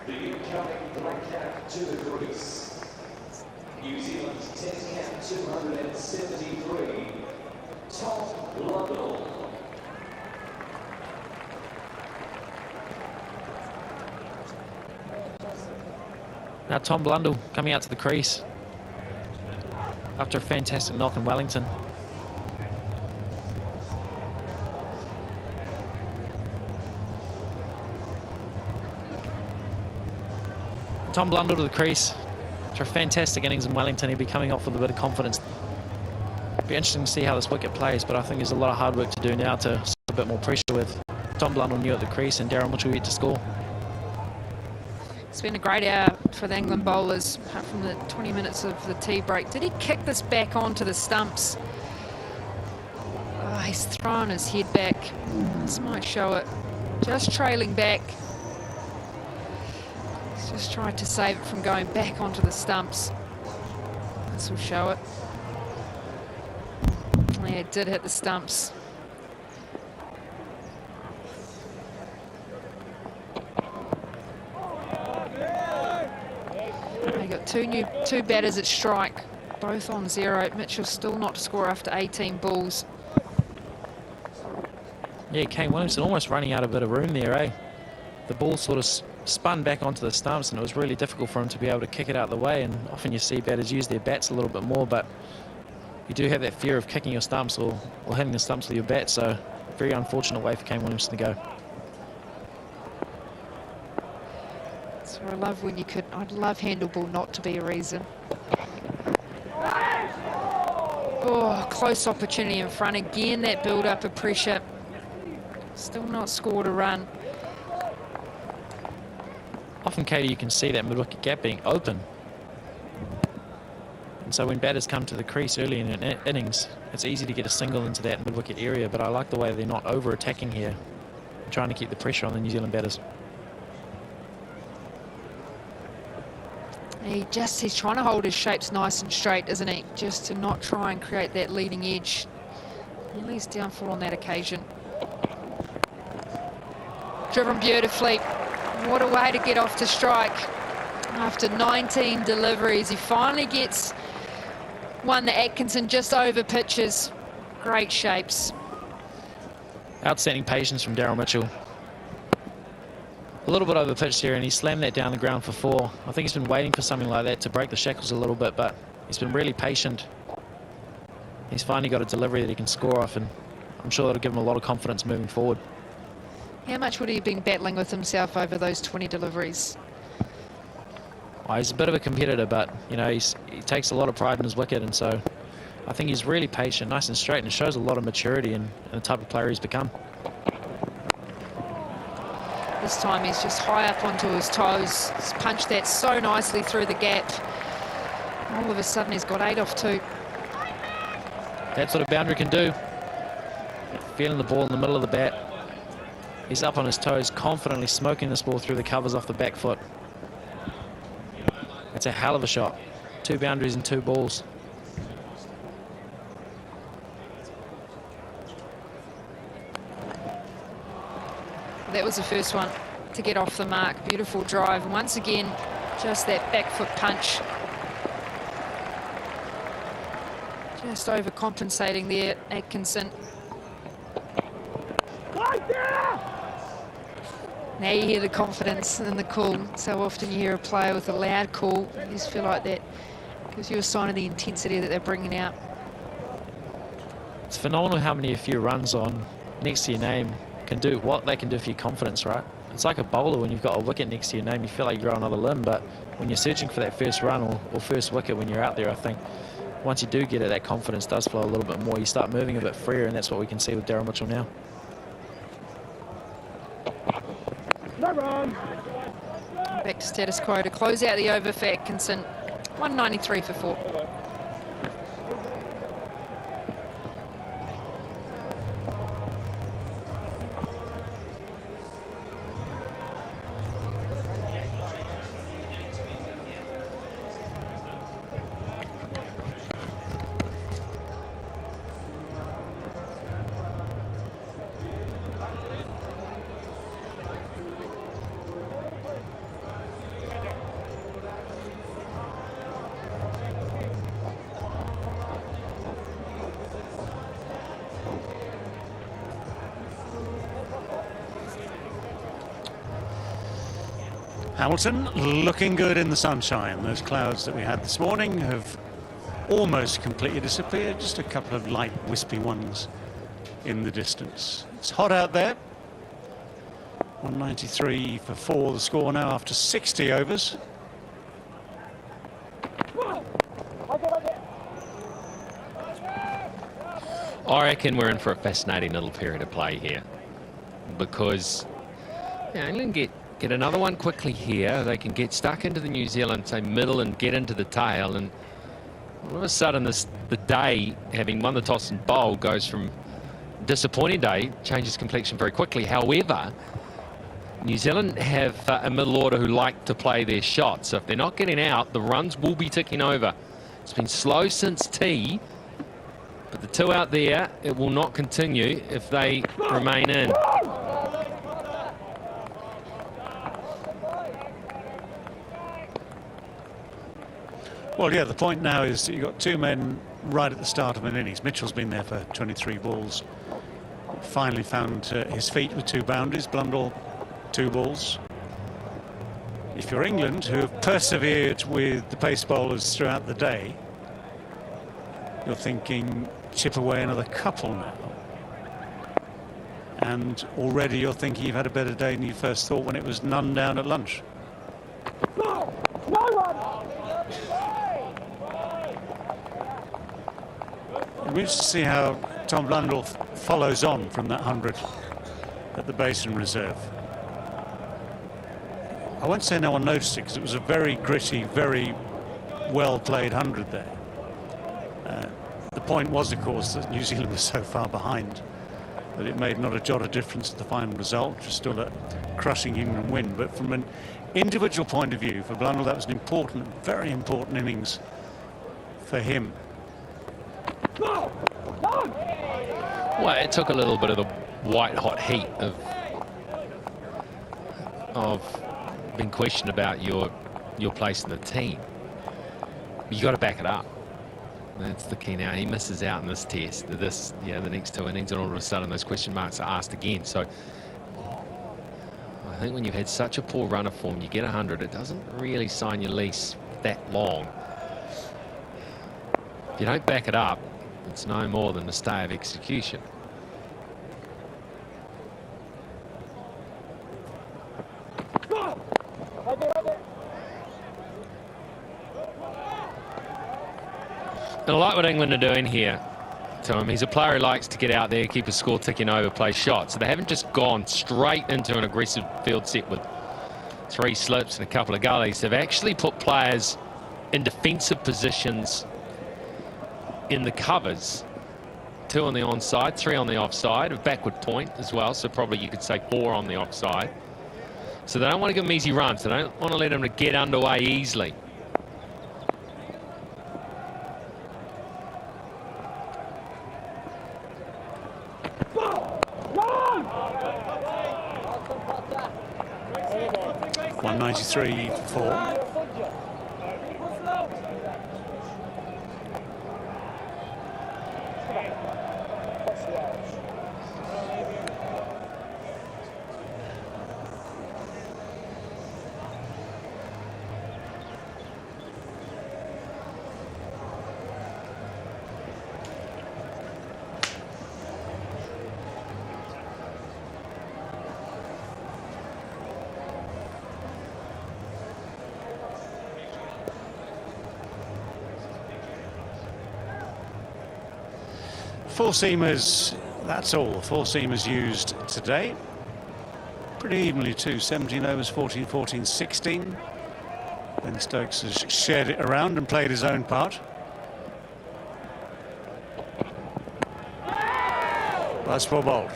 The incoming black cap to the crease. New Zealand Test cap 273. Tom Blundell. Now Tom Blundell coming out to the crease after a fantastic knock in Wellington. Tom Blundell to the crease after a fantastic innings in Wellington. He'll be coming off with a bit of confidence. Be interesting to see how this wicket plays, but I think there's a lot of hard work to do now to put a bit more pressure with Tom Blundell new at the crease and Daryl Mitchell yet to score. It's been a great hour for the England bowlers, apart from the 20 minutes of the tea break. Did he kick this back onto the stumps? Oh, he's thrown his head back. This might show it. Just trailing back. He's just tried to save it from going back onto the stumps. This will show it. Yeah, it did hit the stumps. Two batters at strike, both on 0. Mitchell still not to score after 18 balls. Yeah, Kane Williamson almost running out a bit of room there, eh? The ball sort of spun back onto the stumps, and it was really difficult for him to be able to kick it out of the way. And often you see batters use their bats a little bit more, but you do have that fear of kicking your stumps or hitting the stumps with your bat. So very unfortunate way for Kane Williamson to go. So I love when you could. I'd love handleball not to be a reason. Oh, close opportunity in front again. That build up of pressure. Still not scored a run. Often, Katie, you can see that mid-wicket gap being open. And so when batters come to the crease early in an innings, it's easy to get a single into that mid-wicket area, but I like the way they're not over-attacking here, trying to keep the pressure on the New Zealand batters. He's trying to hold his shapes nice and straight, isn't he? Just to not try and create that leading edge. At least downfall on that occasion. Driven beautifully. What a way to get off to strike. After 19 deliveries, he finally gets one that Atkinson just over pitches. Great shapes. Outstanding patience from Daryl Mitchell. A little bit over pitched here, and he slammed that down the ground for 4. I think he's been waiting for something like that to break the shackles a little bit, but he's been really patient. He's finally got a delivery that he can score off, and I'm sure that'll give him a lot of confidence moving forward. How much would he have been battling with himself over those 20 deliveries? Oh, he's a bit of a competitor, but you know, he takes a lot of pride in his wicket, and so I think he's really patient, nice and straight, and it shows a lot of maturity in the type of player he's become. This time he's just high up onto his toes. He's punched that so nicely through the gap. All of a sudden he's got 8 off 2. That's what a boundary can do. Feeling the ball in the middle of the bat. He's up on his toes, confidently smoking this ball through the covers off the back foot. That's a hell of a shot. 2 boundaries and 2 balls. That was the first one to get off the mark. Beautiful drive. And once again, just that back foot punch. Just overcompensating there, Atkinson. Now you hear the confidence and the call. So often you hear a player with a loud call. You just feel like that gives you a sign of the intensity that they're bringing out. It's phenomenal how many a few runs on next to your name can do, what they can do for your confidence, right? It's like a bowler when you've got a wicket next to your name, you feel like you're on another limb, but when you're searching for that first run or first wicket when you're out there, I think once you do get it, that confidence does flow a little bit more. You start moving a bit freer, and that's what we can see with Daryl Mitchell now. back to status quo to close out the over for Atkinson. 193 for 4. Hamilton looking good in the sunshine. Those clouds that we had this morning have almost completely disappeared. Just a couple of light wispy ones in the distance. It's hot out there. 193 for 4 the score now after 60 overs. I reckon we're in for a fascinating little period of play here, because England get another one quickly here. They can get stuck into the New Zealand, say, middle and get into the tail, and all of a sudden the day, having won the toss and bowl, goes from disappointing day, changes complexion very quickly. However, New Zealand have a middle order who like to play their shot, so if they're not getting out, the runs will be ticking over. It's been slow since tea, but the 2 out there, it will not continue if they remain in. Well, yeah, the point now is that you've got 2 men right at the start of an innings. Mitchell's been there for 23 balls. Finally found his feet with 2 boundaries. Blundell, 2 balls. If you're England, who have persevered with the pace bowlers throughout the day, you're thinking chip away another couple now. And already you're thinking you've had a better day than you first thought when it was none down at lunch. We'll just see how Tom Blundell follows on from that 100 at the Basin Reserve. I won't say no one noticed it, because it was a very gritty, very well played 100 there. The point was, of course, that New Zealand was so far behind that it made not a jot of difference to the final result, which was still a crushing England win. But from an individual point of view, for Blundell, that was an important, very important innings for him. Well, it took a little bit of the white-hot heat of being questioned about your place in the team. You got to back it up. That's the key now. He misses out in this test, the next 2 innings, and all of a sudden those question marks are asked again. So I think when you've had such a poor run of form, you get 100, it doesn't really sign your lease that long. If you don't back it up, it's no more than a stay of execution. And I like what England are doing here to him. He's a player who likes to get out there, keep a score ticking over, play shots. So they haven't just gone straight into an aggressive field set with 3 slips and a couple of gullies. They've actually put players in defensive positions in the covers. 2 on the onside, 3 on the offside, a backward point as well, so probably you could say 4 on the offside. So they don't want to give him easy runs. They don't want to let him to get underway easily. .193 for 4. Four seamers, that's all. 4 seamers used today. pretty evenly too. 17 overs, 14, 14, 16. Ben Stokes has shared it around and played his own part. Last ball bowled.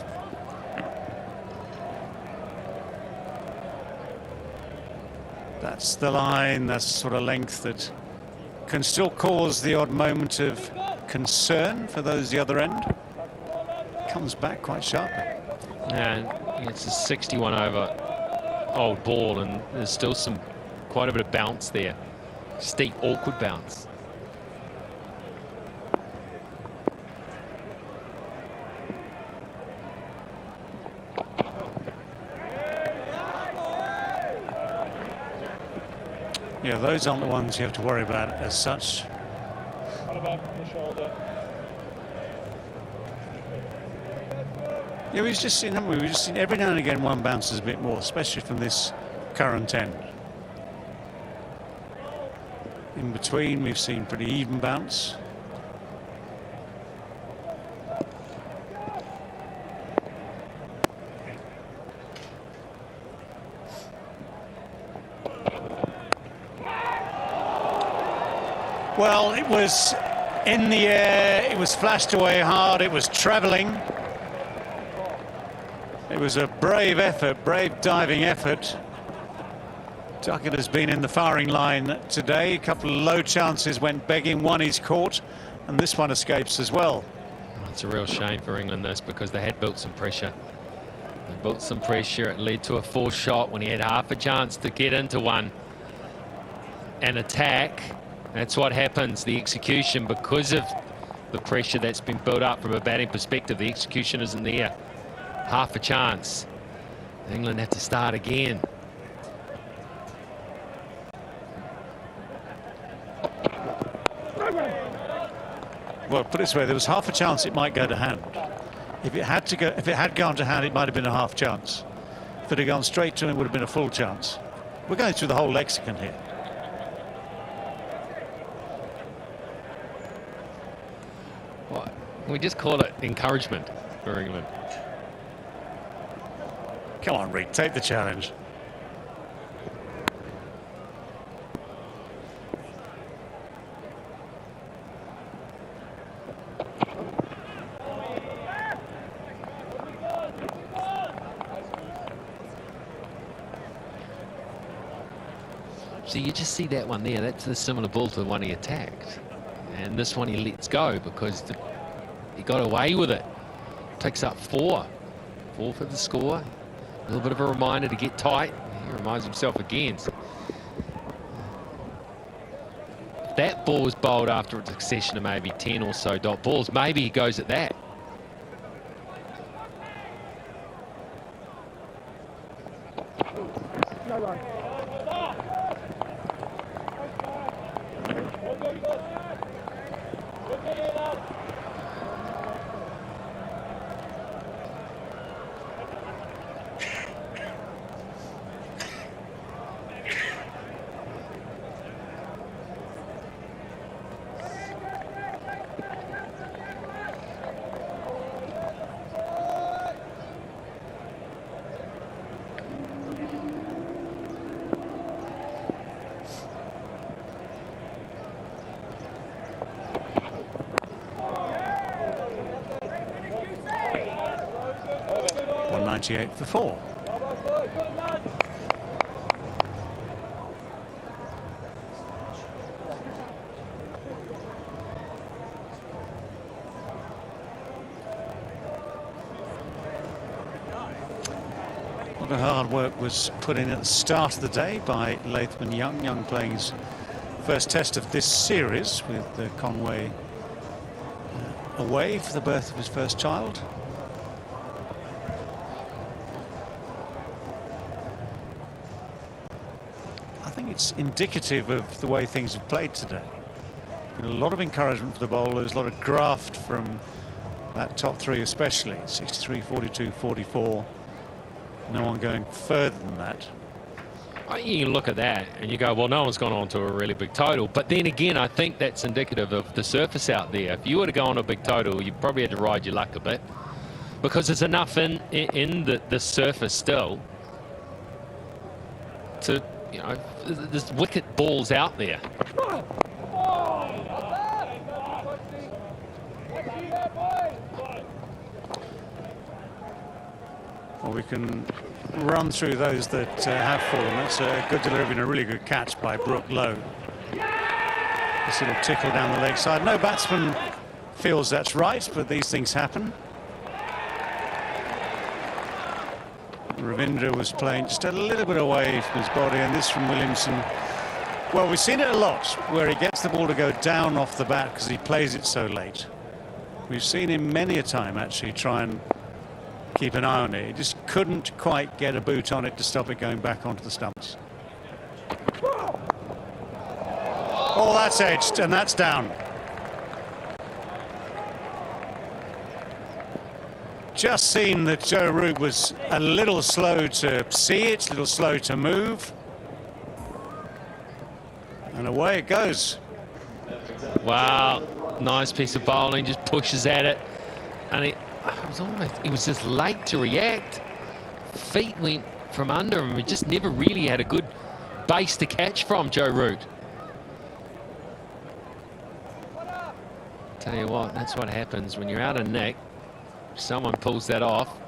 That's the line, that's the sort of length that can still cause the odd moment of concern for those the other end. Comes back quite sharply. And it's a 61 over old ball, and there's still quite a bit of bounce there. Steep, awkward bounce. Yeah, those aren't the ones you have to worry about as such. What about the shoulder? Yeah, we've just seen, haven't we? We've just seen every now and again one bounces a bit more, especially from this current end. In between, we've seen pretty even bounce. Well, it was in the air, it was flashed away hard, it was travelling. It was a brave effort, brave diving effort. Duckett has been in the firing line today. A couple of low chances went begging. One he's caught, and this one escapes as well. It's a real shame for England, this, because they had built some pressure. They built some pressure. It led to a forced shot when he had half a chance to get into one and attack. That's what happens. The execution, because of the pressure that's been built up from a batting perspective, the execution isn't there. Half a chance. England have to start again. Well, put it this way, there was half a chance it might go to hand. If it had gone to hand, it might have been a half chance. If it had gone straight to him, it would have been a full chance. We're going through the whole lexicon here. What? We just call it encouragement for England. Come on, Reed, take the challenge. So you just see that one there. That's the similar ball to the one he attacked. And this one he lets go because he got away with it. Picks up 4. 4 for the score. A little bit of a reminder to get tight. He reminds himself again. If that ball was bowled after a succession of maybe 10 or so dot balls, maybe he goes at that. For 4. What a hard work was put in at the start of the day by Latham and Young. Young playing his first test of this series with Conway away for the birth of his first child. It's indicative of the way things have played today. A lot of encouragement for the bowlers, a lot of graft from that top 3 especially. 63, 42, 44. No one going further than that. You can look at that and you go, well, no one's gone on to a really big total. But then again, I think that's indicative of the surface out there. If you were to go on a big total, you probably had to ride your luck a bit, because there's enough in the surface still to, you know, there's wicket balls out there. Well, we can run through those that have fallen. That's a good delivery and a really good catch by Brooke Lowe. This little tickle down the leg side. No batsman feels that's right, but these things happen. Ravindra was playing just a little bit away from his body, and this from Williamson. Well, we've seen it a lot where he gets the ball to go down off the bat because he plays it so late. We've seen him many a time actually try and keep an eye on it. He just couldn't quite get a boot on it to stop it going back onto the stumps. Oh, that's edged, and that's down. Just seen that Joe Root was a little slow to see it, a little slow to move. And away it goes. Wow, nice piece of bowling, just pushes at it. And he was just late to react. Feet went from under him. He just never really had a good base to catch from, Joe Root. Tell you what, that's what happens when you're out of nick. Someone pulls that off.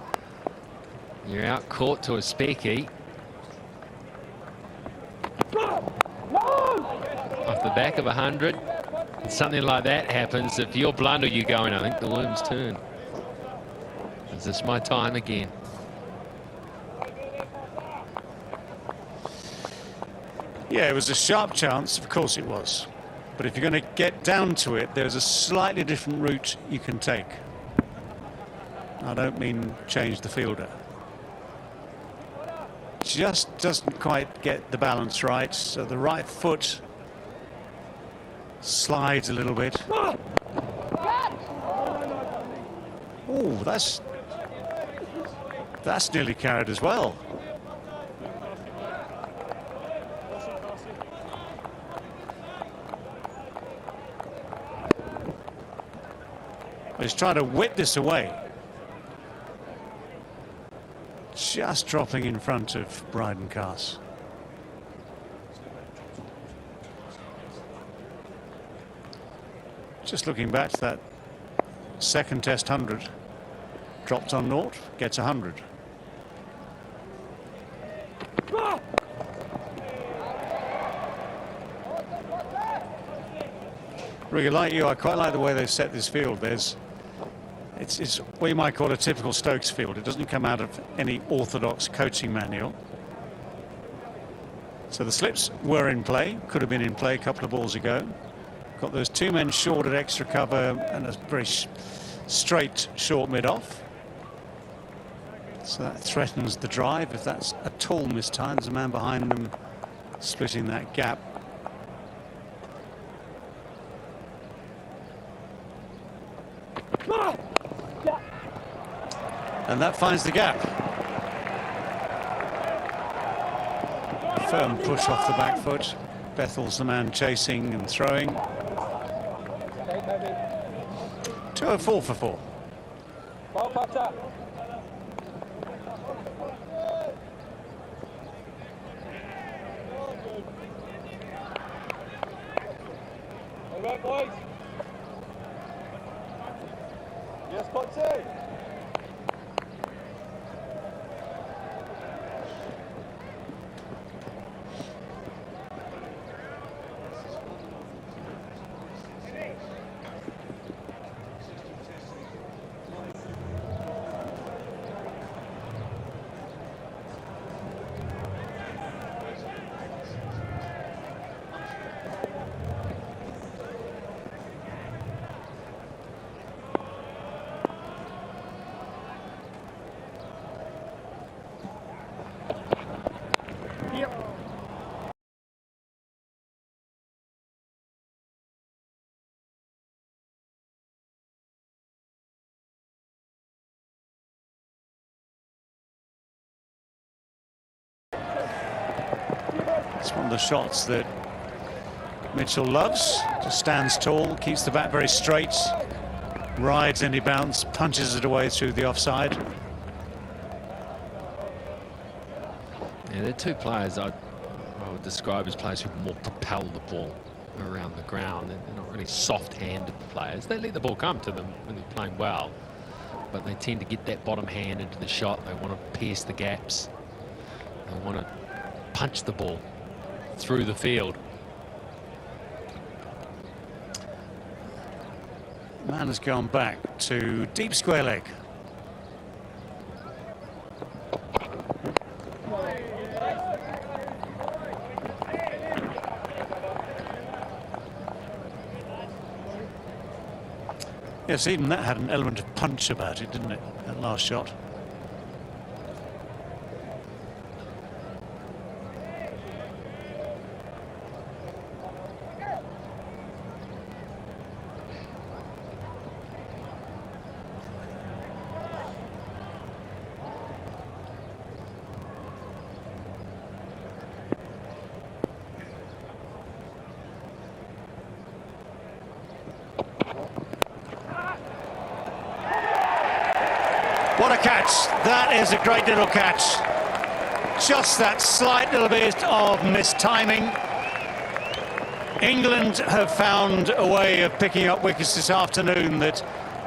You're out caught to a specky. Off the back of 100. And something like that happens. If you're blunder, you're going, I think the worm's turn. Is this my time again? Yeah, it was a sharp chance, of course it was. But if you're going to get down to it, there's a slightly different route you can take. I don't mean change the fielder. Just doesn't quite get the balance right. So the right foot slides a little bit. Oh, that's nearly carried as well. He's trying to whip this away. Just dropping in front of Bryden Cass. Just looking back to that second test 100. Dropped on naught, gets 100. Really, like you, I quite like the way they've set this field. It's what you might call a typical Stokes field. It doesn't come out of any orthodox coaching manual. So the slips were in play, could have been in play a couple of balls ago. Got those two men short at extra cover and a very straight short mid-off. So that threatens the drive. If that's at all mistimed, there's a man behind them splitting that gap. And that finds the gap. Firm push off the back foot. Bethel's the man chasing and throwing. 204 for 4. All right, boys. Yes, Potsy. It's one of the shots that Mitchell loves. Just stands tall, keeps the bat very straight, rides any bounce, punches it away through the offside. Yeah, they're two players I describe as players who more propel the ball around the ground. They're not really soft-handed players. They let the ball come to them when they're playing well, but they tend to get that bottom hand into the shot. They want to pierce the gaps. They want to punch the ball through the field. Man has gone back to deep square leg. Yes, even that had an element of punch about it, didn't it, that last shot? What a catch. That is a great little catch. Just that slight little bit of mistiming. England have found a way of picking up wickets this afternoon that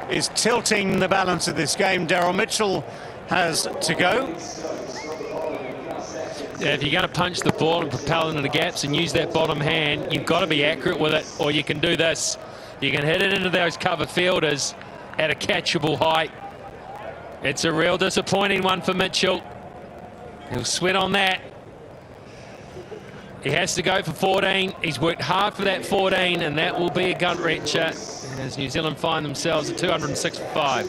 is tilting the balance of this game. Daryl Mitchell has to go. Yeah, if you're going to punch the ball and propel into the gaps and use that bottom hand, you've got to be accurate with it, or you can do this. You can hit it into those cover fielders at a catchable height. It's a real disappointing one for Mitchell. He'll sweat on that. He has to go for 14. He's worked hard for that 14, and that will be a gut wrencher as New Zealand find themselves at 206 for 5.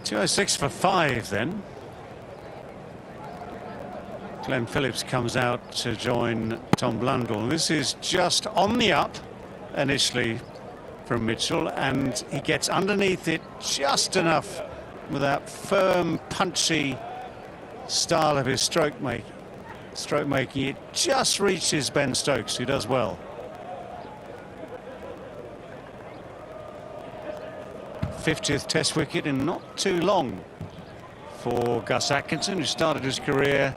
.206 for 5 then. Glenn Phillips comes out to join Tom Blundell. This is just on the up initially from Mitchell, and he gets underneath it just enough with that firm, punchy style of his stroke making. It just reaches Ben Stokes, who does well. 50th Test wicket in not too long for Gus Atkinson, who started his career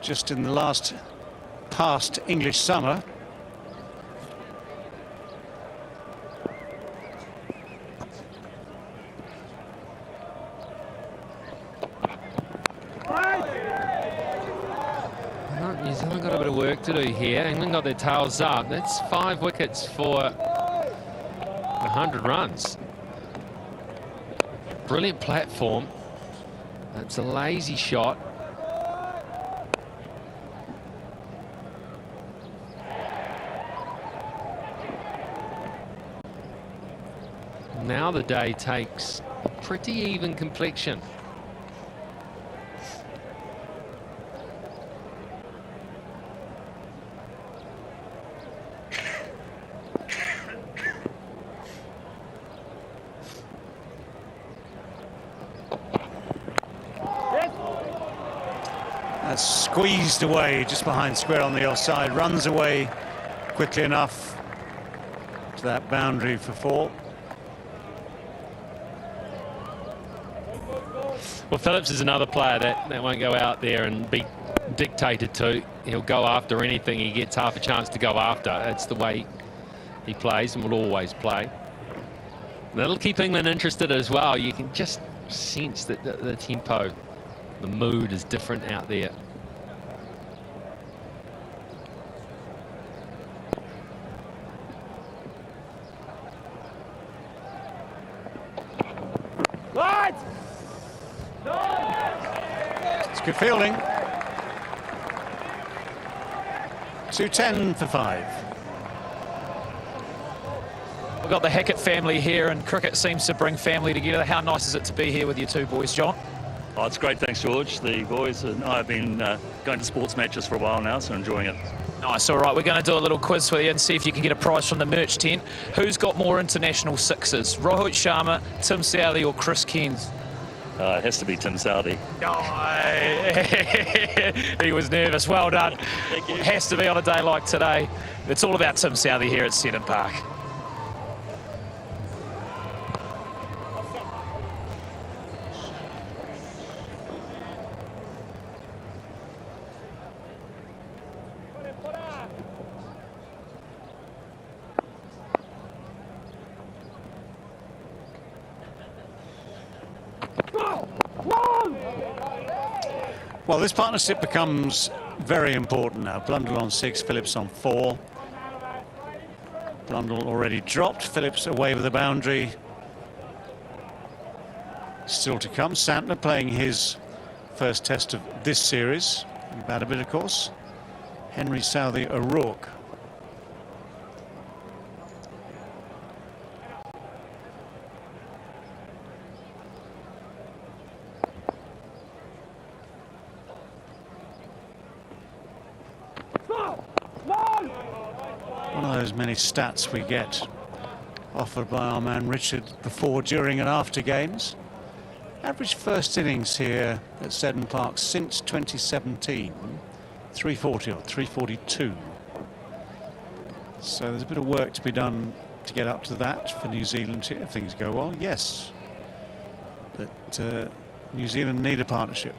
just in the past English summer. New Zealand got a bit of work to do here. England got their tails up. That's 5 wickets for 100 runs. Brilliant platform. That's a lazy shot. Now the day takes a pretty even complexion. That's squeezed away just behind square on the offside, runs away quickly enough to that boundary for 4. Well, Phillips is another player that won't go out there and be dictated to. He'll go after anything he gets half a chance to go after. That's the way he plays and will always play. That'll keep England interested as well. You can just sense that the tempo, the mood is different out there. It's good fielding. 2:10 for 5. We've got the Hackett family here, and cricket seems to bring family together. How nice is it to be here with you two boys, John? Oh, it's great, thanks, George. The boys and I have been going to sports matches for a while now, so enjoying it. Nice, all right. We're going to do a little quiz for you and see if you can get a prize from the merch tent. Who's got more international sixes? Rohit Sharma, Tim Southee or Chris Cairns? It has to be Tim Southee. Oh, he was nervous. Well done. Thank you. It has to be on a day like today. It's all about Tim Southee here at Seddon Park. Well, this partnership becomes very important now. Blundell on 6, Phillips on 4. Blundell already dropped, Phillips away with the boundary. Still to come, Santner playing his first test of this series. About a bit, of course. Henry Southee O'Rourke. One of those many stats we get offered by our man Richard before, during and after games. Average first innings here at Seddon Park since 2017, 340 or 342. So there's a bit of work to be done to get up to that for New Zealand here, if things go well. Yes, but New Zealand need a partnership.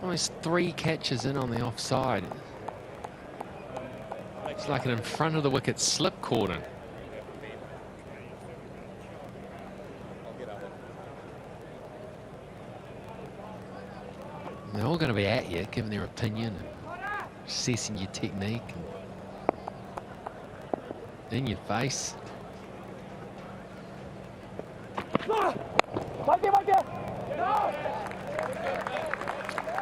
Almost 3 catches in on the offside. It's like an in front of the wicket slip cordon. They're all going to be at you, giving their opinion and assessing your technique and in your face.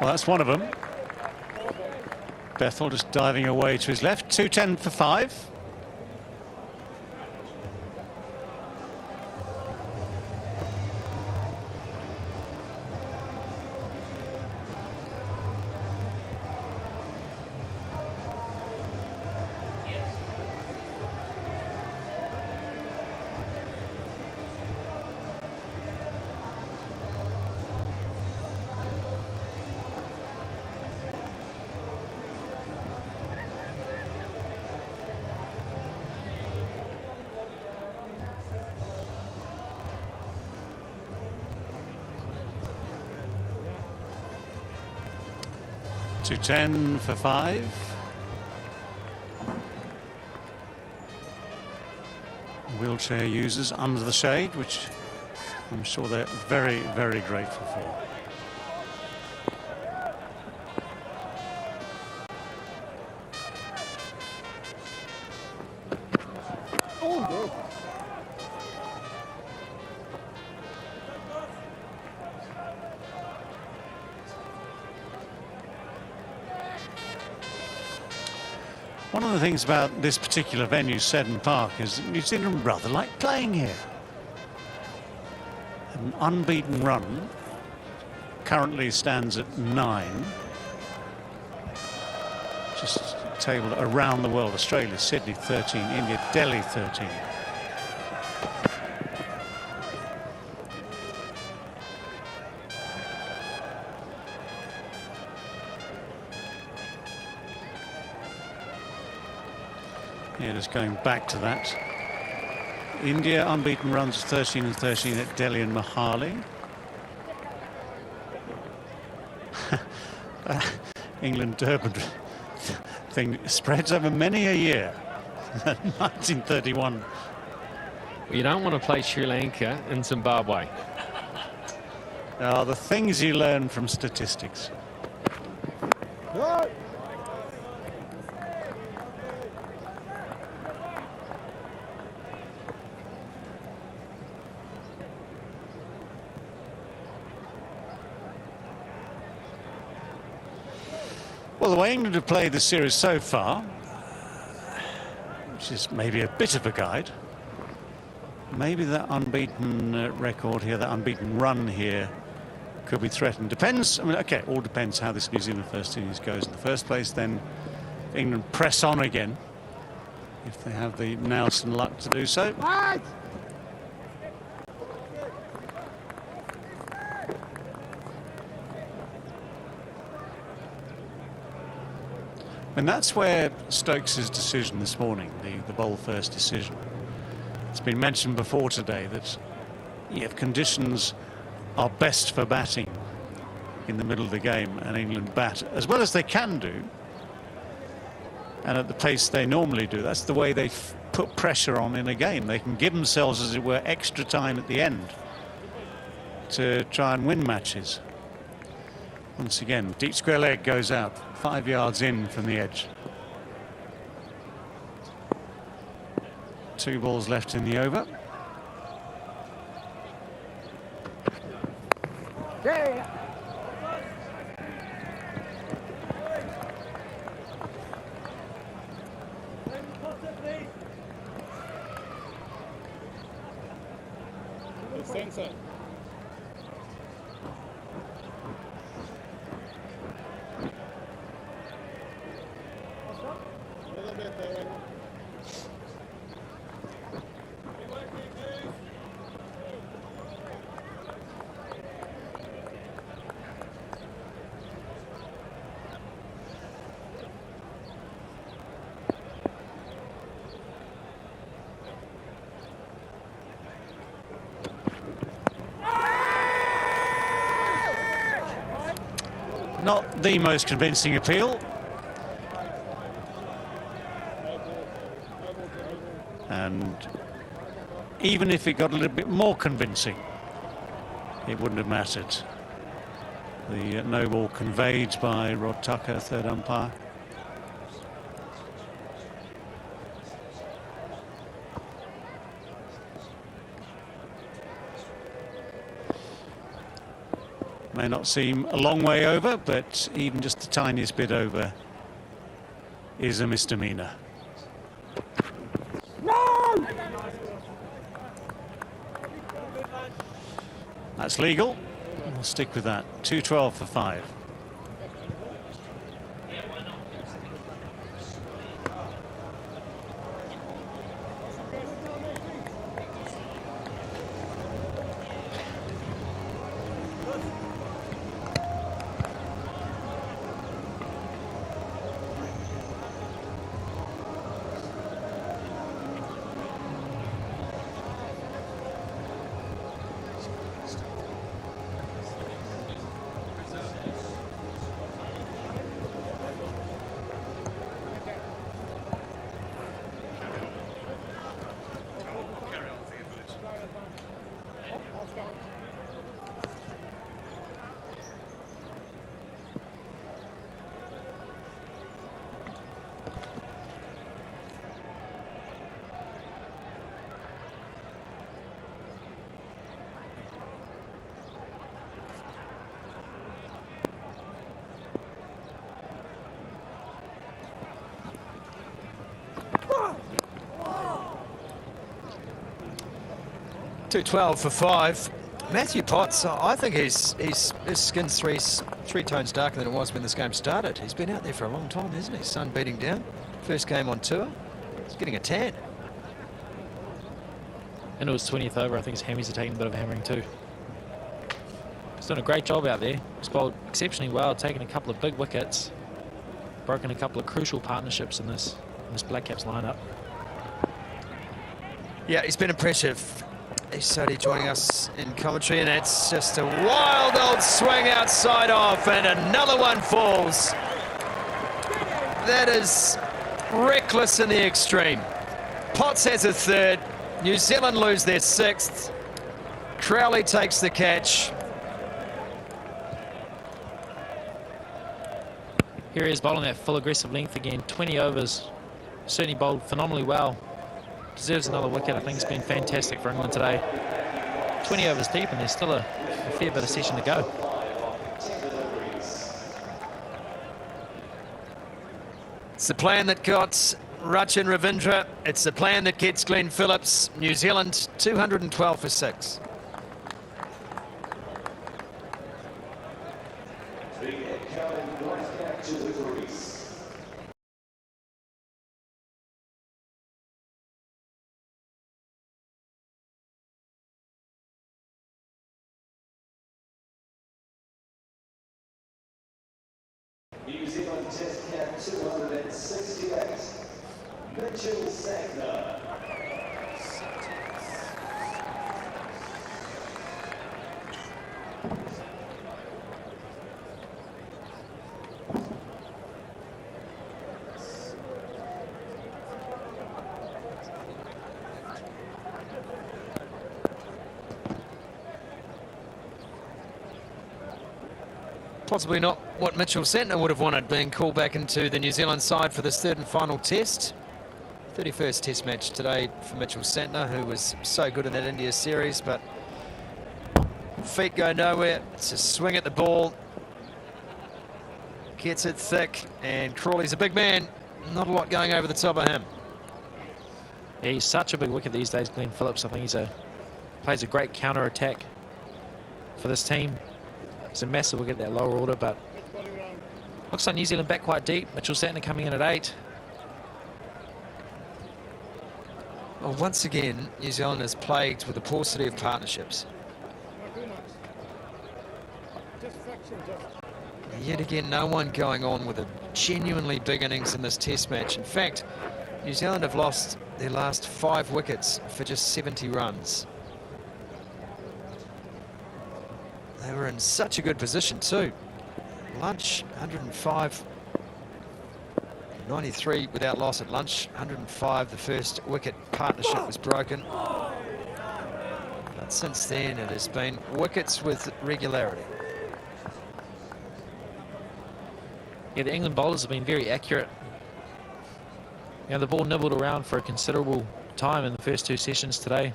Well, that's one of them. Bethel just diving away to his left. 2:10 for 5. To 10 for 5. Wheelchair users under the shade, which I'm sure they're very, very grateful for. One of the things about this particular venue, Seddon Park, is that New Zealand rather like playing here. An unbeaten run currently stands at 9. Just tabled around the world: Australia, Sydney 13, India, Delhi 13. Yeah, just going back to that. India unbeaten runs 13 and 13 at Delhi and Mohali. England Durban thing spreads over many a year. 1931. Well, you don't want to play Sri Lanka in Zimbabwe. The things you learn from statistics. Well, the way England have played the series so far, which is maybe a bit of a guide, maybe that unbeaten record here, that unbeaten run here, could be threatened. Depends, I mean, okay, it all depends how this New Zealand first innings goes in the first place. Then England press on again, if they have the nous and luck to do so. And that's where Stokes' decision this morning, the bowl first decision, it's been mentioned before today that if conditions are best for batting in the middle of the game and England bat as well as they can do and at the pace they normally do, that's the way they put pressure on in a game. They can give themselves, as it were, extra time at the end to try and win matches. Once again, deep square leg goes out, 5 yards in from the edge. 2 balls left in the over. Yeah. Sensor. Not the most convincing appeal. And even if it got a little bit more convincing, it wouldn't have mattered. The no ball conveyed by Rod Tucker, third umpire. May not seem a long way over, but even just the tiniest bit over is a misdemeanor. No! That's legal. We'll stick with that. 2-12 for 5. 212 for 5. Matthew Potts, I think his skin's three tones darker than it was when this game started. He's been out there for a long time, hasn't he? Sun beating down. First game on tour. He's getting a tan. And it was 20th over. I think his hammies are taking a bit of hammering too. He's done a great job out there. He's bowled exceptionally well, taken a couple of big wickets, broken a couple of crucial partnerships in this BLACKCAPS lineup. Yeah, he's been impressive. He's Sodhi joining us in commentary, and it's just a wild old swing outside off, and another one falls. That is reckless in the extreme. Potts has a third. New Zealand lose their 6th. Crowley takes the catch. Here he is bowling that full aggressive length again. 20 overs. Certainly bowled phenomenally well. Deserves another wicket. I think it's been fantastic for England today. 20 overs deep, and there's still a fair bit of session to go. It's the plan that got Rachin Ravindra. It's the plan that gets Glenn Phillips. New Zealand 212 for 6. New Zealand Test cap 268. Mitchell Sagner. Possibly not what Mitchell Santner would have wanted, being called back into the New Zealand side for this 3rd and final test. 31st test match today for Mitchell Santner, who was so good in that India series, but feet go nowhere. It's a swing at the ball. Gets it thick, and Crawley's a big man. Not a lot going over the top of him. Yeah, he's such a big wicket these days, Glenn Phillips. I think plays a great counter-attack for this team. It's a massive wicket, that lower order, but looks like New Zealand back quite deep. Mitchell Santner coming in at 8. Well, once again, New Zealand is plagued with a paucity of partnerships. Yet again, no one going on with a genuinely big innings in this test match. In fact, New Zealand have lost their last 5 wickets for just 70 runs. They were in such a good position too. Lunch, 105, 93 without loss at lunch, 105 the first wicket partnership was broken. But since then it has been wickets with regularity. Yeah, the England bowlers have been very accurate. You know, the ball nibbled around for a considerable time in the first 2 sessions today.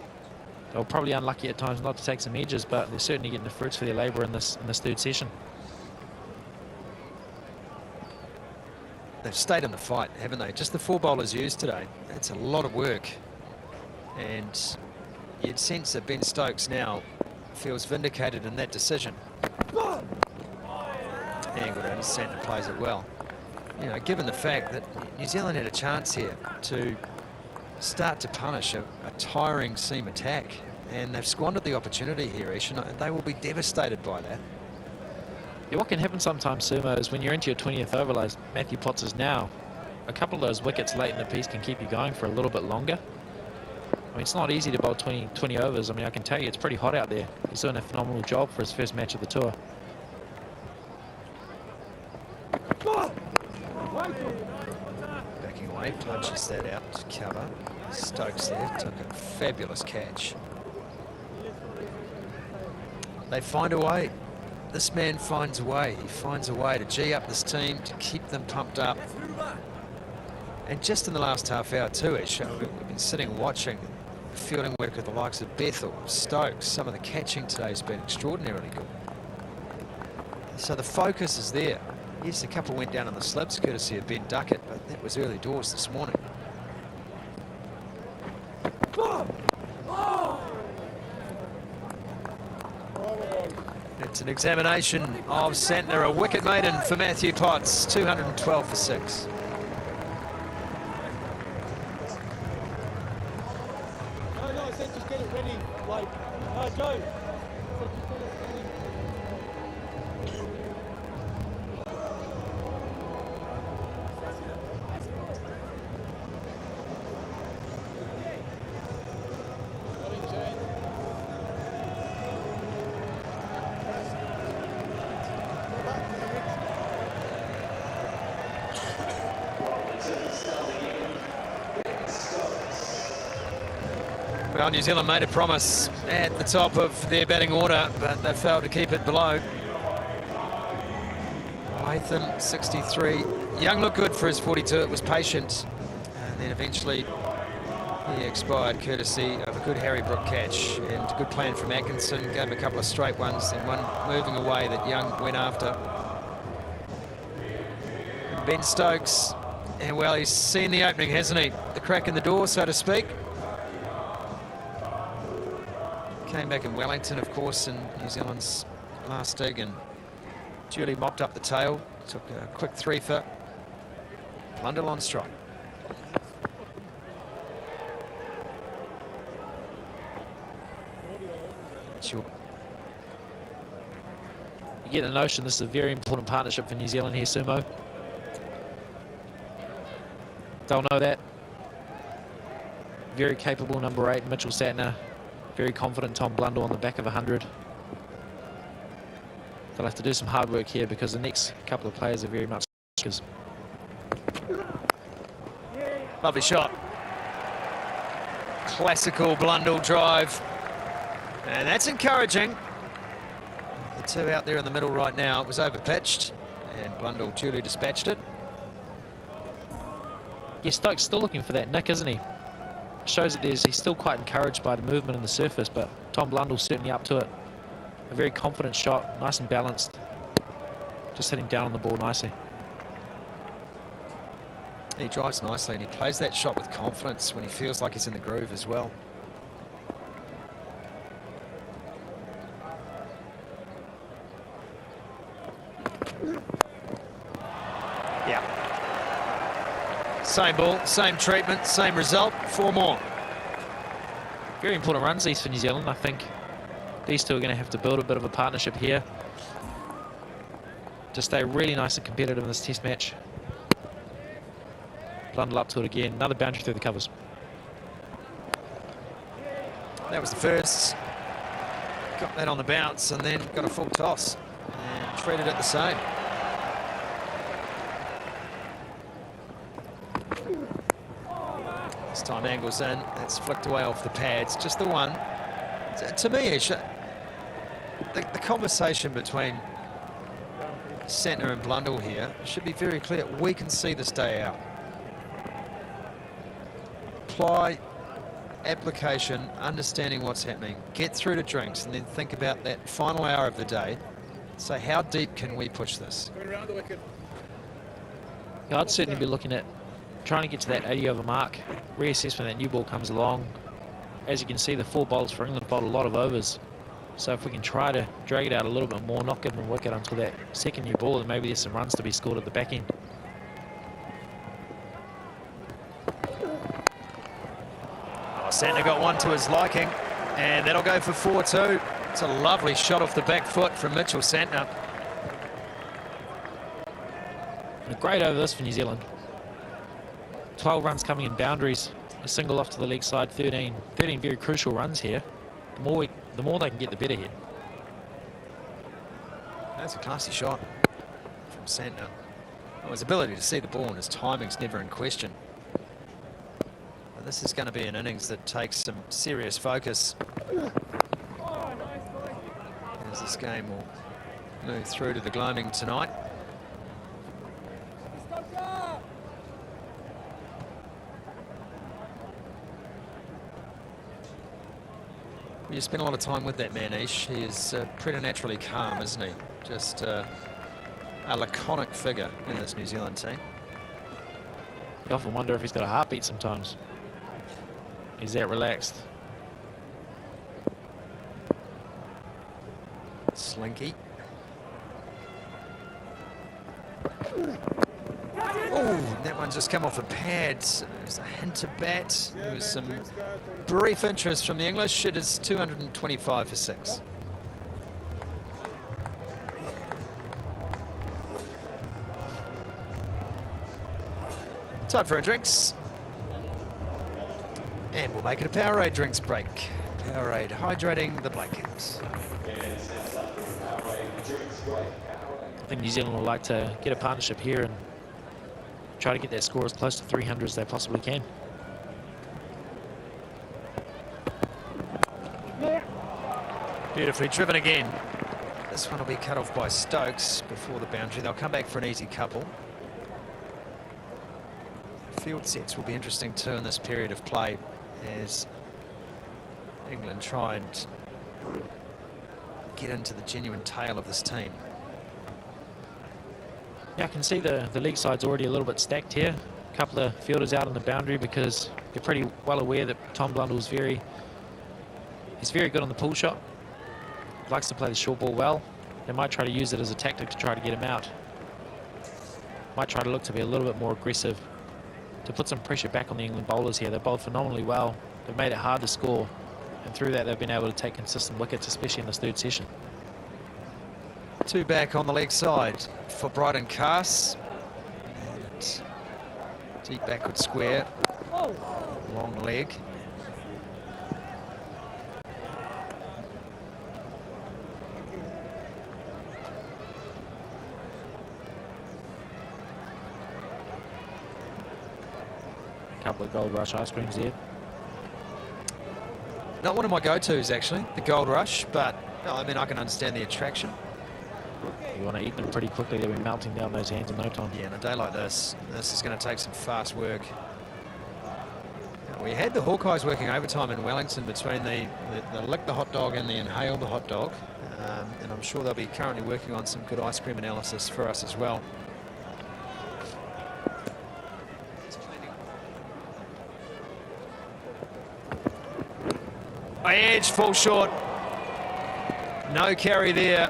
They were probably unlucky at times not to take some edges, but they're certainly getting the fruits for their labour in this 3rd session. They've stayed in the fight, haven't they? Just the 4 bowlers used today. That's a lot of work. And you'd sense that Ben Stokes now feels vindicated in that decision. And good, and Santner plays it well. You know, given the fact that New Zealand had a chance here to start to punish a tiring seam attack, and they've squandered the opportunity here, Ish, and they will be devastated by that. Yeah, what can happen sometimes, Sumo, is when you're into your 20th over, like Matthew Potts is now, a couple of those wickets late in the piece can keep you going for a little bit longer. I mean, it's not easy to bowl 20 overs. I mean, I can tell you it's pretty hot out there. He's doing a phenomenal job for his first match of the tour. Backing away, punches that out to cover. Stokes there took a fabulous catch. They find a way. This man finds a way. He finds a way to G up this team, to keep them pumped up. And just in the last half hour too, Ish, we've been sitting watching fielding work with the likes of Bethel, Stokes. Some of the catching today has been extraordinarily good. So the focus is there. Yes, a couple went down on the slips courtesy of Ben Duckett, but that was early doors this morning. It's an examination of Santner, a wicket maiden for Matthew Potts, 212 for 6. No, I said just get it ready, like, Joe. Well, New Zealand made a promise at the top of their batting order, but they failed to keep it below. Latham, 63. Young looked good for his 42. It was patient. And then eventually he expired courtesy of a good Harry Brook catch and a good plan from Atkinson. Gave him a couple of straight ones and one moving away that Young went after. And Ben Stokes, and well, he's seen the opening, hasn't he? The crack in the door, so to speak. Came back in Wellington, of course, in New Zealand's last dig, and duly mopped up the tail. Took a quick 3 for Blundell on strike. Sure. You get the notion this is a very important partnership for New Zealand here, Sumo. They'll know that. Very capable number 8, Mitchell Santner. Very confident Tom Blundell on the back of 100. They'll have to do some hard work here because the next couple of players are very much... Lovely shot. Classical Blundell drive. And that's encouraging. The two out there in the middle right now. It was overpitched and Blundell duly dispatched it. Yeah, Stokes still looking for that nick, isn't he? Shows that he's still quite encouraged by the movement on the surface, but Tom Blundell's certainly up to it. A very confident shot, nice and balanced. Just hitting down on the ball nicely. He drives nicely and he plays that shot with confidence when he feels like he's in the groove as well. Yeah. Same ball, same treatment, same result, 4 more. Very important runs these for New Zealand. I think these two are going to have to build a bit of a partnership here to stay really nice and competitive in this test match. Blundell up to it again. Another boundary through the covers. That was the first. Got that on the bounce and then got a full toss and treated it the same. This time angles in. That's flicked away off the pads. Just the one. To me, Ish, the conversation between Santner and Blundell here should be very clear. We can see this day out. Apply, application, understanding what's happening, get through to drinks, and then think about that final hour of the day. So how deep can we push this? Yeah, I'd certainly be looking at trying to get to that 80 over mark, reassess when that new ball comes along. As you can see, the 4 bowlers for England bowled a lot of overs. So if we can try to drag it out a little bit more, not give them a wicket until that second new ball, then maybe there's some runs to be scored at the back end. Oh, Santner got one to his liking, and that'll go for 4-2. It's a lovely shot off the back foot from Mitchell Santner. A great over this for New Zealand. 12 runs coming in boundaries, a single off to the leg side, 13 very crucial runs here. The more they can get, the better here. That's a classy shot from Santner. Well, his ability to see the ball and his timing's never in question. But this is going to be an innings that takes some serious focus as this game will move through to the gloaming tonight. You spend a lot of time with that man, Ish. He is preternaturally calm, isn't he? Just a laconic figure in this New Zealand team. You often wonder if he's got a heartbeat sometimes. He's that relaxed. Slinky. Oh, that one just come off the pad. There's a hint of bat. There was some brief interest from the English. It is 225 for 6. Time for our drinks. And we'll make it a Powerade drinks break. Powerade hydrating the Black Caps. I think New Zealand would like to get a partnership here and try to get that score as close to 300 as they possibly can. Beautifully driven again. This one will be cut off by Stokes before the boundary. They'll come back for an easy couple. Field sets will be interesting too in this period of play as England try and get into the genuine tail of this team. Yeah, I can see the league side's already a little bit stacked here. A couple of fielders out on the boundary because they're pretty well aware that Tom Blundell's he's very good on the pull shot. He likes to play the short ball well. They might try to use it as a tactic to try to get him out. Might try to look to be a little bit more aggressive to put some pressure back on the England bowlers here. They bowled phenomenally well. They've made it hard to score. And through that, they've been able to take consistent wickets, especially in this third session. 2 back on the leg side for Bryden Cass. And deep backward square. Long leg. Couple of Gold Rush ice creams there. Not one of my go-tos actually, the Gold Rush, but no, I mean I can understand the attraction. You want to eat them pretty quickly, they'll be melting down those hands in no time. Yeah, in a day like this is going to take some fast work. Now, we had the Hawkeyes working overtime in Wellington between the lick the hot dog and the inhale the hot dog, and I'm sure they'll be currently working on some good ice cream analysis for us as well. By edge, fall short. No carry there.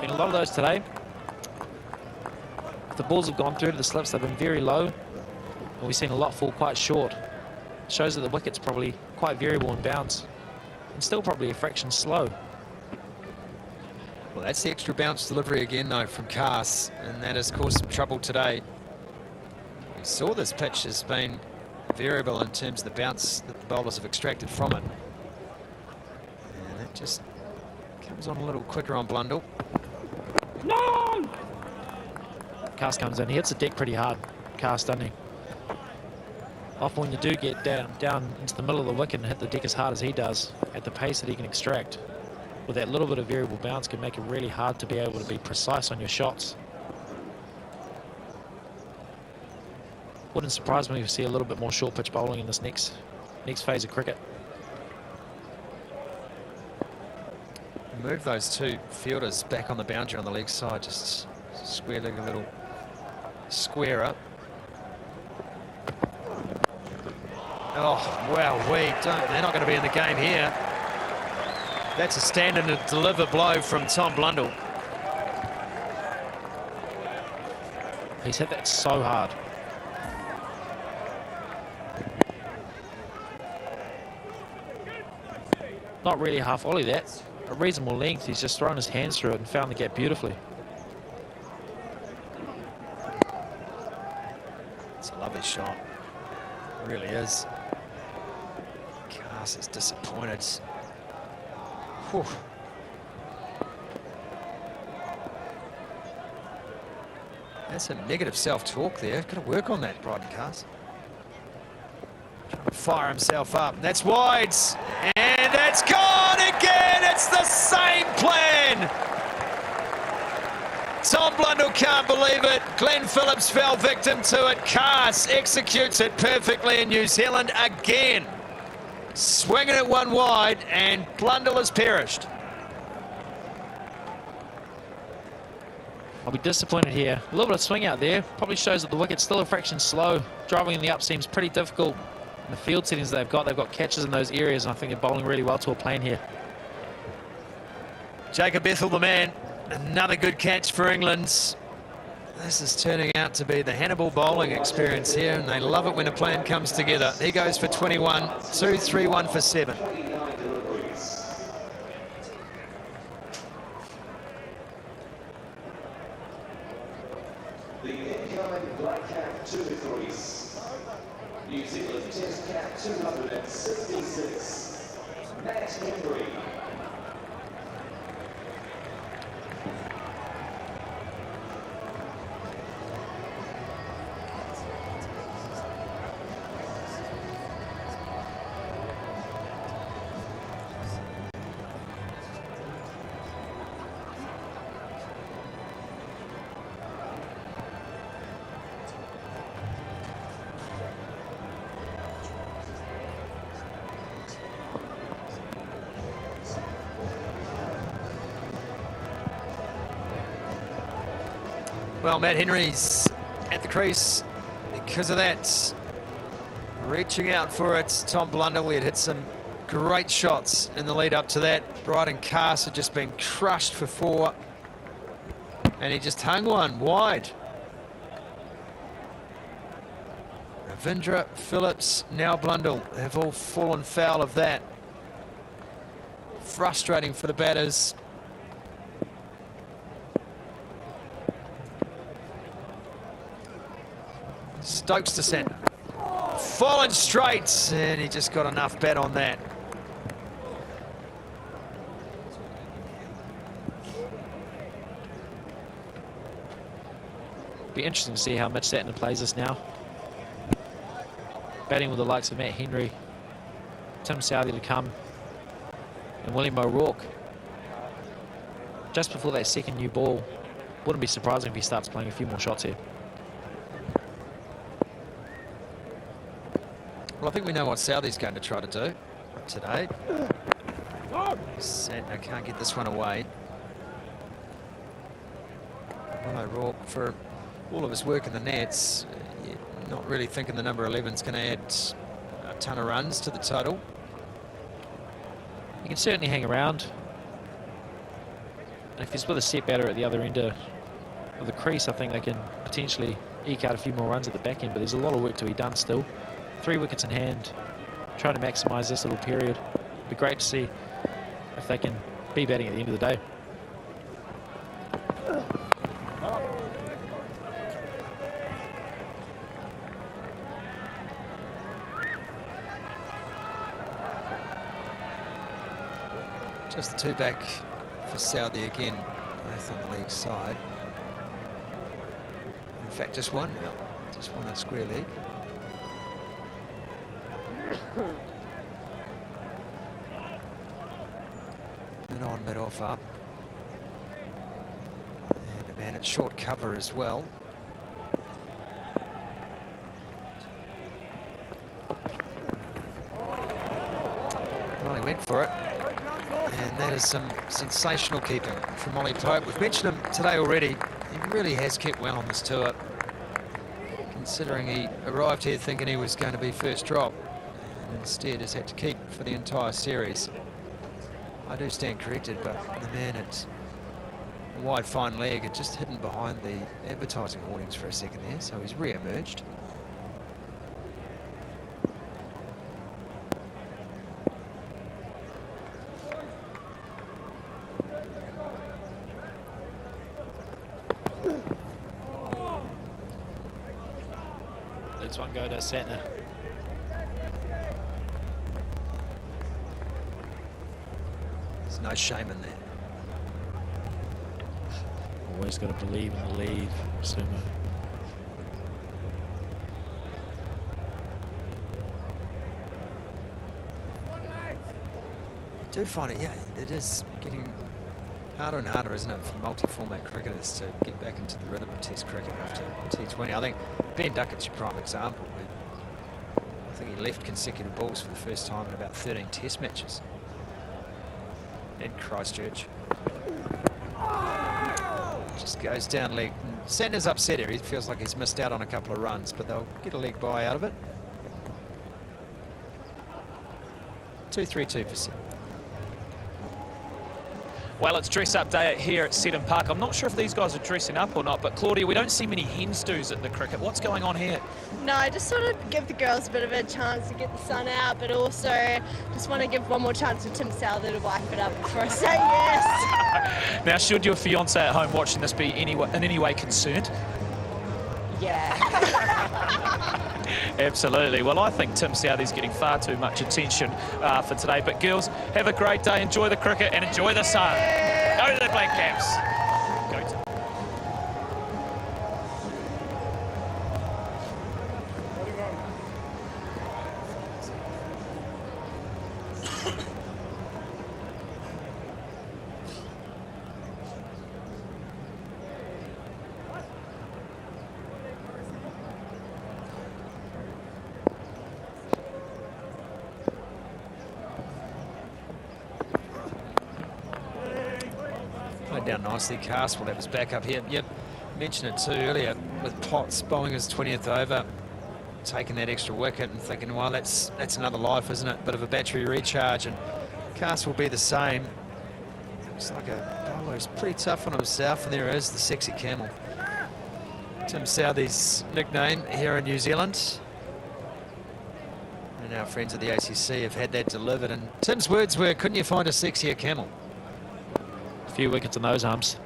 Been a lot of those today. If the balls have gone through to the slips, they've been very low. And we've seen a lot fall quite short. Shows that the wicket's probably quite variable in bounce. And still probably a fraction slow. Well, that's the extra bounce delivery again, though, from Cass. And that has caused some trouble today. We saw this pitch has been variable in terms of the bounce that the bowlers have extracted from it. And that just comes on a little quicker on Blundell. No! Cass comes in. He hits the deck pretty hard. Cass, doesn't he? Often when you do get down into the middle of the wicket and hit the deck as hard as he does, at the pace that he can extract, with that little bit of variable bounce can make it really hard to be able to be precise on your shots. Wouldn't surprise me if we see a little bit more short pitch bowling in this next phase of cricket. Move those 2 fielders back on the boundary on the leg side, just square leg a little squarer. Oh, wow, they're not going to be in the game here. That's a stand and a deliver blow from Tom Blundell. He's hit that so hard. Not really a half volley, that. A reasonable length. He's just thrown his hands through it and found the gap beautifully. It's a lovely shot. It really is. Cass is disappointed. Whew. That's some negative self-talk there. Got to work on that, Bryden Cass. Trying to fire himself up. That's wide. And that's gone again. It's the same plan. Tom Blundell can't believe it. Glenn Phillips fell victim to it. Cass executes it perfectly in New Zealand again. Swinging it one wide, and Blundell has perished. I'll be disappointed here. A little bit of swing out there. Probably shows that the wicket's still a fraction slow. Driving in the up seems pretty difficult. In the field settings they've got catches in those areas, and I think they're bowling really well to a plane here. Jacob Ethel, the man. Another good catch for England. This is turning out to be the Hannibal bowling experience here, and they love it when a plan comes together. He goes for 21, 2-3-1 for 7. The incoming black cap 2 degrees. New Zealand Test cap 266. Matt Henry. Well, Matt Henry's at the crease because of that. Reaching out for it, Tom Blundell. He had hit some great shots in the lead up to that. Bryden Cass had just been crushed for 4. And he just hung one wide. Ravindra, Phillips, now Blundell have all fallen foul of that. Frustrating for the batters. Stokes to centre. Falling straight, and he just got enough bat on that. Be interesting to see how Mitch Satner plays this now. Batting with the likes of Matt Henry, Tim Southey to come, and William O'Rourke. Just before that second new ball, wouldn't be surprising if he starts playing a few more shots here. Well, I think we know what Southey's going to try to do today. Santner can't get this one away. Well, O'Rourke, for all of his work in the nets, not really thinking the number 11 is going to add a ton of runs to the total. He can certainly hang around. And if he's with a set batter at the other end of the crease, I think they can potentially eke out a few more runs at the back end, but there's a lot of work to be done still. 3 wickets in hand, trying to maximise this little period. It'd be great to see if they can be batting at the end of the day. Just the 2 back for Southey again, both on the leg side. In fact, just one now, just one at square leg. And on, mid off up. And a man at short cover as well. Well, he went for it. And that is some sensational keeping from Ollie Pope. We've mentioned him today already. He really has kept well on this tour, considering he arrived here thinking he was going to be first drop. Instead has had to keep for the entire series. I do stand corrected, but the man at a wide fine leg had just hidden behind the advertising hoardings for a second there, so he's re-emerged. Let's one go to Satner. No shame in that. Always got to believe in the lead, Sumo. I do find it, yeah, it is getting harder and harder, isn't it, for multi-format cricketers to get back into the rhythm of Test cricket after T20. I think Ben Duckett's your prime example. I think he left consecutive balls for the first time in about 13 Test matches in Christchurch. Just goes down leg. Sanders upset here. He feels like he's missed out on a couple of runs, but they'll get a leg bye out of it. 2-3-2 for 7. Well, it's dress-up day here at Seddon Park. I'm not sure if these guys are dressing up or not, but Claudia, we don't see many hen stews at the cricket. What's going on here? No, I just sort of give the girls a bit of a chance to get the sun out, but also just want to give one more chance to Tim Souther to wipe it up before I say yes. Now, should your fiancé at home watching this be in any way concerned? Yeah. Absolutely. Well, I think Tim Southey's getting far too much attention for today. But girls, have a great day. Enjoy the cricket and enjoy the sun. Go to the Black Caps. Go to down nicely. Cast will have his back up here. Yep, mentioned it too earlier with Potts bowling his 20th over, taking that extra wicket and thinking, well, that's another life, isn't it? Bit of a battery recharge, and Cast will be the same. Looks like a bowler who's pretty tough on himself, and there is the sexy camel. Tim Southey's nickname here in New Zealand. And our friends at the ACC have had that delivered, and Tim's words were, couldn't you find a sexier camel? Few wickets in those arms.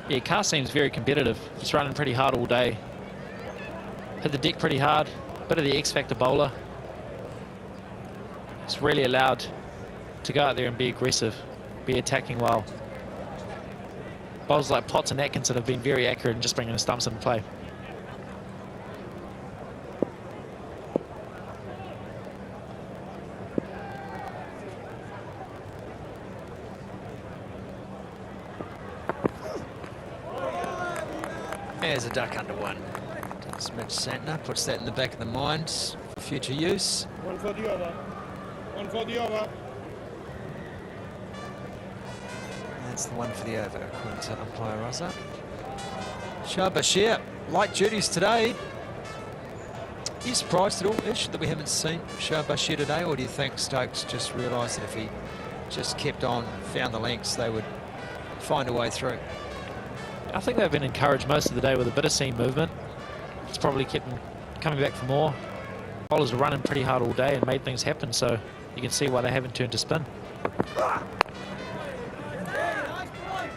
Yeah, Cast seems very competitive. Just running pretty hard all day. Hit the deck pretty hard. Bit of the X-factor bowler. It's really allowed to go out there and be aggressive, be attacking well. Bowlers like Potts and Atkinson have been very accurate in just bringing the stumps into play. There's a duck under one. Does Mitch Santner, puts that in the back of the mind for future use. One for the other. One for the other. That's the one for the over, according to umpire Raza. Shah Bashir, light duties today. Are you surprised at all, Ish, that we haven't seen Shah Bashir today, or do you think Stokes just realised that if he just kept on, found the lengths, they would find a way through? I think they've been encouraged most of the day with a bit of seam movement. It's probably kept them coming back for more. Bowlers are running pretty hard all day and made things happen, so you can see why they haven't turned to spin.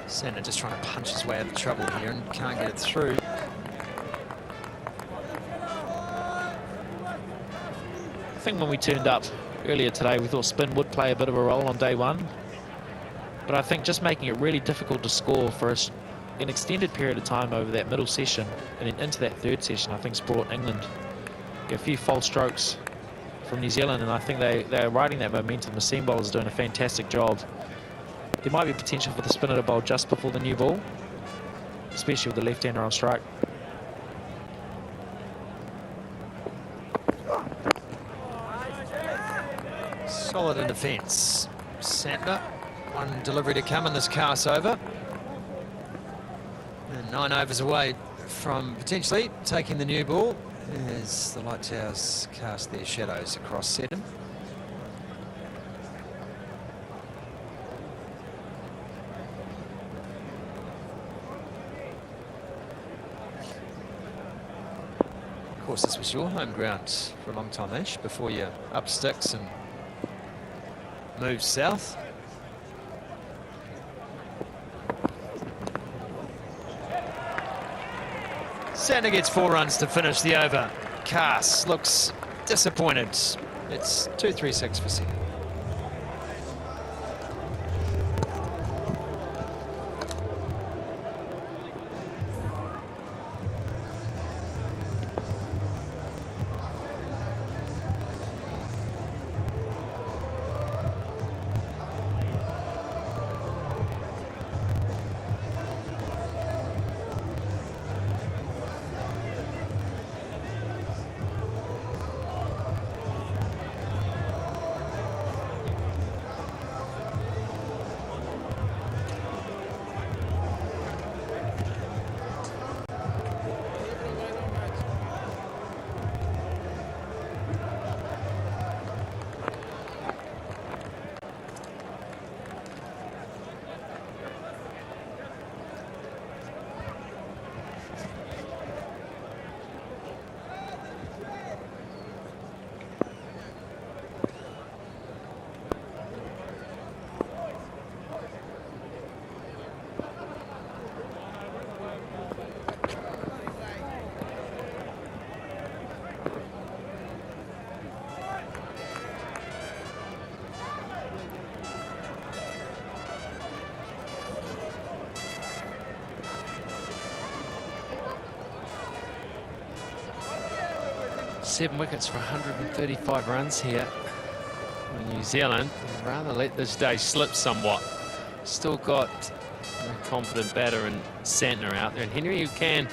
Santner just trying to punch his way out of trouble here and can't get it through. I think when we turned up earlier today, we thought spin would play a bit of a role on day one. But I think just making it really difficult to score for an extended period of time over that middle session and then into that third session, I think has brought England a few false strokes from New Zealand, and I think they're riding that momentum. The seam bowlers are doing a fantastic job. There might be potential for the spinner to bowl just before the new ball, especially with the left-hander on strike. Solid in defence. Santner, one delivery to come in this Cast over. And 9 overs away from potentially taking the new ball as the light towers cast their shadows across Seddon. Of course, this was your home ground for a long time, Ish, before you up sticks and moved south. Santner gets 4 runs to finish the over. Cast looks disappointed. It's 236 for Seddon. 7 wickets for 135 runs here in New Zealand. I'd rather let this day slip somewhat. Still got a confident batter and Santner out there, and Henry, who can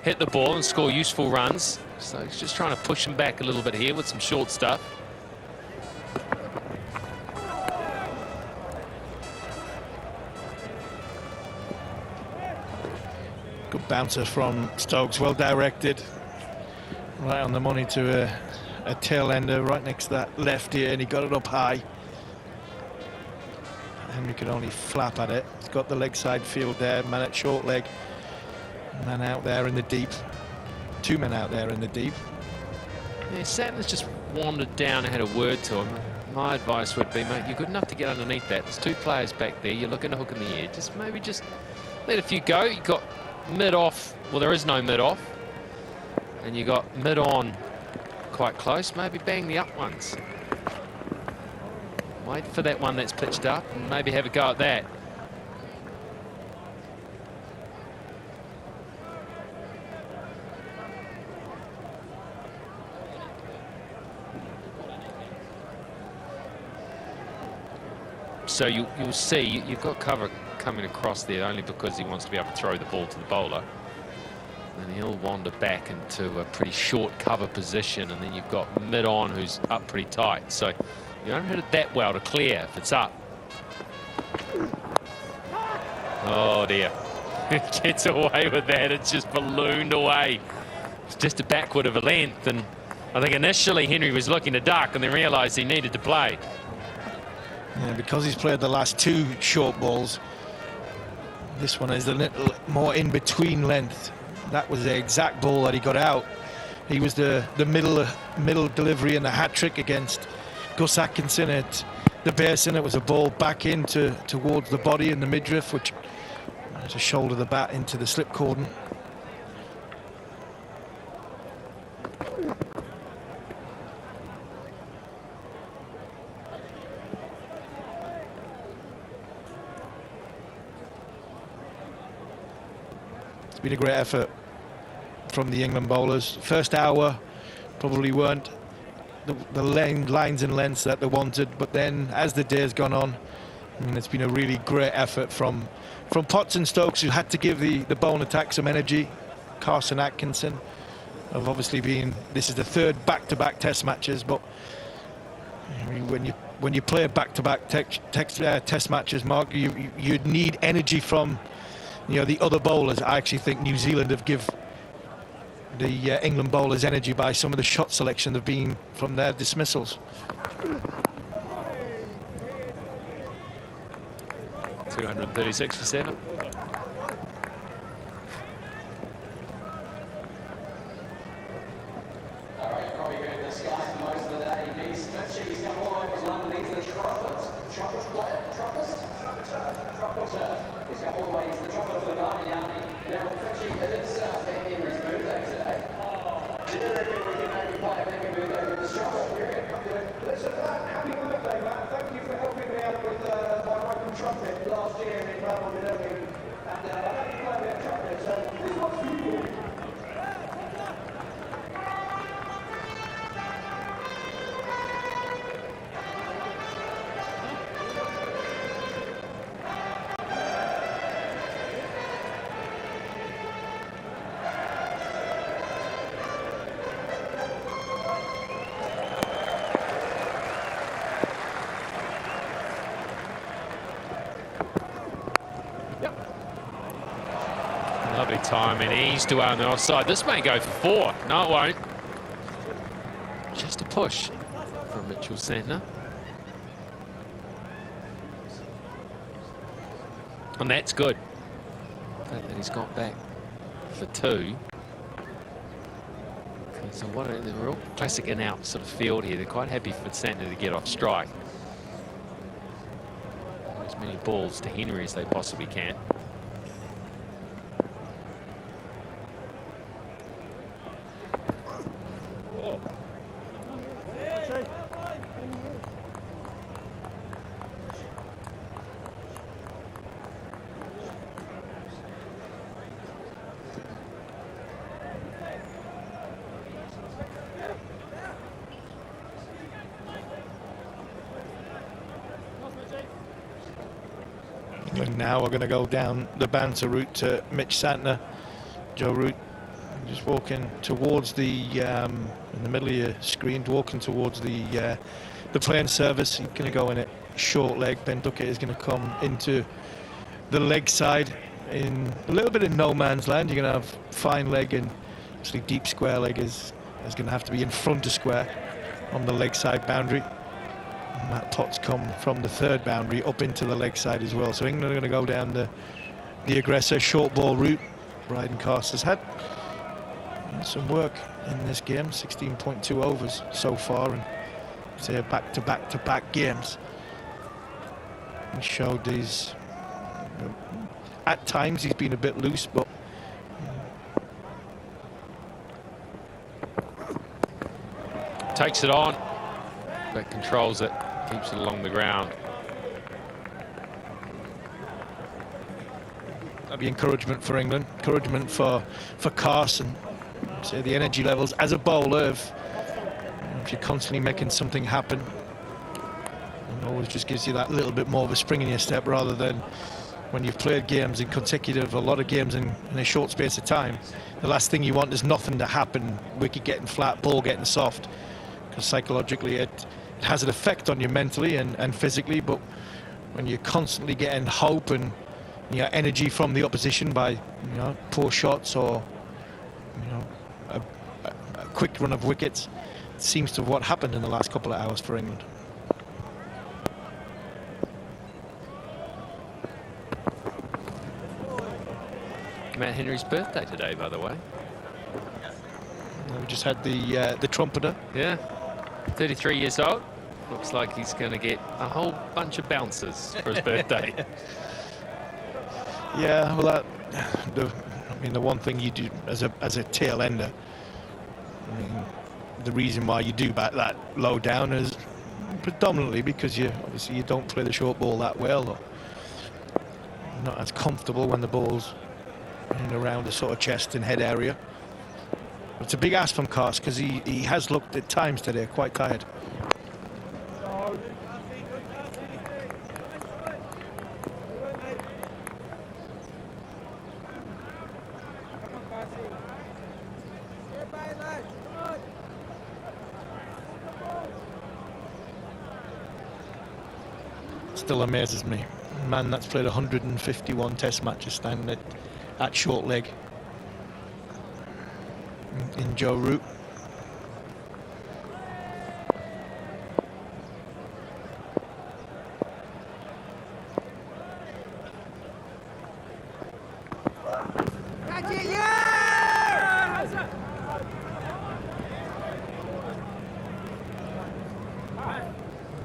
hit the ball and score useful runs. So he's just trying to push him back a little bit here with some short stuff. Good bouncer from Stokes, well directed. Right on the money to a tail ender right next to that left ear, and he got it up high. Henry could only flap at it. He's got the leg side field there, man at short leg, man out there in the deep. 2 men out there in the deep. Yeah, Santner's just wandered down and had a word to him. My advice would be, mate, you're good enough to get underneath that. There's 2 players back there. You're looking to hook in the air. Maybe just let a few go. You got mid-off. Well, there is no mid-off. And you got mid-on quite close. Maybe bang the up ones. Wait for that one that's pitched up and maybe have a go at that. So you'll see you've got cover coming across there only because he wants to be able to throw the ball to the bowler. And he'll wander back into a pretty short cover position, and then you've got mid-on who's up pretty tight. So you don't hit it that well to clear if it's up. Oh dear. It gets away with that. It's just ballooned away. It's just a backward of a length, and I think initially Henry was looking to duck and then realised he needed to play. Yeah, because he's played the last 2 short balls, this one is a little more in between length. That was the exact ball that he got out. He was the middle delivery in the hat trick against Gus Atkinson at the basin. It was a ball back towards the body in the midriff, which to shoulder the bat into the slip cordon. It's been a great effort from the England bowlers. First hour probably weren't the lines and lengths that they wanted, but then as the day's gone on, I mean, it's been a really great effort from Potts and Stokes, who had to give the bowling attack some energy. Carson Atkinson have obviously been, this is the 3rd back-to-back test matches, but I mean, when you play back-to-back test matches, Mark, you'd need energy from the other bowlers. I actually think New Zealand have give the England bowlers energy by some of the shot selection they've been from their dismissals. 236 for 7. Lovely time and ease to on the offside. This may go for 4. No, it won't. Just a push from Mitchell Santner. And that's good. The fact that he's got back for 2. So what a real classic in-out sort of field here. They're quite happy for Santner to get off strike. As many balls to Henry as they possibly can. And now we're going to go down the bouncer route to Mitch Santner. Joe Root just walking towards the, in the middle of your screen, walking towards the playing service. He's going to go in it short leg. Ben Duckett is going to come into the leg side in a little bit of no man's land. You're going to have fine leg, and actually deep square leg is going to have to be in front of square on the leg side boundary. Matt Potts come from the third boundary up into the leg side as well. So England are going to go down the aggressor short ball route. Bryden Carter's had some work in this game, 16.2 overs so far, and say back-to-back games. He showed these, at times he's been a bit loose, but takes it on, but controls it, keeps it along the ground. That'd be encouragement for England, encouragement for Carson. Say the energy levels as a bowler, if you're constantly making something happen, it always just gives you that little bit more of a spring in your step, rather than when you've played games in consecutive, a lot of games in a short space of time. The last thing you want is nothing to happen, wicket getting flat, ball getting soft, because psychologically it has an effect on you mentally and physically. But when you're constantly getting hope and energy from the opposition by poor shots or a quick run of wickets, it seems to have what happened in the last couple of hours for England. Matt Henry's birthday today, by the way. We just had the trumpeter. Yeah, 33 years old. Looks like he's going to get a whole bunch of bounces for his birthday. Yeah, well, the one thing you do as a tail ender, the reason why you do bat that low down is predominantly because obviously you don't play the short ball that well, or not as comfortable when the ball's in and around the sort of chest and head area. But it's a big ask from Cars, because he has looked at times today quite tired. Still amazes me. A man that's played 151 test matches standing at short leg in Joe Root.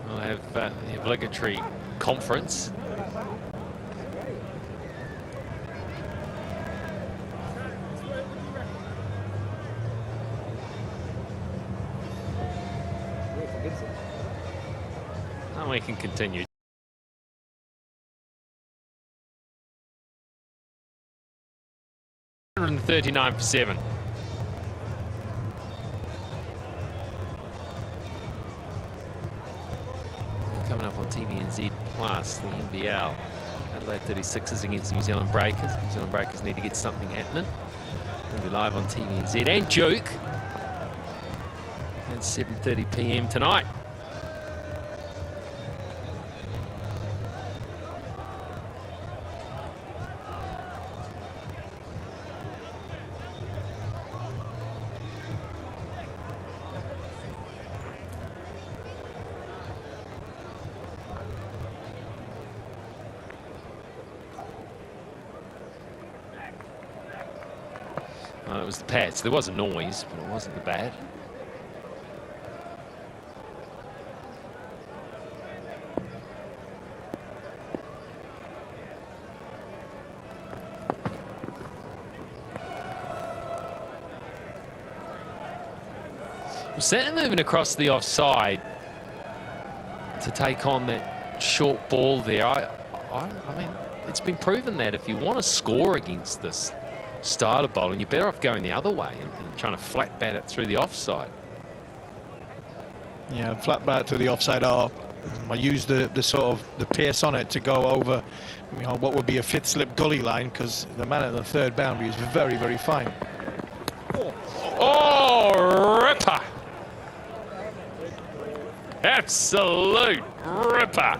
We'll have the obligatory conference. And we can continue. $139 for 7. Coming up on TVNZ Plus, the NBL. Adelaide 36ers against New Zealand Breakers. New Zealand Breakers need to get something happening. We'll be live on TVNZ and Duke at 7:30 p.m. tonight. Well, it was the pads. There was a noise, but it wasn't the bat. Santner moving across the offside to take on that short ball there. I mean, it's been proven that if you want to score against this style of bowling, you're better off going the other way and trying to flat bat it through the offside. Yeah, flat bat to the offside, or I used the sort of the pace on it to go over, you know, what would be a fifth slip gully line, because the man at the third boundary is very, very fine. Oh, ripper! Absolute ripper! I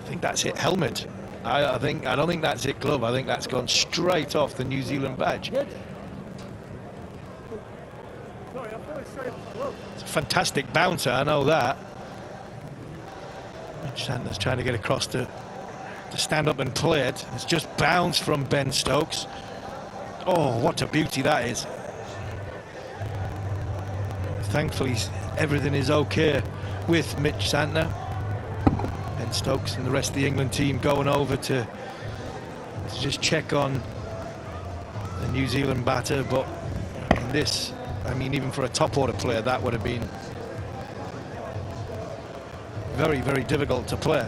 think that's hit helmet. I don't think that's hit glove. I think that's gone straight off the New Zealand badge. It's a fantastic bouncer, I know that. Sanders trying to get across to stand up and play it. It's just bounced from Ben Stokes. Oh, what a beauty that is. Thankfully, everything is okay with Mitch Santner. Ben Stokes and the rest of the England team going over to just check on the New Zealand batter. But in this, I mean, even for a top order player, that would have been very, very difficult to play.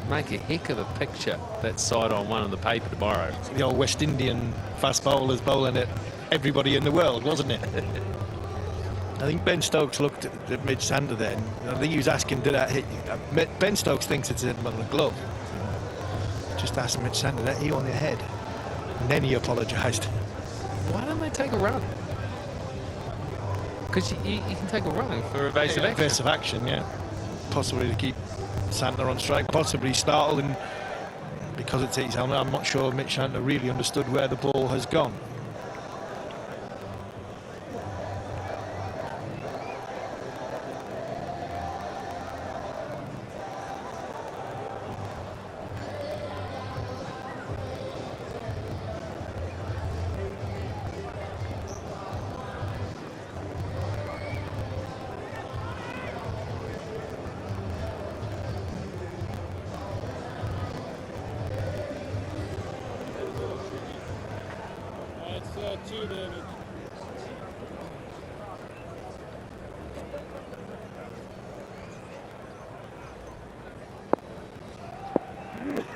Make a heck of a picture, that side on one in the paper tomorrow. The old West Indian fast bowlers bowling at everybody in the world, wasn't it? I think Ben Stokes looked at Mitch Santner then. I think he was asking, did that hit you? Ben Stokes thinks it's hit him on the glove. Just asked Mitch Santner, that hit you on the head. And then he apologised. Why don't they take a run? Because you can take a run for evasive action. Evasive action, yeah. Possibly to keep Santner on strike, possibly startled, and because it's his helmet, I'm not sure Mitch Santner really understood where the ball has gone.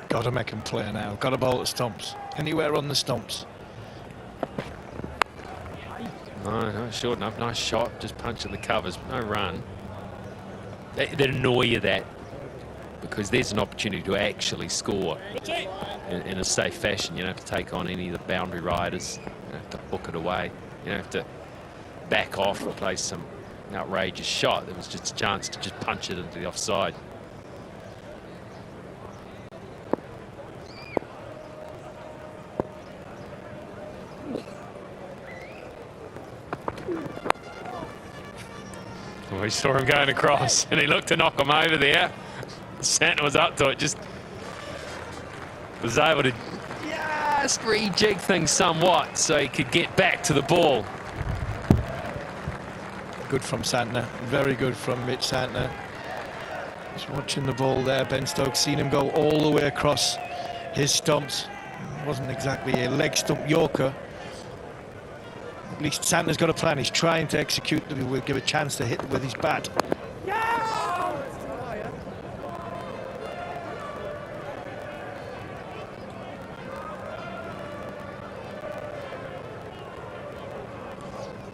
Got to make him play now. Got to bowl at stumps. Anywhere on the stumps. No, short enough. Nice shot. Just punching the covers. No run. That annoy you, that, because there's an opportunity to actually score in a safe fashion. You don't have to take on any of the boundary riders. You don't have to hook it away. You don't have to back off and play some outrageous shot. There was just a chance to just punch it into the offside. We saw him going across and he looked to knock him over there. Santner was up to it, just was able to just rejig things somewhat so he could get back to the ball. Good from Santner, very good from Mitch Santner. Just watching the ball there, Ben Stokes seen him go all the way across his stumps. It wasn't exactly a leg stump Yorker. At least Santner's got a plan. He's trying to execute. We'll give a chance to hit with his bat.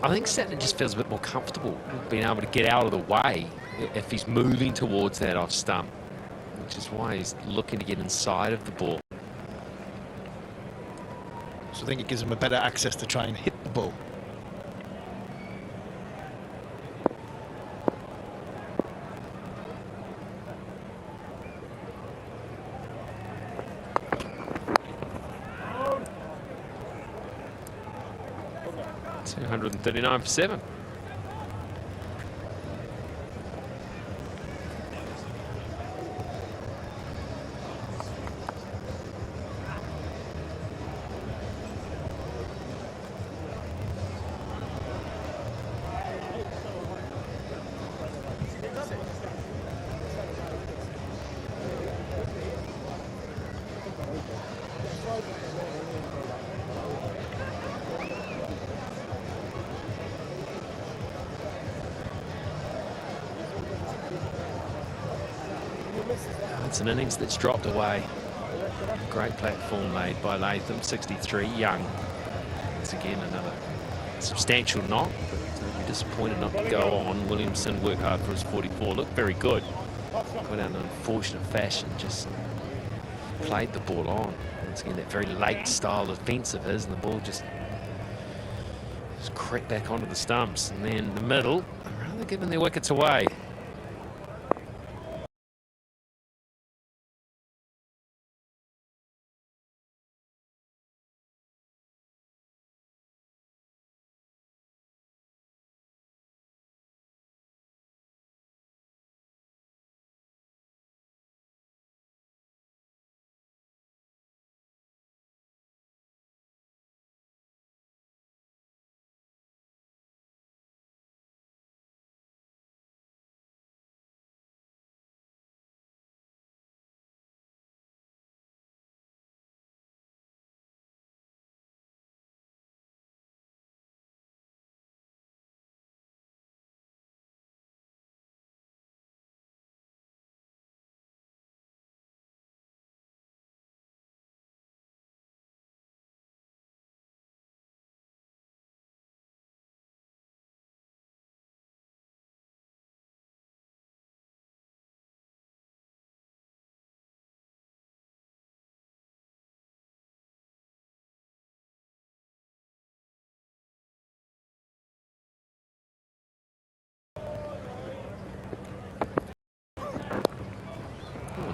I think Santner just feels a bit more comfortable being able to get out of the way if he's moving towards that off stump, which is why he's looking to get inside of the ball. So I think it gives him a better access to try and hit the ball. $239 for 7. It's an innings that's dropped away Great platform laid by Latham, 63, Young. Once again, another substantial knock, but be disappointed not to go on. Williamson worked hard for his 44, looked very good. Went out in unfortunate fashion, just played the ball on. Once again, that very late style defence of his, and the ball just crept back onto the stumps. And then the middle, rather giving their wickets away.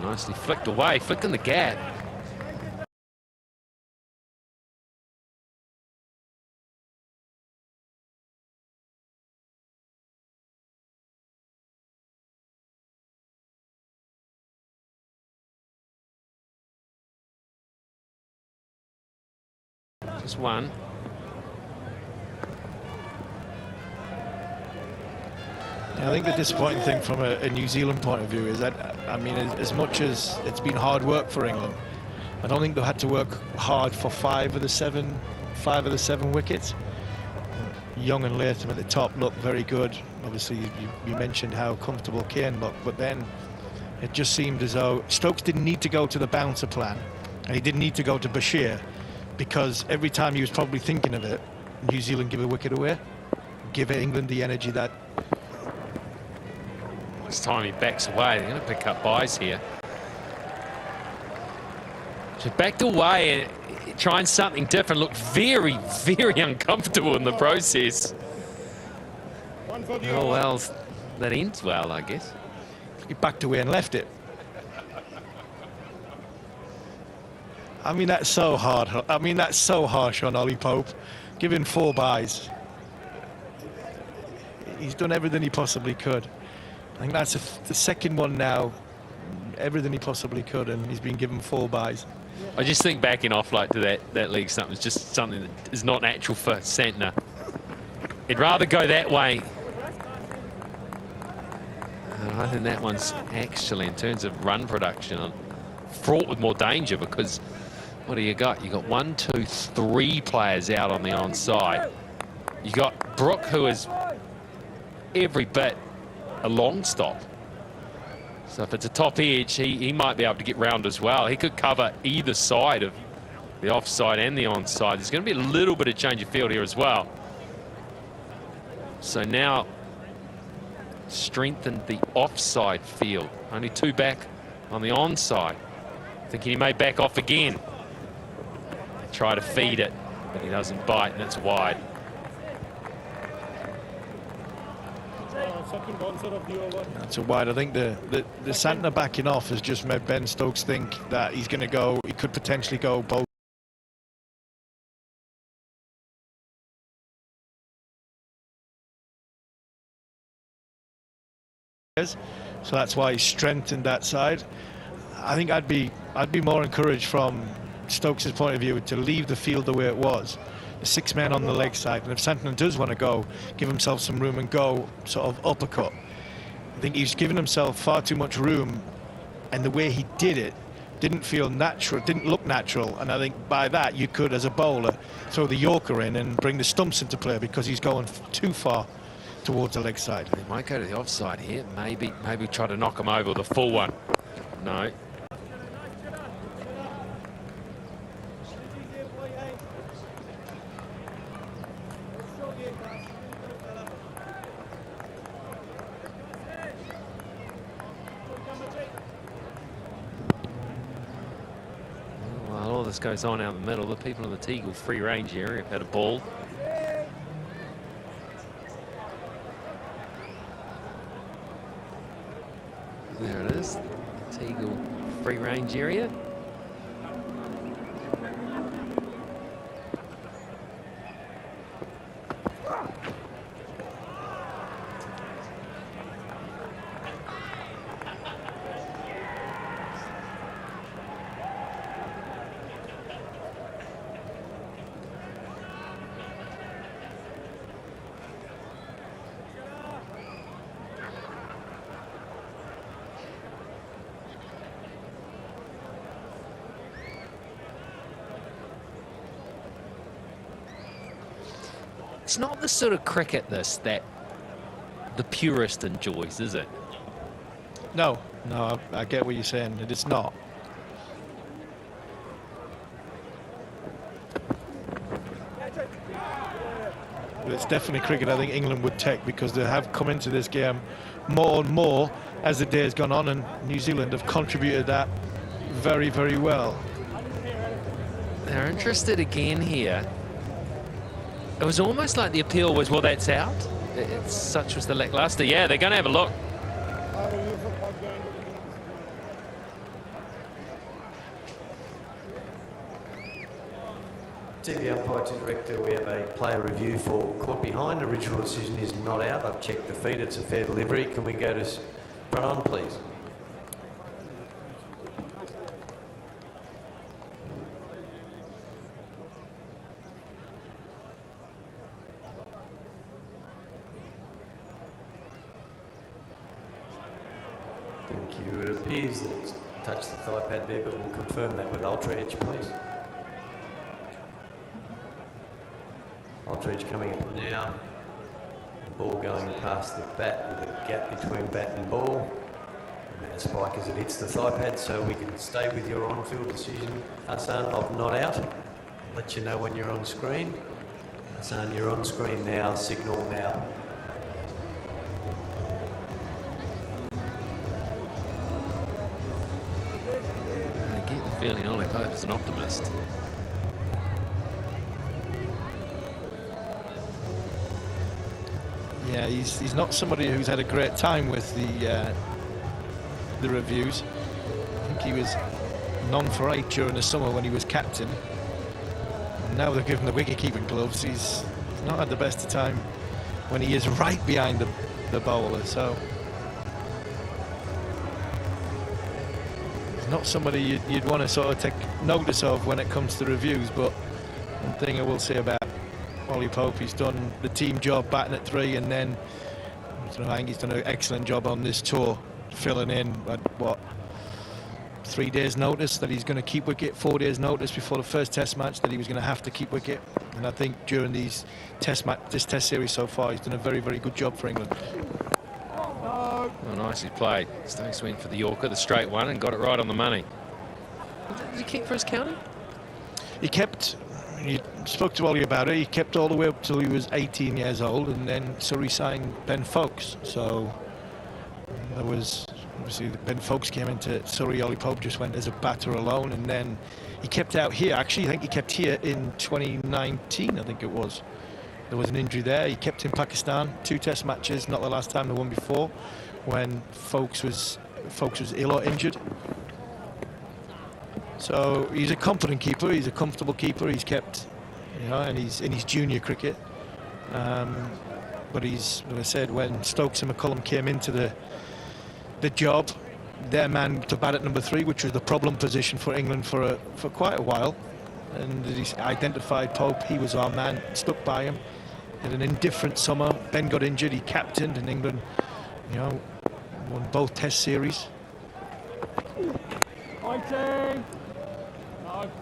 Nicely flicked away, flicked in the gap. Just one. I think the disappointing thing from a New Zealand point of view is that, I mean, as much as it's been hard work for England, I don't think they had to work hard for five of the seven wickets. Young and Latham at the top looked very good. Obviously, you mentioned how comfortable Kane looked, but then it just seemed as though Stokes didn't need to go to the bouncer plan, and he didn't need to go to Bashir, because every time he was probably thinking of it, New Zealand give a wicket away, give England the energy that. This time he backs away. They're going to pick up buys here. So backed away and trying something different. Looked very, very uncomfortable in the process. Oh, well, that ends well, I guess. He backed away and left it. I mean, that's so hard. I mean, that's so harsh on Ollie Pope. Giving 4 buys. He's done everything he possibly could. I think that's the second one now. Everything he possibly could, and he's been given 4 buys. I just think backing off like to that leg stump is just something that is not natural for Santner. He'd rather go that way. I think that one's actually, in terms of run production, fraught with more danger, because what do you got? You got 1, 2, 3 players out on the onside. You got Brook, who is every bit a long stop. So if it's a top edge, he might be able to get round as well. He could cover either side of the offside and the onside. There's going to be a little bit of change of field here as well. So now strengthen the offside field. Only 2 back on the onside. Thinking he may back off again. Try to feed it, but he doesn't bite, and it's wide. That's a wide. I think the Santner backing off has just made Ben Stokes think that he's going to go, he could potentially go both. So that's why he's strengthened that side. I think I'd be more encouraged from Stokes' point of view to leave the field the way it was. The 6 men on the leg side, and if Santner does want to go, give himself some room and go sort of uppercut. I think he's given himself far too much room, and the way he did it didn't feel natural, didn't look natural, and I think by that you could, as a bowler, throw the Yorker in and bring the stumps into play, because he's going too far towards the leg side. He might go to the offside here, maybe try to knock him over with a full one. No. goes on out the middle. The people in the Teagle free range area have had a ball. There it is, Teagle free range area. It's not the sort of cricket that the purist enjoys, is it? No, I get what you're saying. It's not. But it's definitely cricket I think England would take, because they have come into this game more and more as the day has gone on, and New Zealand have contributed that very, very well. They're interested again here. It was almost like the appeal was, well, that's out. Such was the lackluster. Yeah, they're going to have a look. TV umpire to director, we have a player review for caught behind. Original decision is not out. I've checked the feed. It's a fair delivery. Can we go to front on, please? Thank you. It appears that it's touched the thigh pad there, but we'll confirm that with Ultra Edge, please. Ultra Edge coming up now. Ball going past the bat with a gap between bat and ball. And that spike as it hits the thigh pad, so we can stay with your on-field decision, Hassan, of not out. Let you know when you're on screen. Hassan, you're on screen now. Signal now. I get the feeling Ollie Pope is an optimist. Yeah, he's not somebody who's had a great time with the reviews. I think he was none for 8 during the summer when he was captain. And now they've given the wicket-keeping gloves. He's not had the best of time when he is right behind the bowler. So he's not somebody you'd want to sort of take notice of when it comes to reviews. But one thing I will say about Ollie Pope, he's done the team job batting at 3, and then I think he's done an excellent job on this tour filling in at what, 3 days notice that he's going to keep wicket, 4 days notice before the first test match that he was going to have to keep wicket. And I think during this test series so far, he's done a very, very good job for England. Oh, nicely played. Stokes went for the Yorker, the straight one, and got it right on the money. Did he keep for his county? He kept. He spoke to Ollie about it. He kept all the way up till he was 18 years old, and then Surrey signed Ben Foakes. So there was obviously Ben Foakes came into Surrey. Ollie Pope just went as a batter alone, and then he kept out here. Actually, I think he kept here in 2019. I think it was. There was an injury there. He kept in Pakistan, 2 test matches, not the last time, the one before, when Foakes was ill or injured. So he's a confident keeper, he's a comfortable keeper, he's kept, and he's in his junior cricket. But he's, as I said, when Stokes and McCullum came into the job, their man to bat at number 3, which was the problem position for England for quite a while. And he's identified Pope, he was our man, stuck by him. Had an indifferent summer, Ben got injured, he captained, and England, won both test series.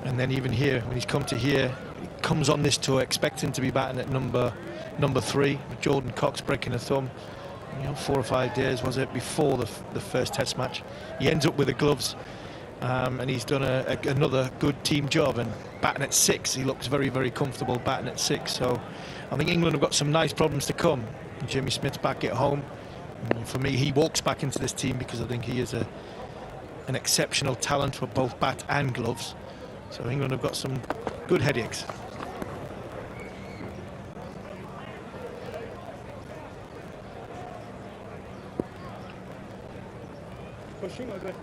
And then even here, when he's come to here, he comes on this tour expecting to be batting at number 3, with Jordan Cox breaking a thumb, 4 or 5 days was it before the first test match. He ends up with the gloves, and he's done another good team job, and batting at 6, he looks very, very comfortable batting at 6. So I think England have got some nice problems to come. Jimmy Smith's back at home. For me, he walks back into this team because I think he is an exceptional talent for both bat and gloves. So England have got some good headaches. Pushing over.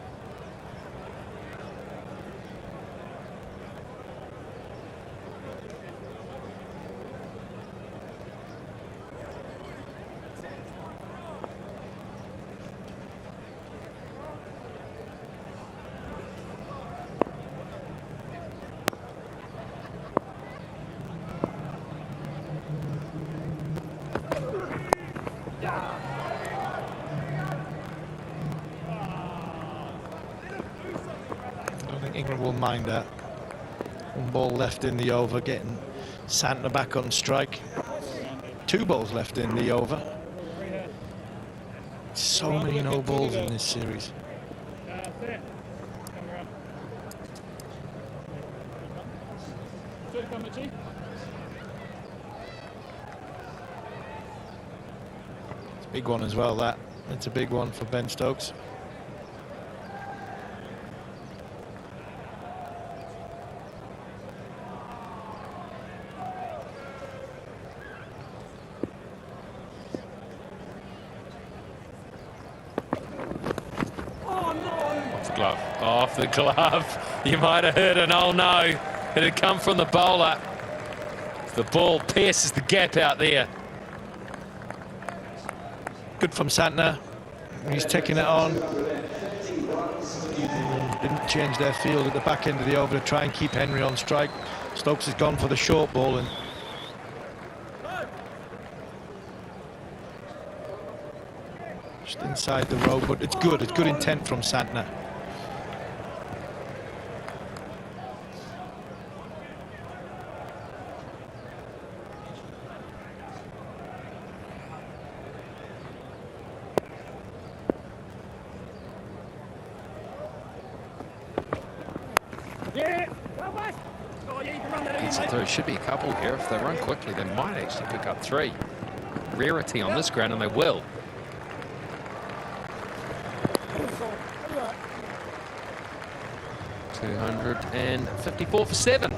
England will mind that. One ball left in the over, getting Santner back on strike. 2 balls left in the over. So many no balls in this series. It's a big one as well, that. It's a big one for Ben Stokes. Off the glove. You might have heard an oh no. It had come from the bowler. The ball pierces the gap out there. Good from Santner. He's taking it on. Didn't change their field at the back end of the over to try and keep Henry on strike. Stokes has gone for the short ball and just inside the road, but it's good. It's good intent from Santner. There should be a couple here. If they run quickly, they might actually pick up 3. Rarity on this ground, and they will. $254 for 7.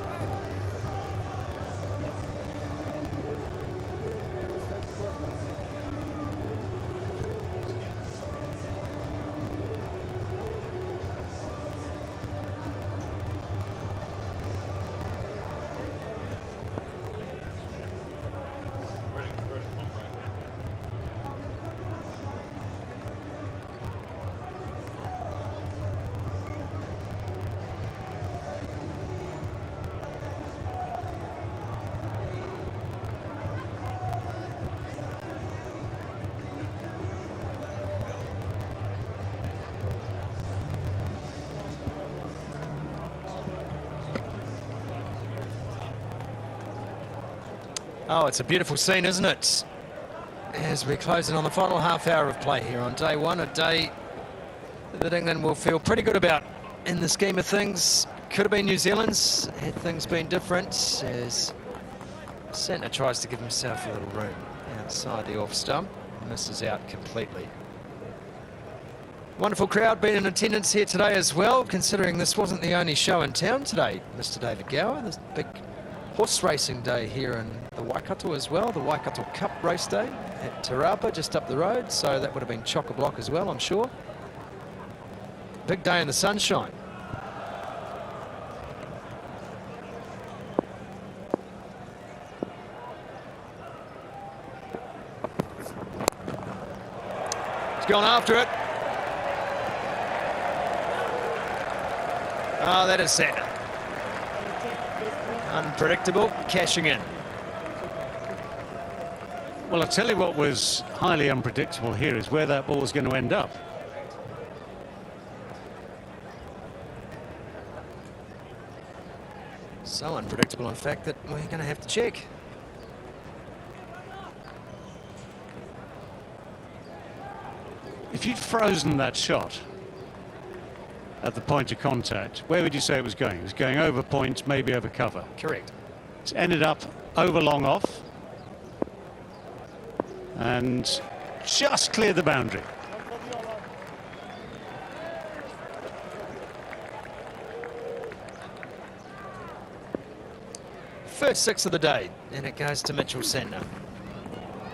Oh, it's a beautiful scene, isn't it? As we're closing on the final half hour of play here on day 1, a day that England will feel pretty good about in the scheme of things. Could have been New Zealand's, had things been different, as Santner tries to give himself a little room outside the off stump, misses out completely. Wonderful crowd being in attendance here today as well, considering this wasn't the only show in town today, Mr. David Gower. There's a big horse racing day here in the Waikato as well, the Waikato Cup race day at Te Rapa, just up the road, so that would have been chock-a-block as well, I'm sure. Big day in the sunshine. He's gone after it. Oh, that is Santner. Unpredictable, cashing in. Well, I'll tell you what was highly unpredictable here is where that ball is going to end up. So unpredictable, in fact, that we're going to have to check. If you'd frozen that shot at the point of contact, where would you say it was going? It was going over point, maybe over cover. Correct. It's ended up over long off and just cleared the boundary. First 6 of the day, and it goes to Mitchell Santner.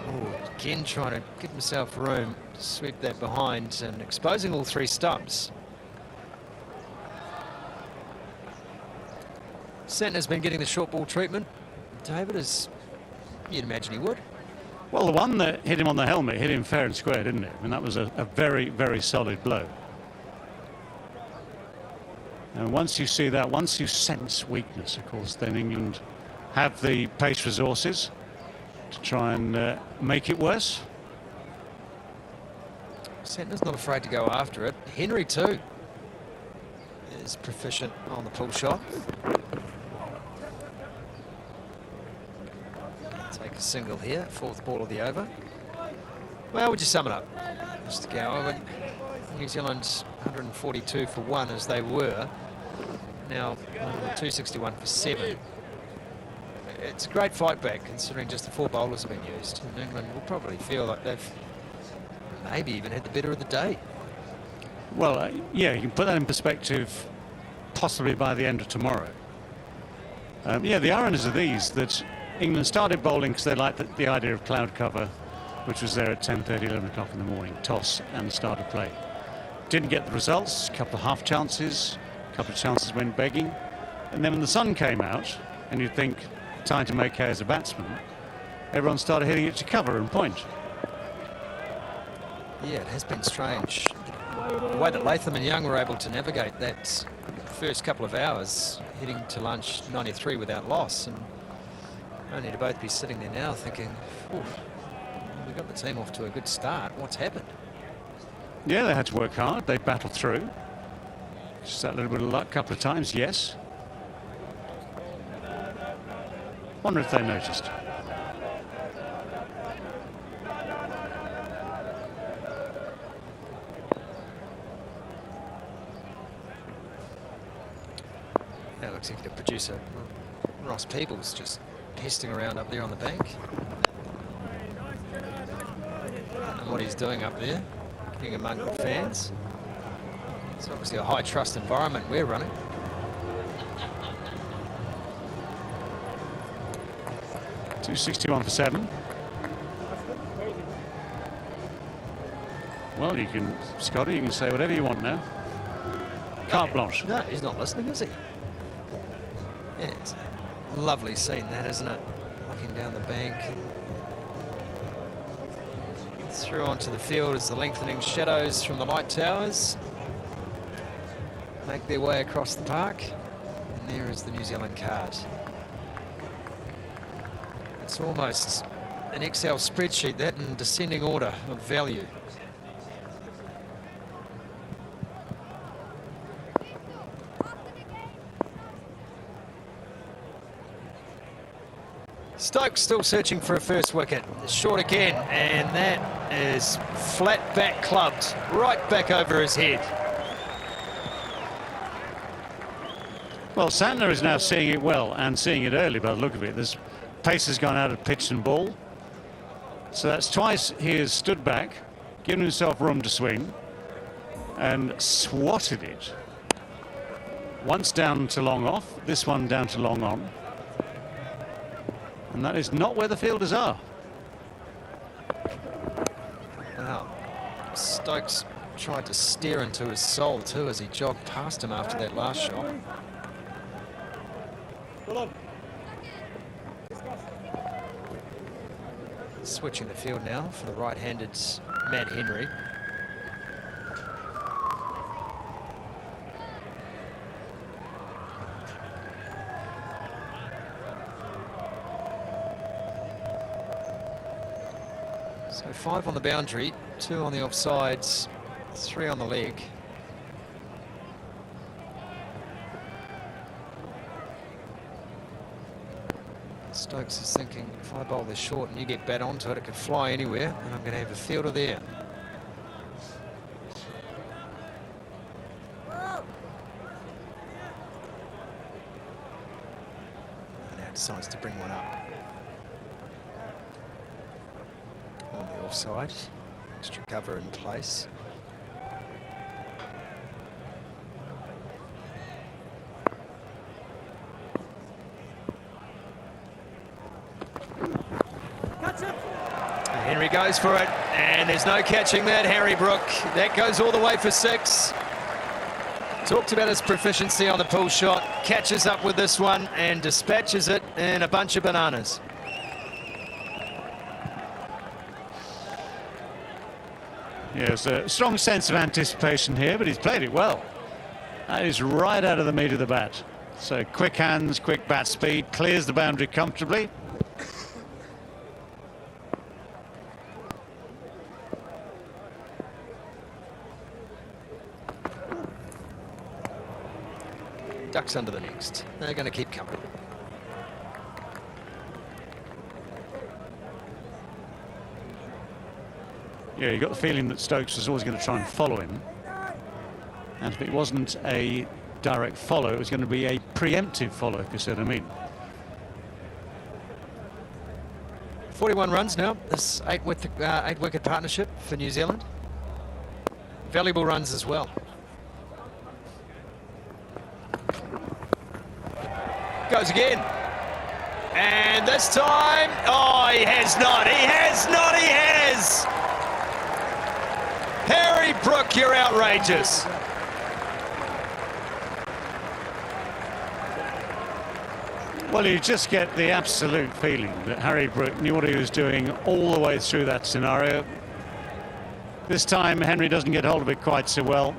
Oh, again trying to give himself room to sweep that behind and exposing all 3 stumps. Santner's been getting the short ball treatment. David, as you'd imagine he would. Well, the one that hit him on the helmet hit him fair and square, didn't it? I mean, that was a very, very solid blow. And once you see that, once you sense weakness, of course, then England have the pace resources to try and make it worse. Santner's not afraid to go after it. Henry, too, is proficient on the pull shot. Take a single here, 4th ball of the over. Well, would you sum it up, Mr. Gower? New Zealand's 142 for 1 as they were. Now 261 for 7. It's a great fight back considering just the 4 bowlers have been used. And England will probably feel like they've maybe even had the better of the day. Well, yeah, you can put that in perspective possibly by the end of tomorrow. Yeah, the ironies are these, that England started bowling because they liked the idea of cloud cover, which was there at 10:30, 11 o'clock in the morning, toss and the start of play. Didn't get the results, a couple of half chances, a couple of chances went begging, and then when the sun came out and you'd think time to make hay as a batsman, everyone started hitting it to cover and point. Yeah, it has been strange the way that Latham and Young were able to navigate that first couple of hours, heading to lunch 93 without loss, and only to both be sitting there now thinking, we got the team off to a good start. What's happened? Yeah, they had to work hard. They battled through. Just that little bit of luck a couple of times, yes. Wonder if they noticed. Our executive producer, Ross Peebles, just pesting around up there on the bank. And what he's doing up there, getting among the fans. It's obviously a high trust environment we're running. .261 for 7. Well, you can, Scotty, you can say whatever you want now. Carte blanche. No, he's not listening, is he? Yeah, it's a lovely scene, that, isn't it? Looking down the bank. Through onto the field as the lengthening shadows from the light towers make their way across the park. And there is the New Zealand card. It's almost an Excel spreadsheet, that, in descending order of value. Stokes still searching for a first wicket. Short again, and that is flat back clubbed right back over his head. Well, Santner is now seeing it well and seeing it early by the look of it. This pace has gone out of pitch and ball. So that's twice he has stood back, given himself room to swing, and swatted it. Once down to long off, this one down to long on. And that is not where the fielders are. Wow. Stokes tried to stare into his soul too as he jogged past him after that last shot. Switching the field now for the right-handed Matt Henry. So 5 on the boundary, 2 on the offsides, 3 on the leg. Stokes is thinking, if I bowl this short and you get bat onto it, it could fly anywhere, and I'm going to have a fielder there. And now decides to bring one up. On the offside, extra cover in place. Henry goes for it, and there's no catching that. Harry Brook, that goes all the way for 6. Talked about his proficiency on the pull shot, catches up with this one and dispatches it in a bunch of bananas. Yeah, there's a strong sense of anticipation here, but he's played it well. That is right out of the meat of the bat. So quick hands, quick bat speed, clears the boundary comfortably. Ducks under the next. They're going to keep coming. Yeah, you got the feeling that Stokes was always going to try and follow him. And if it wasn't a direct follow, it was going to be a preemptive follow, if you see what I mean. 41 runs now, this 8-wicket partnership for New Zealand. Valuable runs as well. Goes again. And this time, oh, he has not, he has not, he has! Harry Brook, you're outrageous. Well, you just get the absolute feeling that Harry Brook knew what he was doing all the way through that scenario. This time, Henry doesn't get hold of it quite so well.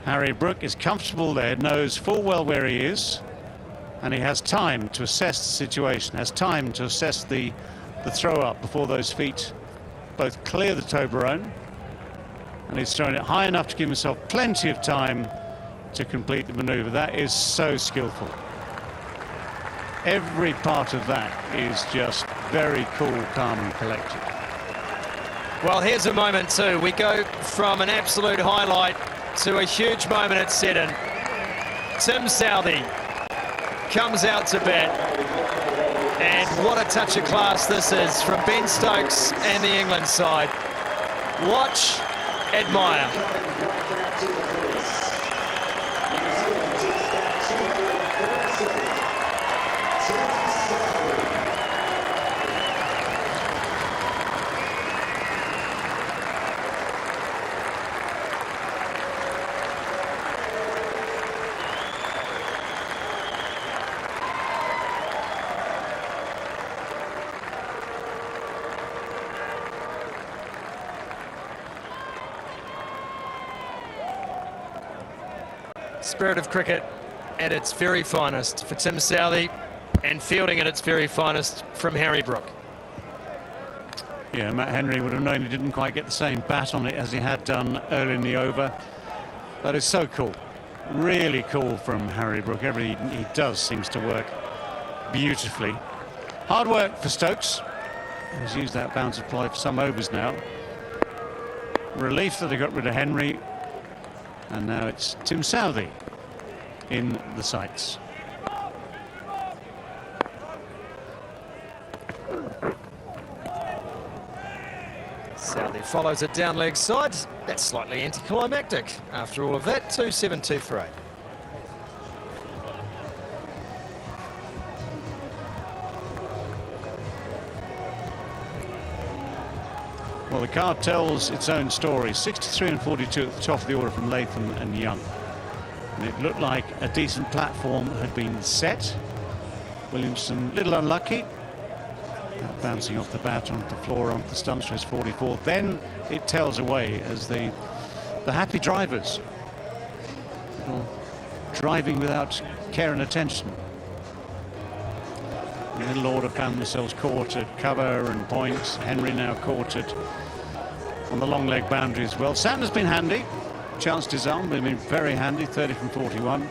Harry Brook is comfortable there, knows full well where he is, and he has time to assess the situation, has time to assess the throw up before those feet both clear the Toblerone, and he's thrown it high enough to give himself plenty of time to complete the manoeuvre. That is so skillful. Every part of that is just very cool, calm and collected. Well, here's a moment too. We go from an absolute highlight to a huge moment at Seddon. Tim Southey comes out to bat, and what a touch of class this is from Ben Stokes and the England side. Watch, admire. Spirit of cricket at its very finest for Tim Southey, and fielding at its very finest from Harry Brook. Yeah, Matt Henry would have known he didn't quite get the same bat on it as he had done early in the over. That is so cool. Really cool from Harry Brook. Everything he does seems to work beautifully. Hard work for Stokes. He's used that bounce ply for some overs now. Relief that they got rid of Henry. And now it's Tim Southey in the sights. Southey follows it down leg side. That's slightly anticlimactic after all of that. 2-7-2 for 8. Well, the card tells its own story. 63 and 42 at the top of the order from Latham and Young. And it looked like a decent platform had been set. Williamson a little unlucky. Bouncing off the bat onto the floor, onto the stumps for his 44. Then it tells away as the happy drivers. Driving without care and attention. And then Lord have found themselves caught at cover and points. Henry now caught at on the long leg boundary as well. Sanders been handy. Chanced his arm, but been very handy. 30 from 41.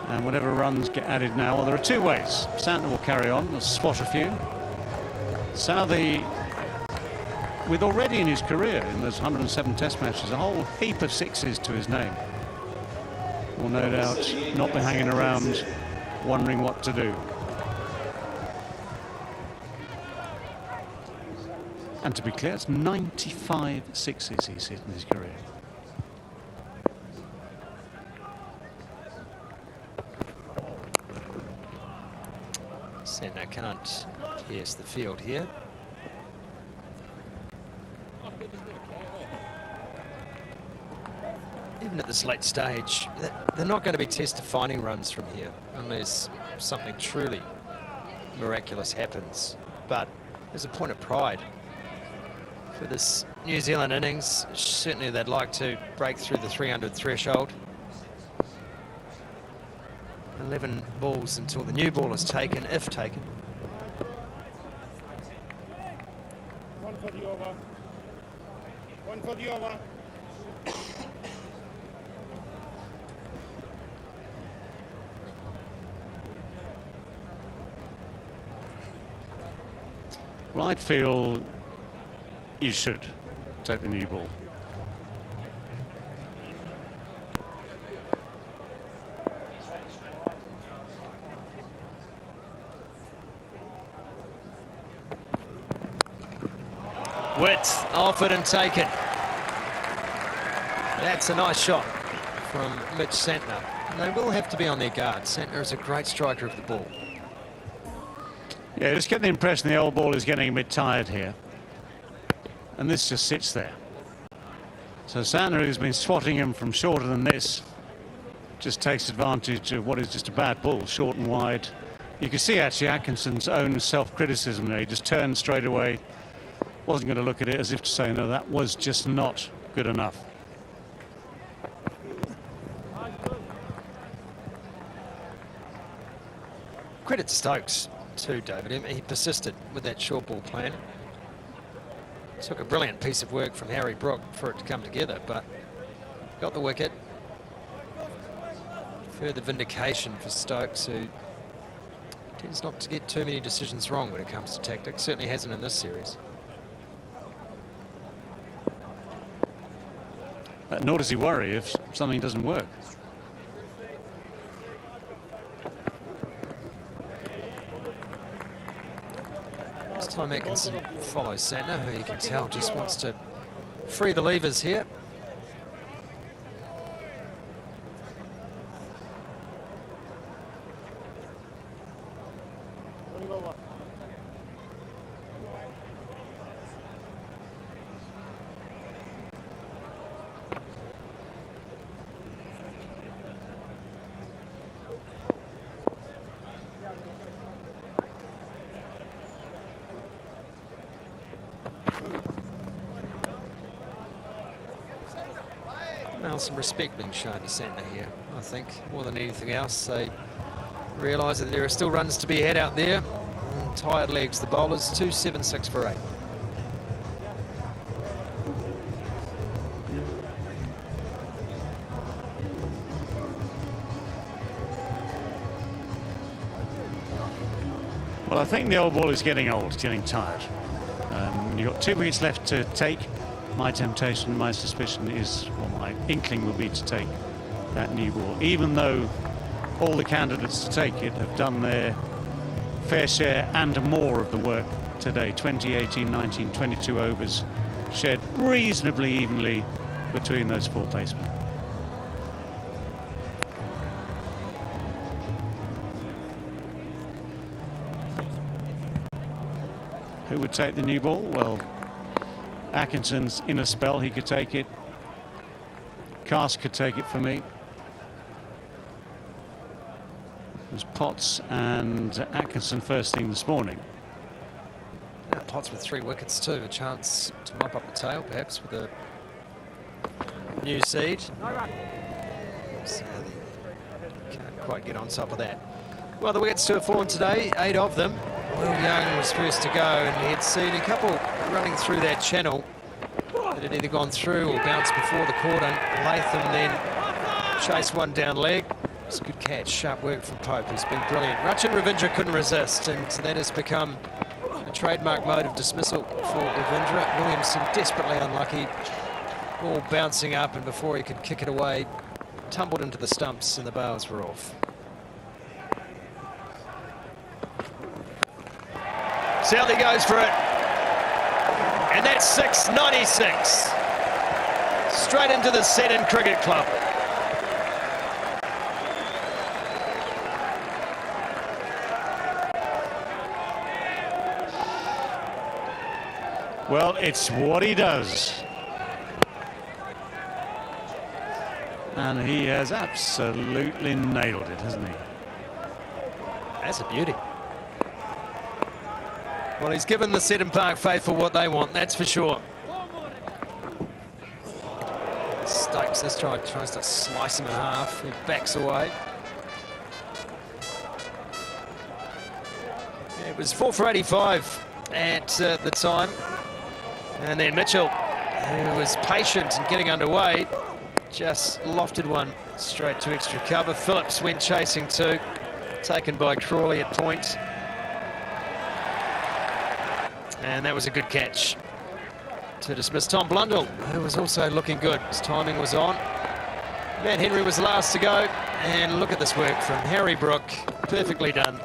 And whatever runs get added now, well, there are two ways. Santner will carry on, he'll swat a few. Southey, with already in his career, in those 107 test matches, a whole heap of sixes to his name, will no doubt not be hanging around wondering what to do. And to be clear, it's 95 sixes he's hit in his career. Santner can't Yes, the field here. Even at this late stage, they're not going to be test-defining runs from here unless something truly miraculous happens. But there's a point of pride for this New Zealand innings. Certainly they'd like to break through the 300 threshold. 11 balls until the new ball is taken, if taken. One for the over. One for the over. Well, I'd feel you should take the new ball. Width offered and taken. That's a nice shot from Mitch Santner. And they will have to be on their guard. Santner is a great striker of the ball. Yeah, just get the impression the old ball is getting a bit tired here. And this just sits there. So Santner, who's been swatting him from shorter than this, just takes advantage of what is just a bad ball, short and wide. You can see actually Atkinson's own self-criticism there. He just turned straight away, wasn't going to look at it, as if to say, no, that was just not good enough. Credit to Stokes too, David. He persisted with that short ball plan. Took a brilliant piece of work from Harry Brook for it to come together, but got the wicket. Further vindication for Stokes, who tends not to get too many decisions wrong when it comes to tactics. Certainly hasn't in this series. Nor does he worry if something doesn't work. This time Atkinson follows Santner, who you can tell just wants to free the levers here. Now some respect being shown to Santner here. I think more than anything else, they realise that there are still runs to be had out there. Tired legs, the bowlers, 2-7-6 for 8. Well, I think the old ball is getting old, it's getting tired. You've got 2 wickets left to take. My temptation, my suspicion is, well, my inkling will be to take that new ball, even though all the candidates to take it have done their fair share and more of the work today. 20, 18, 19, 22 overs shared reasonably evenly between those 4 placemen. Who would take the new ball? Well, Atkinson's in a spell, he could take it. Cast could take it for me. It was Potts and Atkinson first thing this morning. Now Potts with 3 wickets too, a chance to mop up the tail perhaps with a new seed. So they can't quite get on top of that. Well, the wickets to have fallen today, 8 of them. Will Young was first to go, and he had seen a couple running through that channel that had either gone through or bounced before the cordon. Latham then chased one down leg. It's a good catch, sharp work from Pope, who's been brilliant. Rachin Ravindra couldn't resist, and that has become a trademark mode of dismissal for Ravindra. Williamson desperately unlucky. Ball bouncing up, and before he could kick it away, tumbled into the stumps, and the bails were off. Southey goes for it, and that's 696. Straight into the Seddon Cricket Club. Well, it's what he does. And he has absolutely nailed it, hasn't he? That's a beauty. Well, he's given the Seddon Park faithful what they want, that's for sure. Stokes this time tries to slice him in half. He backs away. It was 4 for 85 at the time. And then Mitchell, who was patient in getting underway, just lofted one straight to extra cover. Phillips went chasing too, taken by Crawley at point. And that was a good catch to dismiss Tom Blundell, who was also looking good. His timing was on. Matt Henry was the last to go. And look at this work from Harry Brook. Perfectly done.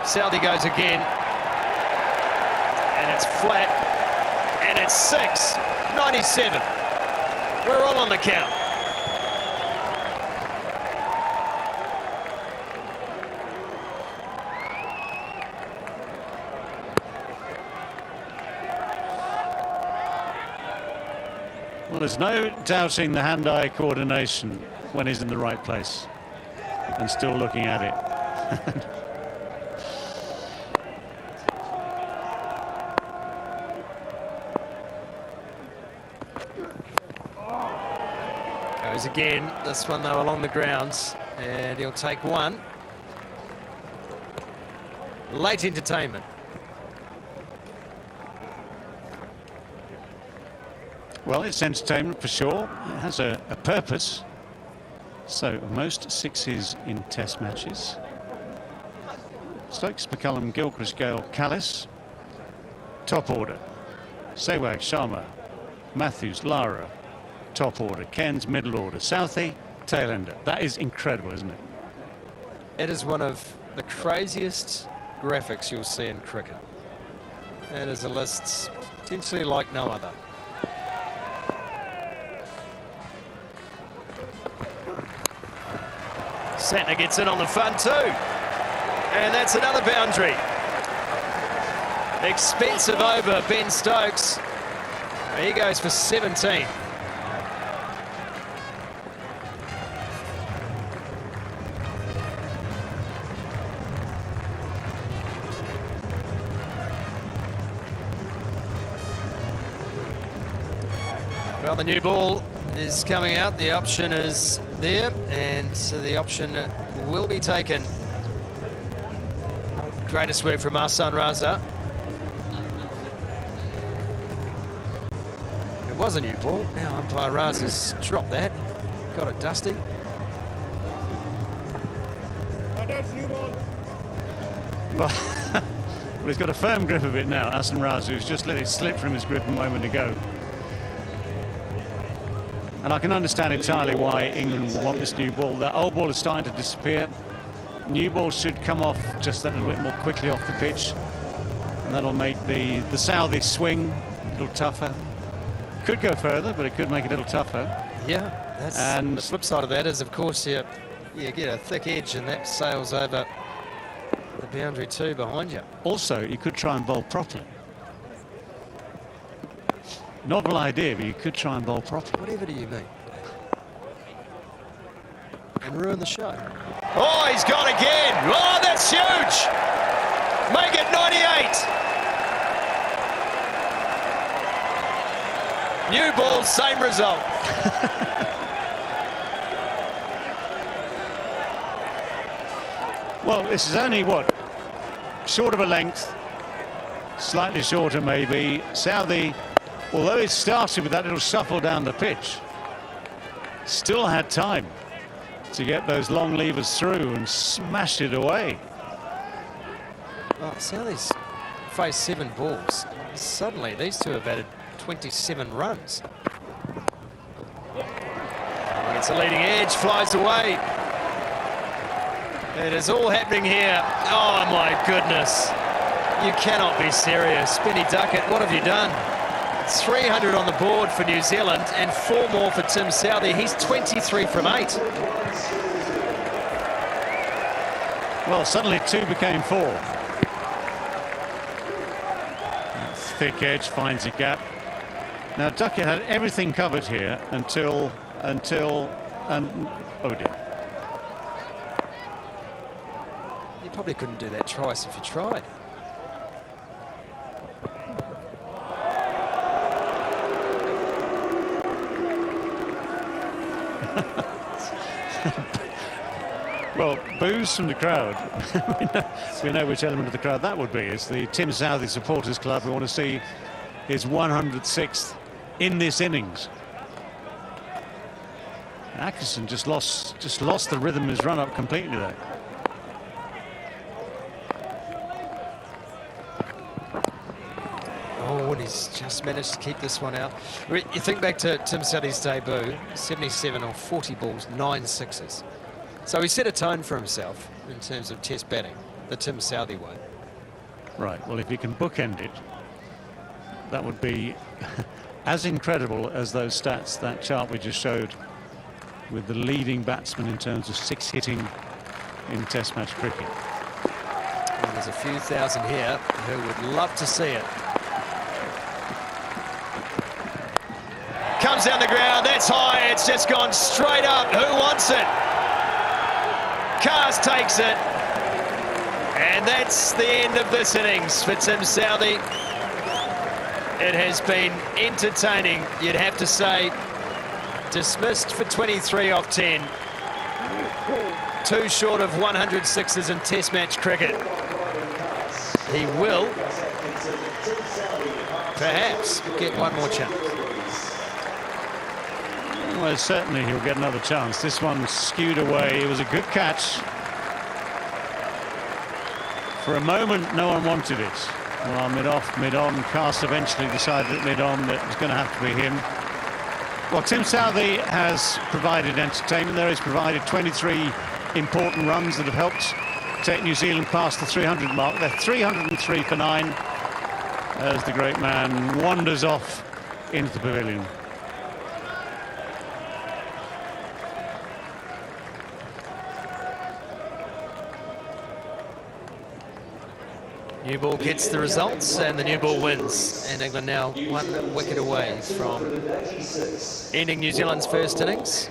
Southey goes again. And it's flat. And it's 6-97. We're all on the count. Well, there's no doubting the hand-eye coordination when he's in the right place and still looking at it. Goes again, this one though along the grounds, and he'll take one. Late entertainment. Well, it's entertainment for sure. It has a purpose. So most sixes in test matches. Stokes, McCullum, Gilchrist, Gale, Callis. Top order. Sewag, Sharma, Matthews, Lara. Top order. Cairns, middle order. Southey, tail ender. That is incredible, isn't it? It is one of the craziest graphics you'll see in cricket. It is a list potentially like no other. Santner gets in on the fun too. And that's another boundary. Expensive over Ben Stokes. He goes for 17. Well, the new ball is coming out. The option is there, and so the option will be taken. Greatest work from Ahsan Raza. It was a new ball. Now umpire Raza's dropped that. Got it dusty. Well, he's got a firm grip of it now. Ahsan Raza, who's just let it slip from his grip a moment ago. And I can understand entirely why England will want this new ball. That old ball is starting to disappear. New ball should come off just that little bit more quickly off the pitch. And that'll make the Southey swing a little tougher. Could go further, but it could make it a little tougher. Yeah, that's, and the flip side of that is, of course, you get a thick edge and that sails over the boundary too behind you. Also, you could try and bowl properly. Novel idea, but you could try and bowl properly. Whatever do you mean? And ruin the show. Oh, he's gone again. Oh, that's huge. Make it 98. New ball, same result. Well, this is only, what, short of a length, slightly shorter maybe. Southey, although it started with that little shuffle down the pitch, still had time to get those long levers through and smash it away. Oh, Southey's faced 7 balls. Suddenly, these two have added 27 runs. Gets a leading edge, flies away. It is all happening here. Oh, my goodness. You cannot be serious. Benny Duckett, what have you done? 300 on the board for New Zealand and 4 more for Tim Southey. He's 23 from 8. Well, suddenly 2 became 4. thick edge, finds a gap. Now Duckett had everything covered here until oh dear. You probably couldn't do that twice if you tried. Well, boos from the crowd. we know which element of the crowd that would be. It's the Tim Southey Supporters Club who want to see his 106th in this innings. Atkinson just lost the rhythm of his run-up completely there. Oh, and he's just managed to keep this one out. You think back to Tim Southey's debut, 77 or 40 balls, 9 sixes. So he set a tone for himself in terms of test batting, the Tim Southey way. Right, well, if you can bookend it, that would be as incredible as those stats, that chart we just showed, with the leading batsman in terms of 6 hitting in Test match cricket. And there's a few thousand here who would love to see it. Comes down the ground, that's high, it's just gone straight up. Who wants it? Cars takes it. And that's the end of this innings for Tim Southey. It has been entertaining, you'd have to say. Dismissed for 23 off 10. 2 short of 106s in Test match cricket. He will perhaps get one more chance. Well, certainly he'll get another chance. This one skewed away. It was a good catch. For a moment, no one wanted it. Well, mid-off, mid-on. Cast eventually decided at mid-on that it was going to have to be him. Well, Tim Southey has provided entertainment there. He's provided 23 important runs that have helped take New Zealand past the 300 mark. They're 303 for 9 as the great man wanders off into the pavilion. New ball gets the results and the new ball wins. And England now 1 wicket away from ending New Zealand's first innings.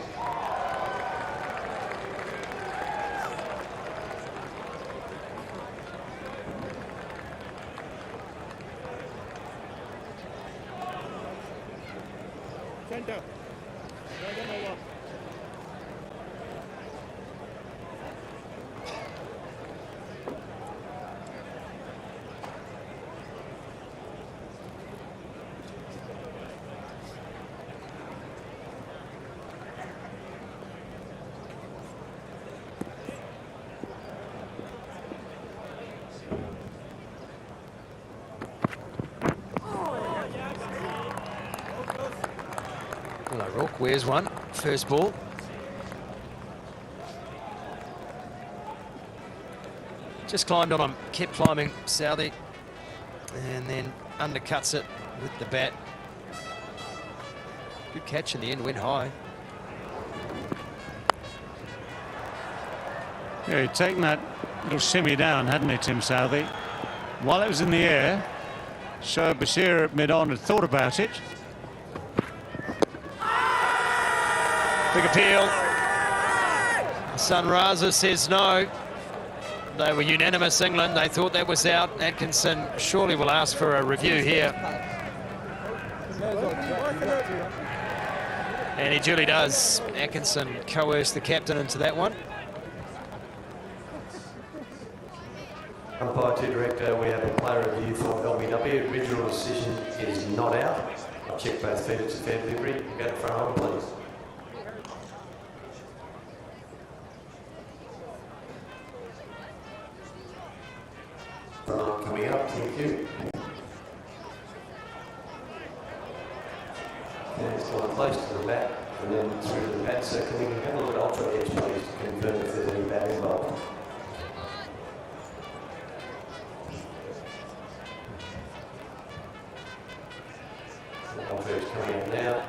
Rook, where's one? First ball. Just climbed on him, kept climbing Southey, and then undercuts it with the bat. Good catch in the end, went high. Yeah, he'd taken that little shimmy down, hadn't he, Tim Southey? While it was in the air, Shoaib Bashir at mid-on had thought about it. Big appeal. Sunraza says no. They were unanimous, England. They thought that was out. Atkinson surely will ask for a review here. And he duly does. Atkinson coerced the captain into that one. Umpire to director, we have a player review for LBW. Original decision is not out. I'll check both feet, it's a fair delivery. Go to front on, please. Front arm coming up, thank you. And it's gone close to the bat and then through to the bat. So can we have a look at ultra edge, please, to confirm if there's any bat involved? Ultra's coming in now.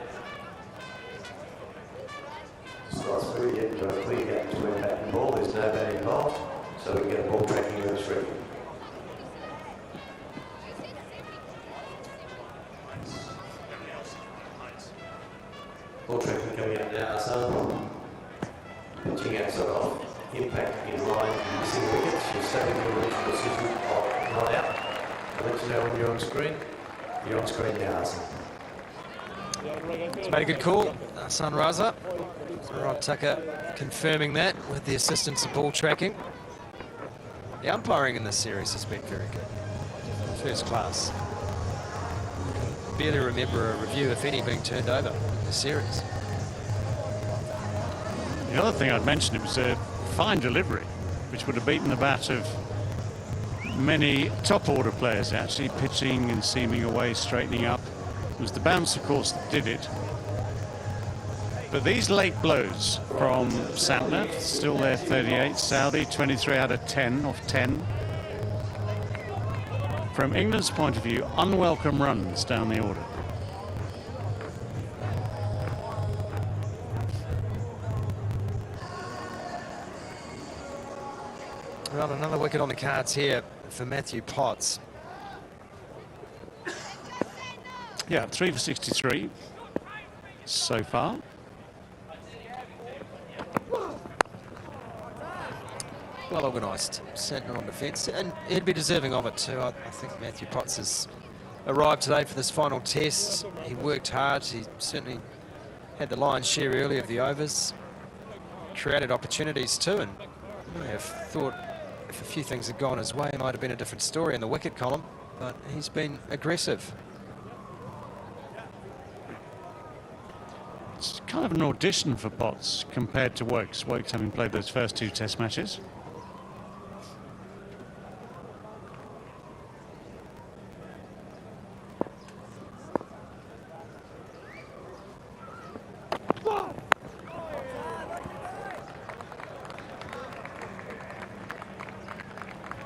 Slice through, yeah, you've got a clear gap between bat and ball. There's no bat involved, so we can get a ball tracking notice ready. looking at sort of impact in line and missing wickets. You're stepping to a literal decision of not out. I'll let you know when you're on screen. You're on screen now, Hassan. He's made a good call, Hassan Raza. Rod Tucker confirming that with the assistance of ball tracking. The umpiring in this series has been very good. First class. I can barely remember a review, if any, being turned over in the series. The other thing I'd mention, it was a fine delivery, which would have beaten the bat of many top order players, actually pitching and seaming away, straightening up. It was the bounce, of course, that did it. But these late blows from Santner, still there, 38, Saudi 23 out of 10 off 10. From England's point of view, unwelcome runs down the order. Well, another wicket on the cards here for Matthew Potts. Yeah, 3 for 63 so far. Well organised centre on defence, and he'd be deserving of it too. I think Matthew Potts has arrived today for this final test. He worked hard. He certainly had the lion's share early of the overs, created opportunities too, and I have thought if a few things had gone his way, it might have been a different story in the wicket column, but he's been aggressive. It's kind of an audition for Potts compared to Wokes. Wokes having played those first 2 test matches.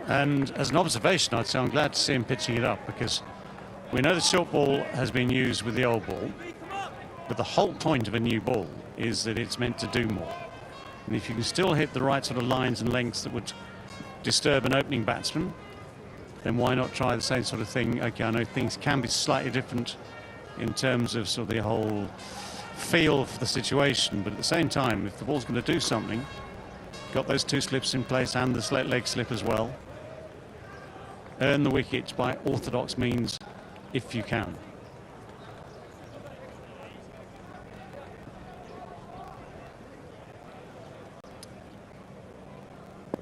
And as an observation, I'd say I'm glad to see him pitching it up, because we know the short ball has been used with the old ball, but the whole point of a new ball is that it's meant to do more. And if you can still hit the right sort of lines and lengths that would disturb an opening batsman, then why not try the same sort of thing? Okay, I know things can be slightly different in terms of sort of the whole feel for the situation, but at the same time, if the ball's going to do something, got those 2 slips in place and the leg slip as well, earn the wicket by orthodox means if you can.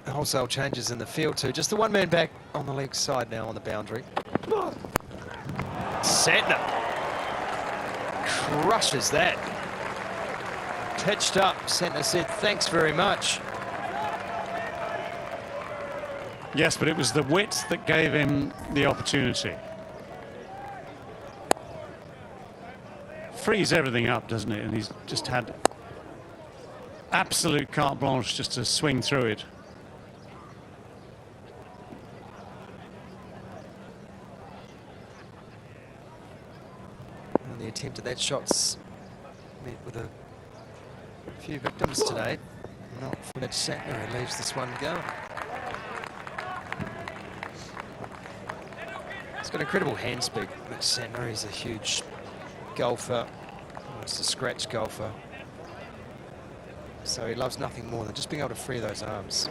Wholesale changes in the field too. Just the one man back on the leg side now on the boundary. Santner crushes that. Pitched up. Santner said thanks very much. Yes, but it was the width that gave him the opportunity. Frees everything up, doesn't it? And he's just had absolute carte blanche just to swing through it. And the attempt at that shot's met with a few victims today. Not for Mitch Santner, who leaves this one going. He's got incredible hand speed, Mitch Santner. He's a huge golfer, almost a scratch golfer. So he loves nothing more than just being able to free those arms.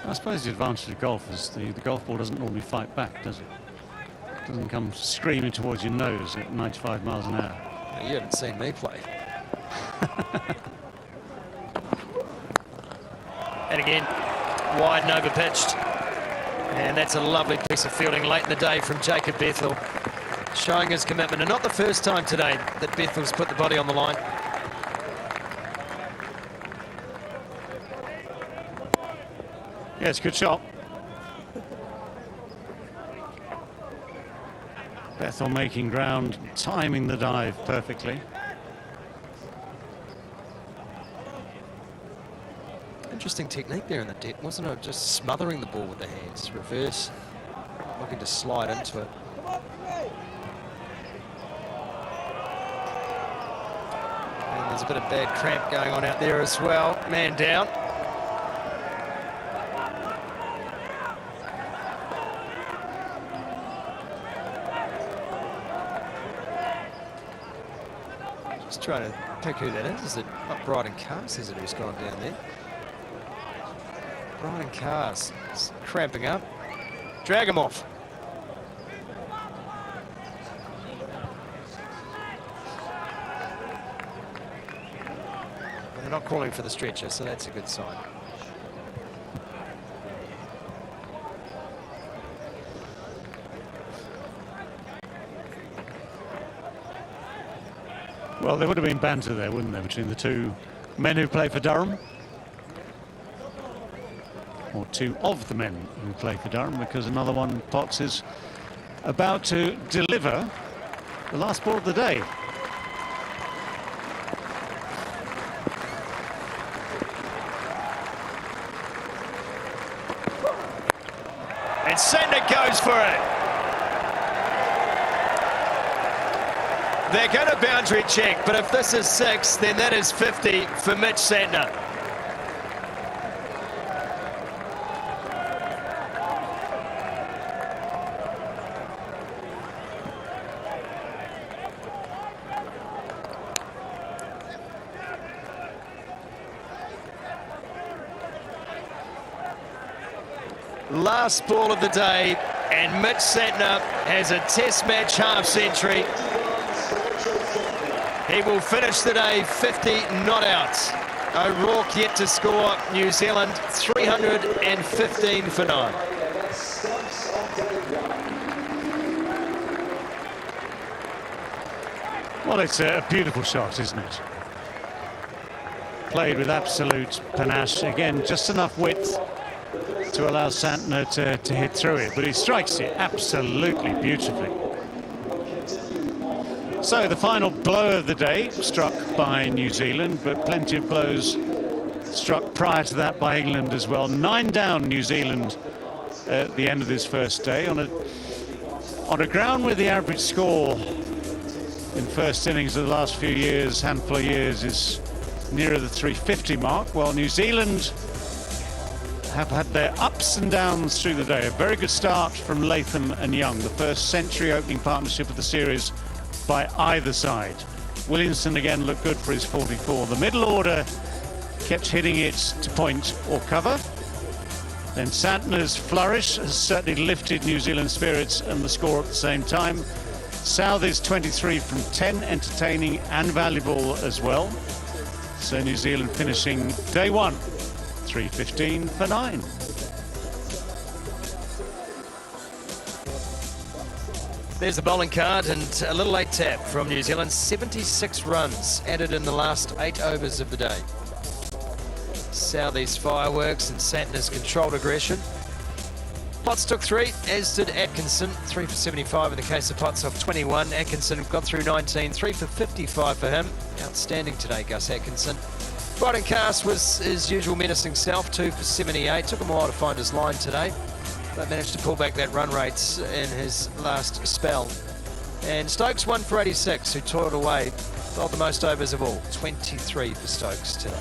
I suppose the advantage of golf is the golf ball doesn't normally fight back, does it? It doesn't come screaming towards your nose at 95 miles an hour. You haven't seen me play. And again, wide and over-pitched. And that's a lovely piece of fielding late in the day from Jacob Bethel, showing his commitment. And not the first time today that Bethel's put the body on the line. Yeah, it's a good shot. Bethel making ground, timing the dive perfectly. Interesting technique there in the depth, wasn't it? Just smothering the ball with the hands, reverse, looking to slide into it. And there's a bit of bad cramp going on out there as well. Man down. Just trying to pick who that is. Is it not Bryden Cars, is it, who's gone down there? Bryden Cars is cramping up. Drag him off. They're not calling for the stretcher, so that's a good sign. Well, there would have been banter there, wouldn't there, between the two men who play for Durham? Or two of the men who play for Durham, because another one, Potts, is about to deliver the last ball of the day. And Sender goes for it. They're going to boundary check, but if this is 6, then that is 50 for Mitch Santner. Last ball of the day, and Mitch Santner has a test match half century. He will finish the day 50 not out. O'Rourke yet to score. New Zealand 315 for 9. Well, it's a beautiful shot, isn't it? Played with absolute panache. Again, just enough width to allow Santner to hit through it, but he strikes it absolutely beautifully. So the final blow of the day struck by New Zealand, but plenty of blows struck prior to that by England as well. 9 down New Zealand at the end of this first day on a ground where the average score in first innings of the last few years, handful of years, is nearer the 350 mark. Well, New Zealand have had their ups and downs through the day. A very good start from Latham and Young, the first century opening partnership of the series by either side. Williamson again looked good for his 44. The middle order kept hitting it to point or cover. Then Santner's flourish has certainly lifted New Zealand spirits and the score at the same time. Southey's 23 from 10, entertaining and valuable as well. So New Zealand finishing day 1, 315 for 9. There's the bowling card and a little late tap from New Zealand. 76 runs added in the last 8 overs of the day. Southey's fireworks and Santner's controlled aggression. Potts took 3, as did Atkinson. 3 for 75 in the case of Potts off 21. Atkinson got through 19, 3 for 55 for him. Outstanding today, Gus Atkinson. Bryden Cast was his usual menacing self, 2 for 78. Took him a while to find his line today, but managed to pull back that run rate in his last spell. And Stokes 1 for 86, who toiled away, bowled the most overs of all, 23 for Stokes today.